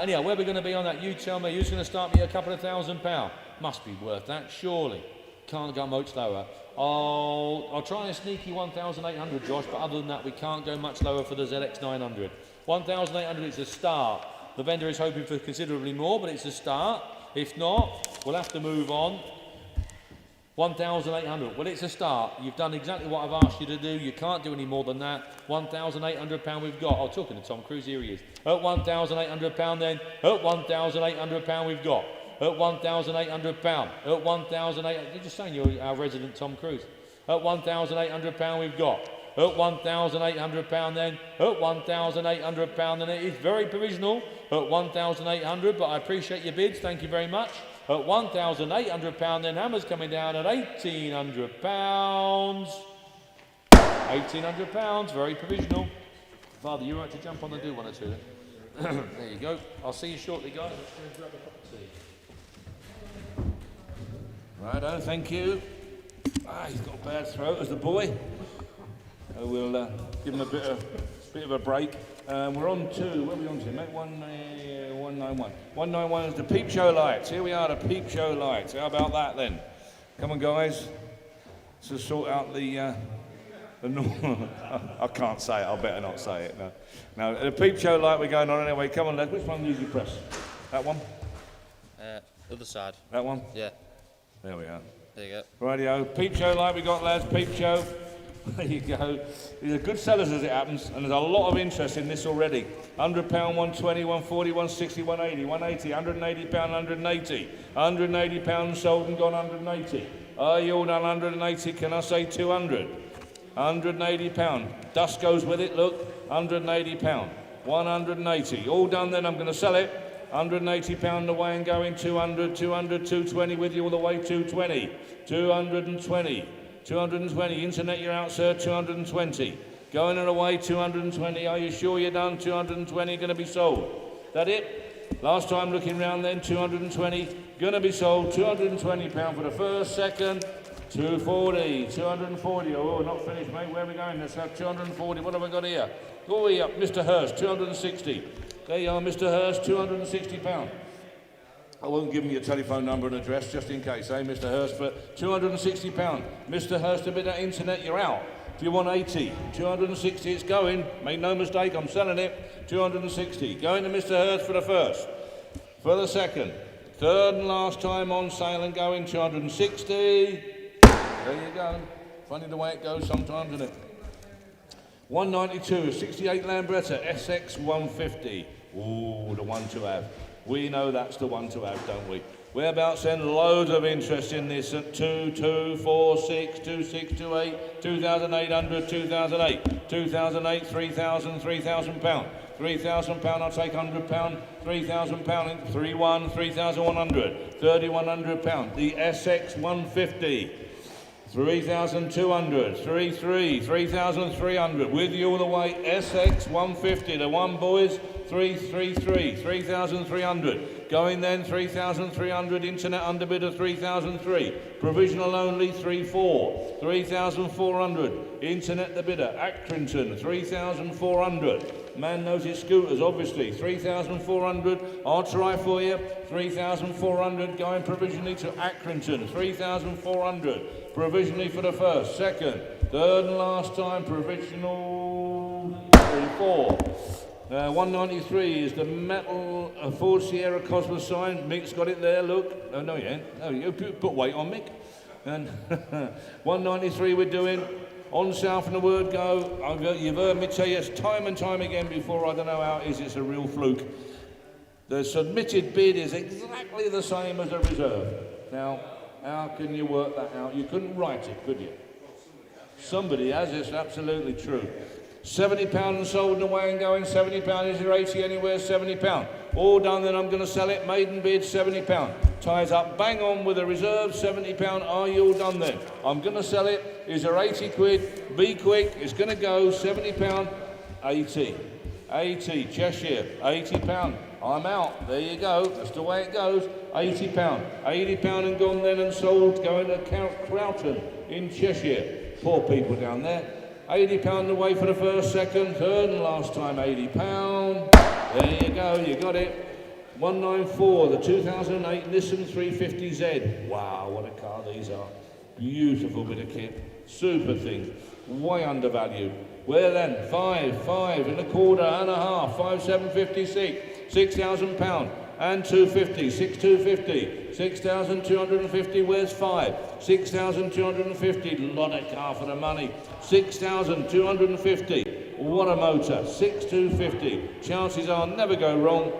Anyhow, where are we going to be on that? You tell me. Who's going to start me a couple of £1,000? Must be worth that, surely. Can't go much lower. I'll try a sneaky 1,800, Josh, but other than that, we can't go much lower for the ZX 900. 1,800 is a start. The vendor is hoping for considerably more, but it's a start. If not, we'll have to move on. 1,800. Well, it's a start. You've done exactly what I've asked you to do. You can't do any more than that. £1,800 we've got. Oh, talking to Tom Cruise, here he is. At £1,800 then. At £1,800 we've got. At £1,800. At 1,800. You're just saying you're our resident Tom Cruise. At £1,800 we've got. At £1,800 then. At £1,800 then. It is very provisional at 1,800, but I appreciate your bids. Thank you very much. At £1,800 then. Hammer's coming down at £1,800. £1,800, very provisional. Father, you're right to jump on and do one or two then. There you go. I'll see you shortly, guys. Let's go and grab a cup of tea. Righto, thank you. He's got a bad throat as the boy. So we'll give him a bit of a break. We're on to, where are we on to, mate? 191. 191 is the peep show lights. Here we are, the peep show lights. How about that then? Come on, guys. To sort out the normal. I can't say it. I better not say it. No, the peep show light we're going on anyway. Come on, lads. Which one did you press? That one? Other side. That one? Yeah. There we are. There you go. Rightio. Peep show light we got, lads. Peep show. There you go. These are good sellers as it happens, and there's a lot of interest in this already. £100, 120, 140, 160, 180, 180, £180, 180. £180 sold and gone 180. Are you all done 180? Can I say 200? £180. Dust goes with it, look. £180. 180. All done then, I'm going to sell it. £180 away and going 200, 200, 220 with you all the way, 220. 220. 220, internet, you're out, sir, 220. Going and away, 220. Are you sure you're done? 220, going to be sold. That it? Last time looking round then, 220, going to be sold. £220 for the first, second, 240, 240. Oh, not finished, mate. Where are we going? Let's have 240. What have I got here? Go way up, Mr. Hurst, 260. There you are, Mr. Hurst, £260. I won't give him your telephone number and address just in case, Mr. Hurst, but £260. Mr. Hurst, a bit of internet, you're out. If you want 80, 260, it's going. Make no mistake, I'm selling it. 260. Going to Mr. Hurst for the first. For the second. Third and last time on sale and going, 260. There you go. Funny the way it goes sometimes, isn't it? 192, 68 Lambretta, SX 150. Ooh, the one to have. We know that's the one to have, don't we? Whereabouts then? Loads of interest in this at 2, 2, 4, 6, 2, 6, 2, 8, 2,800, 2,008, 2,008, 3,000, £3,000. £3,000, I'll take £100, £3,000, 3, 1, 3,100, £3,100. The SX 150. 3,200, 3, 3, 3,300, with you all the way, SX 150, the one boys, 333, 3,300, going then 3,300, internet underbidder 3,003, provisional only 3,400, 3,400, internet the bidder, Accrington 3,400, man noticed scooters obviously, 3,400, I'll try for you, 3,400, going provisionally to Accrington, 3,400, provisionally for the first, second, third and last time, provisional 4. 193 is the metal Ford Sierra Cosmos sign. Mick's got it there, look. Oh, no, you ain't. No, you put weight on, Mick. And 193 we're doing. On sale from the word go. You've heard me tell you time and time again before, I don't know how it is, it's a real fluke. The submitted bid is exactly the same as the reserve. Now, how can you work that out? You couldn't write it, could you? Somebody has, it's absolutely true. £70 and sold and away and going, £70, is there 80 anywhere, £70. All done, then I'm going to sell it, maiden bid, £70. Ties up, bang on with a reserve, £70, are you all done then? I'm going to sell it, is there 80 quid, be quick, it's going to go, £70, 80. 80, Cheshire, £80. I'm out, there you go, that's the way it goes, £80. £80 and gone then and sold, going to Croughton in Cheshire. Poor people down there. £80 away for the first, second, third and last time, £80. There you go, you got it. 194, the 2008 Nissan 350Z. Wow, what a car these are. Beautiful bit of kit. Super thing. Way undervalued. Where then? 5 and a quarter and a half. 5,756. £6,000 and 250. 6,250. 6,250. Where's 5? 6,250. Lot of car for the money. 6,250. What a motor. 6,250. Chances are never go wrong.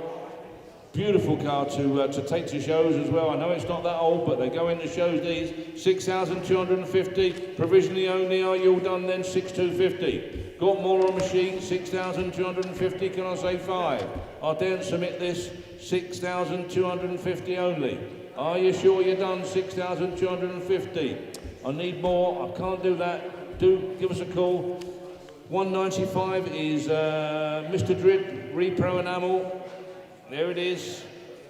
Beautiful car to take to shows as well. I know it's not that old, but they go into shows these. 6,250, provisionally only. Are you all done then? 6,250. Got more on the sheet. 6,250. Can I say 5? I daren't submit this. 6,250 only. Are you sure you're done? 6,250. I need more. I can't do that. Do give us a call. 195 is Mr. Drip, Repro Enamel. There it is,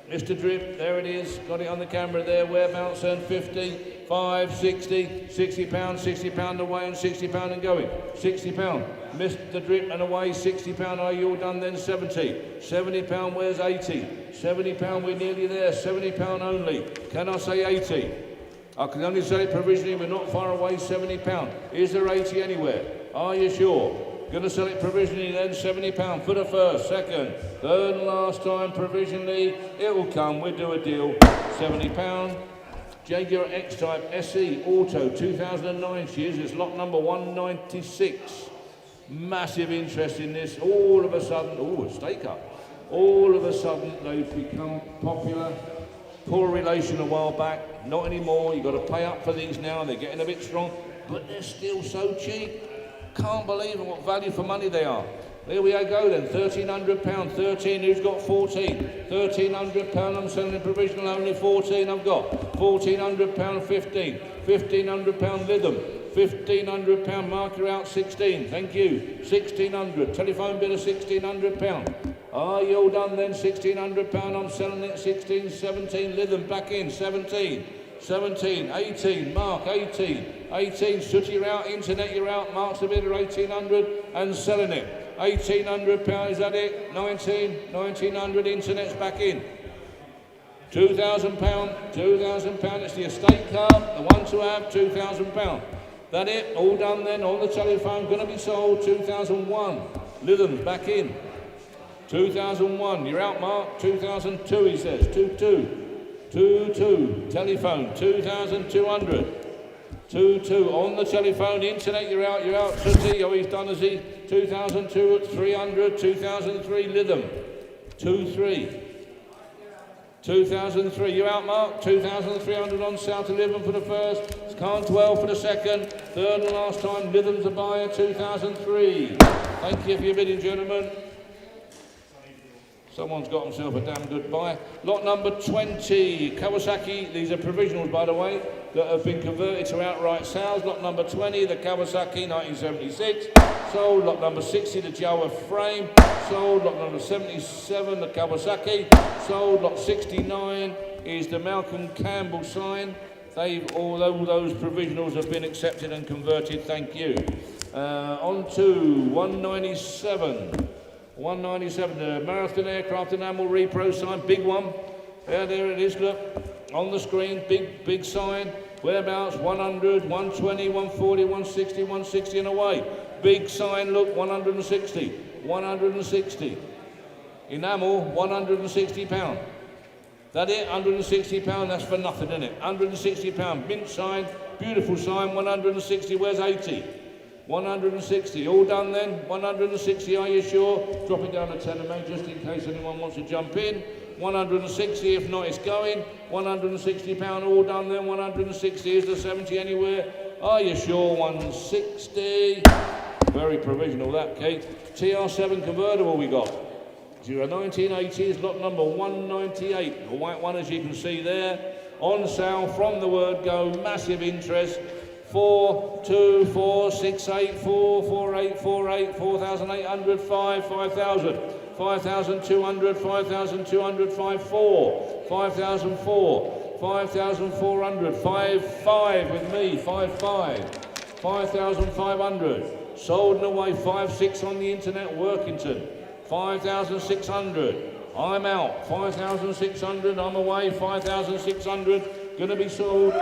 Mr. Drip, there it is, got it on the camera there, whereabouts, and 50, 5, 60, £60, £60 away and £60 and going, £60, Mr. Drip and away, £60, are you all done then? 70, £70, where's 80, £70, we're nearly there, £70 only, can I say 80? I can only say it provisionally, we're not far away, £70, is there 80 anywhere? Are you sure? Going to sell it provisionally then, £70 for the first, second, third and last time provisionally. It will come, we'll do a deal. £70. Jaguar X-Type SE Auto 2009 she is. It's lot number 196. Massive interest in this. All of a sudden, a stake up. All of a sudden they've become popular. Poor relation a while back, not anymore. You've got to pay up for these now. They're getting a bit strong, but they're still so cheap. Can't believe what value for money they are. There we go then, £1,300, 13, who's got 14? £1,300, I'm selling provisional only 14, I've got. £1,400, 15, £1,500 Lytham, £1,500 marker out 16, thank you. 1,600, telephone bill of £1,600. Are you all done then? £1,600, I'm selling it 16, 17, Lytham back in, 17. 17, 18, Mark, 18, 18, Soot, you're out, Internet, you're out, Mark's the bidder, 1,800, and selling it. £1,800, is that it? 19, 1,900, Internet's back in. £2,000, £2,000, it's the estate car, the one to have, £2,000. That it, all done then, on the telephone, going to be sold, 2001. Lytham's back in. 2001, you're out, Mark, 2002, he says, 22. 22, telephone, 2,200. 22, on the telephone, Internet, you're out, Sooty, oh, he's done, as he? 2002, 300, 2003, Lytham, 23. 2003, you out, Mark? 2,300 on South of Lytham for the first, Scan 12 for the second, third and last time, Lytham's a buyer, 2003. Thank you for your bidding, gentlemen. Someone's got himself a damn good buy. Lot number 20, Kawasaki. These are provisionals, by the way, that have been converted to outright sales. Lot number 20, the Kawasaki 1976. Sold. Lot number 60, the Jawa frame. Sold. Lot number 77, the Kawasaki. Sold. Lot 69 is the Malcolm Campbell sign. All those provisionals have been accepted and converted. Thank you. On to 197. 197, the Marathon Aircraft Enamel Repro sign, big one. Yeah, there it is, look, on the screen, big sign. Whereabouts, 100, 120, 140, 160, 160 and away. Big sign, look, 160, 160. Enamel, £160. That it, £160, that's for nothing, isn't it? £160, mint sign, beautiful sign, 160, where's 80? 160, all done then? 160, are you sure? Drop it down to 10 mate, just in case anyone wants to jump in. 160, if not, it's going. £160, all done then? 160, is there 70 anywhere? Are you sure? 160. Very provisional, that, Kate. TR7 convertible we got. 1980s, lot number 198. The white one, as you can see there. On sale from the word go, massive interest. 4,2,4,6,8,4,4,8,4,8, 4,800, 5,000, 5,200, 5,200, 5,400, 5,400, 5,500 with me, 5,500, sold and away, 5,600 on the internet, Workington, 5,600, I'm out, 5,600, I'm away, 5,600, gonna be sold.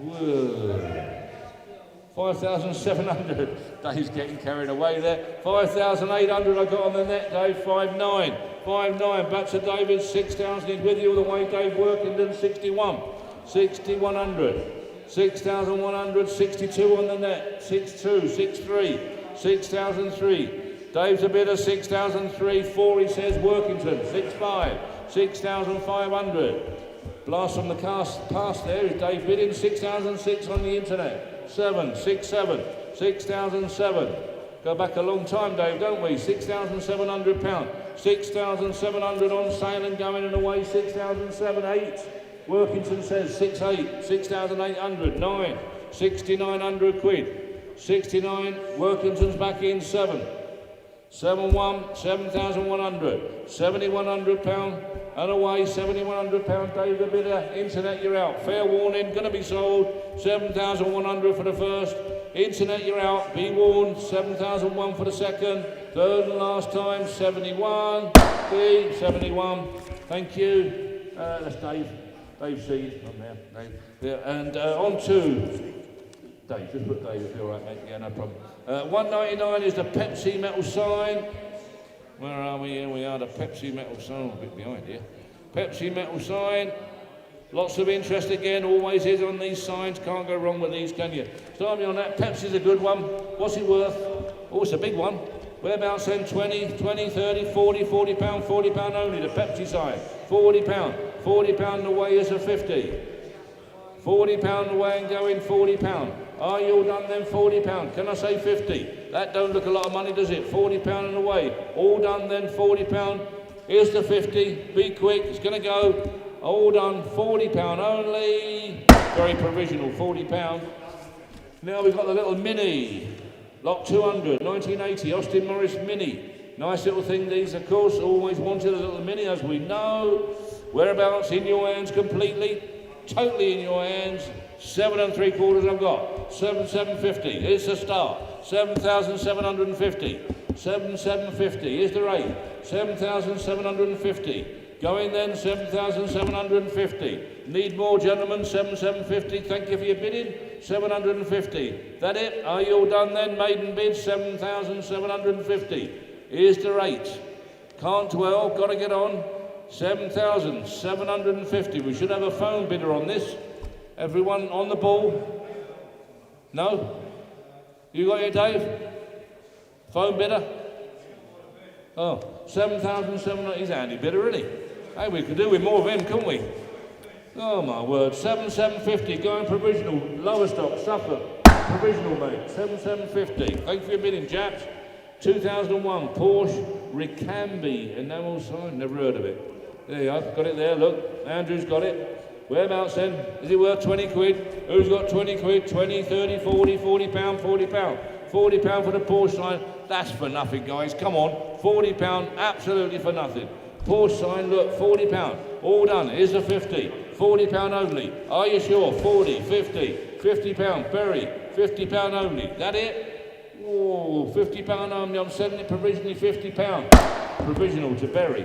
Whoa. 5,700. Dave's getting carried away there. 5,800 I got on the net, Dave. 5,900. 5,900. Back to David. 6,000. He's with you all the way, Dave. Workington. 61. 6,100. 6,100. 62 on the net. 6,200. 6,300. 6,003. Dave's a bidder. 6,003. 4 he says. Workington. 6,500. 6,500. Blast from the past there is Dave bidding. 6,006 on the internet. 6,700. 6,007. Go back a long time, Dave, don't we? £6,700. 6,700 on sale and going and away. 6,007. 8. Workington says 6,800. 6,800. 9. 6,900 quid. 69. Workington's back in. 7. 7,100. 7,100. 7,100 pound. And away, £7,100, Dave the bidder. Internet, you're out. Fair warning, going to be sold. 7,100 for the first. Internet, you're out. Be warned. 7,001 for the second. Third and last time. 71. 71. Thank you. That's Dave. Dave Seed. On there. Dave. Yeah, and on to Dave. Just put Dave if you're all right, mate. Yeah, no problem. 199 is the Pepsi metal sign. Where are we? Here we are, the Pepsi metal sign. A bit behind here. Pepsi metal sign. Lots of interest again, always is on these signs. Can't go wrong with these, can you? Start me on that. Pepsi's a good one. What's it worth? Oh, it's a big one. Whereabouts then? 20, 30, 40, £40 only. The Pepsi sign. £40. £40 away is a 50. £40 away and going £40. Are you all done then? £40. Can I say 50? That don't look a lot of money, does it? £40 and away. All done then, £40. Here's the 50. Be quick, it's going to go. All done, £40 only. Very provisional, £40. Now we've got the little Mini. Lot 200, 1980, Austin Morris Mini. Nice little thing these, of course. Always wanted a little Mini, as we know. Whereabouts? In your hands completely. Totally in your hands. 7 3/4 I've got. 7,750. Here's the start. 7,750. 7,750. Here's the rate. 7,750. Going then, 7,750. Need more, gentlemen. 7,750. Thank you for your bidding. 750. That it? Are you all done then? Maiden bid. 7,750. Here's the rate. Can't dwell. Got to get on. 7,750. We should have a phone bidder on this. Everyone on the ball? No? You got it, Dave? Phone bidder? Oh, 7,700. He's a handy bidder, isn't he? Hey, we could do with more of him, couldn't we? Oh, my word. 7,750. Going provisional. Lower stock. Suffolk. Provisional, mate. 7,750. Thank you for your bidding, chaps. 2001 Porsche Ricambi. Enamel sign. Never heard of it. There you are. Got it there. Look. Andrew's got it. Whereabouts then? Is it worth 20 quid? Who's got 20 quid? 20, 30, 40, £40, £40. £40 for the Porsche sign. That's for nothing, guys. Come on. £40, absolutely for nothing. Porsche sign, look, £40. All done. Here's the 50. £40 only. Are you sure? 40, 50, £50. Berry, £50 only. That it? Oh, £50 only. I'm selling it provisionally £50. Provisional to Berry.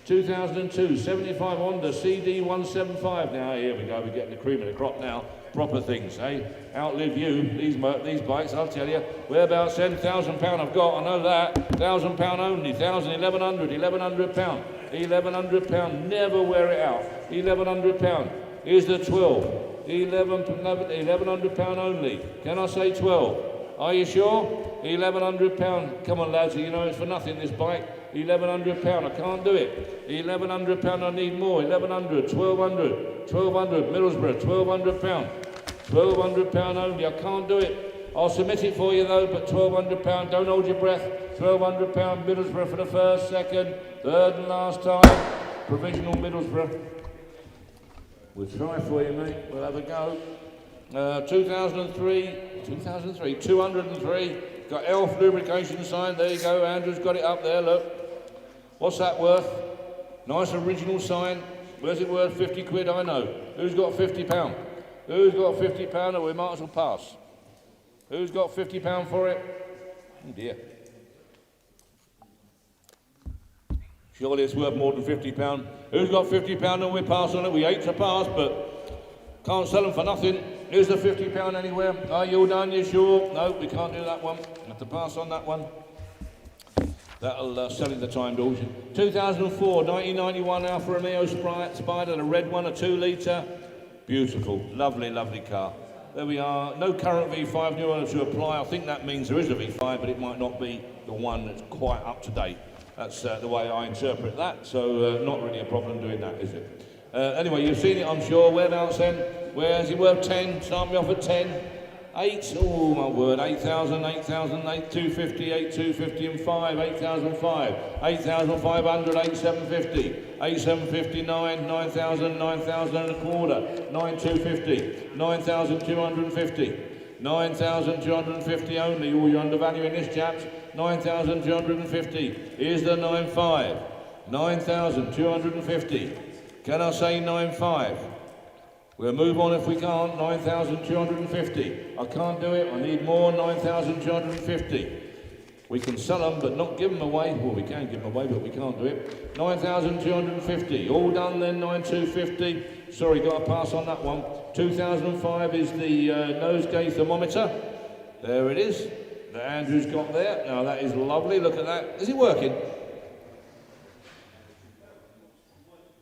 2002, 75 Honda CD 175. Now, here we go, we're getting the cream of the crop now. Proper things, eh? Outlive you, these bikes, I'll tell you. Whereabouts then? £1,000 I've got, I know that. £1,000 only, 1,100, £1,100. £1,100, never wear it out. £1,100. Here's the 12. £1,100 only. Can I say 12? Are you sure? £1,100. Come on, lads, you know it's for nothing, this bike. £1,100, I can't do it. £1,100, I need more. 1,100, 1,200, 1,200, Middlesbrough, £1,200. £1,200 only, I can't do it. I'll submit it for you though, but £1,200, don't hold your breath. £1,200, Middlesbrough for the first, second, third and last time. Provisional Middlesbrough. We'll try for you, mate. We'll have a go. 2003, 203. Got Elf lubrication sign. There you go. Andrew's got it up there. Look. What's that worth? Nice original sign. Where's it worth? 50 quid. I know. Who's got £50? Who's got £50? Or we might as well pass. Who's got £50 for it? Oh dear. Surely it's worth more than £50. Who's got £50 and we pass on it? We hate to pass, but Can't sell them for nothing. Here's the £50 anywhere. Are you all done? You sure? No, we can't do that one. Have to pass on that one. That'll sell in the timed auction. 2004, 1991 Alfa Romeo Spider, the red one, a 2 litre. Beautiful, lovely, lovely car. There we are. No current V5 new owner to apply. I think that means there is a V5, but it might not be the one that's quite up to date. That's the way I interpret that. So not really a problem doing that, is it? Anyway, you've seen it, I'm sure. Whereabouts then? Where is it worth 10? Start me off at 10. 8. Oh my word. 8,000, 8,000, 8,250, 8,250 and 5. 8,005. 8,500, 8,750. 8,759, 9,000, 9,000 and a quarter. 9,250. 9,250. 9,250 only. Oh, you're undervaluing this, chaps. 9,250. Here's the 9,5. 9,250. Can I say 9,5? We'll move on if we can't. 9,250. I can't do it. I need more. 9,250. We can sell them, but not give them away. Well, we can give them away, but we can't do it. 9,250. All done then. 9,250. Sorry, got to pass on that one. 2005 is the nosegay thermometer. There it is. That Andrew's got there. Now that is lovely. Look at that. Is it working?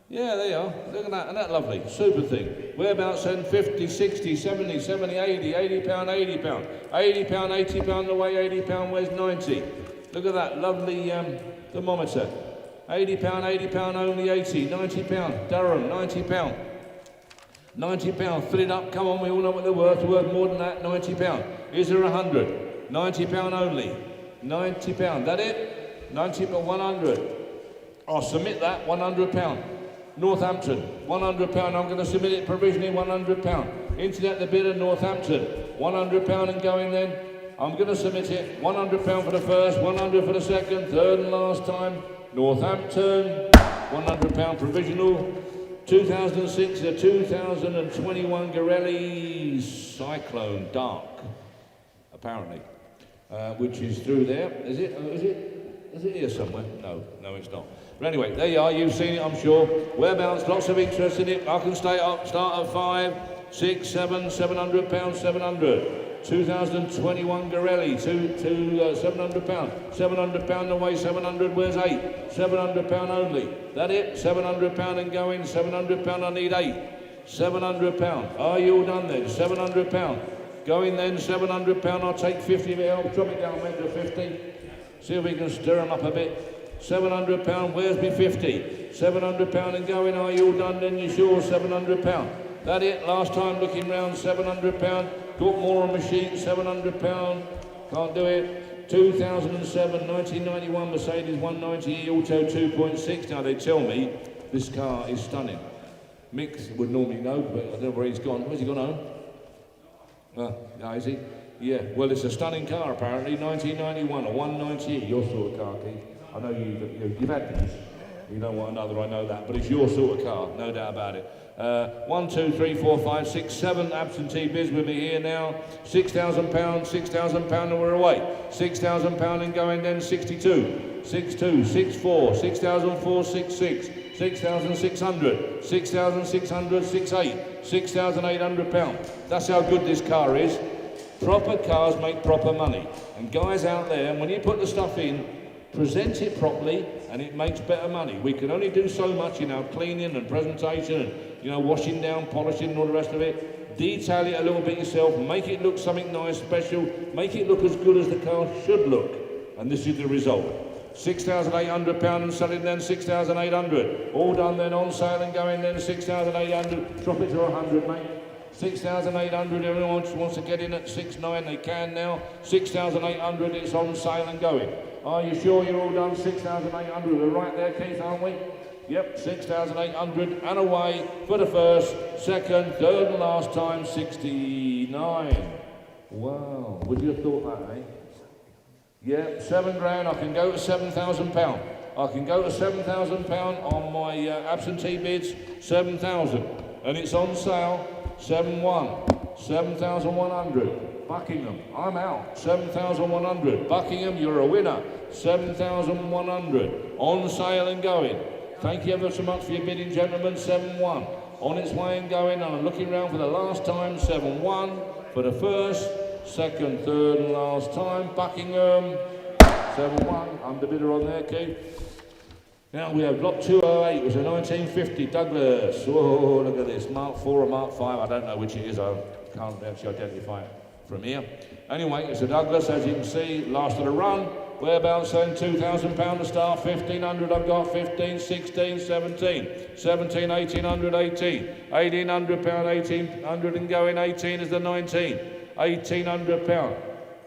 Yeah, there you are. Look at that. Isn't that lovely? Super thing. Whereabouts then? 50, 60, 70, 70, 80, 80 pound, 80 pound. 80 pound, 80 pound away, 80 pound, where's 90? Look at that lovely thermometer. 80 pound only 80. 90 pound. Durham, 90 pound. 90 pound. Fill it up. Come on, we all know what they're worth. They're worth more than that. 90 pound. Is there 100? 90 pound only. 90 pound. That it? 90 pound, 100. I'll submit that. 100 pound. Northampton, £100. I'm going to submit it provisionally, £100. Internet the bidder, Northampton, £100 and going then. I'm going to submit it, £100 for the first, 100 for the second, third and last time. Northampton, £100 provisional. 2006, the 2021 Garelli Cyclone Dark, apparently, which is through there. Is it? Is it here somewhere? No, it's not. But anyway, there you are. You've seen it, I'm sure. Whereabouts? Lots of interest in it. I can stay up. Start at 5, 6, 7, £700, 700. 2021 Garelli, £700. £700 away, 700. Where's 8? £700 only. That it? £700 and going. £700. I need 8. £700. Are you all done then? £700. Going then. £700. I'll take 50 of it. I'll drop it down to 50. See if we can stir them up a bit. £700, where's me 50? £700 and going, are you all done then? You sure? £700. That it? Last time looking round, £700. Got more on my sheet, £700. Can't do it. 2007, 1991 Mercedes 190E Auto 2.6. Now they tell me this car is stunning. Mick would normally know, but I don't know where he's gone. Where's he gone home? No, is he? Yeah, well, it's a stunning car, apparently. 1991, a 190E, your sort of car, Keith. I know you've had these. You know one another, I know that, but it's your sort of car, no doubt about it. 1, 2, 3, 4, 5, 6, 7 absentee bids with me here now. £6,000, £6,000 and we're away. £6,000 and going then 62. 62, 64, 6,004, 66, 6,600, 6,600, 68, £6,800. That's how good this car is. Proper cars make proper money. And guys out there, when you put the stuff in, present it properly and it makes better money. We can only do so much in our cleaning and presentation and, washing down, polishing and all the rest of it. Detail it a little bit yourself, make it look something nice, special, make it look as good as the car should look. And this is the result. £6,800 and selling then 6,800. All done then, on sale and going then 6,800. Drop it to 100, mate. 6,800, everyone wants to get in at 6,900, they can now. 6,800, it's on sale and going. Are you sure you're all done? 6,800, we're right there, Keith, aren't we? Yep, 6,800 and away for the first, second, third and last time, 69. Wow, would you have thought that, eh? Yeah, £7,000, I can go to £7,000. I can go to £7,000 on my absentee bids, 7,000. And it's on sale. 7,100, 7,100. Buckingham, I'm out. 7,100. Buckingham, you're a winner. 7,100. On sale and going. Thank you ever so much for your bidding, gentlemen. 7,100. on its way and going, and I'm looking round for the last time, 7-1 for the first, second, third and last time, Buckingham, 7-1, underbidder on there, Keith. Now we have lot 208, which is a 1950 Douglas. Whoa, look at this, Mark 4 or Mark 5, I don't know which it is, I can't actually identify it from here. Anyway, it's a Douglas, as you can see, last of the run. Whereabouts saying £2,000 to start, 1,500 I've got, 15, 16, 17, 17, 1,800, 18, 1,800 pound, 1,800 and going, 18 is the 19, 1,800 pound,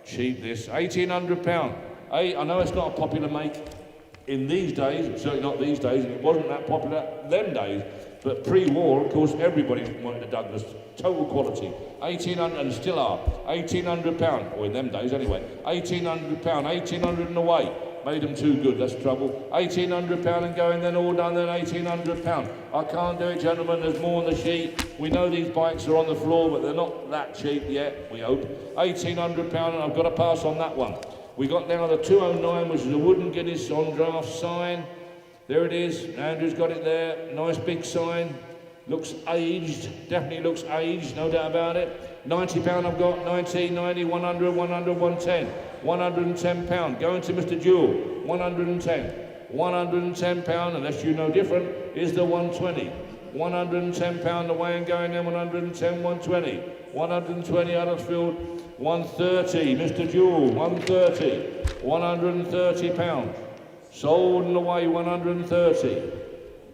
cheap this, 1,800 pound, I know it's not a popular make in these days, certainly not these days, and it wasn't that popular them days, but pre-war, of course, everybody wanted a Douglas, total quality. 1,800, and still are, 1,800 pound, or in them days anyway, 1,800 pound, 1,800 and away. Made them too good, that's trouble. 1,800 pound and going, then all done, then 1,800 pound. I can't do it, gentlemen, there's more on the sheet. We know these bikes are on the floor, but they're not that cheap yet, we hope. 1,800 pound, and I've got to pass on that one. We got now the 209, which is a wooden Guinness on draft sign. There it is, Andrew's got it there, nice big sign. Looks aged, definitely looks aged, no doubt about it. £90 I've got, 90, 90, 100, 100, 110. £110, going to Mr. Jewell, 110. £110, unless you know different, is the 120. £110 away and going in, 110, 120. 120 Huddersfield, 130, Mr. Jewell, 130. £130. Sold and away, 130.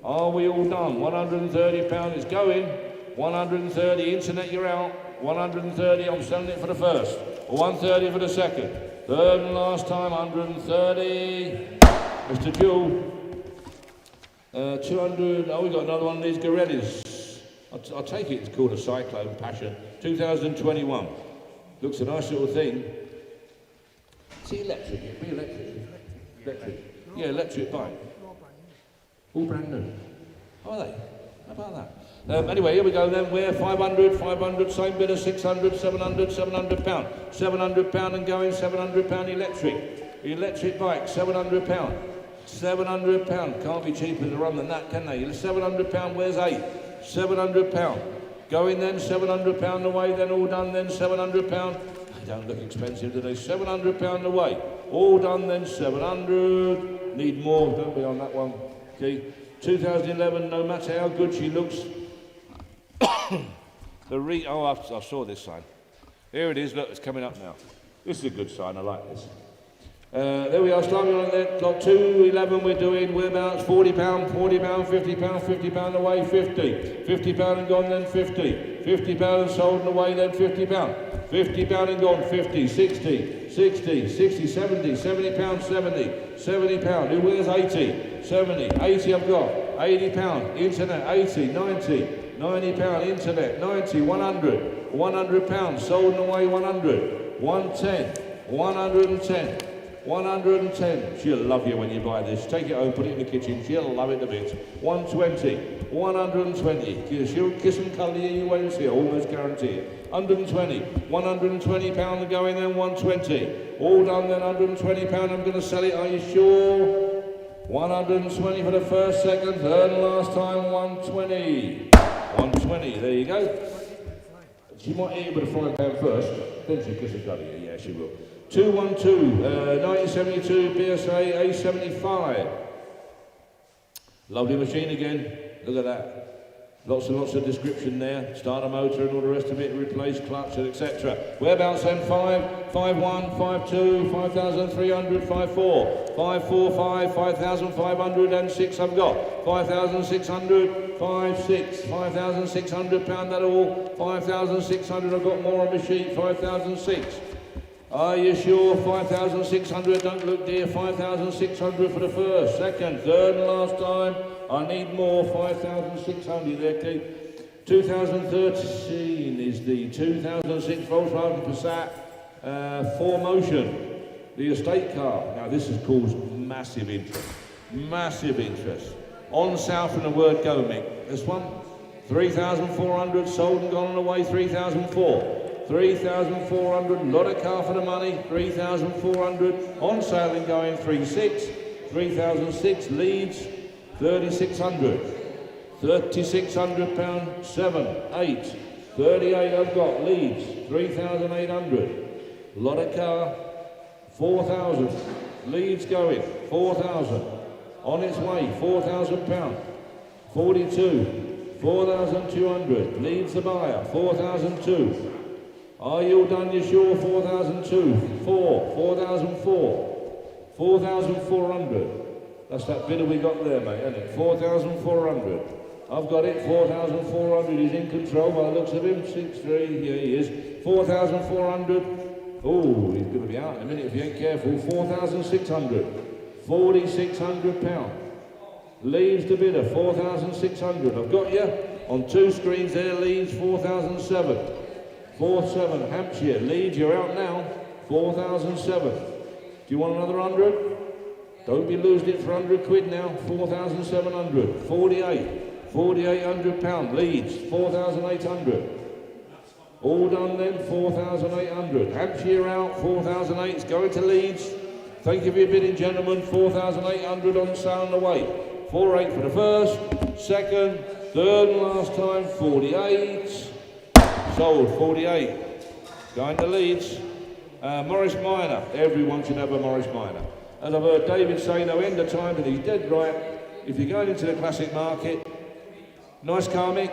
Are we all done? £130 is going. 130, internet, you're out. 130, I'm selling it for the first. 130 for the second. Third and last time, 130. Mr. Jewell. 200, oh, we got another one of these Gorellis. I'll take it, it's called a Cyclone Passion. 2021. Looks a nice little thing. Is it electric? It'd be electric. Electric. Yeah, electric bike. All brand new. Are they? How about that? Anyway, here we go then. We're 500, 500, same bid of 600, 700, 700 pound. 700 pound and going, 700 pound electric. Electric bike, 700 pound. 700 pound. Can't be cheaper to run than that, can they? 700 pound, where's 8? 700 pound. Going then, 700 pound away, then all done, then 700 pound. They don't look expensive, do they? 700 pound away. All done, then 700. Need more, don't be on that one. Okay. 2011, no matter how good she looks. I saw this sign. Here it is, look, it's coming up now. This is a good sign, I like this. There we are, starting on that, clock 211 we're doing, whereabouts, £40, £40, £50, £50 away, 50. £50 and gone, then 50. £50 and sold and away, then £50. £50 and gone, 50, 60, 60, 60, 70, £70, 70, £70. Who wears 80? 70, 80 I've got, £80, internet, 80, 90, £90, internet, 90, 100, £100, sold and away, 100, 110, 110. 110. She'll love you when you buy this. Take it home, put it in the kitchen. She'll love it a bit. 120. 120. She'll kiss and cuddle you. You won't see her. Almost guarantee it. 120. 120 pound going then. 120. All done then. 120 pound. I'm going to sell it. Are you sure? 120 for the first, second, third, and last time. 120. 120. There you go. She might eat with a frying pan first. Then she'll kiss and cuddle you. Yeah, she will. 212, 1972 BSA A75. Lovely machine again. Look at that. Lots and lots of description there. Starter motor and all the rest of it. Replace clutch and etc. Whereabouts then? 5, 51, 52, 5,300, 54, 545, 5,506 I've got. 5,600, 56, 5,600 pound that all. 5,600 I've got more on the sheet. 5,006. Are you sure? 5,600, don't look dear. 5,600 for the first, second, third and last time. I need more. 5,600 there, Keith. 2013 is the 2006 Volkswagen Passat 4Motion, the estate car. Now this has caused massive interest. Massive interest. On south from the word go, Mick. This one, 3,400, sold and gone away, 3,004. 3,400, lot of car for the money, 3,400, on sale and going, 3,600, 3,006, Leeds, 3,600, £3,600, 7, 8, 38 I've got, Leeds, 3,800, lot of car, 4,000, Leeds going, 4,000, on its way, £4,000, 42, 4,200, Leeds the buyer, 4,002, are you all done, you sure, 4,002, 4,004, 4,400, that's that bidder we got there, mate, isn't it, 4,400, I've got it, 4,400, he's in control by the looks of him, 6-3, yeah he is, 4,400, oh, he's going to be out in a minute if you ain't careful, 4,600, £4,600, Leaves the bidder, 4,600, I've got you, on 2 screens there, Leeds, 4,007, 4,7, Hampshire, Leeds, you're out now, 4,007, do you want another 100? Don't be losing it for 100 quid now, 4,700, 48, £4,800, Leeds, 4,800. All done then, 4,800. Hampshire out, 4,008, it's going to Leeds. Thank you for your bidding, gentlemen, 4,800 on sale on the way. 4,800 for the first, second, third and last time, 48. Sold, 48. Going to Leeds. Morris Minor, everyone should have a Morris Minor. As I've heard David say, no end of time, but he's dead right. If you're going into the classic market, nice car, Mick.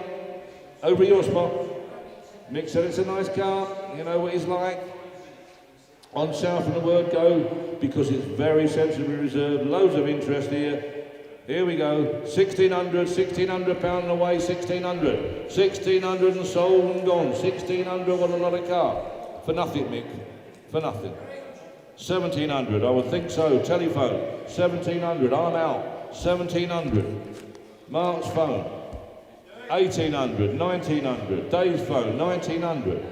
Over your spot. Mick said it's a nice car. You know what he's like. On sale from the word go, because it's very sensibly reserved. Loads of interest here. Here we go. 1,600, £1,600 away, 1,600. 1,600 and sold and gone. 1,600, what a lot of car. For nothing, Mick. For nothing. 1,700, I would think so. Telephone. 1,700, I'm out. 1,700. Mark's phone. 1,800, 1,900, Dave's phone, 1,900,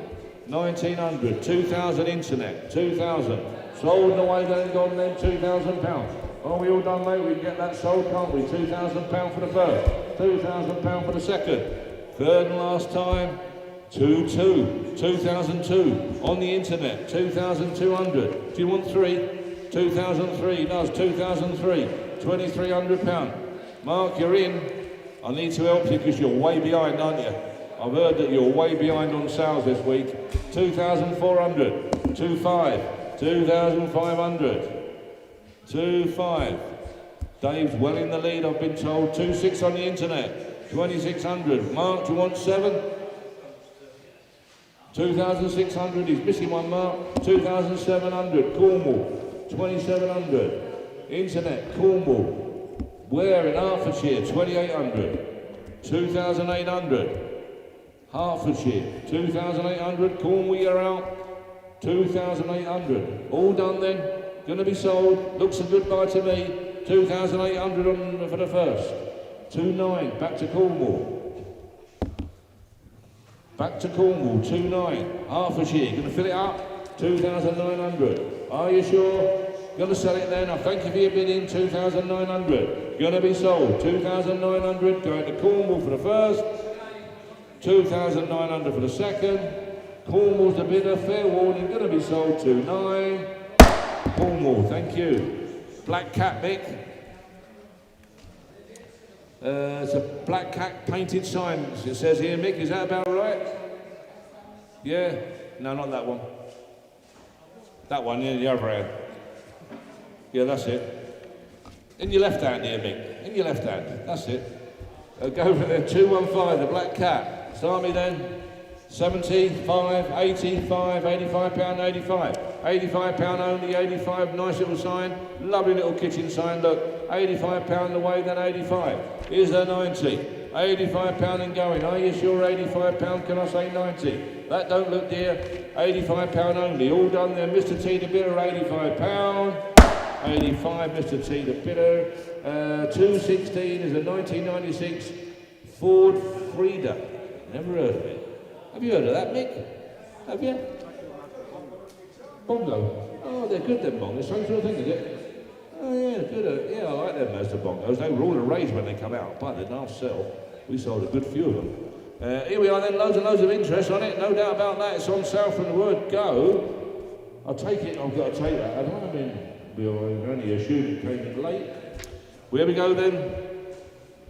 1,900, 2,000 internet, 2,000, sold and away then gone then, £2,000. Are we all done, mate? We can get that sold, can't we? £2,000 for the first, £2,000 for the second, third and last time, 2,002, on the internet, 2,200. Do you want 3? 2,003, no, it's 2,003, £2,300. Mark, you're in. I need to help you because you're way behind, aren't you? I've heard that you're way behind on sales this week. 2,400, 2,500, 2,500, 2,500. Dave's well in the lead, I've been told. 2,600 on the internet, 2,600. Mark, do you want 7? 2,600, he's missing one, Mark. 2,700, Cornwall, 2,700. Internet, Cornwall. Where in Hertfordshire, 2,800, 2,800, Hertfordshire, 2,800, Cornwall, you're out, 2,800, all done then, going to be sold, looks a good buy to me, 2,800 on for the first, 2,900, back to Cornwall, 2,900, Hertfordshire, going to fill it up, 2,900, are you sure? Going to sell it then, I thank you for your bidding, 2,900. Going to be sold, 2,900, going to Cornwall for the first, 2,900 for the second, Cornwall's the bidder, fair warning, going to be sold, 2,900, Cornwall, thank you. Black cat, Mick. It's a black cat painted sign, it says here, Mick, is that about right? Yeah? No, not that one. That one, in the other hand. Yeah, that's it. In your left hand here, Mick. In your left hand. That's it. Go for the 215, the black cat. Start me then. 75, 85, £85, 85. £85 only, 85. Nice little sign. Lovely little kitchen sign. Look, £85 away, then 85. Here's the 90. £85 and going. Are you sure £85? Can I say 90? That don't look dear. £85 only. All done there. Mr. T, the bidder, £85. 85, Mr. T, the bidder. 216 is a 1996 Ford Frida. Never heard of it. Have you heard of that, Mick? Have you? Bongo. Oh, they're good, them bongos. Same sort of thing, is it? Oh, yeah, good. Yeah, I like them Mazda bongos. They were all the rage when they come out, but they're now sell. We sold a good few of them. Here we are then, loads and loads of interest on it. No doubt about that. It's on sale from the word go. I'll take it. I've got to take that. I don't know, we only assumed it came in late. Here we go then.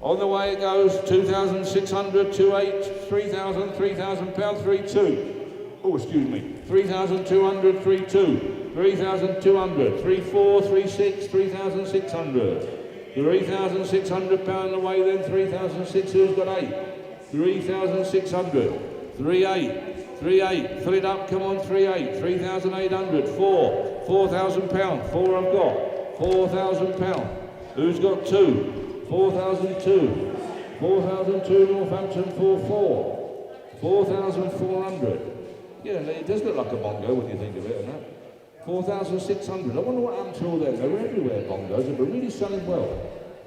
On the way it goes, 2,600, 2,800, 3,000, 3,000 pounds, 3,200. Oh, excuse me, 3,200, 3,200, 3,200, 3,400, 3,600, 3,600. 3,600 pound away then, 3,600, who's got 8? 3,600, 3,800, 3,800, fill it up, come on, 3,800, 3,800, 4,000 pound, 4 I've got, 4,000 pound, who's got 2? 4,002, 4,002 Northampton, 4,400, 4,400. Yeah, it does look like a bongo when you think of it and that. 4,600. I wonder what happened to all them. They were everywhere, bongos. They were really selling well.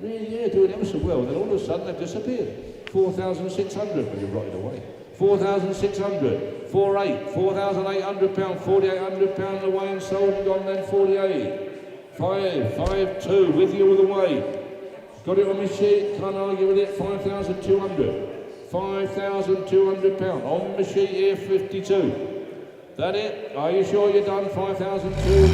Really, yeah, doing ever so well. Then all of a sudden they've disappeared. 4,600 when you rotted away. 4,600. 4,800. 4,800 pound. 4,800 pound away and sold and gone then 48. 5,200 with you all the way. Got it on my sheet. Can't argue with it. 5,200. 5,200 pound. On my sheet here, 52. That it? Are you sure you're done? 5,002,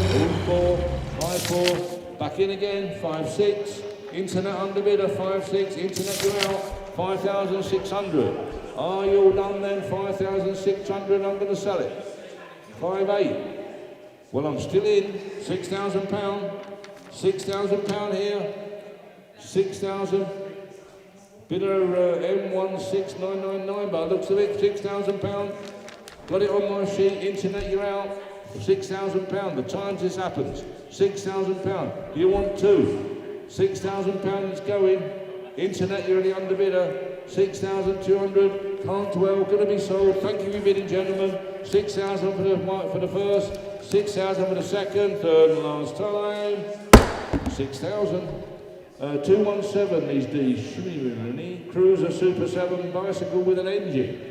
4, 5,4, back in again, 5,6, internet underbidder, 5,6, internet you're out, 5,600. Are you all done then? 5,600, I'm going to sell it. 5,800. Well, I'm still in, 6,000 pound, 6,000 pound here, 6,000. Bidder M16999, by the looks of it, 6,000 pound. Got it on my sheet, internet you're out, 6,000 pound, the times this happens, 6,000 pound, do you want 2? 6,000 pound is going, internet you're the underbidder, 6,200, can't dwell, going to be sold, thank you for bidding gentlemen, 6,000 for the first, 6,000 for the second, third and last time, 6,000. 217 is the Cruiser Super 7 bicycle with an engine.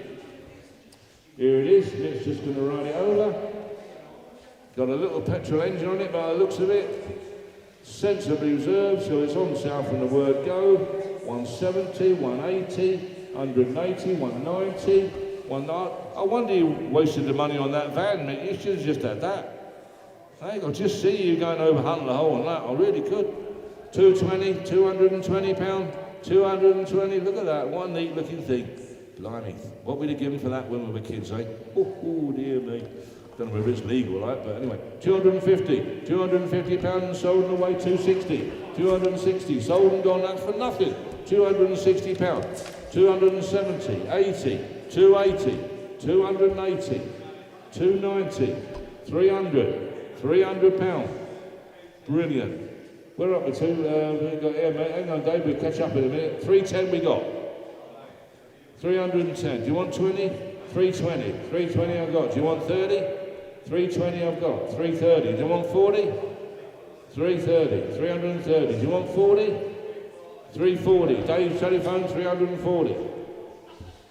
Here it is, Nick's just going to ride it over. Got a little petrol engine on it by the looks of it. Sensibly reserved, so it's on sale from the word go. 170, 180, 180, 190, 190. I wonder you wasted the money on that van, Nick. You should have just had that. I could just see you going over Hunter Hole and that, I really could. 220, 220 pound, 220, look at that, what a neat looking thing. Blimey, what we'd have given for that when we were kids, eh? Oh dear me. Don't know whether it's legal, right? But anyway, 250 pound and sold and away, 260, 260, sold and gone, that's for nothing. 260 pound, 270, 80, 280, 280, 290, 300 pound. Brilliant. We're up to we got here, mate. Hang on, Dave, we'll catch up in a minute. 310 we got. 310. Do you want 20? 320. 320 I've got. Do you want 30? 320 I've got. 330. Do you want 40? 330. 330. Do you want 40? 340. Dave's telephone, 340.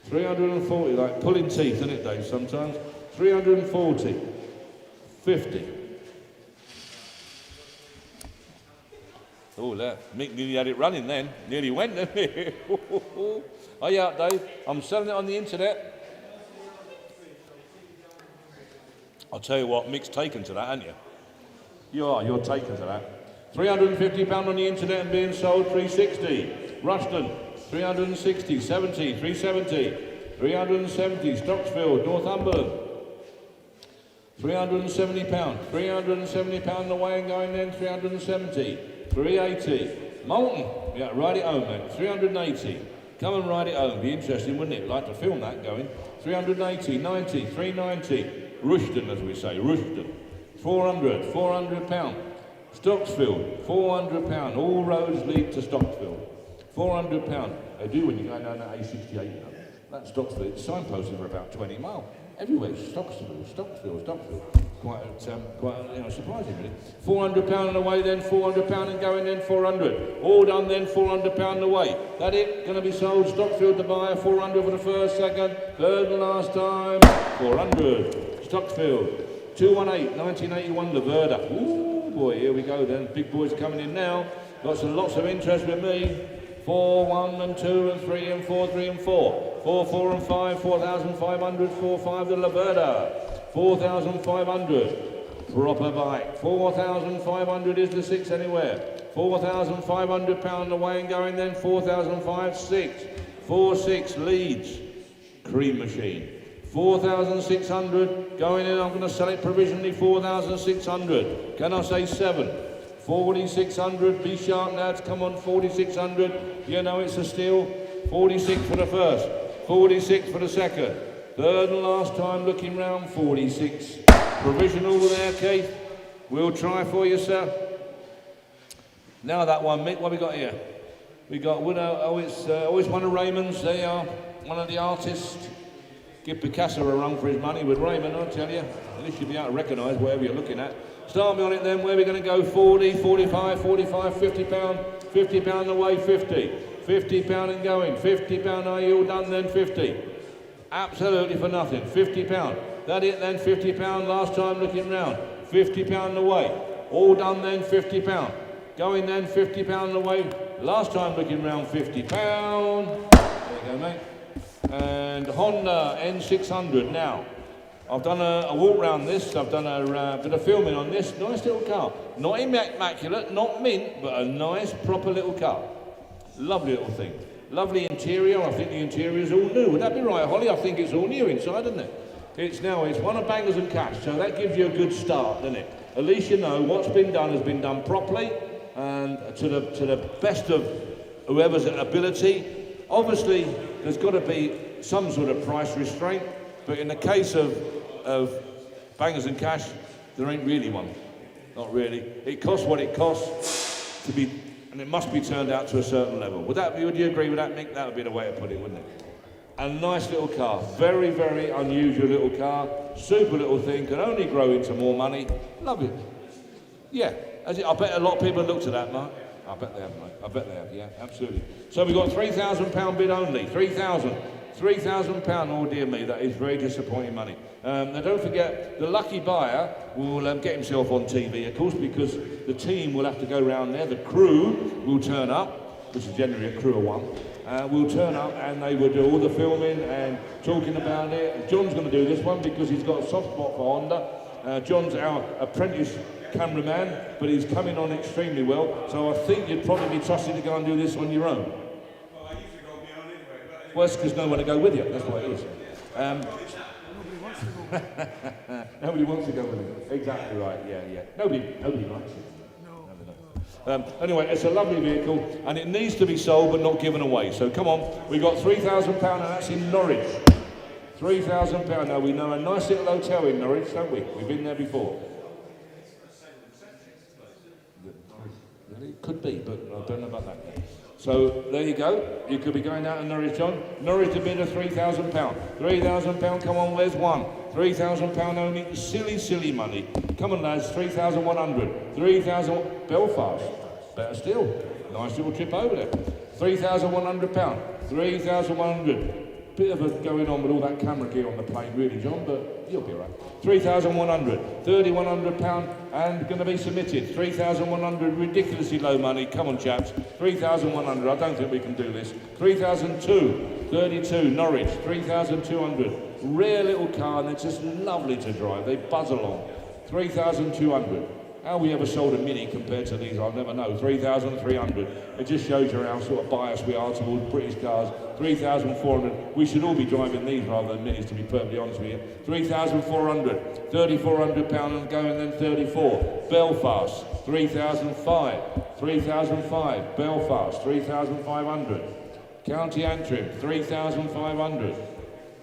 340, like pulling teeth, isn't it, Dave, sometimes? 340. 50. Oh, that Mick nearly had it running then. Nearly went, didn't he? Are you out, Dave? I'm selling it on the internet. I'll tell you what, Mick's taken to that, aren't you? You're taken to that. £350 on the internet and being sold 360. Rushton, 360, 70, 370. 370, Stocksfield, Northumberland. £370. £370 away and going then, 370. 380. Moulton, yeah, ride it home then. 380. Come and ride it home. Be interesting, wouldn't it? Like to film that going. 380, 90, 390. Rushton, as we say, Rushton. 400 pound. Stocksfield, 400 pound. All roads lead to Stocksfield. 400 pound. They do when you go down that A68, you know. That's Stocksfield. It's signposted for about 20 miles. Everywhere, Stocksfield. Quite surprising, really. 400 pound away then, 400 pound and going then, 400. All done then, 400 pound away. That it? Going to be sold. Stocksfield to buy, 400 for the first, second, third and last time. 400. Stocksfield. 218, 1981, Laverda. Ooh, boy, here we go then. Big boys coming in now. Lots of interest with me. 4, 1 and 2 and 3 and 4, 3 and 4. 4, 4 and 5, 4,500, 4, 5 the Laverda. 4,500. Proper bike. 4,500 is the 6 anywhere. £4,500 away and going then, 4,005, 6, 4, 6, Leeds, Cream Machine. 4,600 going in, I'm going to sell it provisionally, 4,600. Can I say 7? 4,600, be sharp lads, come on, 4,600. You know it's a steal. 46 for the first, 46 for the second. Third and last time looking round, 46. Provisional there, Keith. We'll try for you, sir. Now that one, Mick, what have we got here? We got it's always one of Raymond's. They are one of the artists. Give Picasso a run for his money with Raymond, I'll tell you. At least you'll be able to recognise whatever you're looking at. Start me on it then. Where are we going to go? 40, 45, 45, £50. £50 away, 50. £50 and going. £50, are you all done then? 50. Absolutely for nothing. £50. That it then, £50. Last time looking round. £50 away. All done then, £50. Going then, £50 away. Last time looking round, £50. There you go, mate. And Honda N600 now. I've done a walk round this, I've done a bit of filming on this. Nice little car. Not immaculate, not mint, but a nice proper little car. Lovely little thing. Lovely interior. I think the interior is all new. Would that be right, Holly? I think it's all new inside, isn't it? It's one of Bangers and Cash, so that gives you a good start, doesn't it? At least you know what's been done has been done properly and to the best of whoever's ability. Obviously, there's got to be some sort of price restraint, but in the case of Bangers and Cash, there ain't really one. Not really. It costs what it costs to be, and it must be turned out to a certain level. Would you agree with that, Mick? That would be the way to put it, wouldn't it? A nice little car. Very, very unusual little car. Super little thing. Can only grow into more money. Love it. Yeah. I bet a lot of people have looked at that, Mark. I bet they have, mate. I bet they have, yeah, absolutely. So we've got £3,000 bid only. £3,000. Oh dear me, that is very disappointing money. Now don't forget, the lucky buyer will get himself on TV, of course, because the team will have to go round there. The crew will turn up, which is generally a crew of one. Will turn up and they will do all the filming and talking about it. John's going to do this one because he's got a soft spot for Honda. John's our apprentice cameraman, but he's coming on extremely well. So I think you'd probably be trusted to go and do this on your own. Well, I used to go on my own anyway. Well, it's because no one to go with you. That's what it is. Nobody wants to go with you. Exactly right. Yeah. Nobody likes it. Anyway, it's a lovely vehicle and it needs to be sold but not given away. So come on, we've got £3,000 and that's in Norwich. £3,000. Now we know a nice little hotel in Norwich, don't we? We've been there before. It could be, but I don't know about that yet. So there you go. You could be going out to Norwich, John. Norwich a bid of £3,000. £3,000, come on, where's one? £3,000 only, silly money. Come on lads, 3,100. 3,000, Belfast, better still. Nice little trip over there. £3,100. 3,100. Bit of a going on with all that camera gear on the plane really, John, but you'll be all right. 3,100. £3,100 and going to be submitted. 3,100, ridiculously low money. Come on chaps, 3,100. I don't think we can do this. 3,002. 32, Norwich, 3,200. Rare little car and it's just lovely to drive. They buzz along. 3,200. How we ever sold a Mini compared to these, I'll never know. 3,300. It just shows you how sort of biased we are towards British cars. 3,400. We should all be driving these rather than Minis, to be perfectly honest with you. 3,400. £3,400 and going then 34. Belfast, 3,005. 3,005. Belfast, 3,500. County Antrim, 3,500.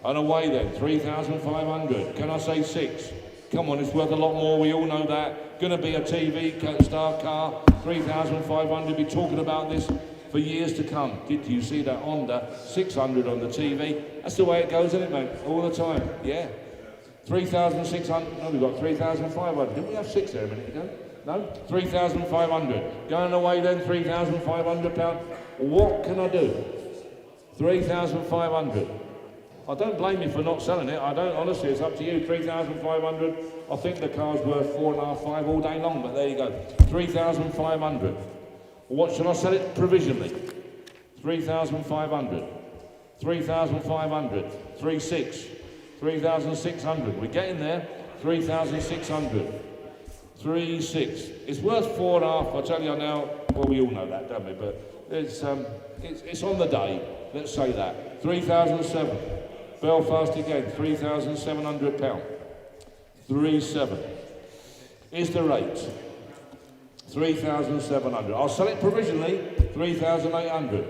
And away then, 3,500. Can I say 6? Come on, it's worth a lot more, we all know that. Gonna be a TV star car, 3,500. Be talking about this for years to come. Did you see that Honda 600 on the TV? That's the way it goes, isn't it, mate? All the time, yeah. 3,600, no, we've got 3,500. Didn't we have 6 there a minute ago? No? 3,500. Going away then, £3,500. What can I do? 3,500. I don't blame you for not selling it. I don't, honestly, it's up to you. 3,500. I think the car's worth 4.5, 5 all day long, but there you go. 3,500. What should I sell it provisionally? 3,500. 3,500. 3,600. 3,600. We're getting there. 3,600. 3.6. It's worth 4.5. I tell you now. Well, we all know that, don't we? But it's on the day. Let's say that. 3,007. Belfast again. £3,700. 3.7 is the rate. 3,700. I'll sell it provisionally. 3,800.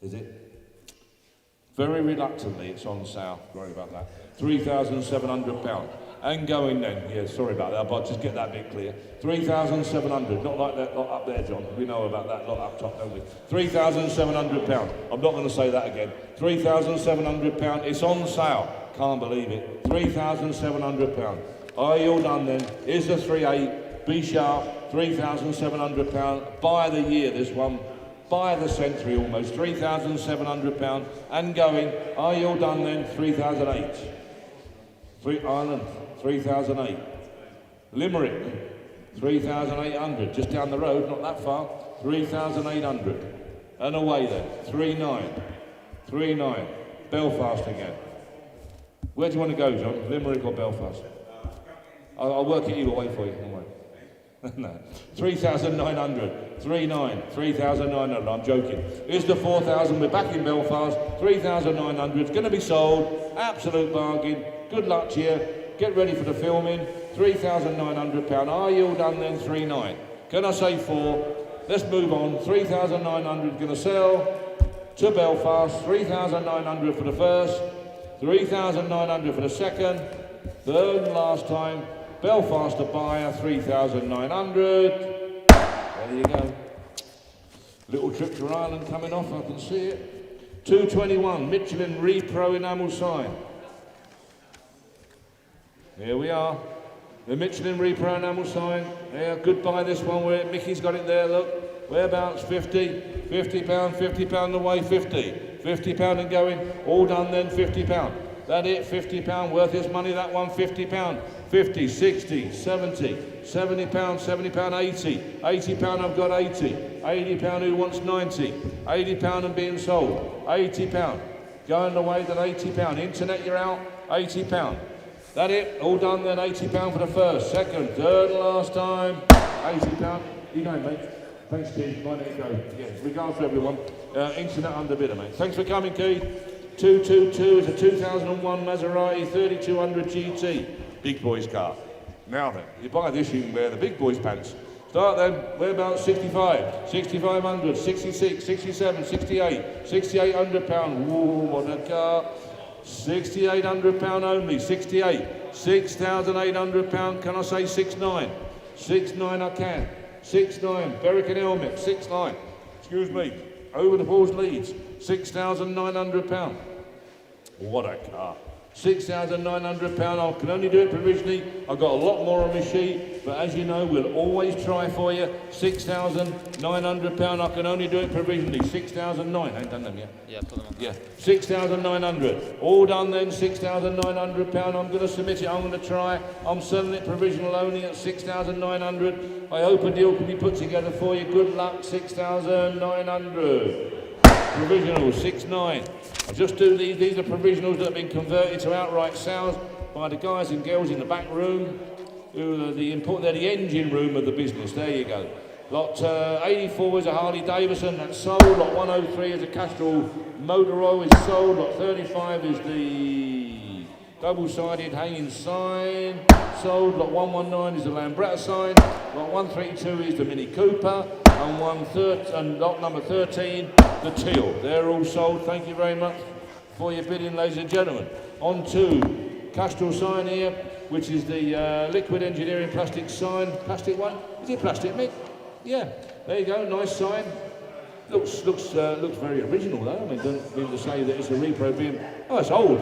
Is it? Very reluctantly, it's on sale. Sorry about that. £3,700. And going then. Yeah, sorry about that, but just get that bit clear. 3,700. Not like that lot up there, John. We know about that lot up top, don't we? £3,700. I'm not going to say that again. £3,700. It's on sale. Can't believe it. £3,700. Are you all done then? Here's the 3.8. Be sharp. £3,700. Buy the year, this one. Buy the century almost. £3,700. And going. Are you all done then? 3,008. Ireland. 3,008. Limerick. 3,800. Just down the road, not that far. 3,800. And away then. 3.9. 3.9. Belfast again. Where do you want to go, John? Limerick or Belfast? I'll work it either way for you. No. 3,900. 3.9. 3,900. I'm joking. Here's the 4,000. We're back in Belfast. 3,900. It's going to be sold. Absolute bargain. Good luck to you. Get ready for the filming. £3,900. Are you all done then? 3.9. Can I say 4? Let's move on. 3,900 going to sell to Belfast. 3,900 for the first. 3,900 for the second. Third and last time. Belfast a buyer. 3,900. There you go. Little trip to Ireland coming off. I can see it. 221. Michelin Repro enamel sign. Here we are, the Michelin Repro enamel sign. Yeah, goodbye this one, where Mickey's got it there, look. Whereabouts? 50, £50, £50 away, 50. £50 and going, all done then, £50. That it, £50, worth his money, that one, £50. 50, 60, 70, £70, £70, 80. £80, I've got 80. £80 who wants 90. £80 and being sold. £80. Going away then, £80. Internet, you're out, £80. That it, all done then, £80 for the first, second, third and last time, £80. You going, mate? Thanks, Keith. Bye, let it go. Yeah, regards to everyone. Internet underbidder, mate. Thanks for coming, Keith. 222 is a 2001 Maserati 3200 GT. Big boys car. Now then, you buy this, you can wear the big boys pants. Start then, whereabouts? 65, 6,500, 66, 67, 68, £6,800. Ooh, what a car. £6,800 only, 68, £6,800. Can I say 6.9? 6.9 I can. 6.9, Berwick and helmet, 6.9. Excuse me, over the Falls Leeds, £6,900. What a car. £6,900. I can only do it provisionally. I've got a lot more on my sheet, but as you know, we'll always try for you. £6,900. I can only do it provisionally. 6,009. I ain't done them yet. Yeah, put them on. Yeah, 6,900. All done then, £6,900. I'm going to submit it. I'm going to try. I'm selling it provisional only at 6,900. I hope a deal can be put together for you. Good luck. 6,900. Provisional 6.9. I just do these are provisionals that have been converted to outright sales by the guys and girls in the back room, who are they're the engine room of the business. There you go. Lot 84 is a Harley Davidson, that's sold. Lot 103 is a Castrol Motor Oil, is sold. Lot 35 is the double-sided hanging sign, sold. Lot 119 is the Lambretta sign. Lot 132 is the Mini Cooper. And lot number 13, the teal. They're all sold. Thank you very much for your bidding, ladies and gentlemen. On to Castrol sign here, which is the liquid engineering plastic sign. Plastic one? Is it plastic, Mick? Yeah. There you go. Nice sign. Looks very original though. I mean, don't mean to say that it's a repro being. Oh, it's old.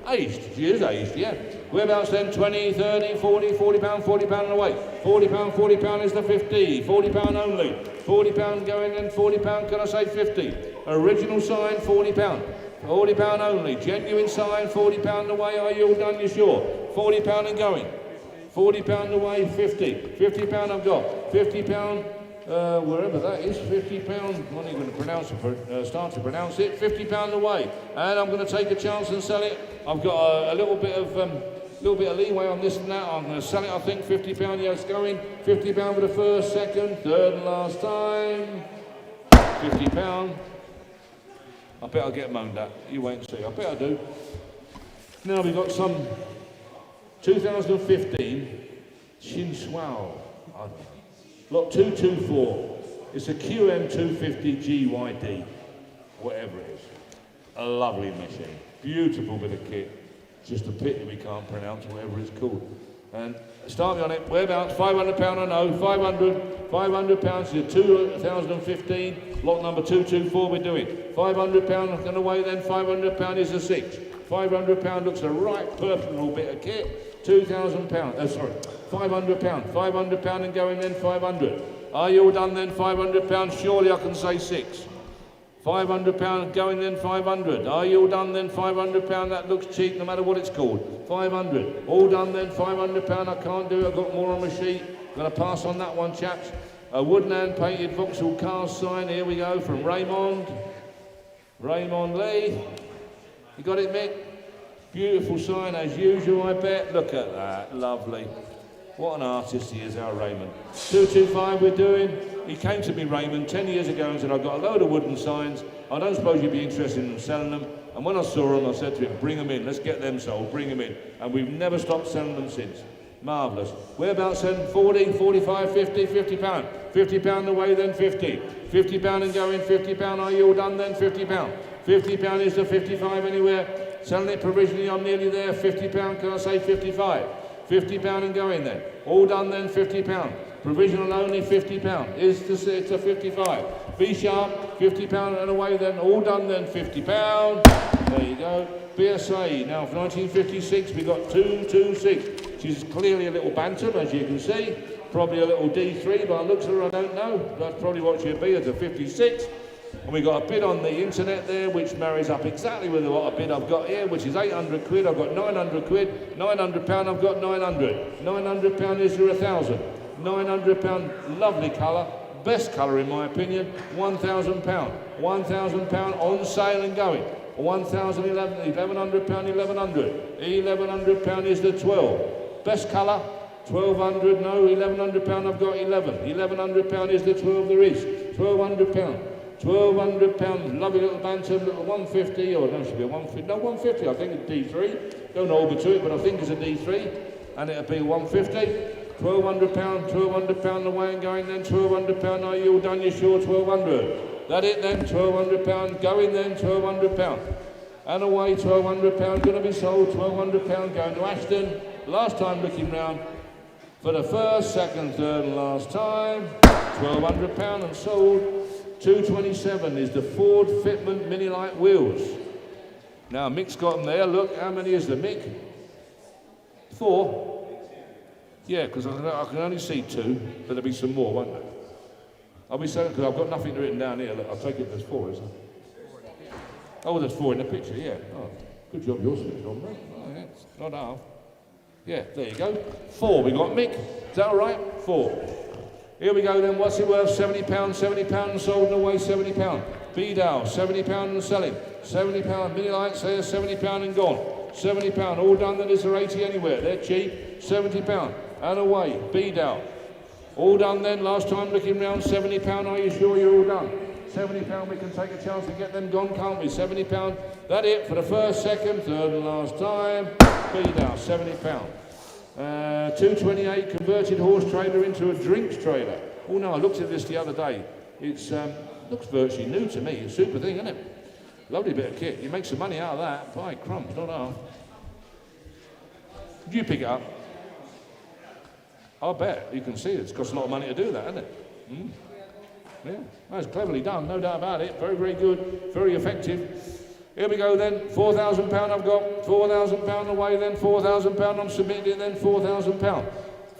Aged. She is aged. Yeah. Whereabouts then? 20, 30, 40, £40, £40 and away. £40 is the 50. £40 only. £40 going in, £40. Can I say 50? Original sign, £40. £40 only. Genuine sign, £40 away. Are you all done? You sure? £40 and going. £40 away, 50. £50 I've got. £50. Wherever that is, £50. I'm not even going to pronounce it, start to pronounce it. £50 away. And I'm going to take a chance and sell it. I've got a little bit of little bit of leeway on this and that. I'm going to sell it, I think, £50. Yeah, it's going. £50 for the first, second, third and last time. £50. I bet I'll get moaned at. You wait and see. I bet I do. Now we've got some 2015 Chinshuao. Lot 224. It's a QM250 GYD. Whatever it is. A lovely machine. Beautiful bit of kit. Just a pity we can't pronounce whatever it's called. And start me on it. Whereabouts? £500 I know. £500 is a 2015. Lot number 224 we're doing. £500 and away then. £500 is a 6. £500 looks a right personal bit of kit. £2,000. £500. £500 and going then 500. Are you all done then? £500. Surely I can say 6. £500 going then 500. Are you all done then? £500. That looks cheap no matter what it's called. 500. All done then? £500. I can't do it. I've got more on my sheet. Going to pass on that one, chaps. A Woodland painted Vauxhall Cars sign. Here we go from Raymond. Raymond Lee. You got it, Mick? Beautiful sign as usual, I bet. Look at that. Lovely. What an artist he is, our Raymond. 225 we're doing. He came to me, Raymond, 10 years ago and said, I've got a load of wooden signs. I don't suppose you'd be interested in selling them. And when I saw them, I said to him, bring them in. Let's get them sold. Bring them in. And we've never stopped selling them since. Marvellous. Whereabouts then? 40, 45, 50, £50. £50 away then 50. £50 and going, £50. Are you all done then? £50. £50 is the 55 anywhere. Selling it provisionally, I'm nearly there. £50, can I say 55? £50 and going then. All done then, £50. Provisional only, £50. It's a 55. B sharp, £50 and away then. All done then, £50. There you go. BSA, now for 1956, we got 226. She's clearly a little bantam, as you can see. Probably a little D3, but looks at her, I don't know. That's probably what she'll be as a 56. And we got a bid on the internet there, which marries up exactly with what a bid I've got here, which is 800 quid. I've got 900 quid. £900, I've got 900. £900 is for 1,000. £900, lovely colour. Best colour in my opinion. £1,000. £1,000 on sale and going. £1,100, £1,100. £1,100 is the 12. Best colour. 1,200, no, £1,100, I've got 11. £1,100 is the 12 there is. £1,200. £1,200, lovely little bantam, little 150, or no, it should be a 150, no, 150, I think it's D3. Don't hold me to it, but I think it's a D3, and it'll be 150. £1,200, £1,200 away and going then, £1,200, are you all done, you sure, 1,200? That it then, £1,200, going then, £1,200. And away, £1,200, going to be sold, £1,200, going to Ashton. Last time looking round, for the first, second, third and last time, £1,200 and sold. 227 is the Ford Fitment Mini Light wheels. Now Mick's got them there. Look, how many is there, Mick? 4. Yeah, because I can only see 2, but there'll be some more, won't there? I'll be saying because I've got nothing written down here. Look, I'll take it. There's 4, isn't there? Oh, there's 4 in the picture. Yeah. Oh, good job, you're switched on, mate. Oh, yeah, it's not half. Yeah, there you go. 4. We got Mick. Is that all right? 4. Here we go then, what's it worth? £70, £70 sold and away, £70. B-Dow, £70 and selling. £70, Mini Lights here, £70 and gone. £70, all done then, is there 80 anywhere? They're cheap, £70 and away, B-Dow. All done then, last time looking round, £70, are you sure you're all done? £70, we can take a chance and get them gone, can't we? £70, that it for the first, second, third and last time. B-Dow, £70. 228 converted horse trailer into a drinks trailer. Oh no, I looked at this the other day. It's looks virtually new to me. It's a super thing, isn't it? Lovely bit of kit. You make some money out of that. By crumbs, not half. Did you pick it up? I'll bet. You can see it's cost a lot of money to do that, hasn't it? Mm? Yeah, that's cleverly done, no doubt about it. Very, very good, very effective. Here we go then, £4,000 I've got, £4,000 away then, £4,000 I'm submitting it then, £4,000.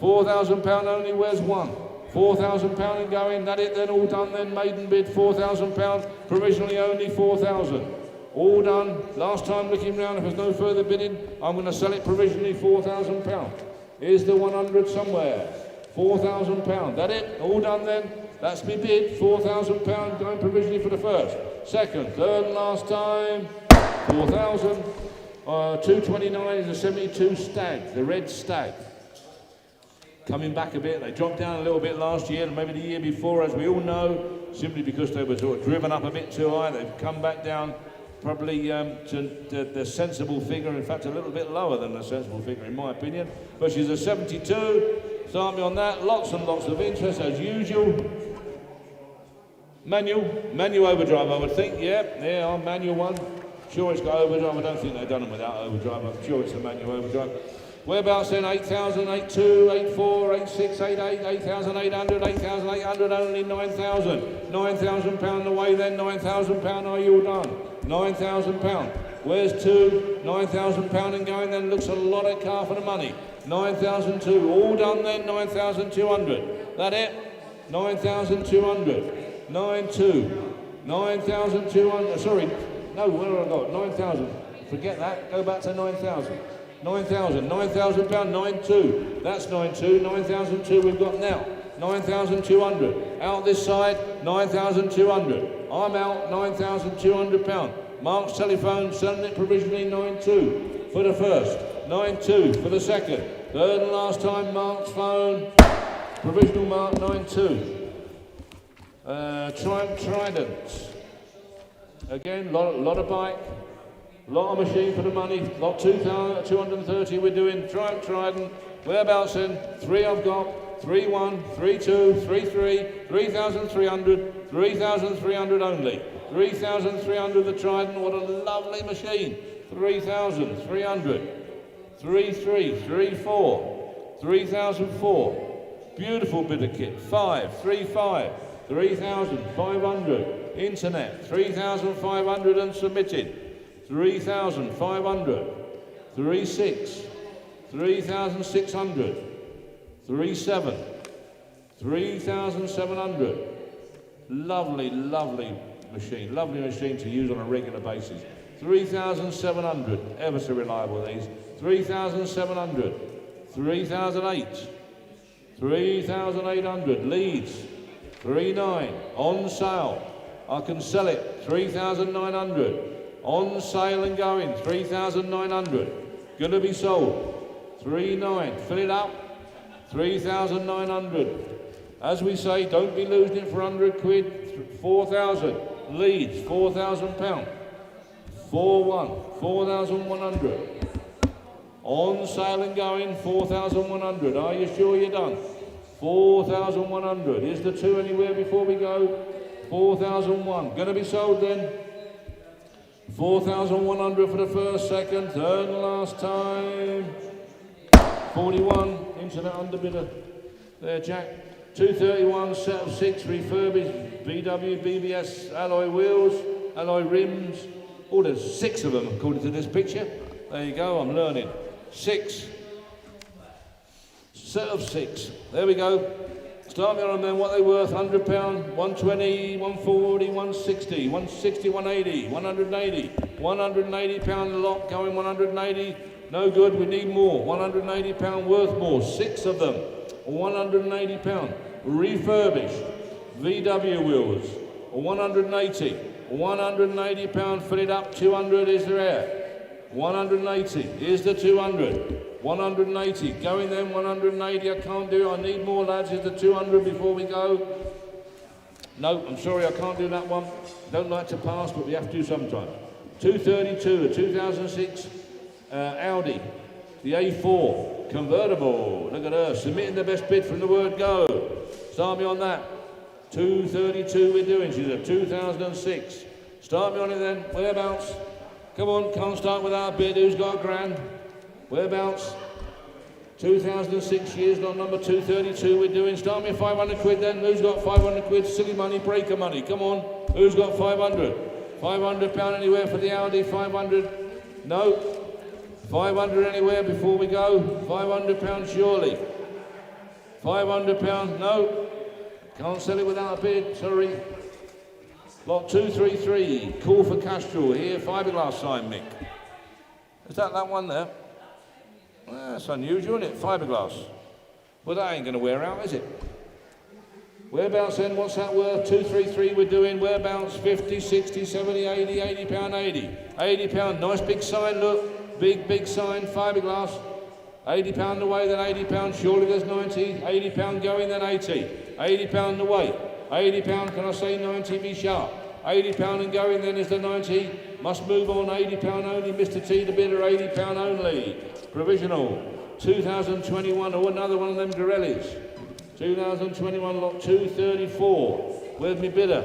£4,000 only, where's one? £4,000 and going, that it then, all done then, maiden bid, £4,000, provisionally only 4,000. All done, last time looking round, if there's no further bidding, I'm going to sell it provisionally £4,000. Here's the 100 somewhere, £4,000, that it, all done then, that's me bid, £4,000 going provisionally for the first. Second, third and last time, 4,000. 229 is a 72 Stag, the red Stag. Coming back a bit, they dropped down a little bit last year and maybe the year before, as we all know, simply because they were sort of driven up a bit too high. They've come back down probably to the sensible figure, in fact a little bit lower than the sensible figure in my opinion. But she's a 72, start me on that, lots and lots of interest as usual. Manual overdrive I would think, yeah, our manual one. Sure it's got overdrive, I don't think they've done them without overdrive, I'm sure it's a manual overdrive. Whereabouts then? 8,000, 8,2, 8,4, 8,6, 8,8, 8,800, 8,800, only 9,000. £9,000 away then, £9,000, are you all done? £9,000. Where's two? £9,000 and going then, looks a lot of car for the money. 9,002, all done then, 9,200. That it? 9,200. 9,2. 9,200, sorry, no, where have I got? 9,000. Forget that, go back to 9,000. 9,000, £9,000, 9,2. That's 9,2, 9,002 we've got now. 9,200. Out this side, 9,200. I'm out, £9,200. Mark's telephone, selling it provisionally, 9,2 for the first. 9,2 for the second. Third and last time, Mark's phone. Provisional mark, 9,2. Trident. Again, lot of bike. Lot of machine for the money, lot 2,230 we're doing, Trident, whereabouts then? 3 I've got, 3,1, 3,2, 3,3, 3,300, 3,300 only. 3,300 the Trident, what a lovely machine. 3,300, 3,3, 3,4, 3,004. Beautiful bit of kit, 5, 3,5, 3,500. Internet, 3,500 and submitted. 3,500, 3,6, 3,600, 3,7, 3,700. Lovely machine to use on a regular basis. 3,700, ever so reliable these. 3,700, 3,008, 3,800, Leeds, 3,900, on sale. I can sell it, 3,900. On sale and going, 3,900. Gonna be sold, 3,900. Fill it up, 3,900. As we say, don't be losing it for 100 quid. 4,000. Leeds, £4,000. 4,100, 4,100. On sale and going, 4,100. Are you sure you're done? 4,100. Is the two anywhere before we go? 4,001. Gonna be sold then. 4,100 for the first, second, third and last time. 41 into that underbidder. There, Jack. 231, set of 6 refurbished VW BBS alloy wheels, alloy rims. Oh, there's 6 of them according to this picture. There you go, I'm learning. 6. Set of 6. There we go. Start me on them then, what they worth, £100, 120, 140, 160, 160, 180, 180, £180 a lot, going 180, no good, we need more, £180 worth more, 6 of them, £180, refurbished, VW wheels, 180, £180, fill it up, 200 is the air, 180, here's the 200. 180, going then, 180, I can't do, I need more lads, is the 200 before we go? No, I'm sorry, I can't do that one. Don't like to pass, but we have to sometimes. 232, a 2006 Audi, the A4, convertible, look at her, submitting the best bid from the word go. Start me on that. 232 we're doing, she's a 2006. Start me on it then, whereabouts? Come on, can't start without a bid, who's got a grand? Whereabouts? 2006 years, lot number 232 we're doing. Start me at 500 quid then. Who's got 500 quid? Silly money, breaker money. Come on. Who's got 500? £500 anywhere for the Audi? 500? No. 500 anywhere before we go? £500 surely. £500? No. Can't sell it without a bid, sorry. Lot 233, call for Castrol here, fiberglass sign, Mick. Is that one there? Well, that's unusual, isn't it? Fiberglass. Well, that ain't going to wear out, is it? Whereabouts then? What's that worth? 233 we're doing. Whereabouts? 50, 60, 70, 80, £80, 80. £80. Nice big sign, look. big sign, fiberglass. £80 away, then £80. Surely there's 90. £80 going, then 80. £80 away. £80. Can I say 90? Be sharp. £80 and going, then is the 90. Must move on. £80 only. Mr. T, the bidder. £80 only. Provisional. 2021. Oh, another one of them Gorellis. 2021 lot 234. Where's my bidder?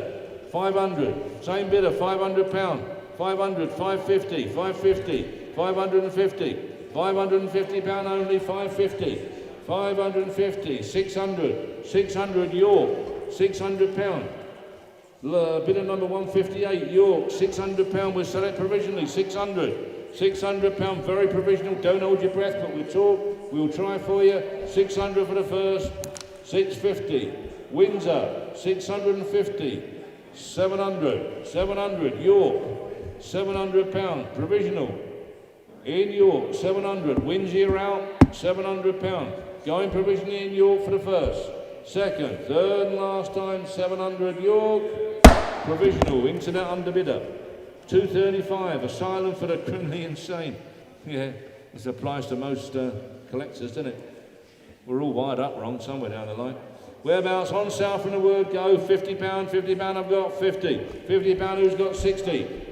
500. Same bidder. £500. 500. 550. 550. 550. £550 only, 550, 550, 600, 600 York, £600. Bidder number 158, York, £600. We'll sell it provisionally, 600, £600, very provisional. Don't hold your breath, but we'll talk. We'll try for you. 600 for the first, 650. Windsor, 650, 700, 700 York, £700, provisional. In York, 700. Windsor out, £700. Going provisionally in York for the first. Second, third and last time, 700 York. Provisional, internet underbidder. 235, asylum for the criminally insane. Yeah, this applies to most collectors, doesn't it? We're all wired up wrong somewhere down the line. Whereabouts on sale from the word go? £50, £50 I've got 50. £50 who's got 60?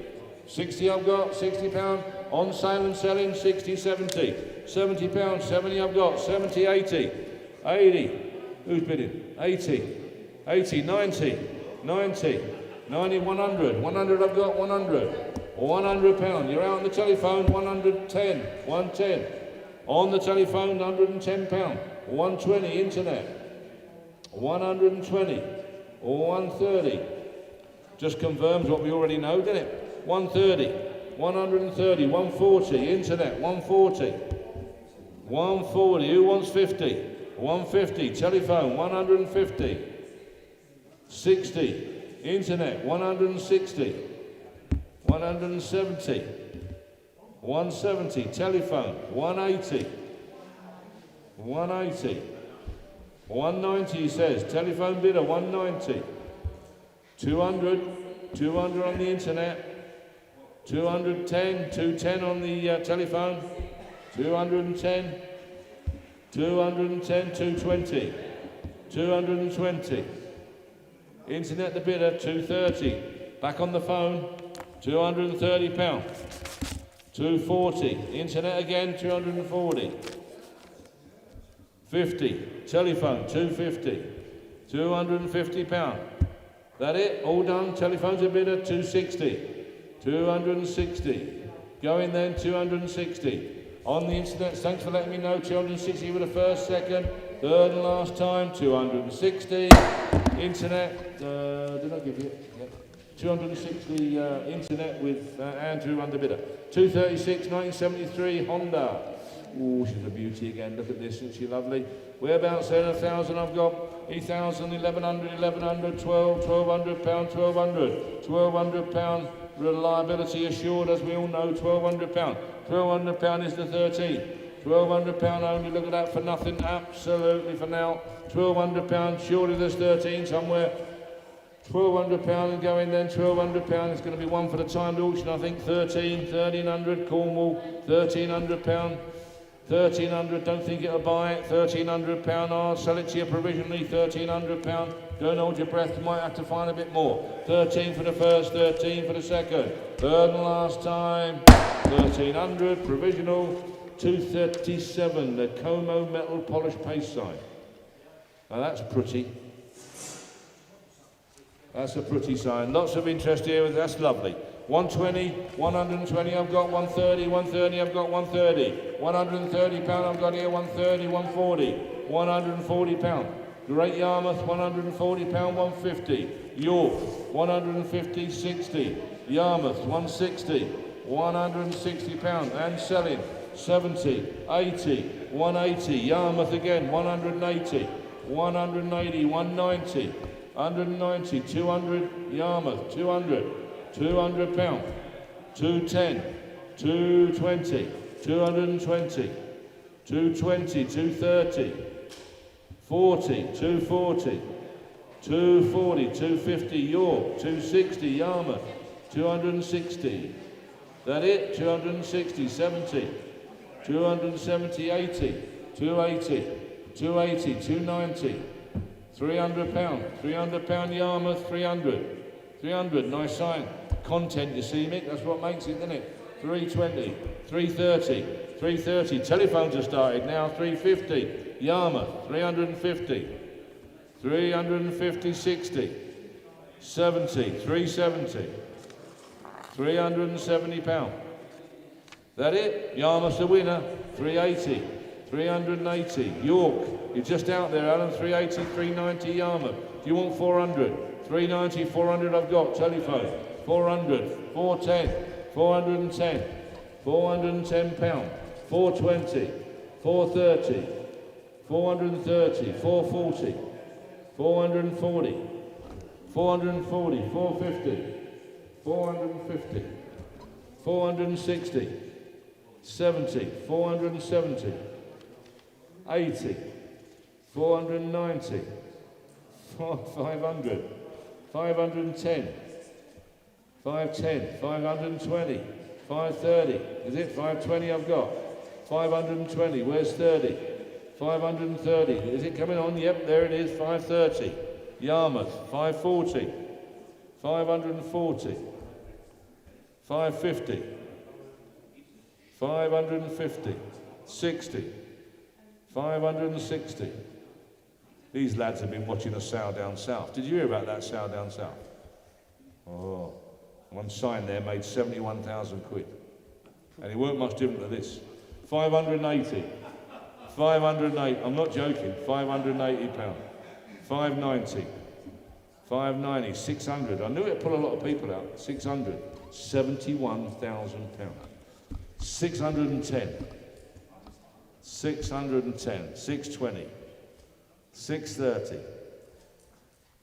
60 I've got, £60. On sale and selling, 60, 70. £70, 70 I've got, 70, 80. 80, who's bidding? 80, 80, 90, 90, 90, 100. 100 I've got, 100. £100, you're out on the telephone, 110, 110. On the telephone, £110. 120, internet. 120, 130. Just confirms what we already know, doesn't it? 130. 130, 140, internet, 140. 140, who wants 50? 150, telephone, 150. 60, internet, 160. 170. 170, telephone, 180. 180. 190, he says, telephone bidder, 190. 200, 200 on the internet. 210, 210 on the telephone, 210, 210, 220, 220. Internet the bidder, 230. Back on the phone, £230. 240. Internet again, 240. 50. Telephone, 250. £250. That it? All done. Telephone's a bidder, 260. 260. Going then, 260. On the internet, thanks for letting me know, 260 for the first, second, third and last time, 260. Internet, did I give you it? Yeah. 260 internet with Andrew underbidder. 236, 1973 Honda. Oh, she's a beauty again. Look at this, isn't she lovely? Whereabouts then? 1,000 I've got. 1,000, 1,100, 1,100, 12, £1,200, 1,200. £1,200. Reliability assured, as we all know, £1,200. £1,200 is the 13. £1,200 only. Look at that for nothing. Absolutely for now. £1,200. Surely there's 13 somewhere. £1,200 and going then. £1,200. It's going to be one for the timed auction, I think. 13. 1,300. Cornwall. £1,300. 1,300. Don't think it'll buy it. £1,300. I'll sell it to you provisionally. £1,300. Don't hold your breath, you might have to find a bit more. 13 for the first, 13 for the second. Third and last time, 1,300, provisional, 237, the Como metal polished paste sign. Now that's pretty. That's a pretty sign. Lots of interest here, that's lovely. 120, 120 I've got, 130, 130 I've got, 130. £130 I've got here, 130, 140. £140. Great Yarmouth, £140, 150. York, 150, 60. Yarmouth, 160, £160. And selling, 70, 80, 180. Yarmouth again, 180, 180, 190, 190, 200. Yarmouth, 200, £200. 210, 220, 220, 220, 230. 40, 240, 240, 250, York, 260, Yarmouth, 260. That it? 260, 70. 270, 80. 280, 280, 290. 300 pound. 300 pound Yarmouth, 300. 300, nice sign. Content, you see, Mick, that's what makes it, isn't it? 320, 330, 330. Telephones have started now, 350. Yarmouth, 350. 350, 60. 70, 370. 370 pound. That it? Yarmouth's the winner. 380. 380. York, you're just out there, Alan. 380, 390 Yarmouth. Do you want 400? 390, 400 I've got. Telephone. 400, 410, 410. 410 pound. 420, 430, 430, 440, 440, 440, 450, 450, 460, 70, 470, 80, 490, 500, 510, 510, 520, 530. Is it 520 I've got? 520. Where's 30? 530. Is it coming on? Yep, there it is. 530. Yarmouth. 540. 540. 550. 550. 60. 560. These lads have been watching a sow down south. Did you hear about that sow down south? Oh, one sign there made 71,000 quid. And it weren't much different to this. 580. 508. I'm not joking. 580 pound. 590. 590. 600. I knew it'd pull a lot of people out. 600. 71,000 pound. 610. 610. 620. 630.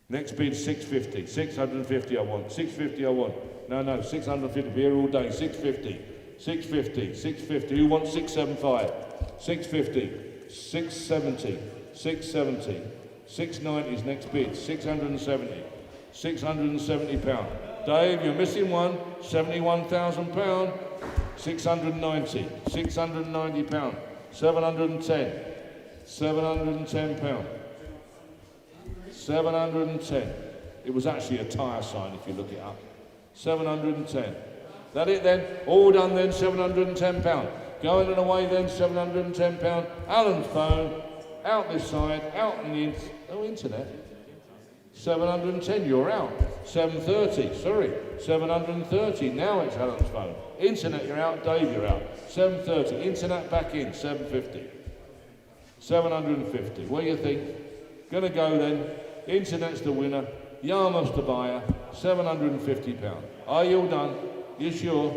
Next bid 650. 650 I want. 650 I want. No, 650. Be here all day. 650. 650. 650. Who wants 675? 650. 670. 670. 690's next bid. 670. 670 pound. Dave, you're missing one. 71,000 pound. 690. 690 pound. 710. 710 pound. 710. It was actually a tyre sign if you look it up. 710. That it then? All done then, 710 pound. Going and away then, 710 pound. Alan's phone, out this side, out on the internet. 710, you're out. 730, sorry. 730, now it's Alan's phone. Internet, you're out. Dave, you're out. 730, internet back in, 750. 750, what do you think? Gonna go then. Internet's the winner. Yarmouth's the buyer. 750 pound. Are you all done? You sure?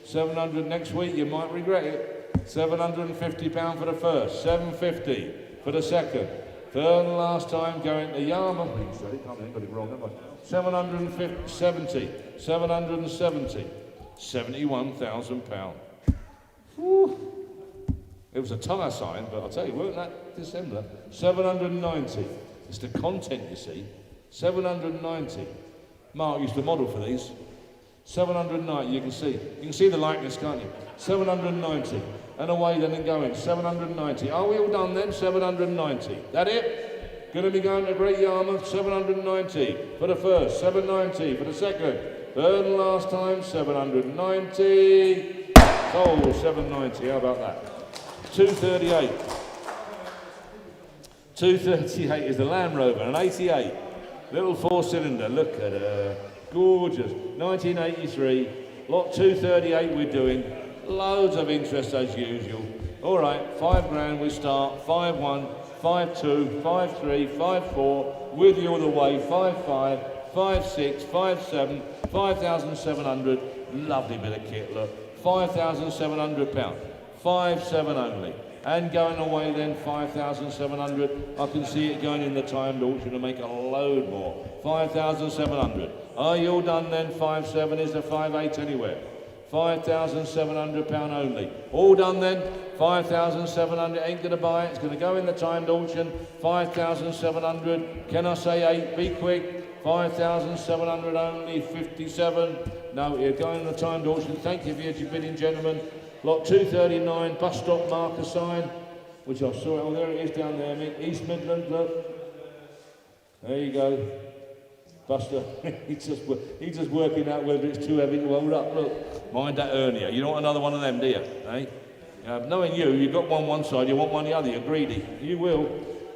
700 next week, you might regret it. 750 pound for the first. 750 for the second. Third and last time going to Yarmouth. Got it wrong, have I? 750, 70, 770, 71,000 pound. It was a tyre sign, but I'll tell you, weren't that dissimilar? 790. It's the content, you see. 790. Mark used to model for these. 790, you can see the likeness, can't you? 790. And away then and going. 790. Are we all done then? 790. That it? Going to be going to Great Yarmouth. 790 for the first. 790 for the second. Third and last time. 790. Oh, 790. How about that? 238. 238 is the Land Rover, an 88. Little four-cylinder. Look at her. Gorgeous. 1983. Lot 238 we're doing. Loads of interest as usual. All right, 5 grand we start. 5-1, 5-2, 5-3, 5-4. With you all the way. 5-5, 5-6, 5-7, 5,700. Lovely bit of kit, look. 5,700 pound. 5-7 only. And going away then, 5,700. I can see it going in the timed auction to make a load more. 5,700. Are you all done then? 5-7 is the 5-8 anywhere. 5,700 pound only. All done then? 5,700. Ain't going to buy it. It's going to go in the timed auction. 5,700. Can I say 8? Be quick. 5,700 only, 57. No, you're going on the timed auction. Thank you for your bidding, gentlemen. Lot 239, bus stop marker sign, which I saw. Oh, there it is down there, Mick. East Midlands, look. There you go. Buster, he's just working out whether it's too heavy to hold up. Look, mind that hernia. You don't want another one of them, do you? Eh? Knowing you've got one side, you want one the other. You're greedy. You will.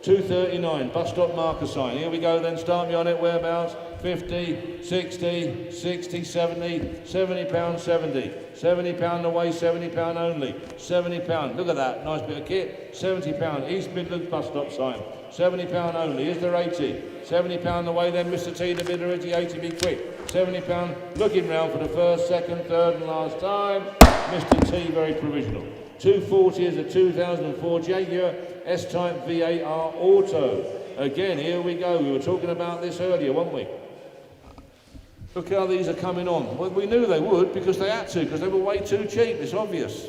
239, bus stop marker sign. Here we go then. Start me on it. Whereabouts? 50, 60, 60, 70, 70 pounds, 70. 70 pound away, 70 pound only. 70 pound. Look at that. Nice bit of kit. 70 pound. East Midlands bus stop sign. 70 pound only. Is there 80? 70 pound away then, Mr. T, the bidder, 80, be quick. 70 pound, looking round for the first, second, third and last time. Mr. T, very provisional. 240 is a 2004 Jaguar S-Type VAR Auto. Again, here we go. We were talking about this earlier, weren't we? Look how these are coming on. Well, we knew they would because they had to, because they were way too cheap. It's obvious.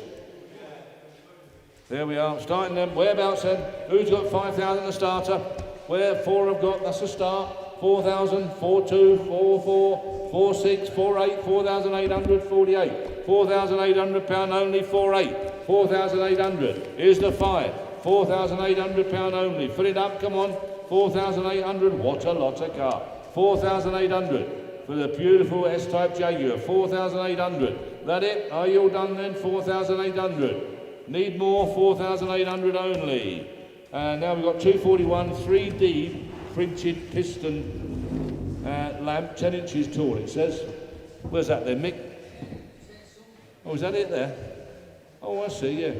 There we are, starting them. Whereabouts then? Who's got 5,000 a starter? Where? 4 have got, that's a start. 4,000, 4,2, 4,4, 4,6, 4,8, 4,800, 48. 4,800 pound only, 4,8. 4,800. Here's the 5. 4,800 pound only. Fill it up, come on. 4,800. What a lot of car. 4,800 for the beautiful S-Type Jaguar. 4,800. That it? Are you all done then? 4,800. Need more? 4,800 only. And now we've got 241 3D printed piston lamp, 10 inches tall, it says. Where's that then, Mick? Oh, is that it there? Oh, I see, yeah.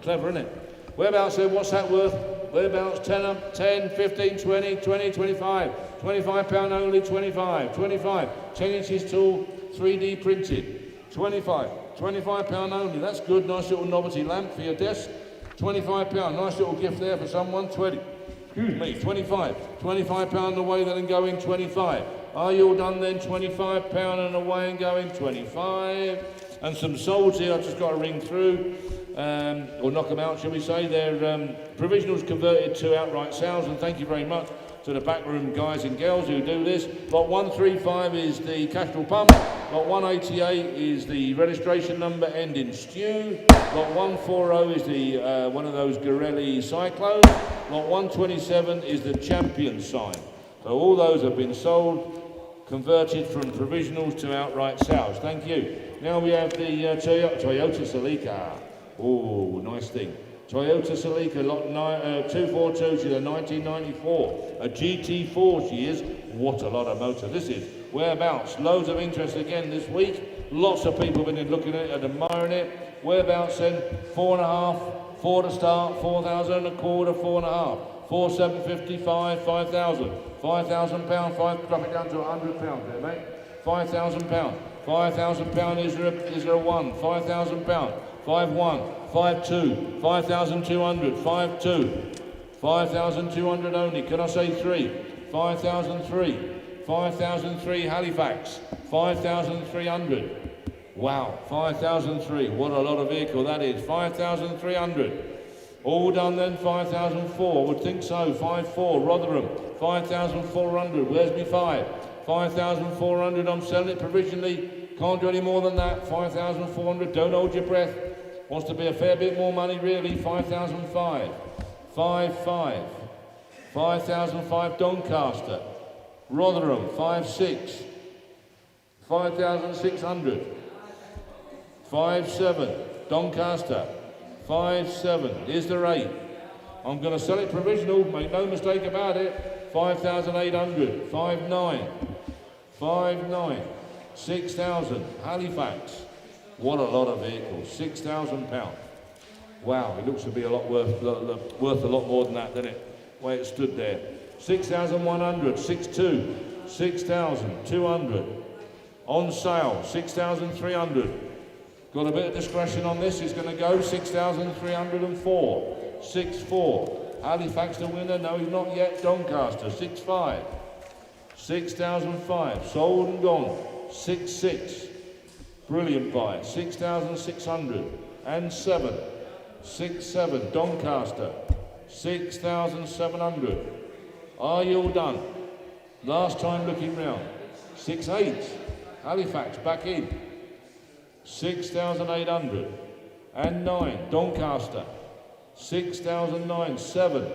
Clever, isn't it? Whereabouts then? What's that worth? Whereabouts? 10, 15, 20, 20, 25. 25 pound only, 25. 25. 10 inches tall, 3D printed. 25. 25 pound only. That's good. Nice little novelty lamp for your desk. 25 pound. Nice little gift there for someone. 20. Excuse me. 25. 25 pound away then and going 25. Are you all done then? 25 pound and away and going 25. And some solds here. I've just got to ring through. Or knock them out, shall we say. They're provisionals converted to outright sales, and thank you very much to the backroom guys and girls who do this. Lot 135 is the Castrol pump. Lot 188 is the registration number ending stew. Lot 140 is the one of those Gorelli Cyclones. Lot 127 is the champion sign. So all those have been sold, converted from provisionals to outright sales. Thank you. Now we have the Toyota Celica. Oh, nice thing. Toyota Celica, lot 242, she's a 1994. A GT4 she is. What a lot of motor this is. Whereabouts? Loads of interest again this week. Lots of people have been looking at it and admiring it. Whereabouts then? 4.5, 4 to start, 4,000 and a quarter, 4.5. 4,750, 5,000. 5,000 pound, 5, drop it down to 100 pounds there, mate. 5,000 pound. 5,000 pound, is there a 1? 5,000 pound. 5,1, 5,2, 5,200, 5,2, 5,200 only. Can I say 3? 5,003, 5,003 Halifax, 5,300. Wow, 5,003. What a lot of vehicle that is. 5,300. All done then. 5,004. Would think so. 5,4 Rotherham. 5,400. Where's me 5? 5,400. I'm selling it provisionally. Can't do any more than that. 5,400. Don't hold your breath. Wants to be a fair bit more money, really. 5,005. 5,5. 5,005 Doncaster. Rotherham. 5,6. 5,600. 5,7. Doncaster. 5,7. Here's the rate. I'm going to sell it provisional. Make no mistake about it. 5,800. 5,9. 5,9. 6,000. Halifax. What a lot of vehicles. £6,000. Wow, it looks to be a lot worth a lot more than that, doesn't it? The way it stood there. 6,100. 6,2. 6,200. On sale. 6,300. Got a bit of discretion on this. It's going to go 6,304. 6,4. Halifax the winner. No, he's not yet. Doncaster. 6,5. 6,005. Sold and gone. 6,6. Brilliant buy. 6,600 and 7. 6,7. Doncaster. 6,700. Are you all done? Last time looking round. 6-8. Halifax back in. 6,800. And 9. Doncaster. 6,009. 7.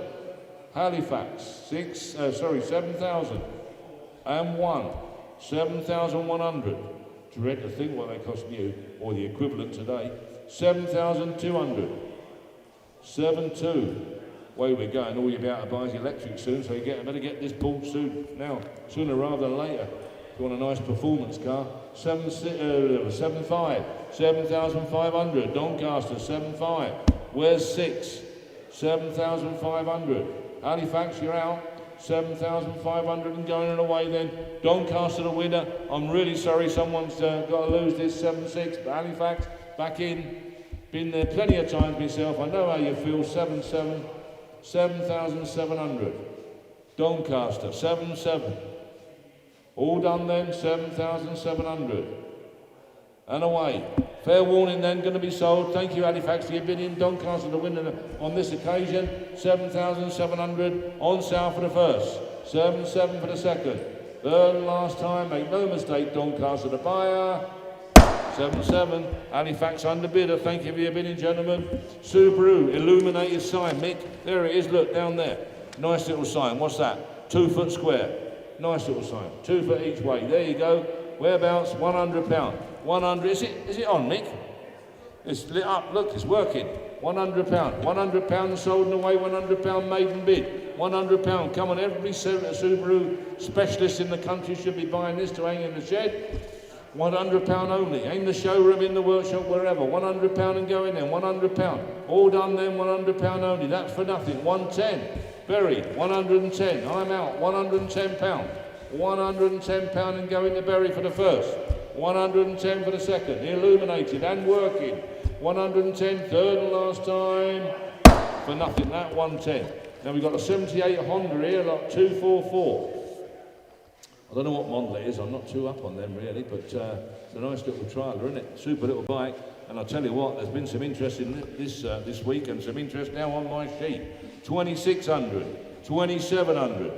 Halifax. 7,000. And 1. 7,100. Dread to think what they cost new, or the equivalent today. 7,200. 7-2. Way we're going, all you'll be able to buy is electric soon, so you better get this pulled soon, now, sooner rather than later. If you want a nice performance car. 7.5. 7,500. Doncaster, 7.5. Where's 6? 7,500. Halifax, you're out. 7,500 and going away then. Doncaster the winner. I'm really sorry someone's got to lose this 7-6, but Halifax back in. Been there plenty of times myself. I know how you feel. 7-7. 7,700. Doncaster, 7-7. All done then, 7,700. And away. Fair warning then, going to be sold. Thank you, Halifax, for your bidding. Doncaster the winner on this occasion. 7,700 on sale for the first. 7-7 for the second. Third and last time, make no mistake, Doncaster the buyer. 7-7. Halifax under bidder. Thank you for your bidding, gentlemen. Subaru illuminated sign. Mick, there it is. Look down there. Nice little sign. What's that? 2 foot square. Nice little sign. 2 foot each way. There you go. Whereabouts? £100. 100. Is it on, Mick? It's lit up. Look, it's working. £100. £100 sold and away. £100 maiden bid. £100. Come on, every Subaru specialist in the country should be buying this to hang in the shed. £100 only. In the showroom, in the workshop, wherever. £100 and going in. £100. All done then. £100 only. That's for nothing. 110. Berry. 110. I'm out. £110. £110 and going to Berry for the first. 110 for the second. Illuminated and working. 110. Third and last time. For nothing. That 110. Now we've got a 78 Honda here, lot 244. I don't know what model it is, I'm not too up on them really, but it's a nice little trailer, isn't it? Super little bike, and I'll tell you what, there's been some interest in this week and some interest now on my sheet. 2,600, 2,700,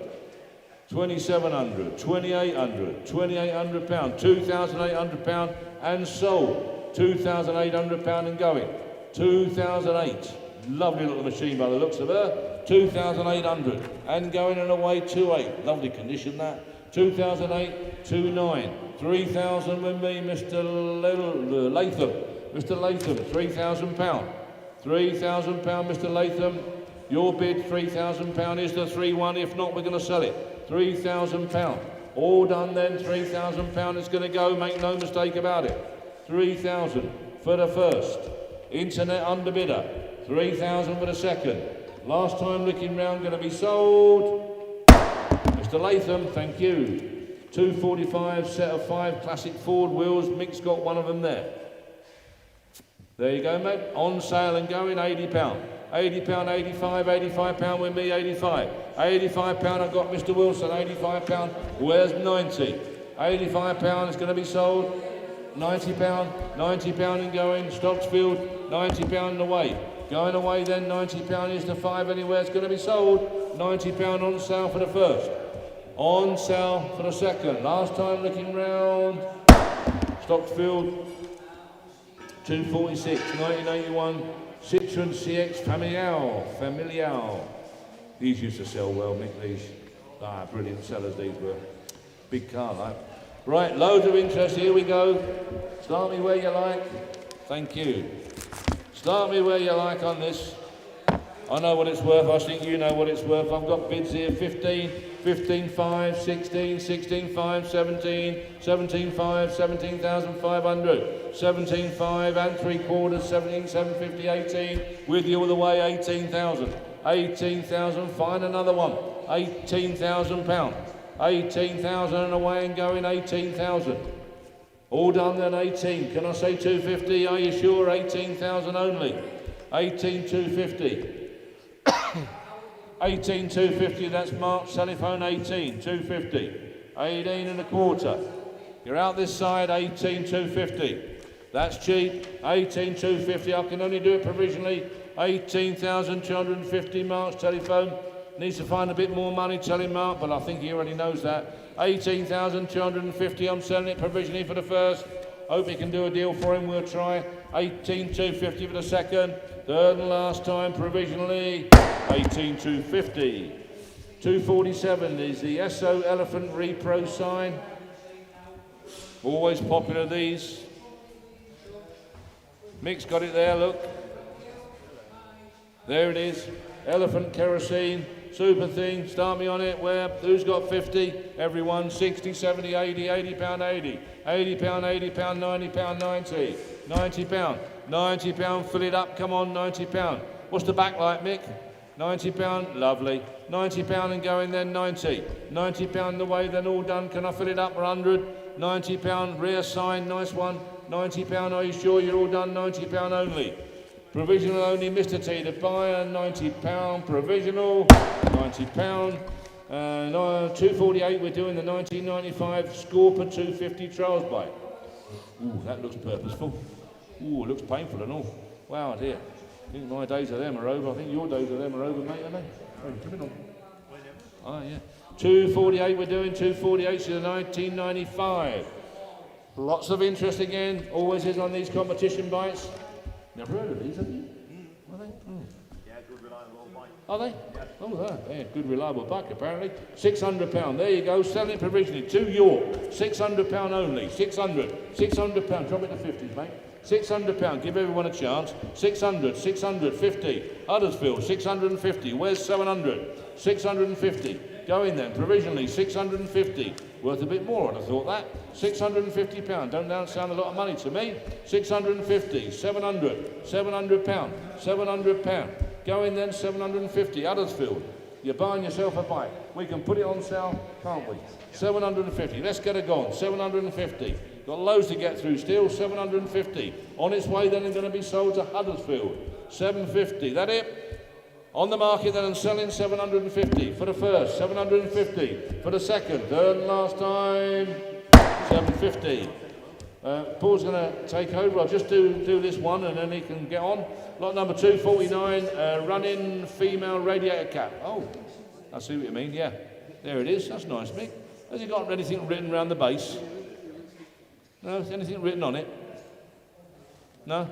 2,700, 2,800, £2,800, £2,800 and sold. £2,800 and going. 2,008. Lovely little machine by the looks of her. 2,800 and going and away 2,8. Lovely condition that. 2008, 29, 3,000 with me, Mr. Latham. Mr. Latham, £3,000. £3,000, Mr. Latham. Your bid, £3,000 is the 3-1. If not, we're going to sell it. £3,000. All done then, £3,000 is going to go. Make no mistake about it. 3,000 for the first. Internet underbidder. 3,000 for the second. Last time looking round, going to be sold. Mr. Latham, thank you. 245, set of 5 classic Ford wheels. Mick's got one of them there. There you go, mate. On sale and going, £80. £80, 85, £85 with me, 85. £85, I've got Mr. Wilson, £85. Where's 90? £85 is going to be sold. £90, £90 and going. Stocksfield, £90 and away. Going away then, £90 is the 5 anywhere. It's going to be sold. £90 on sale for the first. On sale for the second. Last time looking round. Stocksfield, 246, 1981. Citroen CX Familial. These used to sell well, Mick, these. Brilliant sellers these were. Big car, like. Right, loads of interest. Here we go. Start me where you like. Thank you. Start me where you like on this. I know what it's worth. I think you know what it's worth. I've got bids here. 15, 15.5, 16, 16.5, 17, 17.5, 17,500, 17.5 and 3/4, 17, 750, 18. With you all the way, 18,000. 18,000. Find another one. £18,000. 18,000 and away and going. 18,000. All done then. 18. Can I say 250? Are you sure? 18,000 only. 18,250. 18,250, that's Mark's telephone. 18,250. 18.25. You're out this side. 18,250. That's cheap. 18,250. I can only do it provisionally. 18,250. Mark's telephone. Needs to find a bit more money, tell him Mark, but I think he already knows that. 18,250, I'm selling it provisionally for the first. Hope he can do a deal for him, we'll try. 18,250 for the second. Third and last time provisionally. 18,250. 247 is the SO Elephant Repro sign. Always popular, these. Mick's got it there, look. There it is. Elephant kerosene. Super thing. Start me on it. Where? Who's got 50? Everyone. 60, 70, 80, 80 pound, 80. 80 pound, 80 pound, 90 pound, 90. 90 pound. 90 pound. Fill it up. Come on, 90 pound. What's the back like, Mick? 90 pound. Lovely. 90 pound and going then 90. 90 pound the way, then all done. Can I fill it up for 100? 90 pound. Rear sign. Nice one. 90 pound. Are you sure you're all done? 90 pound only. Provisional only, Mr. T, the buyer, £90, provisional, £90. 248, we're doing the 1995 Scorpa 250 Trials bike. Ooh, that looks purposeful. Ooh, it looks painful and all. Wow, dear. I think my days of them are over. I think your days of them are over, mate, aren't they? Oh, come on. Ah, yeah. 248, we're doing 248 to the 1995. Lots of interest again, always is on these competition bikes. Never heard of these, have you? Are they? Mm. Yeah, good reliable bike. Are they? Yeah. Oh, yeah, good reliable bike apparently. £600. There you go. Selling provisionally to York. £600 only. 600. £600. Drop it to 50s, mate. £600. Give everyone a chance. 600. 650. Huddersfield. 650. Where's 700? 650. Go in then. Provisionally 650. Worth a bit more, I'd have thought that. £650. Don't sound a lot of money to me. 650. 700. £700. £700. Go in then. 750. Huddersfield. You're buying yourself a bike. We can put it on sale, can't we? 750. Let's get it gone. 750. Got loads to get through still. 750. On its way then, it's going to be sold to Huddersfield. 750. That it? On the market then and selling 750 for the first, 750 for the second, third and last time, 750. Paul's going to take over. I'll just do this one and then he can get on. Lot number 249, running female radiator cap. Oh, I see what you mean, yeah. There it is, that's nice, Mick. Has he got anything written around the base? No, is anything written on it? No?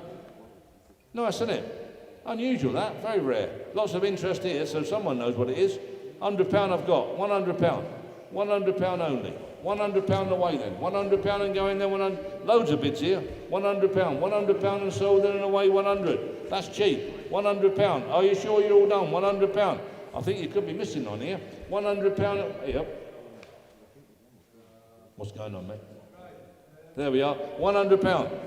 Nice, isn't it? Unusual that, very rare. Lots of interest here, so someone knows what it is. £100 I've got, £100. £100 only. £100 away then. £100 and going then, 100. Loads of bids here. £100. £100 and sold then and away 100. That's cheap. £100. Are you sure you're all done? £100. I think you could be missing on here. £100. Yep. What's going on, mate? There we are. £100.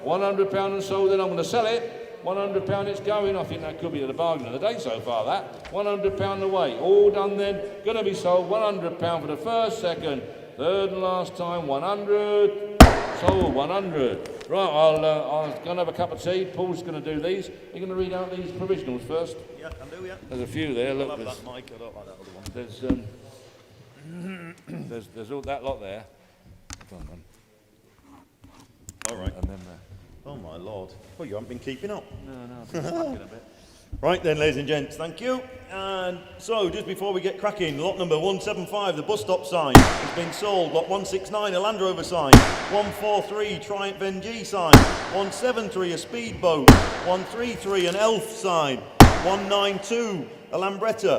£100 and sold then. I'm going to sell it. £100 it's going. I think that could be the bargain of the day so far, that. £100 away. All done then. Going to be sold. £100 for the first, second, third and last time. 100. Sold 100. Right, I'll go and have a cup of tea. Paul's going to do these. You're going to read out these provisionals first? Yeah, can do, yeah. There's a few there. Look, I'll have that mic. I don't like that other one. There's all that lot there. Go on, man. All right. And then Oh, my Lord. Well, you haven't been keeping up. no, I've been slacking a bit. Right then, ladies and gents, thank you. And so, just before we get cracking, lot number 175, the bus stop sign, has been sold. Lot 169, a Land Rover sign. 143, Triumph NG sign. 173, a speedboat. 133, an Elf sign. 192, a Lambretta.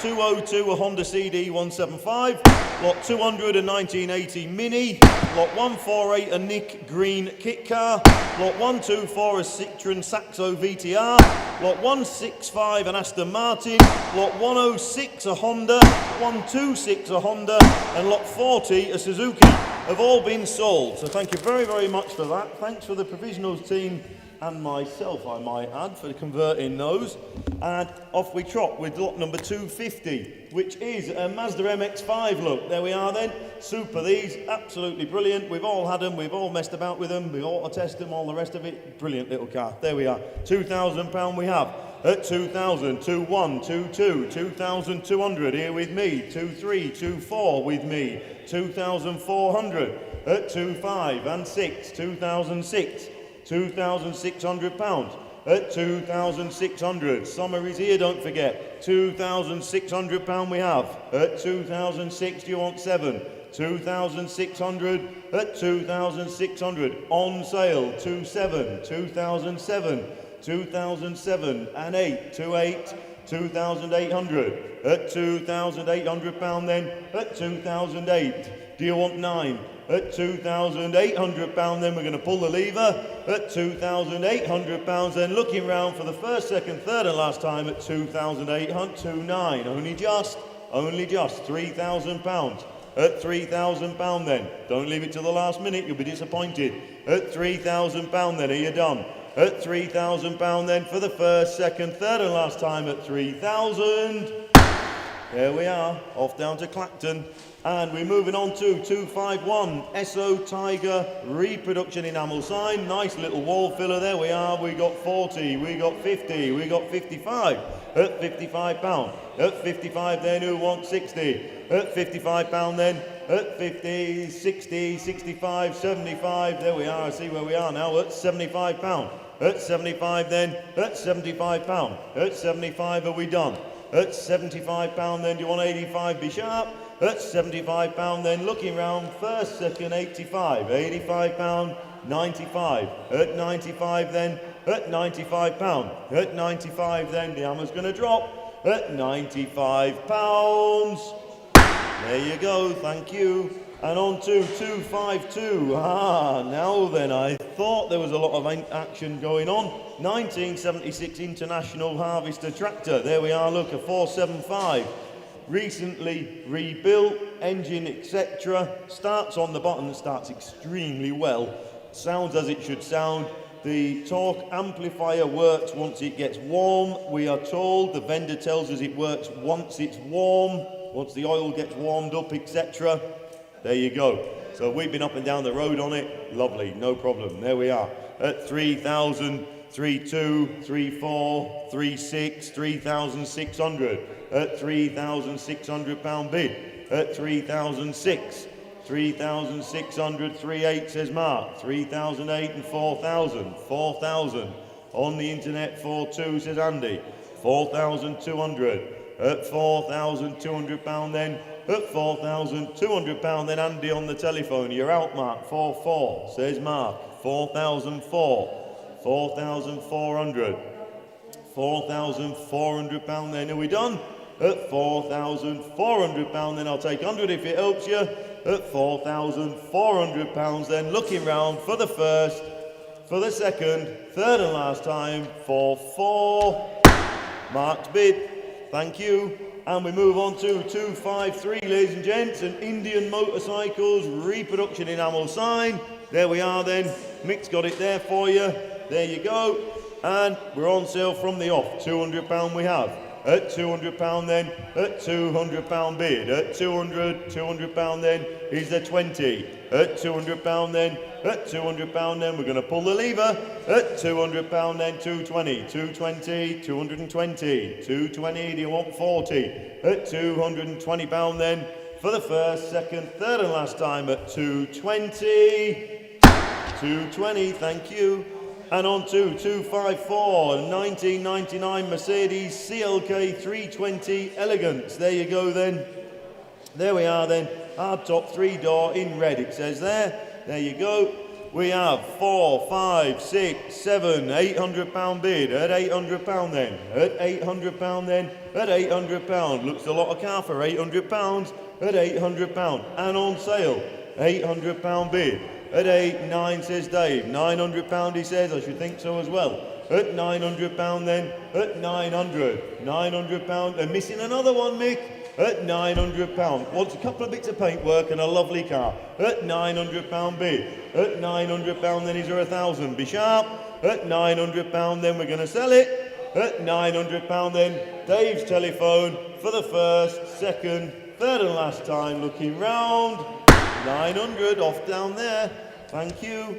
202, a Honda CD 175. Lot 200, a 1980 Mini. Lot 148, a Nick Green kit car. Lot 124, a Citroen Saxo VTR. Lot 165, an Aston Martin. Lot 106, a Honda. 126, a Honda. And lot 40, a Suzuki, have all been sold. So thank you very, very much for that. Thanks for the provisionals team and myself, I might add, for converting those. And off we trot with lot number 250, which is a Mazda MX-5. Look, there we are then. Super, these, absolutely brilliant. We've all had them, we've all messed about with them, we've auto-tested them, all the rest of it. Brilliant little car. There we are. £2,000 we have. At 2,000, 2,1, 2,2, 2,200 here with me. 2,3, 2,4 with me. 2,400 at 2,5 and 6, 2,006. £2,600 at 2,600. Summer is here, don't forget. £2,600 we have at 2,006. Do you want 7? 2,600 at 2,600. On sale, 2,700, 2,007, 2,007 and 8, 2,800. 2,800 at £2,800 then at 2,008. Do you want 9? At £2,800 then we're going to pull the lever at £2,800 then looking round for the first, second, third and last time at 2,800, 2,900. Only just £3,000 at £3,000 then. Don't leave it till the last minute, you'll be disappointed. At £3,000 then, are you done? At £3,000 then for the first, second, third and last time at 3,000. There we are, off down to Clacton. And we're moving on to 251 SO Tiger reproduction enamel sign. Nice little wall filler, there we are. We got 40, we got 50, we got 55 at £55. At 55 then, who wants 60? At £55 then, at 50, 60, 65, 75. There we are, I see where we are now, at £75. At 75 then, at £75. At 75 are we done? At £75 then, do you want 85? Be sharp. At £75 then, looking round, first, second, 85. £85, 95. At 95 then, at £95. At 95 then, the hammer's going to drop. At £95. There you go, thank you. And on to 252. Now then, I thought there was a lot of action going on. 1976 International Harvester Tractor. There we are, look, a 475. Recently rebuilt, engine, etc. Starts on the bottom, starts extremely well. Sounds as it should sound. The torque amplifier works once it gets warm. We are told, the vendor tells us it works once it's warm, once the oil gets warmed up, etc. There you go. So we've been up and down the road on it. Lovely, no problem. There we are. At 3,000, 3,2, 3,4, 3,6, 3,600. At £3,600 bid. At 3,006. 3,600, 3,800 says Mark. 3,008 and 4,000. 4,000. On the internet, 4,2 says Andy. 4,200. At £4,200 then. At £4,200 then, Andy on the telephone. You're out, Mark. 4,400 says Mark. 4,004. 4,400. £4,400 then. Are we done? At £4,400 then. I'll take 100 if it helps you. At £4,400 then. Looking round for the first, for the second, third and last time for 4. Marked bid. Thank you. And we move on to 253, ladies and gents, an Indian Motorcycles reproduction enamel sign. There we are then. Mick's got it there for you. There you go. And we're on sale from the off. £200 we have. At £200 then, at £200 bid. At £200 then is the 20. At £200 then, at £200 then we're going to pull the lever. At £200 then, 220, 220, 220, 220. Do you want 40? At £220 then for the first, second, third and last time at 220. 220, thank you. And on to 254, 1999 Mercedes CLK 320 Elegance. There you go then. There we are then. Hard top 3-door in red, it says there. There you go. We have 4, 5, 6, 7, £800 bid. At £800 then. At £800 then. At £800. Looks a lot of car for £800. At £800. And on sale, £800 bid. At 8,9 says Dave. £900 he says, I should think so as well. At £900 then. At 900. £900. They're missing another one, Mick. At £900. Wants a couple of bits of paintwork and a lovely car. At £900 bid. At £900 then is there 1,000. Be sharp. At £900 then we're going to sell it. At £900 then Dave's telephone for the first, second, third and last time. Looking round. 900 off down there. Thank you.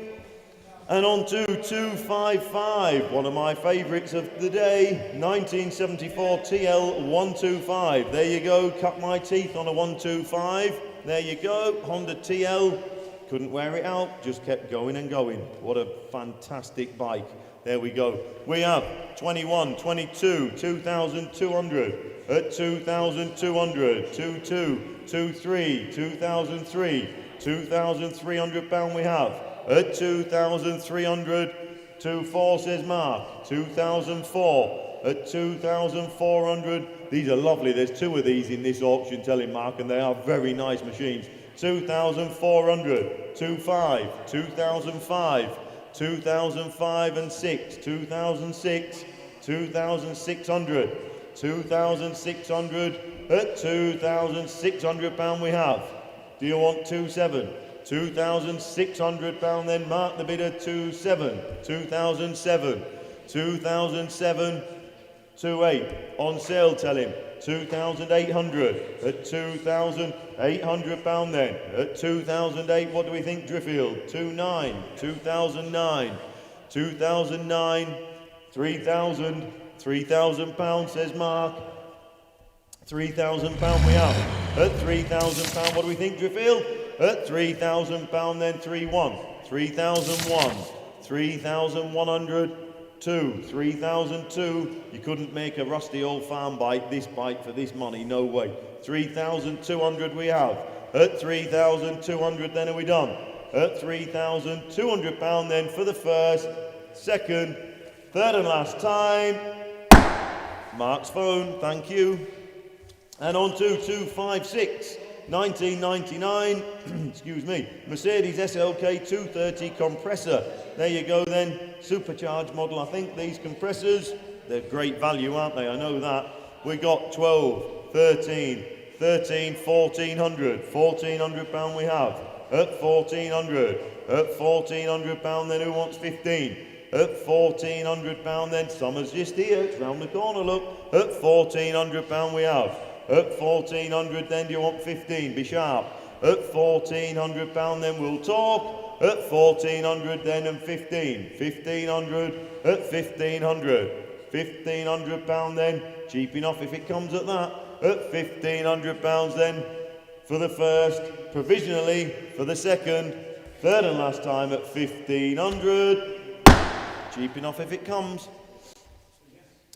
And on to 255, one of my favourites of the day, 1974 TL 125. There you go, cut my teeth on a 125. There you go, Honda TL. couldn't wear it out, just kept going and going. What a fantastic bike. There we go. We have 21, 22, 2,200 at 2,200, 22, 23, 2,003, 2,300 pound we have at 2,300, 24 says Mark, 2,004 at 2,400. These are lovely. There's two of these in this auction, telling Mark, and they are very nice machines. 2,400, 2,5, 2,005, 2,005 and 6, 2,006, 2,600, 2,600 at 2,600 pound we have. Do you want 2,7? 2,600 pound then, Mark the bidder, 2,7, 2,007, 2,007, 2,8, on sale tell him, 2,800 at 2,800 pound then, at 2,008, what do we think Driffield? 2,9, 2,009, 2,009, 3,000, 3,000 pound says Mark, 3,000 pound we have, at 3,000 pound, what do we think Driffield? At 3,000 pound then, 3,1, 3,001, 3,100, 2, 3,002. You couldn't make a rusty old farm bike, this bike for this money, no way. 3,200 we have. At 3,200 then are we done? At 3,200 pound then for the first, second, third and last time. Mark's phone, thank you. And on to 256. 1999, excuse me, Mercedes SLK 230 compressor. There you go then, supercharged model. I think these compressors, they're great value, aren't they? I know that. We got 12, 13, 13, 1,400, 1,400 pound we have. At 1,400, at 1,400 pound then, who wants 15? At 1,400 pound then, summer's just here, it's round the corner, look. At 1,400 pound we have. At 1,400 then, do you want 15? Be sharp. At 1,400 pound then, we'll talk. At 1,400 then and 15. 1,500 at 1,500. 1,500 pound then, cheap enough if it comes at that. At 1,500 pounds then for the first, provisionally for the second, third and last time at 1,500. Cheap enough if it comes.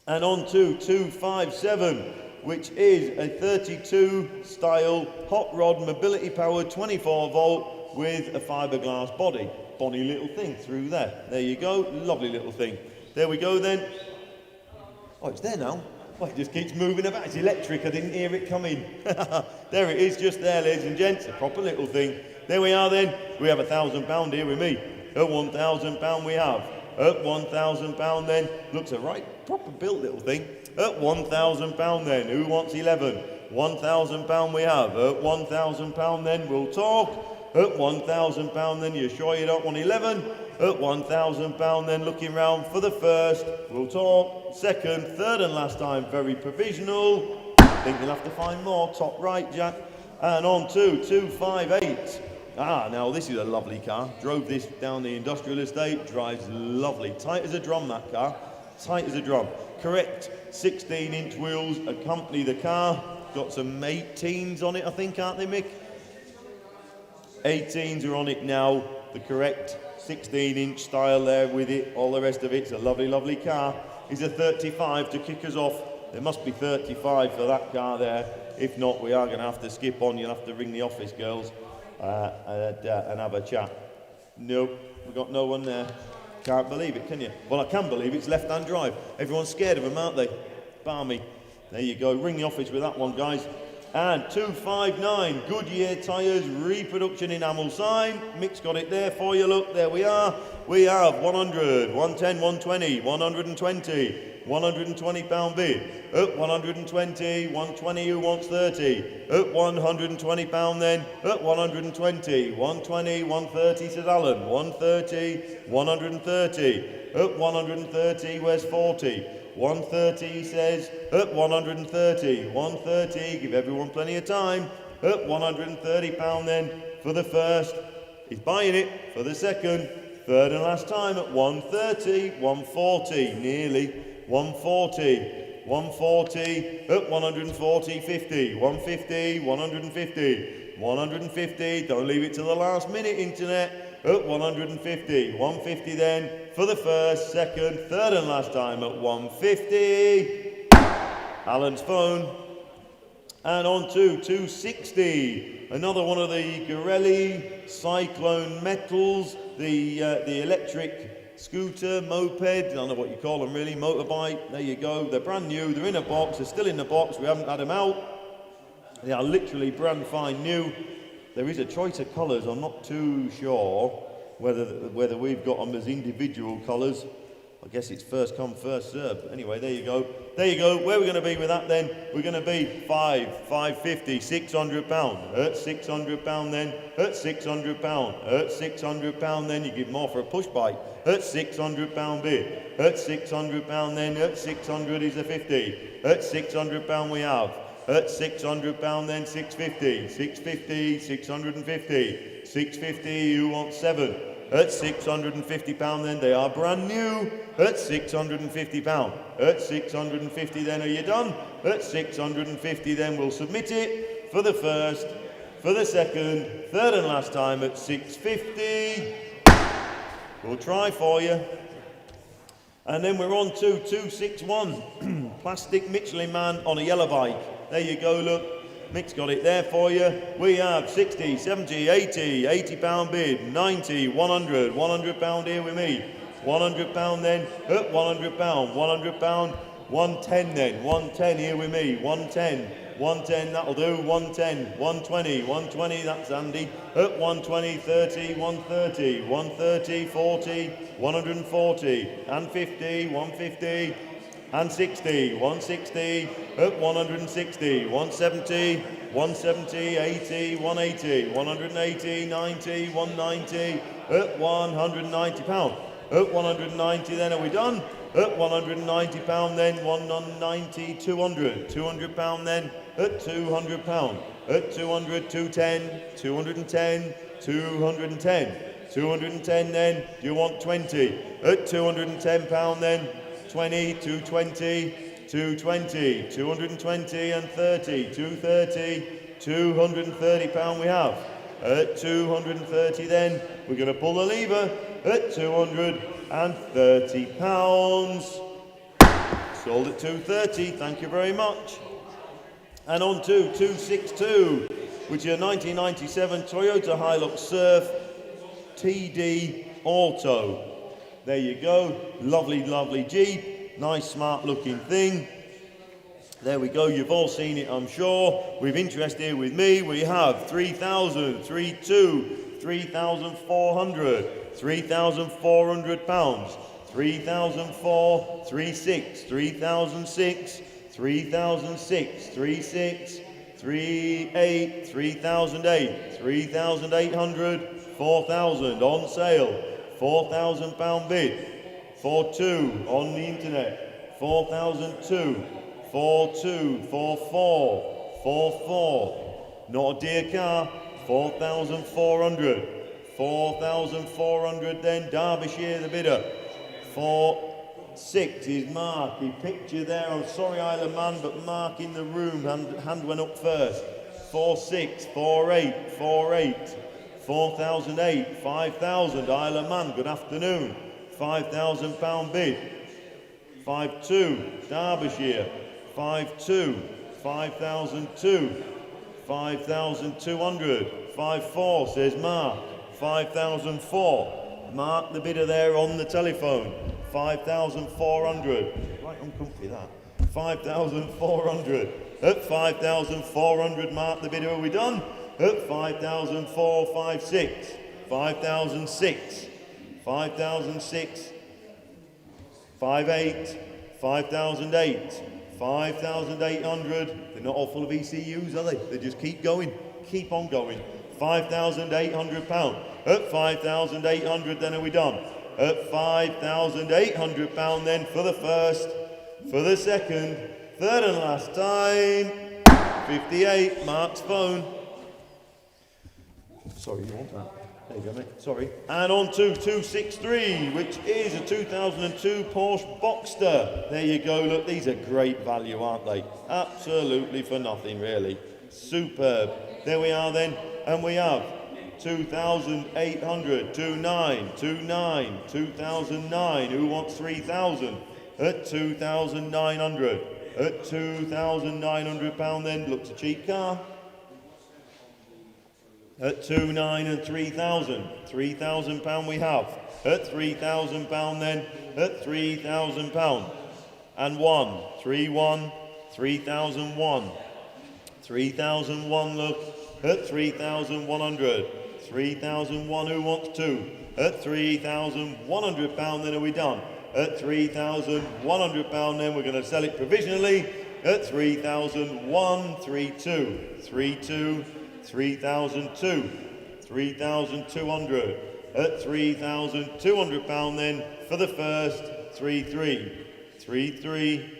And on to 257. Which is a 32 style hot rod mobility powered 24 volt with a fiberglass body. Bonny little thing through there. There you go, lovely little thing. There we go then. Oh, it's there now. Oh, it just keeps moving about. It's electric, I didn't hear it coming. There it is, just there, ladies and gents, a proper little thing. There we are then. We have £1,000 here with me. At £1,000 we have. At £1,000 then, looks a right proper built little thing. At £1,000 then, who wants 11? £1,000 we have. At £1,000 then, we'll talk. At £1,000 then, you're sure you don't want 11? At £1,000 then, looking round for the first, we'll talk. Second, third and last time, very provisional. I think you'll have to find more, top right, Jack. And on to 258. Ah, now this is a lovely car. Drove this down the industrial estate, drives lovely. Tight as a drum, that car. Tight as a drum. Correct 16-inch wheels accompany the car. Got some 18s on it, I think, aren't they, Mick? 18s are on it now. The correct 16-inch style there with it. All the rest of it's a lovely, lovely car. Is a 35 to kick us off. There must be 35 for that car there. If not, we are going to have to skip on. You'll have to ring the office girls and have a chat. Nope, we've got no one there. Can't believe it, can you? Well, I can believe it's left-hand drive. Everyone's scared of them, aren't they? Barmy. There you go. Ring the office with that one, guys. And 259 Goodyear tyres, reproduction enamel sign. Mick's got it there for you. Look, there we are. We have 100, 110, 120, 120, 120 pound bid. At 120, 120 who wants 30. At 120 pound then. At 120, 120, 130 says Alan. 130, 130. At 130, where's 40? 130 he says. At 130, 130. Give everyone plenty of time. At 130 pound then for the first. He's buying it for the second. Third and last time at 130, 140, nearly 140, 140, at 140, 50, 150, 150, 150, don't leave it to the last minute, internet, at 150, 150 then, for the first, second, third and last time at 150, Alan's phone, and on to 260, another one of the Gorelli Cyclone Metals, the electric scooter, moped, I don't know what you call them really, motorbike, there you go, they're brand new, they're in a box, they're still in the box, we haven't had them out, they are literally brand fine new. There is a choice of colours, I'm not too sure whether we've got them as individual colours. I guess it's first come, first served. Anyway, there you go. There you go. Where are we going to be with that then? We're going to be 550, £600. At £600 then. At £600. At £600 then. You give more for a push bike. At £600 bid. At £600 then. At 600 is a 50. At £600 we have. At £600 then 650. 650, 650. 650, you want 7. At £650 then, they are brand new. At £650. At 650 then, are you done? At 650 then, we'll submit it for the first, for the second, third and last time at 650. We'll try for you. And then we're on to 261. Plastic Michelin Man on a yellow bike. There you go, look. Mick's got it there for you. We have 60, 70, 80, £80 bid, 90, 100, £100 here with me. £100 then, at £100, £100, 110 then, 110 here with me, 110, 110, that'll do, 110, 120, 120, that's Andy, at 120, 30, 130, 130, 40, 140, and 50, 150, and 60, 160, at 160, 170, 170, 80, 180, 180, 90, 190, at £190. At 190 then, are we done? At £190 then, 190, 200, £200 then, at £200. At 200, 210, 210, 210, 210 then, do you want 20? At £210 then, 20, 220, 220, 220 and 30, 230, £230 we have. At 230 then, we're going to pull the lever at £230. Sold at 230, thank you very much. And on to 262, which is a 1997 Toyota Hilux Surf TD Auto. There you go, lovely, lovely Jeep, nice smart looking thing. There we go, you've all seen it I'm sure. With interest here with me, we have 3,000, 3,2, 3,400, £3,400, 3,004, 36, 3,006, 3,006, 36, 38, 3,008, 3,800, 4,000 on sale, £4,000 bid, 4,2 on the internet, 4,002, 4,2, 4,4, 4,4, not a dear car, 4,400, 4,400 then, Derbyshire the bidder, 4,6 is Mark, he picked you there, I'm sorry Isle of Man, but Mark in the room, hand went up first, 4,6, 4,8, 4,8, 4,008, 5,000, Isle of Man, good afternoon, £5,000 bid, 5,2, Derbyshire, 5,2, 5,002, 5,200, 5,4 says Mark, 5,004, Mark the bidder there on the telephone, 5,400, right uncomfy that, 5,400, at 5,400 Mark the bidder, are we done? At 5,004, 5,6, 5,006, 5,006, 5,8, 5,008, 5,800, they're not all full of ECUs, are they? They just keep going, keep on going. £5,800. At 5,800 then, are we done? At £5,800 then for the first, for the second, third and last time, 58, Mark's phone. Sorry, you want that? There you go, mate. Sorry. And on to 263, which is a 2002 Porsche Boxster. There you go. Look, these are great value, aren't they? Absolutely for nothing, really. Superb. There we are then, and we have 2,800, 2,900, 2,900, 2,009. Who wants 3,000? At 2,900. At £2,900 then, looks a cheap car. At 2,900 and 3,000. £3,000 we have. At £3,000 then, at £3,000. And 1, 3,1, 3,001. 3,001 look, at 3,100. 3,001 who wants 2? At £3,100 then are we done? At £3,100 then we're going to sell it provisionally at 3,001, 32, 32, 3,002, 3,200. At £3,200 then for the first 33, 33,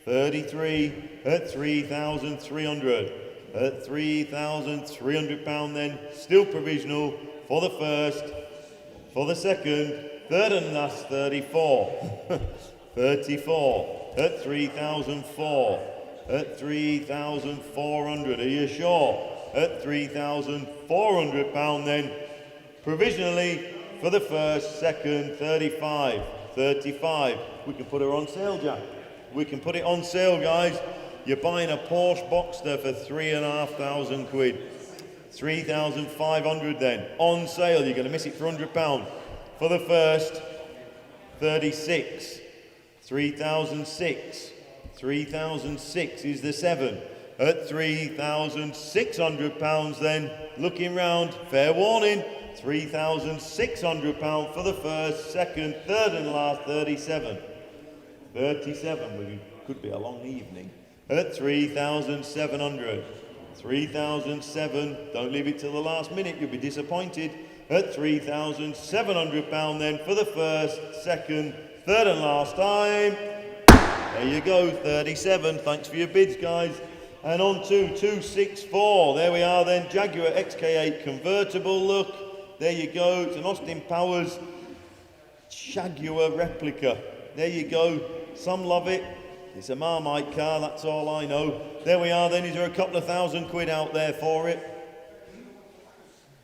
33, at 3,300. At £3,300 then, still provisional for the first, for the second, third and last 34. 34. At 3,004. At 3,400. Are you sure? At £3,400 then, provisionally for the first, second, 35. 35. We can put her on sale, Jack. We can put it on sale, guys. You're buying a Porsche Boxster for £3,500. 3,500 then. On sale, you're going to miss it for £100. For the first, 36. 3,006. 3,006 is the 7. At £3,600 then. Looking round, fair warning. £3,600 for the first, second, third and last, 37. 37, could be a long evening. At 3,700. 3,007, don't leave it till the last minute, you'll be disappointed. At £3,700 then for the first, second, third and last time. There you go, 37, thanks for your bids, guys. And on to 264, there we are then, Jaguar XK8 convertible look. There you go, it's an Austin Powers Jaguar replica. There you go, some love it. It's a Marmite car, that's all I know. There we are then, is there a couple of £1,000 out there for it?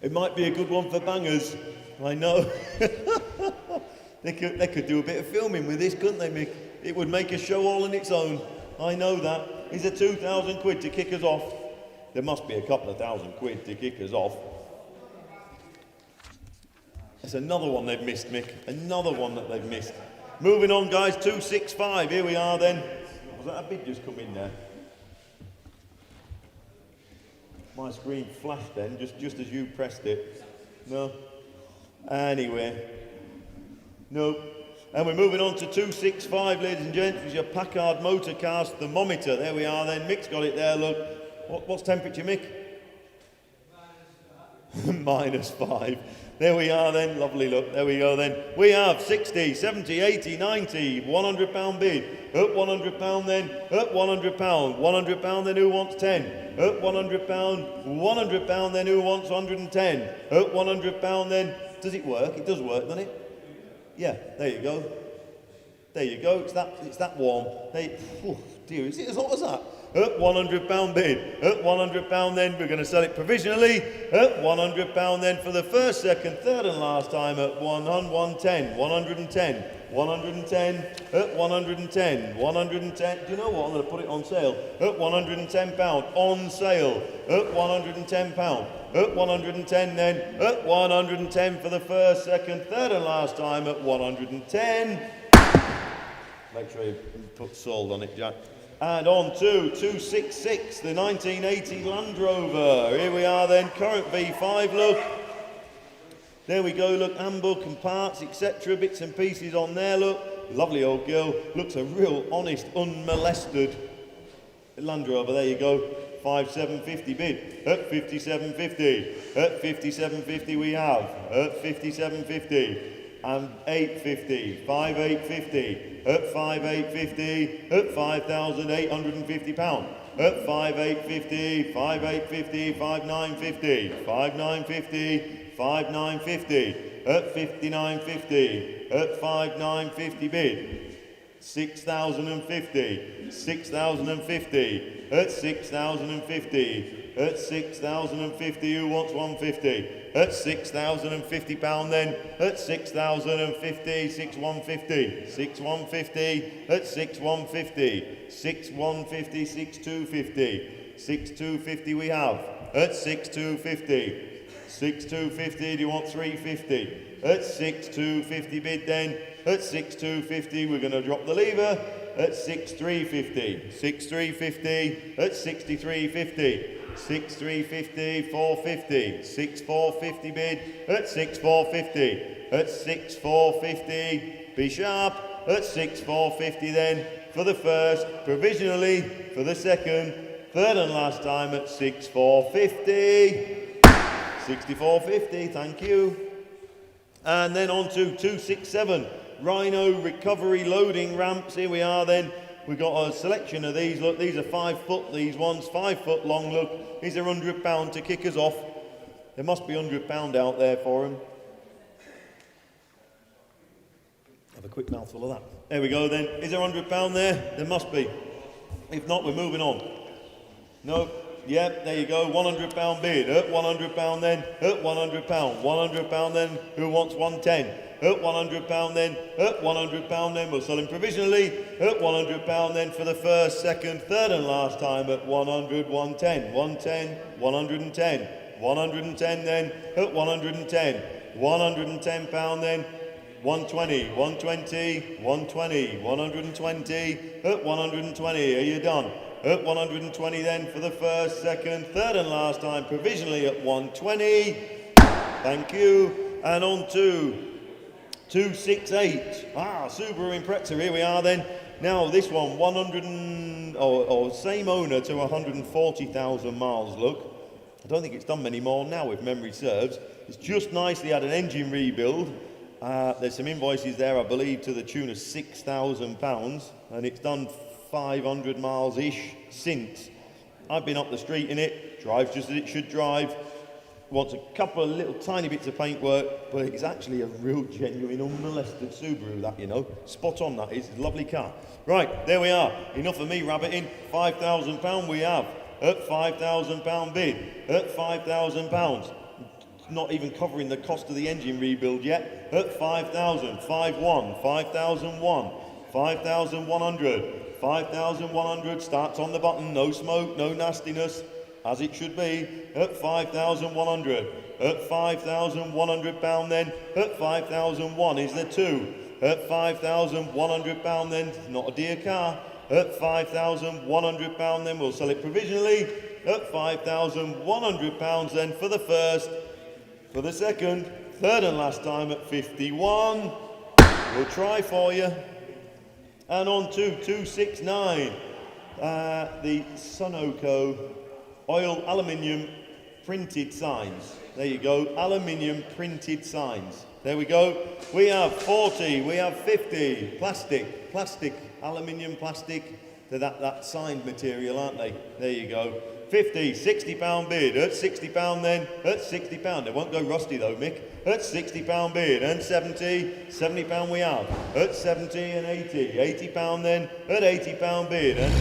It might be a good one for bangers, I know. They could do a bit of filming with this, couldn't they, Mick? It would make a show all on its own, I know that. Is there £2,000 to kick us off? There must be a couple of £1,000 to kick us off. That's another one they've missed, Mick. Another one that they've missed. Moving on, guys, 265. Here we are then. Was that a bid just come in there? My screen flashed then, just as you pressed it. No? Anyway. No. And we're moving on to 265, ladies and gents. It's your Packard Motorcars thermometer. There we are then. Mick's got it there, look. What's temperature, Mick? -5. There we are then, lovely look, there we go then. We have 60, 70, 80, 90, £100 bid. At £100 then, at £100. £100 then who wants 10? At £100, £100 then who wants 110? At £100 then, does it work? It does work, doesn't it? Yeah, there you go. There you go, it's that warm. Oh dear, is it as hot as that? At £100 bid. At £100 then, we're going to sell it provisionally. At £100 then for the first, second, third and last time at 110, 110, 110, at 110, 110. Do you know what? I'm going to put it on sale. At £110, on sale. At £110. At 110 then. At 110 for the first, second, third and last time at 110. Make sure you put sold on it, Jack. And on to 266, the 1980 Land Rover. Here we are then, current V5 look. There we go, look, handbook and parts, etc. Bits and pieces on there, look. Lovely old girl. Looks a real honest, unmolested Land Rover. There you go. 5750 bid. At 5750. At 5750 we have. At 5750. And 850, 5850, at 5850, at £5,850, at 5850, 5850, 5950, 5950, 5950, at 5950, at 5950 bid, 6050, 6050, at 6050, at 6,050. Who wants 150? At 6,050 pound then, at 6,050, 6,150, 6,150, at 6,150, 6,150, 6,250, 6,250 we have, at 6,250, 6,250, do you want 350? At 6,250 bid then, at 6,250 we're going to drop the lever, at 6,350, 6,350, at 6,350, 6,350, 450, 6,450 bid, at 6,450, at 6,450, be sharp, at 6,450 then, for the first, provisionally, for the second, third and last time at 6,450, 6,450, thank you. And then on to 267, Rhino recovery loading ramps, here we are then. We've got a selection of these, look, these are 5 foot, these ones, 5 foot long, look. These are £100 to kick us off. There must be £100 out there for them. Have a quick mouthful of that. There we go then. Is there £100 there? There must be. If not, we're moving on. No, yep, there you go, £100 bid. At £100 then, at £100. £100 then, who wants 110? At £100 then, at £100 then, we'll sell him provisionally, at £100 then for the first, second, third and last time at 100, 110, 110, 110, 110 then, at 110, £110 then, 120, 120, 120, 120, at 120, are you done? At 120 then for the first, second, third and last time, provisionally at 120, thank you, and on to 268. Subaru Impreza, here we are then. Now this one, 100 same owner to 140,000 miles, look. I don't think it's done many more now if memory serves. It's just nicely had an engine rebuild. There's some invoices there, I believe, to the tune of £6,000, and it's done 500 miles-ish since. I've been up the street in it, drives just as it should drive. Wants a couple of little tiny bits of paintwork, but it's actually a real genuine unmolested Subaru, that, you know. Spot on, that is. It's a lovely car. Right, there we are. Enough of me rabbiting. £5,000 we have. At £5,000 bid. At £5,000. Not even covering the cost of the engine rebuild yet. At 5,000, 5,1, 5,001, 5,100, 5,100. Starts on the button. No smoke, no nastiness. As it should be, at 5,100, at £5,100 then, at 5,001 is the 2, at £5,100 then, not a dear car, at £5,100 then, we'll sell it provisionally, at £5,100 then for the first, for the second, third and last time at 51, we'll try for you, and on to 269, the Sunoco oil aluminium printed signs. There you go, aluminium printed signs. There we go. We have 40, we have 50, plastic, aluminium plastic. They're that signed material, aren't they? There you go. 50, £60 bid, at £60 then, at £60. They won't go rusty though, Mick. At £60 bid, and £70 we have. At 70 and 80, £80 then, at £80 bid, and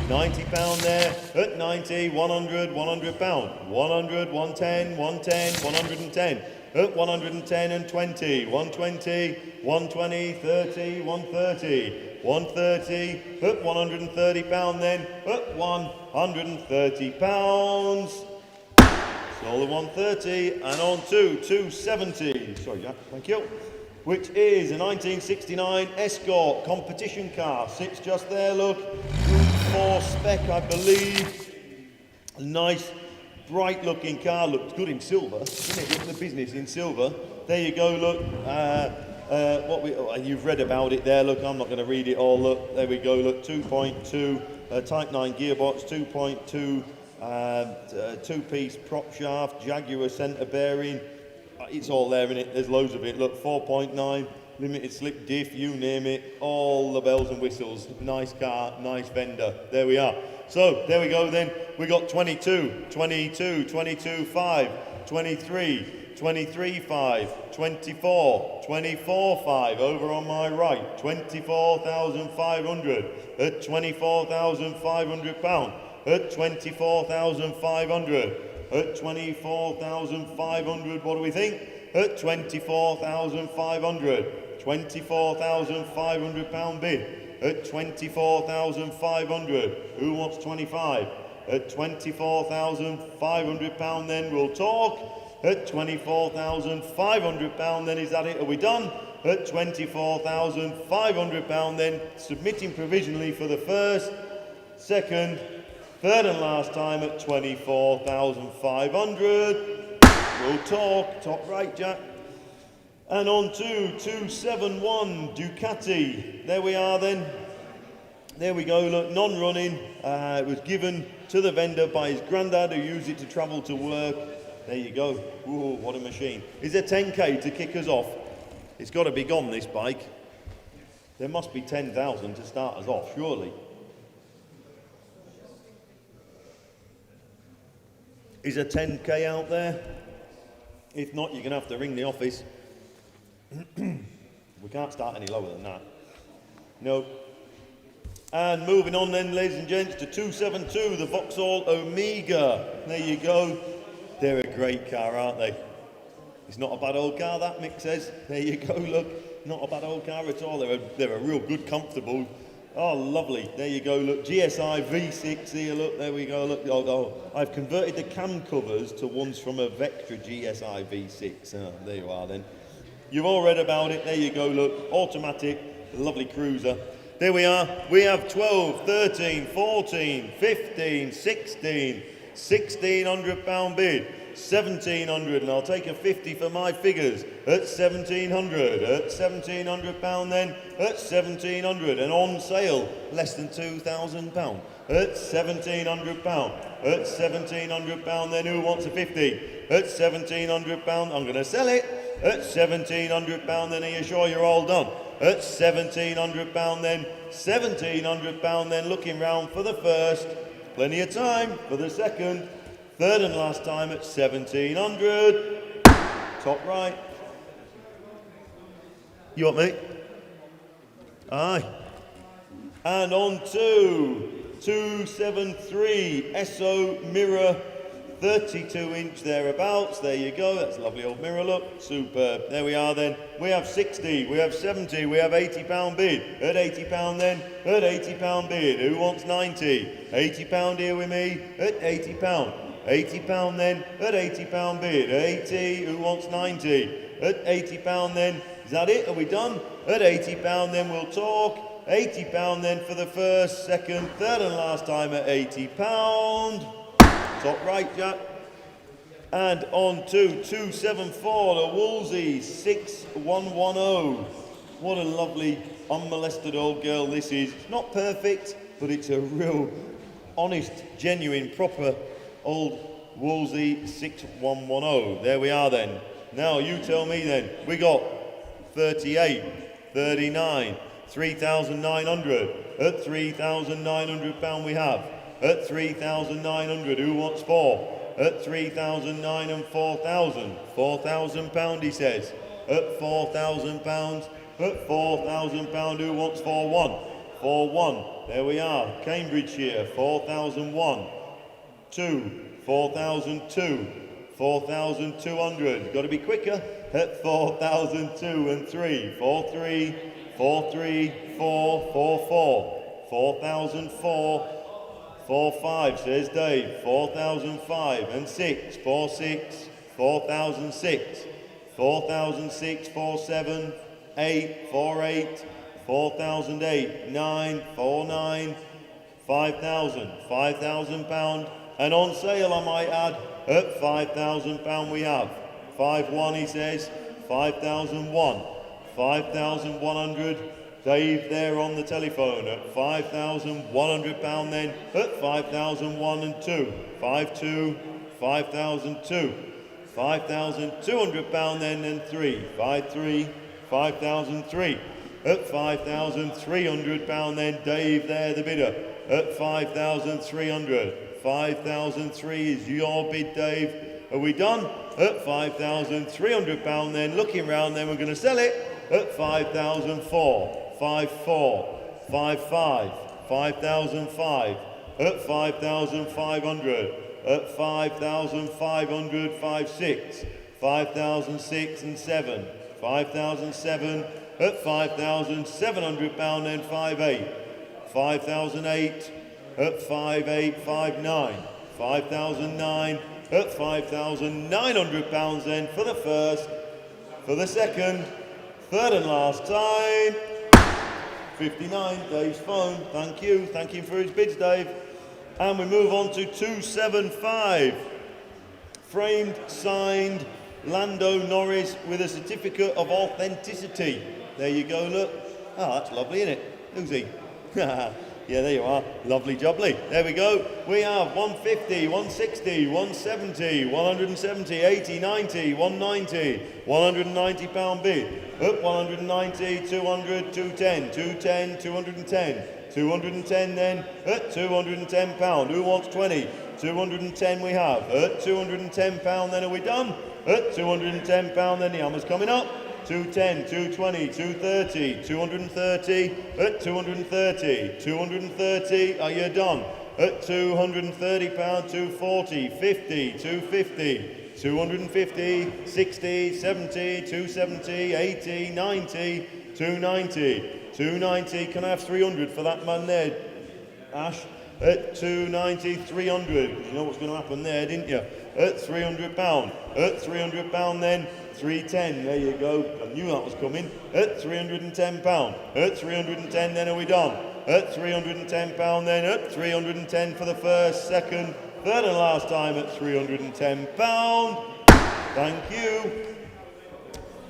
£90 there, at 90, 100, £100, 100, 110, 110, 110, at 110 and 20, 120, 120, 30, 130, 130, at £130 then, at £130. Sold at 130 and on to 270. Sorry, Jack, thank you. Which is a 1969 Escort competition car. Sits just there, look. Group 4 spec, I believe. A nice, bright looking car. Looks good in silver, doesn't it? Look at the business in silver. There you go, look. You've read about it there, look. I'm not going to read it all, look. There we go, look. 2.2, Type 9 gearbox, 2.2. Two-piece prop shaft, Jaguar centre bearing, it's all there in it, there's loads of it, look, 4.9, limited slip diff, you name it, all the bells and whistles, nice car, nice vendor, there we are. So, there we go then, we got 22, 22, 22, 5, 23, 23, 5, 24, 24, 5, over on my right, 24,500, at £24,500. at 24,500. At 24,500, what do we think? At 24,500. 24,500 pound bid. At 24,500. Who wants 25? At 24,500 pound then we'll talk. At 24,500 pound then, is that it? Are we done? At 24,500 pound then, submitting provisionally for the first, second, third and last time at 24,500. We'll talk, top right, Jack. And on to 271 Ducati. There we are then. There we go, look, non-running. It was given to the vendor by his granddad who used it to travel to work. There you go. Ooh, what a machine. Is there 10k to kick us off? It's got to be gone, this bike. There must be 10,000 to start us off, surely. Is there 10k out there? If not, you're going to have to ring the office. We can't start any lower than that. No. And moving on then, ladies and gents, to 272, the Vauxhall Omega. There you go. They're a great car, aren't they? It's not a bad old car, that Mick says. There you go, look. Not a bad old car at all. They're a real good, comfortable. Oh, lovely. There you go, look. GSI V6 here, look. There we go, look. Oh, I've converted the cam covers to ones from a Vectra GSI V6. Oh, there you are then. You've all read about it. There you go, look. Automatic, lovely cruiser. There we are. We have 12, 13, 14, 15, 16, 1,600 pound bid. 1,700, and I'll take a 50 for my figures. At 1,700, at 1,700 pound then, at 1,700, and on sale, less than 2,000 pound. At 1,700 pound, at 1,700 pound then, who wants a 50? At 1,700 pound, I'm going to sell it. At 1,700 pound then, are you sure you're all done? At 1,700 pound then, 1,700 pound then, looking round for the first, plenty of time for the second, third and last time at 1,700. Top right. You want me? Aye. And on to 273 SO mirror, 32-inch thereabouts. There you go. That's a lovely old mirror look. Superb. There we are then. We have 60, we have 70, we have 80 pound bid. At 80 pound then, at 80 pound bid. Who wants 90? 80 pound here with me. At 80 pound. 80 pound then, at 80 pound bid. 80, who wants 90? At 80 pound then, is that it? Are we done? At 80 pound then we'll talk. 80 pound then for the first, second, third and last time at 80 pound. Top right, Jack. And on to 274, the Wolseley 6110. What a lovely, unmolested old girl this is. It's not perfect, but it's a real, honest, genuine, proper old Wolseley 6110. There we are then. Now you tell me then. We got 38, 39, 3,900. At 3,900 pound we have. At 3,900, who wants 4? At 3,009 and 4,000. 4,000 pound, he says. At 4,000 pounds. At 4,000 pound, who wants 4-1? 4-1. There we are. Cambridgeshire, 4,001. 2. 4,002. 4,200. Got to be quicker. At 4,002 and 3. 4-3. 4-3. 4. 4-4. 4,004. 4-5, says Dave. 4,005 and 6. 4-6. 4,006. 4,006. 4-7. 8. 4-8. 4,008. 9. 4-9. 5,000. 5,000 pound. And on sale, I might add, at 5,000 pound we have. 5-1, he says. 5,001. 5,100. Dave there on the telephone at 5,100 pound then, at 5,001 and 2, 5-2, 5,002, 5,200 pound then and 3, 5-3, 5,003, at 5,300 pound then, Dave there the bidder, at 5,300, 5,003 is your bid, Dave. Are we done? At 5,300 pound then, looking round then, we're going to sell it at 5,004. 5-4, 5-5, 5,005, at 5,500, at 5,500, 5,600, 5,600 and 7, 5,700, at 5,700 pound, then 5,800, 5,008, at 5,800, 5,900, 5,009, at 5,900 pounds then for the first, for the second, third and last time. 59, Dave's phone. Thank you. Thank you for his bids, Dave. And we move on to 275. Framed, signed, Lando Norris with a certificate of authenticity. There you go, look. Oh, that's lovely, isn't it? Who's he? Yeah, there you are. Lovely jubbly. There we go. We have 150, 160, 170, 170, 80, 90, 190, 190 pound bid. Up 190, 200, 210, 210, 210, 210 then at 210 pound. Who wants 20? 210 we have. At 210 pound then are we done? At 210 pound then the hammer's coming up. 210, 220, 230, 230, at 230, 230, are you done? At 230 pound, 240, 50, 250, 250, 60, 70, 270, 80, 90, 290, 290, can I have 300 for that man there, Ash? At 290, 300, you know what's going to happen there, didn't you? At 300 pound, at 300 pound then, 310, there you go, I knew that was coming. At 310 pound, at 310 then are we done? At 310 pound then, at 310 for the first, second, third and last time at 310 pound. Thank you.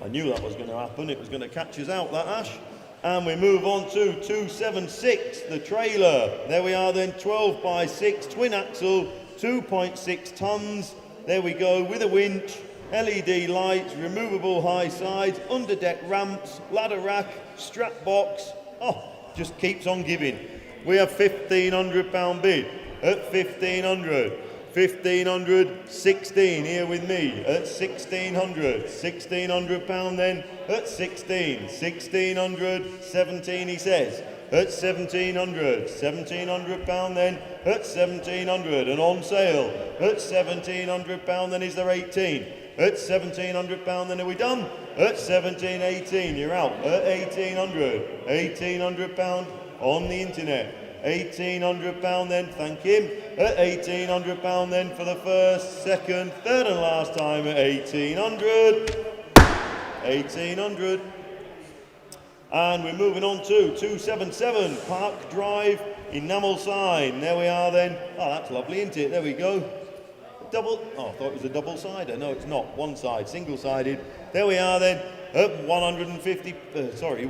I knew that was going to happen, it was going to catch us out, that Ash. And we move on to 276, the trailer. There we are then, 12 by 6, twin axle, 2.6 tons. There we go, with a winch, LED lights, removable high sides, underdeck ramps, ladder rack, strap box. Oh, just keeps on giving. We have £1,500 bid at 1,500. 1,500, 16 here with me at 1,600. 1,600 pound then at 16. 1,600, 17 he says. At 1,700. 1,700 pound then at 1,700 and on sale. At 1,700 pound then is there 18. At 1,700 pound then are we done? At 17, 18 you're out. At 1,800. 1,800 pound on the internet. 1,800 pound then, thank him. At 1,800 pound then for the first, second, third and last time at 1,800. 1,800. And we're moving on to 277 Park Drive enamel sign. There we are then. Oh, that's lovely, isn't it? There we go. Double, oh, I thought it was a double-sider. No, it's not. One side, single-sided. There we are then. At 140, sorry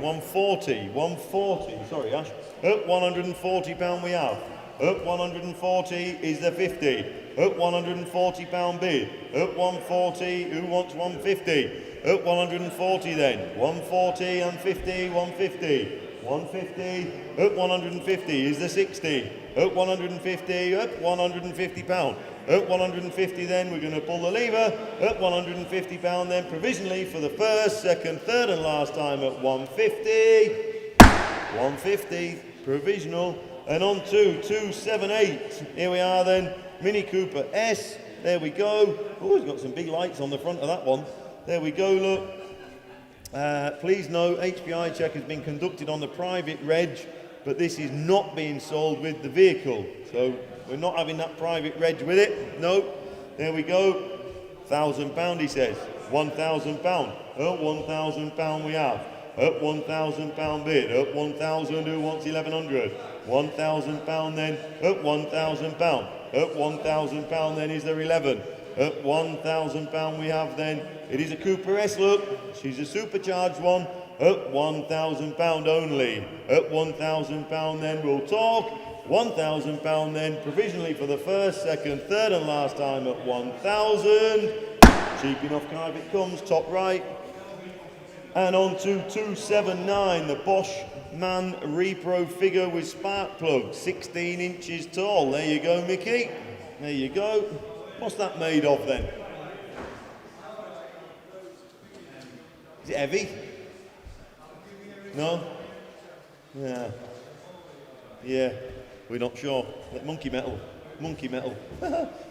Ash. At 140 pound we have. At 140 is the 50. At 140 pound bid. At 140, who wants 150? At 140 then. 140 and 50, 150. 150, at 150 is the 60. At 150, at 150 pound. At 150 then, we're going to pull the lever. At 150 pound then, provisionally for the first, second, third and last time at 150. 150, provisional. And on to 278. Here we are then, Mini Cooper S. There we go. Oh, it's got some big lights on the front of that one. There we go, look. Please note, HPI check has been conducted on the private reg, but this is not being sold with the vehicle. So we're not having that private reg with it. No. There we go. £1,000 he says. £1,000. At £1,000 we have. At £1,000 bid. At 1,000 who wants 1,100? £1,000 then. At £1,000. At £1,000 then is there 11. At £1,000 we have then. It is a Cooper S, look. She's a supercharged one. At £1,000 only. At £1,000 then we'll talk. £1,000 then provisionally for the first, second, third and last time at 1,000. Cheap enough car if it comes, top right. And on to 279, the Bosch Man Repro figure with spark plug, 16 inches tall. There you go, Mickey. There you go. What's that made of then? Is it heavy? No? Yeah. Yeah. We're not sure. Monkey metal. Monkey metal.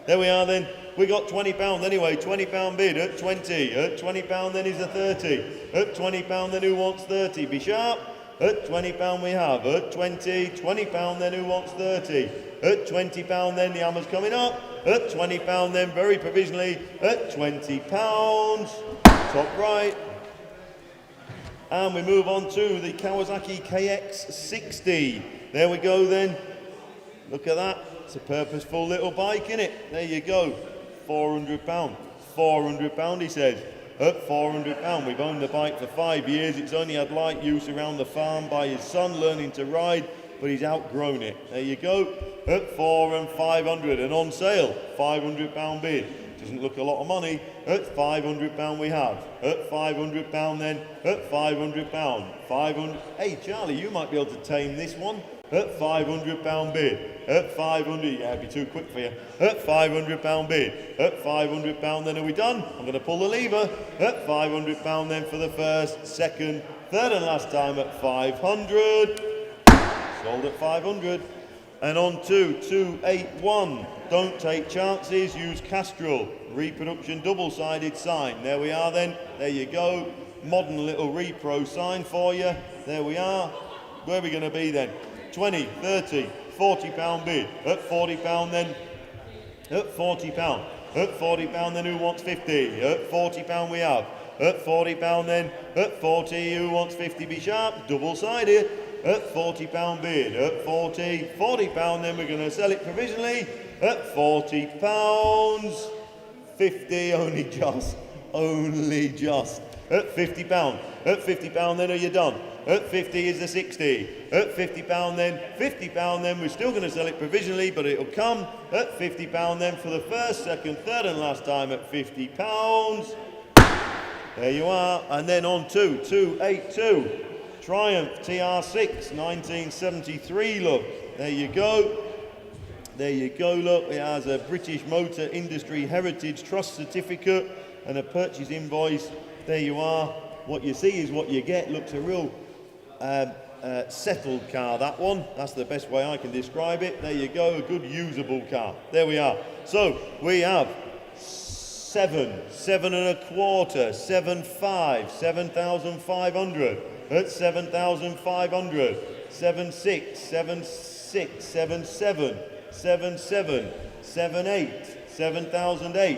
There we are then. We got £20 anyway. £20 bid at 20. At £20 then is a 30. At £20 then who wants 30? Be sharp. At £20 we have. At 20. £20 then who wants 30? At £20 then the hammer's coming up. At £20 then very provisionally. At £20. Top right. And we move on to the Kawasaki KX60. There we go then. Look at that. It's a purposeful little bike, innit? There you go. £400. £400, he says. At £400. We've owned the bike for 5 years. It's only had light use around the farm by his son learning to ride, but he's outgrown it. There you go. At £400 and £500. And on sale, £500 bid. Doesn't look a lot of money. At £500 we have. At £500 then. At £500. 500. Hey Charlie, you might be able to tame this one. At £500 bid. At 500. Yeah, it'd be too quick for you. At £500 bid. At £500 then are we done? I'm going to pull the lever. At £500 then for the first, second, third and last time at 500. Sold at 500. And on to 281. Don't take chances, use Castrol. Reproduction double-sided sign. There we are then. There you go. Modern little repro sign for you. There we are. Where are we going to be then? 20, 30, £40 bid. At £40 then. At £40. At £40 then who wants 50? At £40 we have. At £40 then. At 40 who wants 50? Be sharp. Double-sided. At £40 bid. At 40. £40 then we're going to sell it provisionally. At £40. 50 only just. Only just. At £50. At £50 then are you done? At 50 is the 60. At £50 then. £50 then we're still going to sell it provisionally, but it'll come at £50 then for the first, second, third and last time at £50. There you are. And then on to 282. Triumph TR6 1973 look. There you go. There you go, look. It has a British Motor Industry Heritage Trust Certificate and a purchase invoice. There you are. What you see is what you get. Looks a real settled car, that one. That's the best way I can describe it. There you go, a good usable car. There we are. So we have 7, 7 and a quarter, 7, 5, 7,500. At 7,500. 7, 6, 7, 6, 7, 7, 7, 7, 7, 8, 7,008.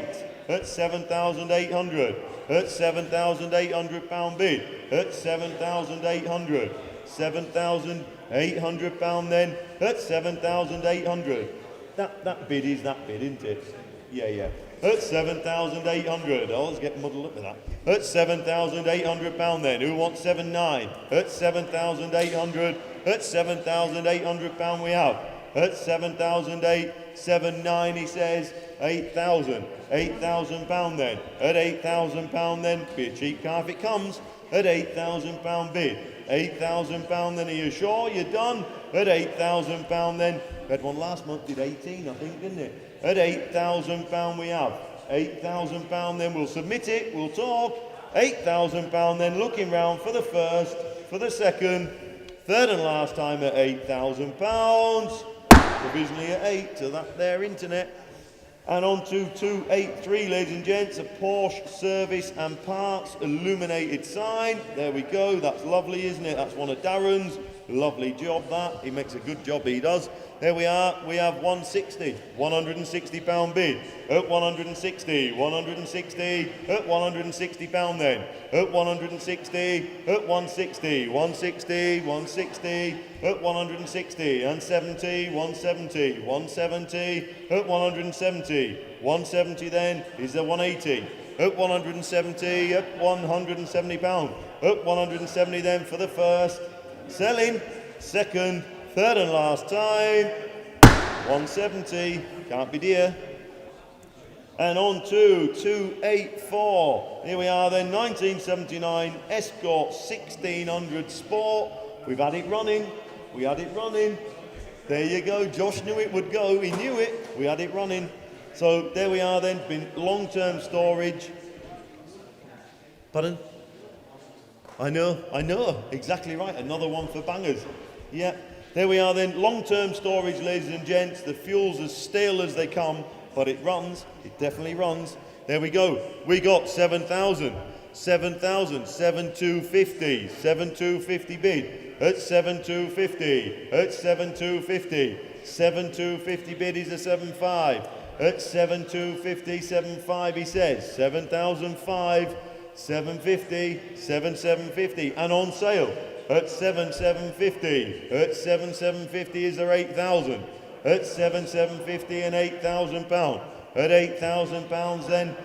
At 7,800. At £7,800 bid. At 7,800. £7,800 then. At 7,800. That bid is that bid, isn't it? Yeah. At 7,800. I always get muddled up with that. At £7,800 then. Who wants 7,900? At 7,800. At £7,800 we have. At 7,800. 7,900 he says. 8,000. £8,000 then. At £8,000 then. Be a cheap car if it comes. At £8,000 bid. £8,000 then. Are you sure you're done? At £8,000 then. We had one last month, did 18 I think, didn't it? At £8,000 we have. £8,000 then. We'll submit it. We'll talk. £8,000 then. Looking round for the first, for the second, third and last time at £8,000. Provisionally at 8 to that there internet. And on to 283, ladies and gents, a Porsche service and parts illuminated sign. There we go. That's lovely, isn't it? That's one of Darren's. Lovely job that. He makes a good job, he does. There we are. We have 160. £160 bid. At 160. 160. At £160 then. At 160. At 160. 160. 160. At 160. And 70. 170. 170. At 170. 170 then is the 180. At 170. At £170. At 170 then for the first. Selling. Second. Third and last time. 170. Can't be dear. And on to 284. Here we are then. 1979 Escort 1600 Sport. We've had it running. We had it running. There you go. Josh knew it would go. He knew it. We had it running. So there we are then. Been long-term storage. Pardon? I know. Exactly right. Another one for bangers. Yeah. There we are then, long-term storage, ladies and gents. The fuel's as stale as they come, but it runs, it definitely runs. There we go, we got 7,000, 7,000, 7,250, 7,250 bid, at 7,250, at 7,250, 7,250 bid is a 7,5, at 7,250, 7,5 he says, 7,005, 750, 7,750, and on sale at 7,750, at 7,750 is there 8,000, at 7,750 and 8,000 pound, at 8,000 pounds then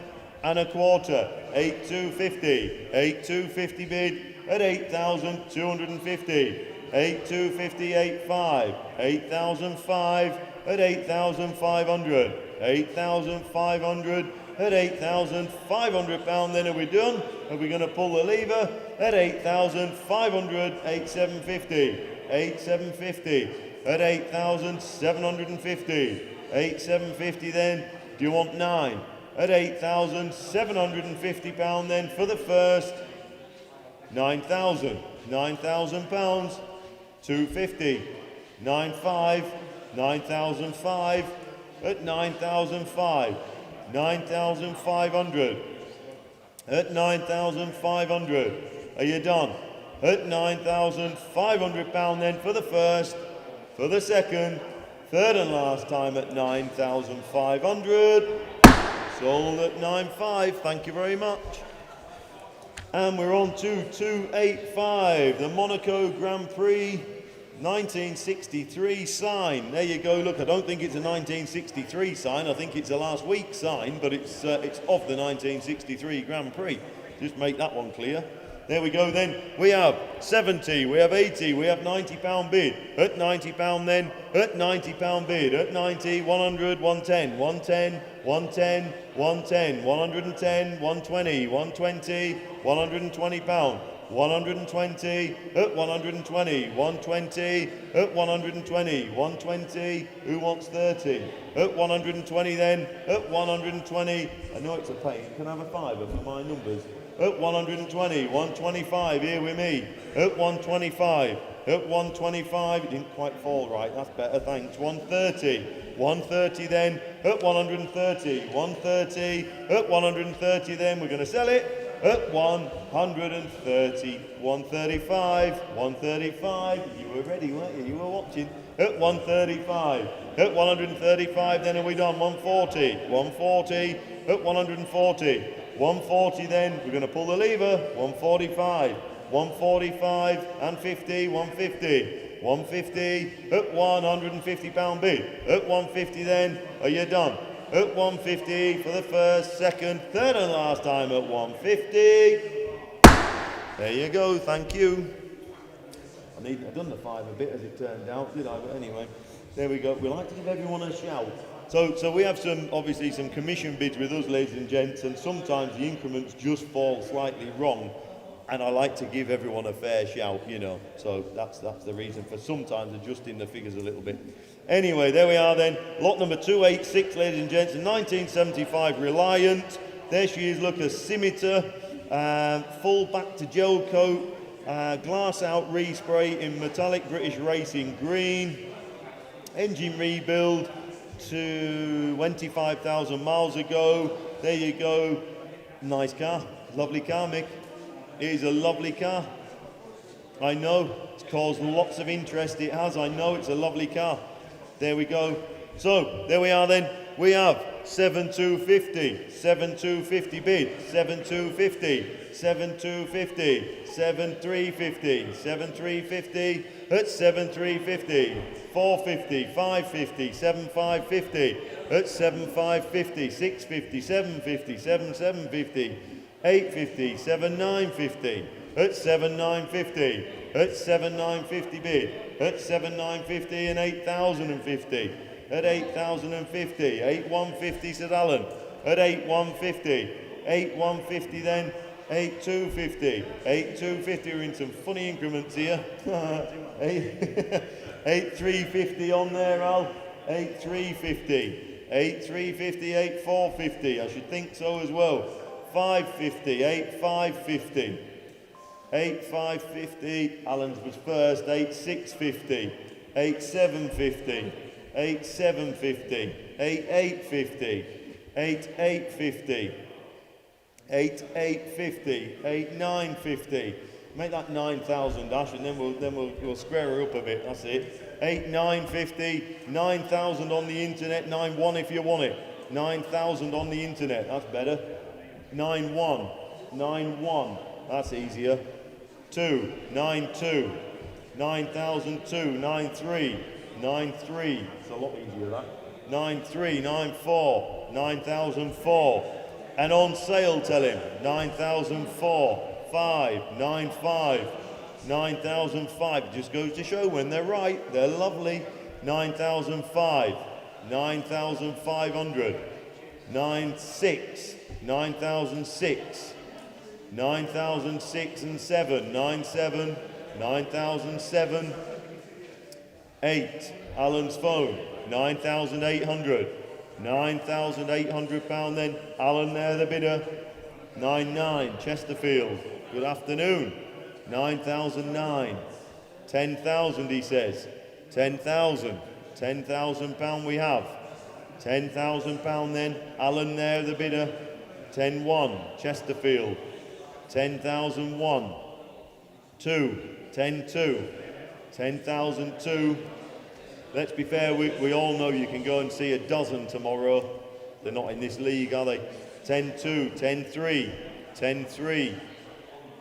and a quarter, 8,250, 8,250 bid at 8,250, 8,250, 8,5, 8,005 at 8,500, 8,500 at 8,500 pound. Then are we done? Are we going to pull the lever at 8,500, 8,750, 8,750 at 8,750, 8,750 then. Do you want 9? At 8,750 pound then for the first 9,000, 9,000 pounds, 250, 9,5, 9,005 at 9,005, 9,500 at 9,500. Are you done? At 9,500 pound then for the first, for the second, third and last time at 9,500. Sold at 9.5. Thank you very much. And we're on to 285, the Monaco Grand Prix 1963 sign. There you go. Look, I don't think it's a 1963 sign. I think it's a last week sign, but it's of the 1963 Grand Prix. Just make that one clear. There we go then. We have 70, we have 80, we have 90 pound bid. At 90 pound then, at 90 pound bid. At 90, 100, 110, 110, 110, 110, 110, 120, 120, 120 pound. 120, at 120, 120, at 120, 120, who wants 30? At 120 then, at 120, I know it's a pain, can I have a fiver for my numbers? At 120, 125, here with me, at 125, at 125, it didn't quite fall right, that's better, thanks, 130, 130 then, at 130, 130, at 130 then, we're going to sell it. At 130, 135, 135, you were ready, weren't you? You were watching. At 135, at 135, then are we done? 140, 140, at 140, 140 then, we're going to pull the lever, 145, 145 and 50, 150, 150, at 150 pound bid, at 150 then, are you done? At 150 for the first, second, third and last time at 150. There you go, thank you. I'd done the five a bit as it turned out, did I? But anyway, there we go. We like to give everyone a shout. So we have obviously some commission bids with us, ladies and gents, and sometimes the increments just fall slightly wrong. And I like to give everyone a fair shout, you know. So that's the reason for sometimes adjusting the figures a little bit. Anyway, there we are then. Lot number 286, ladies and gents, a 1975 Reliant. There she is, look, a scimitar, full back to gel coat, glass out respray in metallic British Racing green, engine rebuild to 25,000 miles ago. There you go. Nice car, lovely car, Mick. It is a lovely car. I know, it's caused lots of interest, it has, I know, it's a lovely car. There we go. So, there we are then. We have 7,250, 7,250 bid, 7,250, 7,250, 7,350, 7,350, at 7,350, 450, 550, 7,550, at 7,550, 650, 750, 7,750, 850, 7,950, at 7,950, at 7,950 bid, at 7,950 and 8,050, at 8,050, 8,150 said Alan, at 8,150, 8,150 then, 8,250, 8,250, we're in some funny increments here, 8,350 on there Al, 8,350, 8,350, 8,450, I should think so as well, 550, 8,550, 8,550, Alan's was first, 8,650, 8750, 8750, 8850, 8850, 8850, 8950. Make that 9,000 Ash, and then we'll square her up a bit. That's it. 8950, 9,000 on the internet. 91 if you want it. 9,000 on the internet. That's better. 91, 91. That's easier. 2, 92, 9,002, 93, 93. It's a lot easier that. 93, 94, 9,004. And on sale, tell him. 9,004. 5, 9, 5, 9,005. Just goes to show when they're right, they're lovely. 9,005, 9,500, 9,6, 9,006, 9,006 and 7, 9,7, 9,007, 8. Alan's phone, 9,800, 9,800 pound then. Alan there, the bidder. 9,9, Chesterfield. Good afternoon. 9,009. 10,000, he says. 10,000. 10,000 pound we have. 10,000 pound then. Alan there, the bidder. 10,1, Chesterfield. 10,001. 2. 10,2. 10,002. Let's be fair, we all know you can go and see a dozen tomorrow. They're not in this league, are they? 10,2, 10,3, 10,3,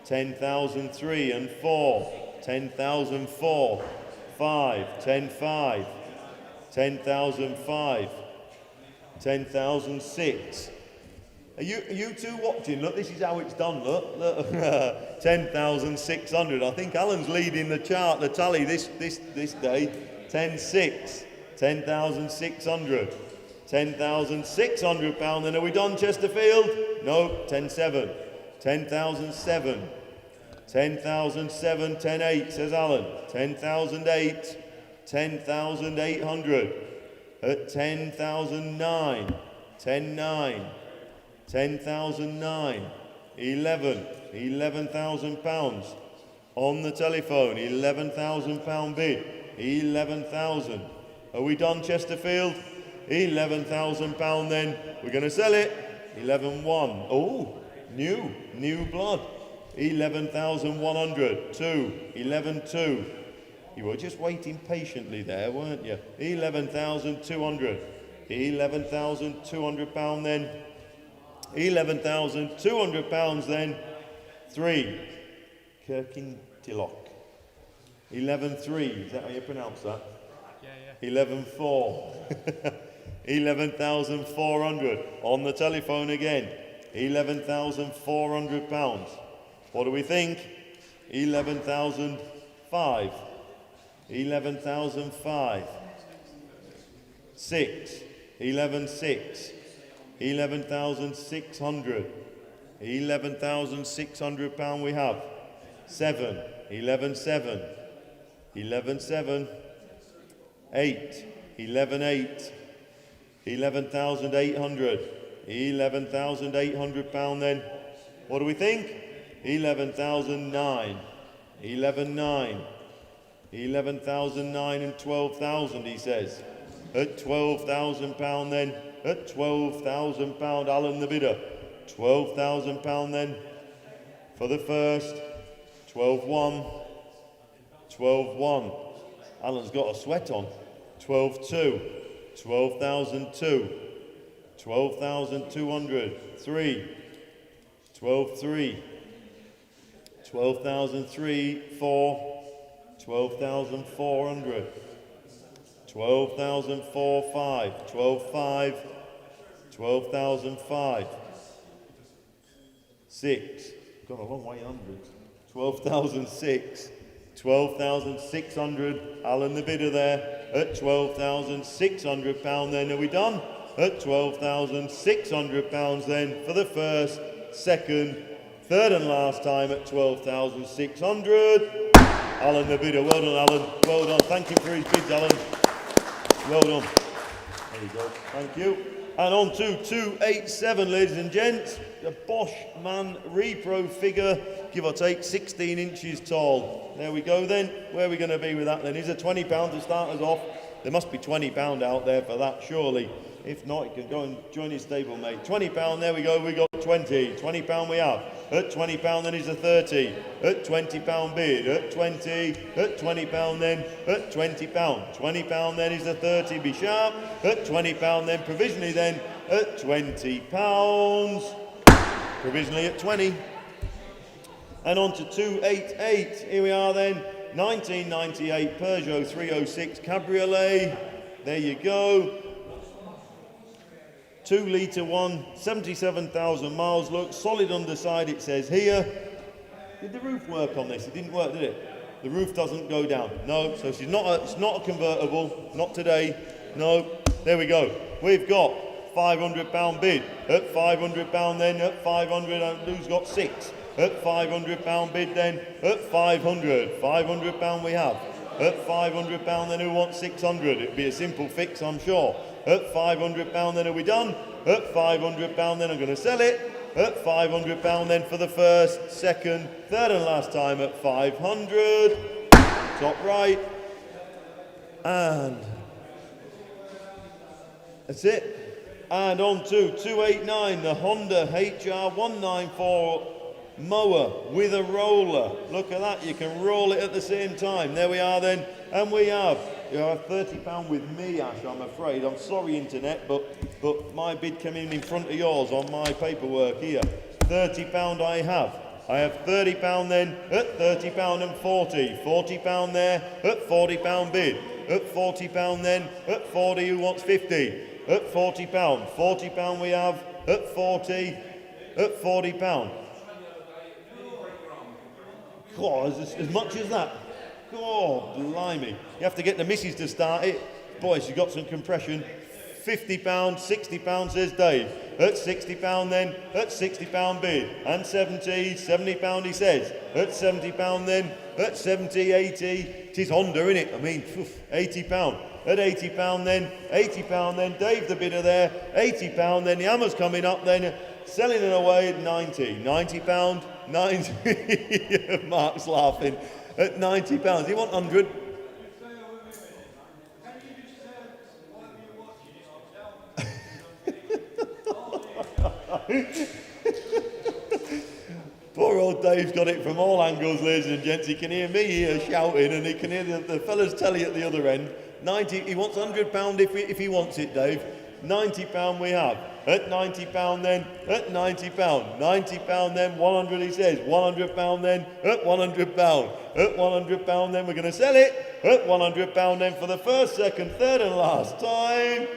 10,003 and 4, 10,004, 5, 10,5, 10,005, 10,006. Are you two watching? Look, this is how it's done, look. 10,600. I think Alan's leading the chart, the tally this day. 10,6, 10,600. 10,600 pound. Then are we done, Chesterfield? No, 10,7, 10,007, 10,007, 10,8 says Alan. 10,008, 10,800 at 10,009, 10,9, 10,009, 11,000 pounds on the telephone. 11,000 pound bid. 11,000. Are we done, Chesterfield? 11,000 pound then. We're going to sell it. 11,1. Oh, new blood. 11,100. 2. 11,2. You were just waiting patiently there, weren't you? 11,200. 11,200 pound then. 11,200 pounds then. 3. Kirkintilloch. 11,3. Is that how you pronounce that? Yeah. 11,4. 11,400 on the telephone again. 11,400 pounds. What do we think? 11,005. 11,005. 6. 11,6. 11,600. 11,600 pound we have. 7. 11,7. 11,7. 8. 11,8. 11,800. 11,800 pound then. What do we think? 11,009. 11,9. 11,009 and 12,000, he says. At 12,000 pound then. At 12,000 pound, Alan the bidder. 12,000 pound then. For the first. 12,1. 12,1. Alan's got a sweat on. 12,2. 12,002. 12,200. 3. 12,3. 12,003. 4. 12,400. 12,004. 5. 12,5. 12,005. 6. Gone a long way, hundreds. 12,006. 12,600. Alan the bidder there at 12,600 pound then. Are we done? At 12,600 pounds then for the first, second, third and last time at 12,600. Alan the bidder. Well done, Alan. Well done. Thank you for his bids, Alan. Well done. There you go. Thank you. And on to 287, ladies and gents. The Bosch Man Repro figure, give or take 16 inches tall. There we go then. Where are we going to be with that then? Is it £20 to start us off? There must be £20 out there for that, surely. If not, you can go and join his stablemate. £20, there we go, we got 20. £20 we have. At £20 then is a 30. At £20 bid. At 20. At £20 then. At £20. £20 then is a 30. Be sharp. At £20 then. Provisionally then. At £20. Provisionally at 20. And on to 288. Here we are then. 1998 Peugeot 306 Cabriolet. There you go. 2 litre one, 77,000 miles. Look, solid underside it says here. Did the roof work on this? It didn't work, did it? The roof doesn't go down. No, so it's not a convertible. Not today. No. There we go. We've got £500 bid. At £500 then, at 500, and who's got 6? At £500 bid then, at 500. £500 we have. At £500 then, who wants 600? It'd be a simple fix, I'm sure. At £500 then, are we done? At £500 then, I'm going to sell it. At £500 then for the first, second, third and last time at 500. Top right. And that's it. And on to 289, the Honda HR194 mower with a roller. Look at that, you can roll it at the same time. There we are then. And we have, you have £30 with me, Ash, I'm afraid. I'm sorry, internet, but my bid came in front of yours on my paperwork here. £30 I have. I have £30 then, at £30 and 40. £40 there, at £40 bid. At £40 then, at 40, who wants 50? At £40. £40 we have, at 40, at £40. God, as much as that. God, blimey. You have to get the missus to start it. Boy, she's got some compression. £50, £60 says Dave. At £60 then, at £60 bid. And 70, £70 he says. At £70 then, at 70, 80. It is Honda, innit? I mean, £80. At £80 then, £80 then. Dave the bidder there. £80 then. The hammer's coming up then. Selling it away at 90. £90. 90. Mark's laughing. At £90. You want 100? Poor old Dave's got it from all angles, ladies and gents. He can hear me here shouting, and he can hear the fella's telly at the other end. 90. He wants £100 if he wants it, Dave. £90 we have. At £90 then, at £90. £90 then, 100 he says. £100 then, at £100. At £100 then, we're going to sell it. At £100 then for the first, second, third and last time.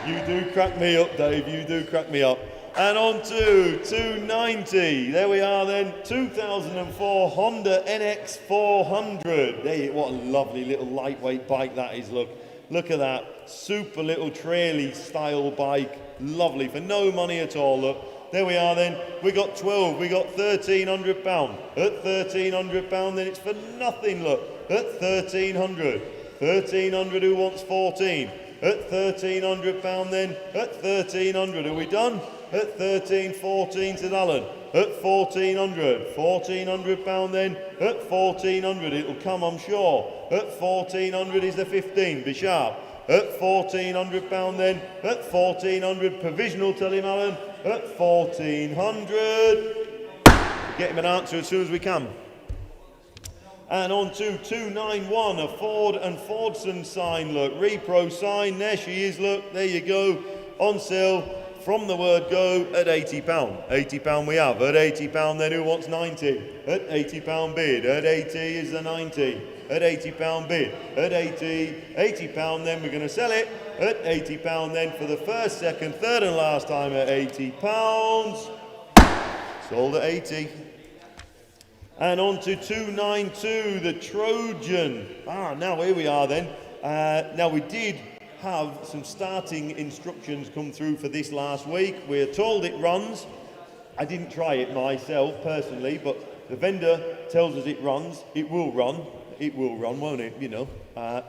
You do crack me up, Dave. You do crack me up. And on to 290. There we are then. 2004 Honda NX 400. There, what a lovely little lightweight bike that is, look. Look at that. Super little traily style bike. Lovely for no money at all, look. There we are then. We got 12. We got £1,300. At £1,300 then it's for nothing, look. At 1,300. 1,300 who wants 14? At £1,300 then. At 1,300. Are we done? At 13, 14 said Alan. At 1,400. £1,400 then. At 1,400 it'll come, I'm sure. At 1,400 is the 15. Be sharp. At £1,400 then. At 1,400 provisional, tell him Alan. At 1,400. Get him an answer as soon as we can. And on to 291, a Ford and Fordson sign, look. Repro sign, there she is, look. There you go. On sale from the word go at £80. £80 we have. At £80 then, who wants 90? At £80 bid. At 80 is the 90. At £80 bid. At 80, £80 then, we're going to sell it. At £80 then for the first, second, third and last time at £80. Sold at 80. And on to 292, the Trojan. Now here we are then. Now we did have some starting instructions come through for this last week. We're told it runs. I didn't try it myself personally, but the vendor tells us it runs. It will run. It will run, won't it? You know.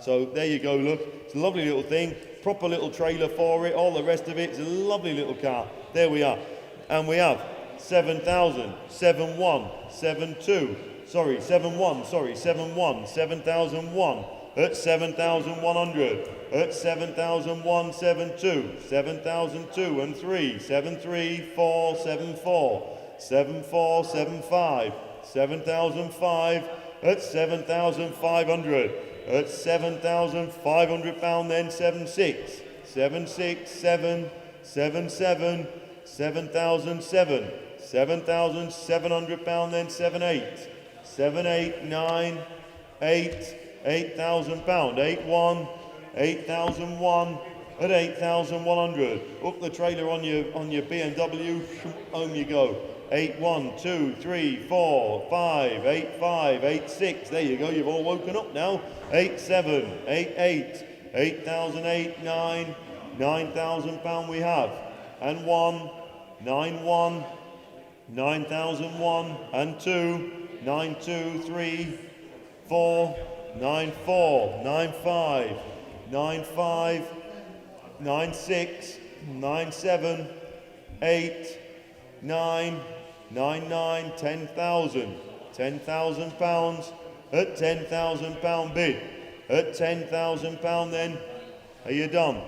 So there you go, look. It's a lovely little thing. proper little trailer for it, all the rest of it. It's a lovely little car. There we are. And we have 7,000, 7,1, 7,2, sorry, 7,1, sorry, 7,1, 7,001, at 7,100, at 7,001, 7,2, 7,002 and 3, 7,3, 7,4, 7,4, 7,5, 7,005, at 7,500, at 7,500 pound then 7,6, 7,6, 7, 7,7, 7,007, 7,700 pound then 7,8, 7,8, 9, 8, 8,000 pound, 8,1, 8,001, at 8,100. Hook the trailer on your BMW, home you go. 8, 1, 2, 3, 4, 5, 8, 5, 8, 6. There you go, you've all woken up now. 8, 7, 8, 8, 8,008, 9, 9,000 pound we have. And 1, 9, 1, 9,001, and 2, 9, 2, 3, 4, 9, 4, 9, 5, 9, 5, 9, 6, 9, 7, 8, 9, 9, 9, 10,000, 10,000 pounds, at 10,000 pound bid, at 10,000 pound then, are you done?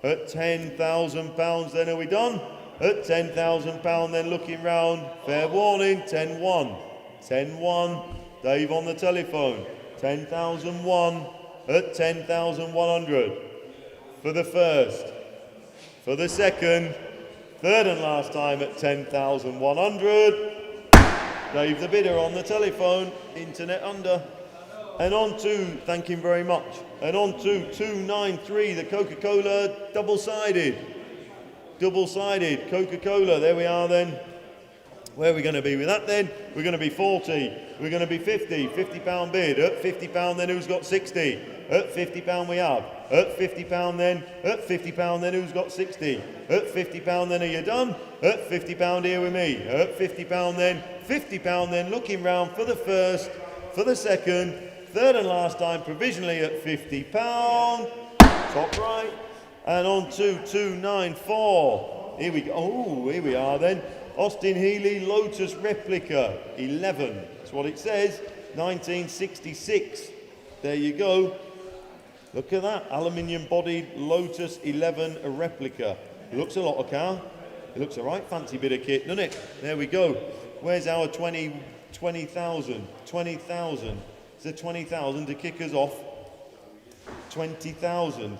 At 10,000 pounds then, are we done? At 10,000 pound then, looking round, fair warning, 10-1, 10-1, Dave on the telephone, 10,001, at 10,100, for the first, for the second, third and last time at 10,100. Dave the bidder on the telephone, internet under. And on to, thank him very much. And on to 293, the Coca-Cola double-sided. Double-sided Coca-Cola, there we are then. Where are we going to be with that then? We're going to be 40, we're going to be 50, 50 pound bid. At 50 pound then, who's got 60? At 50 pound we have. At 50 pound then, at 50 pound then, who's got 60? At 50 pound then, are you done? At 50 pound here with me. At 50 pound then, 50 pound then, looking round for the first, for the second, third and last time, provisionally at 50 pound. Top right. And on to 294. Here we go. Oh, here we are then. Austin Healey Lotus Replica 11. That's what it says. 1966. There you go. Look at that. Aluminium bodied Lotus 11 a replica. It looks a lot of car. It looks a right fancy bit of kit, doesn't it? There we go. Where's our 20,000? 20,000. Is there 20,000 to kick us off? 20,000.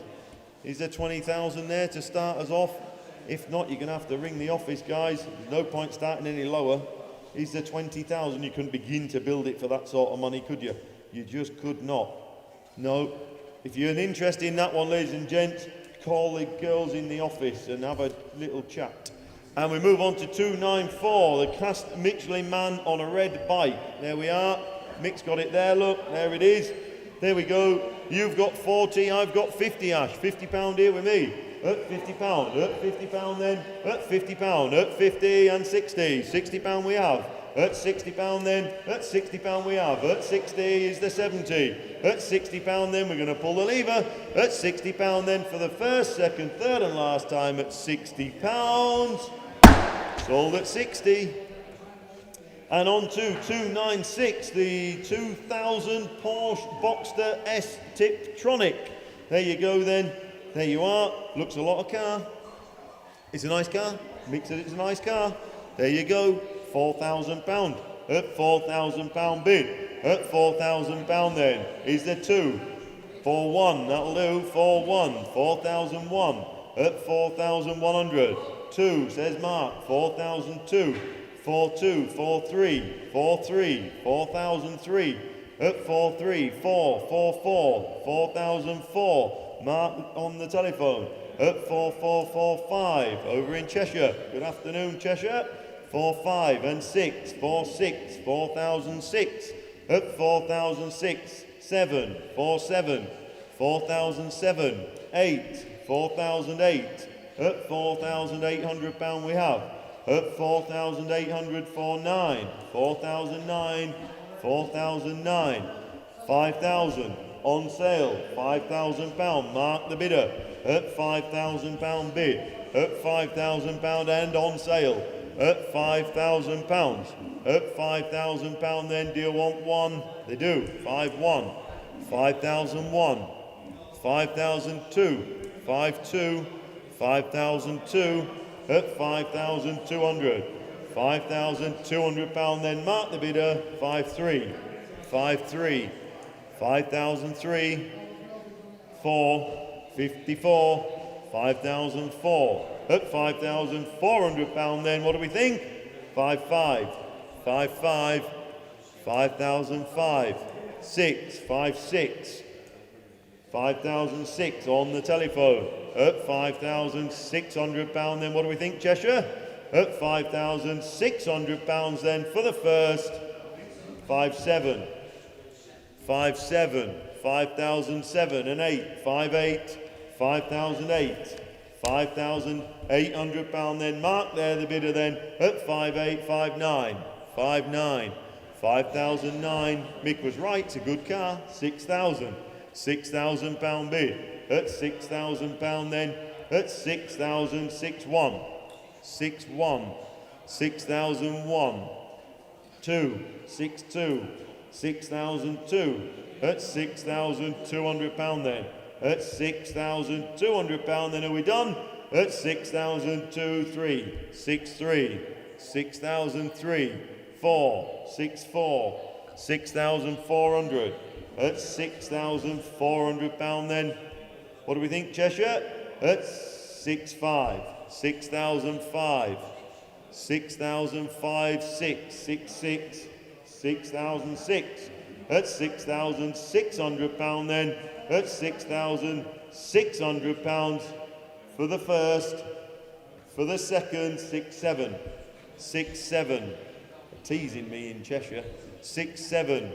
Is there 20,000 there to start us off? If not, you're going to have to ring the office, guys. There's no point starting any lower. Is there 20,000? You couldn't begin to build it for that sort of money, could you? You just could not. No. If you're interested in that one, ladies and gents, call the girls in the office and have a little chat. And we move on to 294, the cast Michelin man on a red bike. There we are. Mick's got it there, look. There it is. There we go. You've got 40, I've got 50, Ash. 50 pound here with me. At 50 pound, at 50 pound then, at 50 pound, at 50 and 60. 60 pound we have. At 60 pound then, at 60 pound we have. At 60 is the 70. At 60 pound then, we're going to pull the lever. At 60 pound then, for the first, second, third and last time at 60 pounds. Sold at 60. And on to 296, the 2000 Porsche Boxster S Tiptronic. There you go then. There you are. Looks a lot of car. It's a nice car. Mick said it's a nice car. There you go. £4,000. At £4,000 bid. At £4,000 then. Is there two? 4-1. That'll do. 4-1. 4,001. At 4,100. 2, says Mark. 4,002. 4-2. 4-3. 4-3. 4,003. At 4-3. 4. 4-4. 4,004. Mark on the telephone at 4445 over in Cheshire. Good afternoon, Cheshire. 45 and 6, 46, 4006 at 4006, 7, 47, 4007, 8, 4008 at 4,800 pound we have. At 4,800 for 9, 4,009, 4,009, 5,000. On sale, £5,000. Mark the bidder. at £5,000 bid, at £5,000 and on sale, at £5,000, at £5,000 then. Do you want one? They do. 5-1, 5,001, 5,002, 5-2, 5,002, at 5,200, 5,200 pound then. Mark the bidder. 5-3, 5-3, 5,003, 4, 54, 5,004, at 5,400 pound then. What do we think? 5-5, 5-5, 5,005, 6, 5-6, 5,006 on the telephone, at 5,600 pound then. What do we think, Cheshire? At 5,600 pounds then for the first. 5-7, 5-7, 5,007 and 8, 5-8, 5,008, 5,800 pound then. Mark there the bidder then at 5-8, 5-9, 5-9, 5,009. Mick was right, it's a good car. 6,000, 6,000 pound bid at 6,000 pound then, at 6,000, 6-1, 6-1, 6,001, 2, 6-2, 6,002, at 6,200 pound then, at 6,200 pound then. Are we done? At 6,002, 6-3, 6,003, 4, 6-4, 6,400, at 6,400 pound then. What do we think, Cheshire? At 6-5, 6,005, 6,005, 6, 6-6, 6,006, at 6,600 pound then, at 6,600 pounds for the first, for the second. 6-7, 6-7, teasing me in Cheshire. 6-7,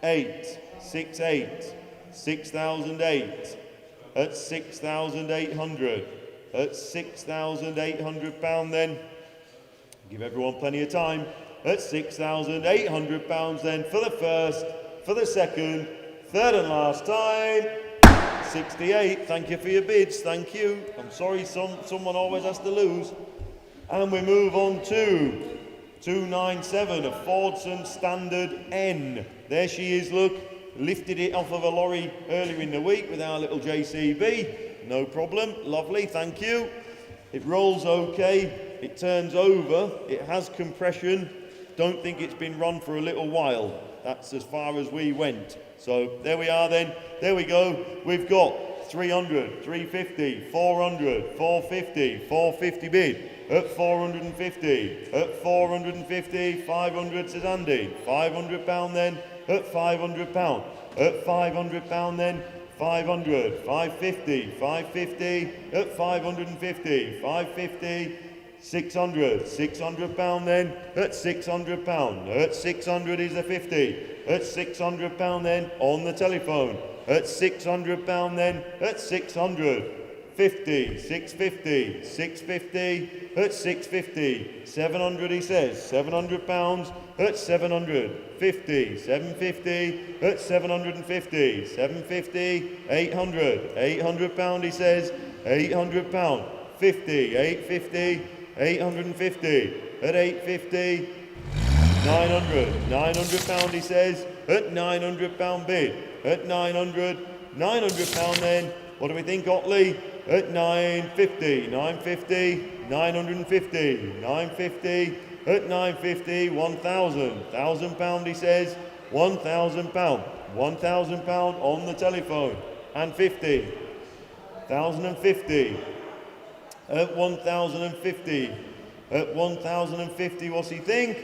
8, 6-8, 6,008, at 6,800, at 6,800 pound then. Give everyone plenty of time. At 6,800 pounds then for the first, for the second, third and last time. 68. Thank you for your bids. Thank you. I'm sorry, someone always has to lose. And we move on to 297, a Fordson Standard N. There she is, look. Lifted it off of a lorry earlier in the week with our little JCB. No problem. Lovely. Thank you. It rolls okay. It turns over. It has compression. Don't think it's been run for a little while. That's as far as we went. So there we are then. There we go. We've got 300, 350, 400, 450, 450 bid. At 450, at 450, 500 says Andy. 500 pound then, at 500 pound. At 500 pound then, 500, 550, 550, at 550, 550, 600, 600 pound then, at 600 pound. At 600 is a 50, at 600 pound then, on the telephone. At 600 pound then, at 600. 50, 650, 650, at 650, 700 he says, 700 pounds, at 700, 50, 750, at 750, 750, 800, 800 pound he says, 800 pound, 50, 850, 850, at 850, 900, 900 pound he says, at 900 pound bid, at 900, 900 pound then. What do we think, Otley? At 950, 950, 950, 950, at 950, 1,000, 1,000 pound he says, 1,000 pound, 1,000 pound on the telephone, and 50, 1,050, at 1,050, at 1,050, what's he think?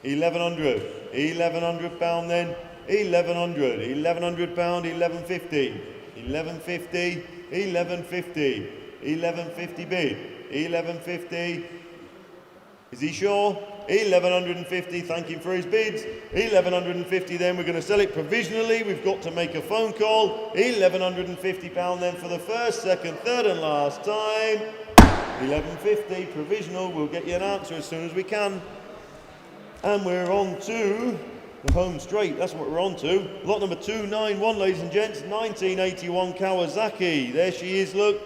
1,100, 1,100 pound then, 1,100, 1,100 pound, 1,150, 1,150, 1,150, 1,150 bid, 1,150, is he sure? 1,150, thank him for his bids. 1,150 then, we're going to sell it provisionally, we've got to make a phone call. 1,150 pound then for the first, second, third and last time. 1,150 provisional, we'll get you an answer as soon as we can. And we're on to the home straight, that's what we're on to. Lot number 291, ladies and gents, 1981 Kawasaki. There she is, look,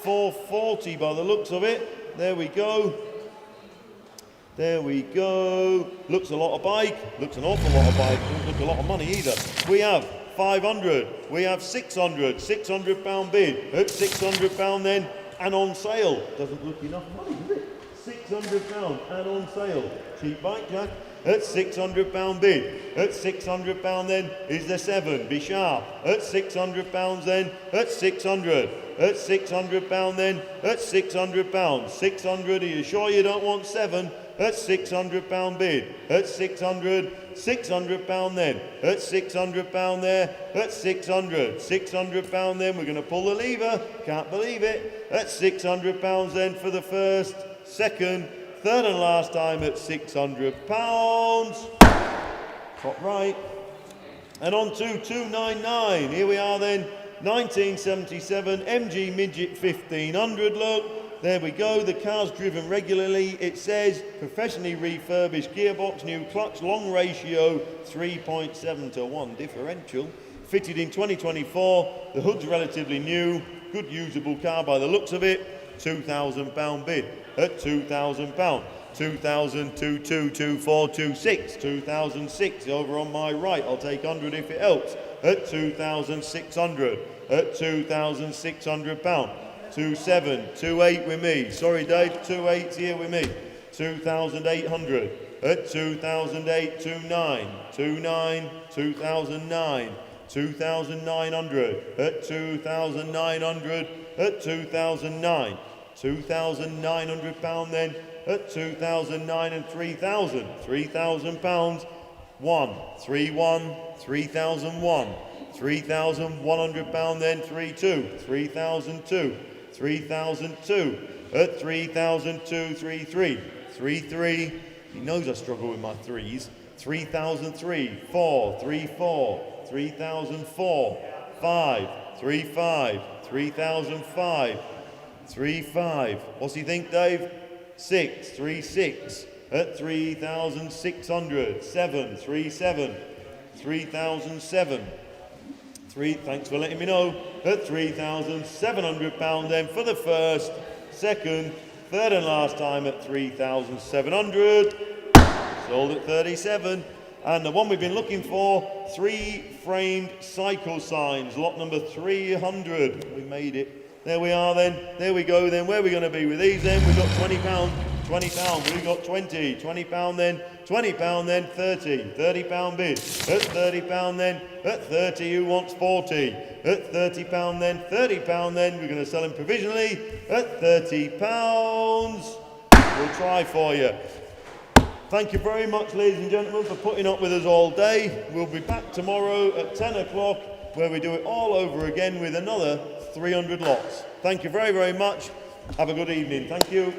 440 by the looks of it. There we go. There we go. Looks a lot of bike, looks an awful lot of bike, doesn't look a lot of money either. We have 500, we have 600, £600 bid at £600 then, and on sale. Doesn't look enough money, does it? £600 and on sale. Cheap bike, Jack. At £600 bid. At £600 then is the 7. Be sharp. At £600 then. At 600. At £600 then. At £600. 600. Are you sure you don't want 7? At £600 bid. At 600. £600 then. At £600 there. At 600. £600 then. We're going to pull the lever. Can't believe it. At £600 then for the first, second, third and last time at £600. Top right. And on to 299. Here we are then. 1977 MG Midget 1500 look. There we go. The car's driven regularly. It says professionally refurbished gearbox, new clutch, long ratio, 3.7-1 differential. Fitted in 2024. The hood's relatively new. Good usable car by the looks of it. £2,000 bid. At £2,000. 2002-2426, 2006 over on my right. I'll take 100 if it helps. At 2,600. At £2,600. 27, 28 with me. Sorry, Dave, 28's here with me. 2,800. At 2008, 29, 29, 2009. 2,900. At 2,900. At 2009. £2,900 then, at 2,009 and 3,000. £3,000. 1, 3, 1, 3,001. £3,100 then, 3, 2, 3,002. 3,002. At 3,002, 3, 3. 3, 3. He knows I struggle with my threes. 3,003. 4, 3, 4. 3,004. 5, 3, 5. 3,005. 3, 5. What's he think, Dave? 6, 3, 6. At 3,600. 7, 3, 7. 3,007. 3, thanks for letting me know. At £3,700 then for the first, second, third and last time at 3,700. Sold at 37. And the one we've been looking for, 3 framed cycle signs, lot number 300. We made it. There we are then. There we go then. Where are we going to be with these then? We've got £20. £20. We've got 20. £20 then. £20 then. 30. £30 bid. At £30 then. At 30 who wants 40? At £30 then. £30 then. We're going to sell them provisionally. At £30. We'll try for you. Thank you very much, ladies and gentlemen, for putting up with us all day. We'll be back tomorrow at 10 o'clock where we do it all over again with another 300 lots. Thank you very, very much. Have a good evening. Thank you.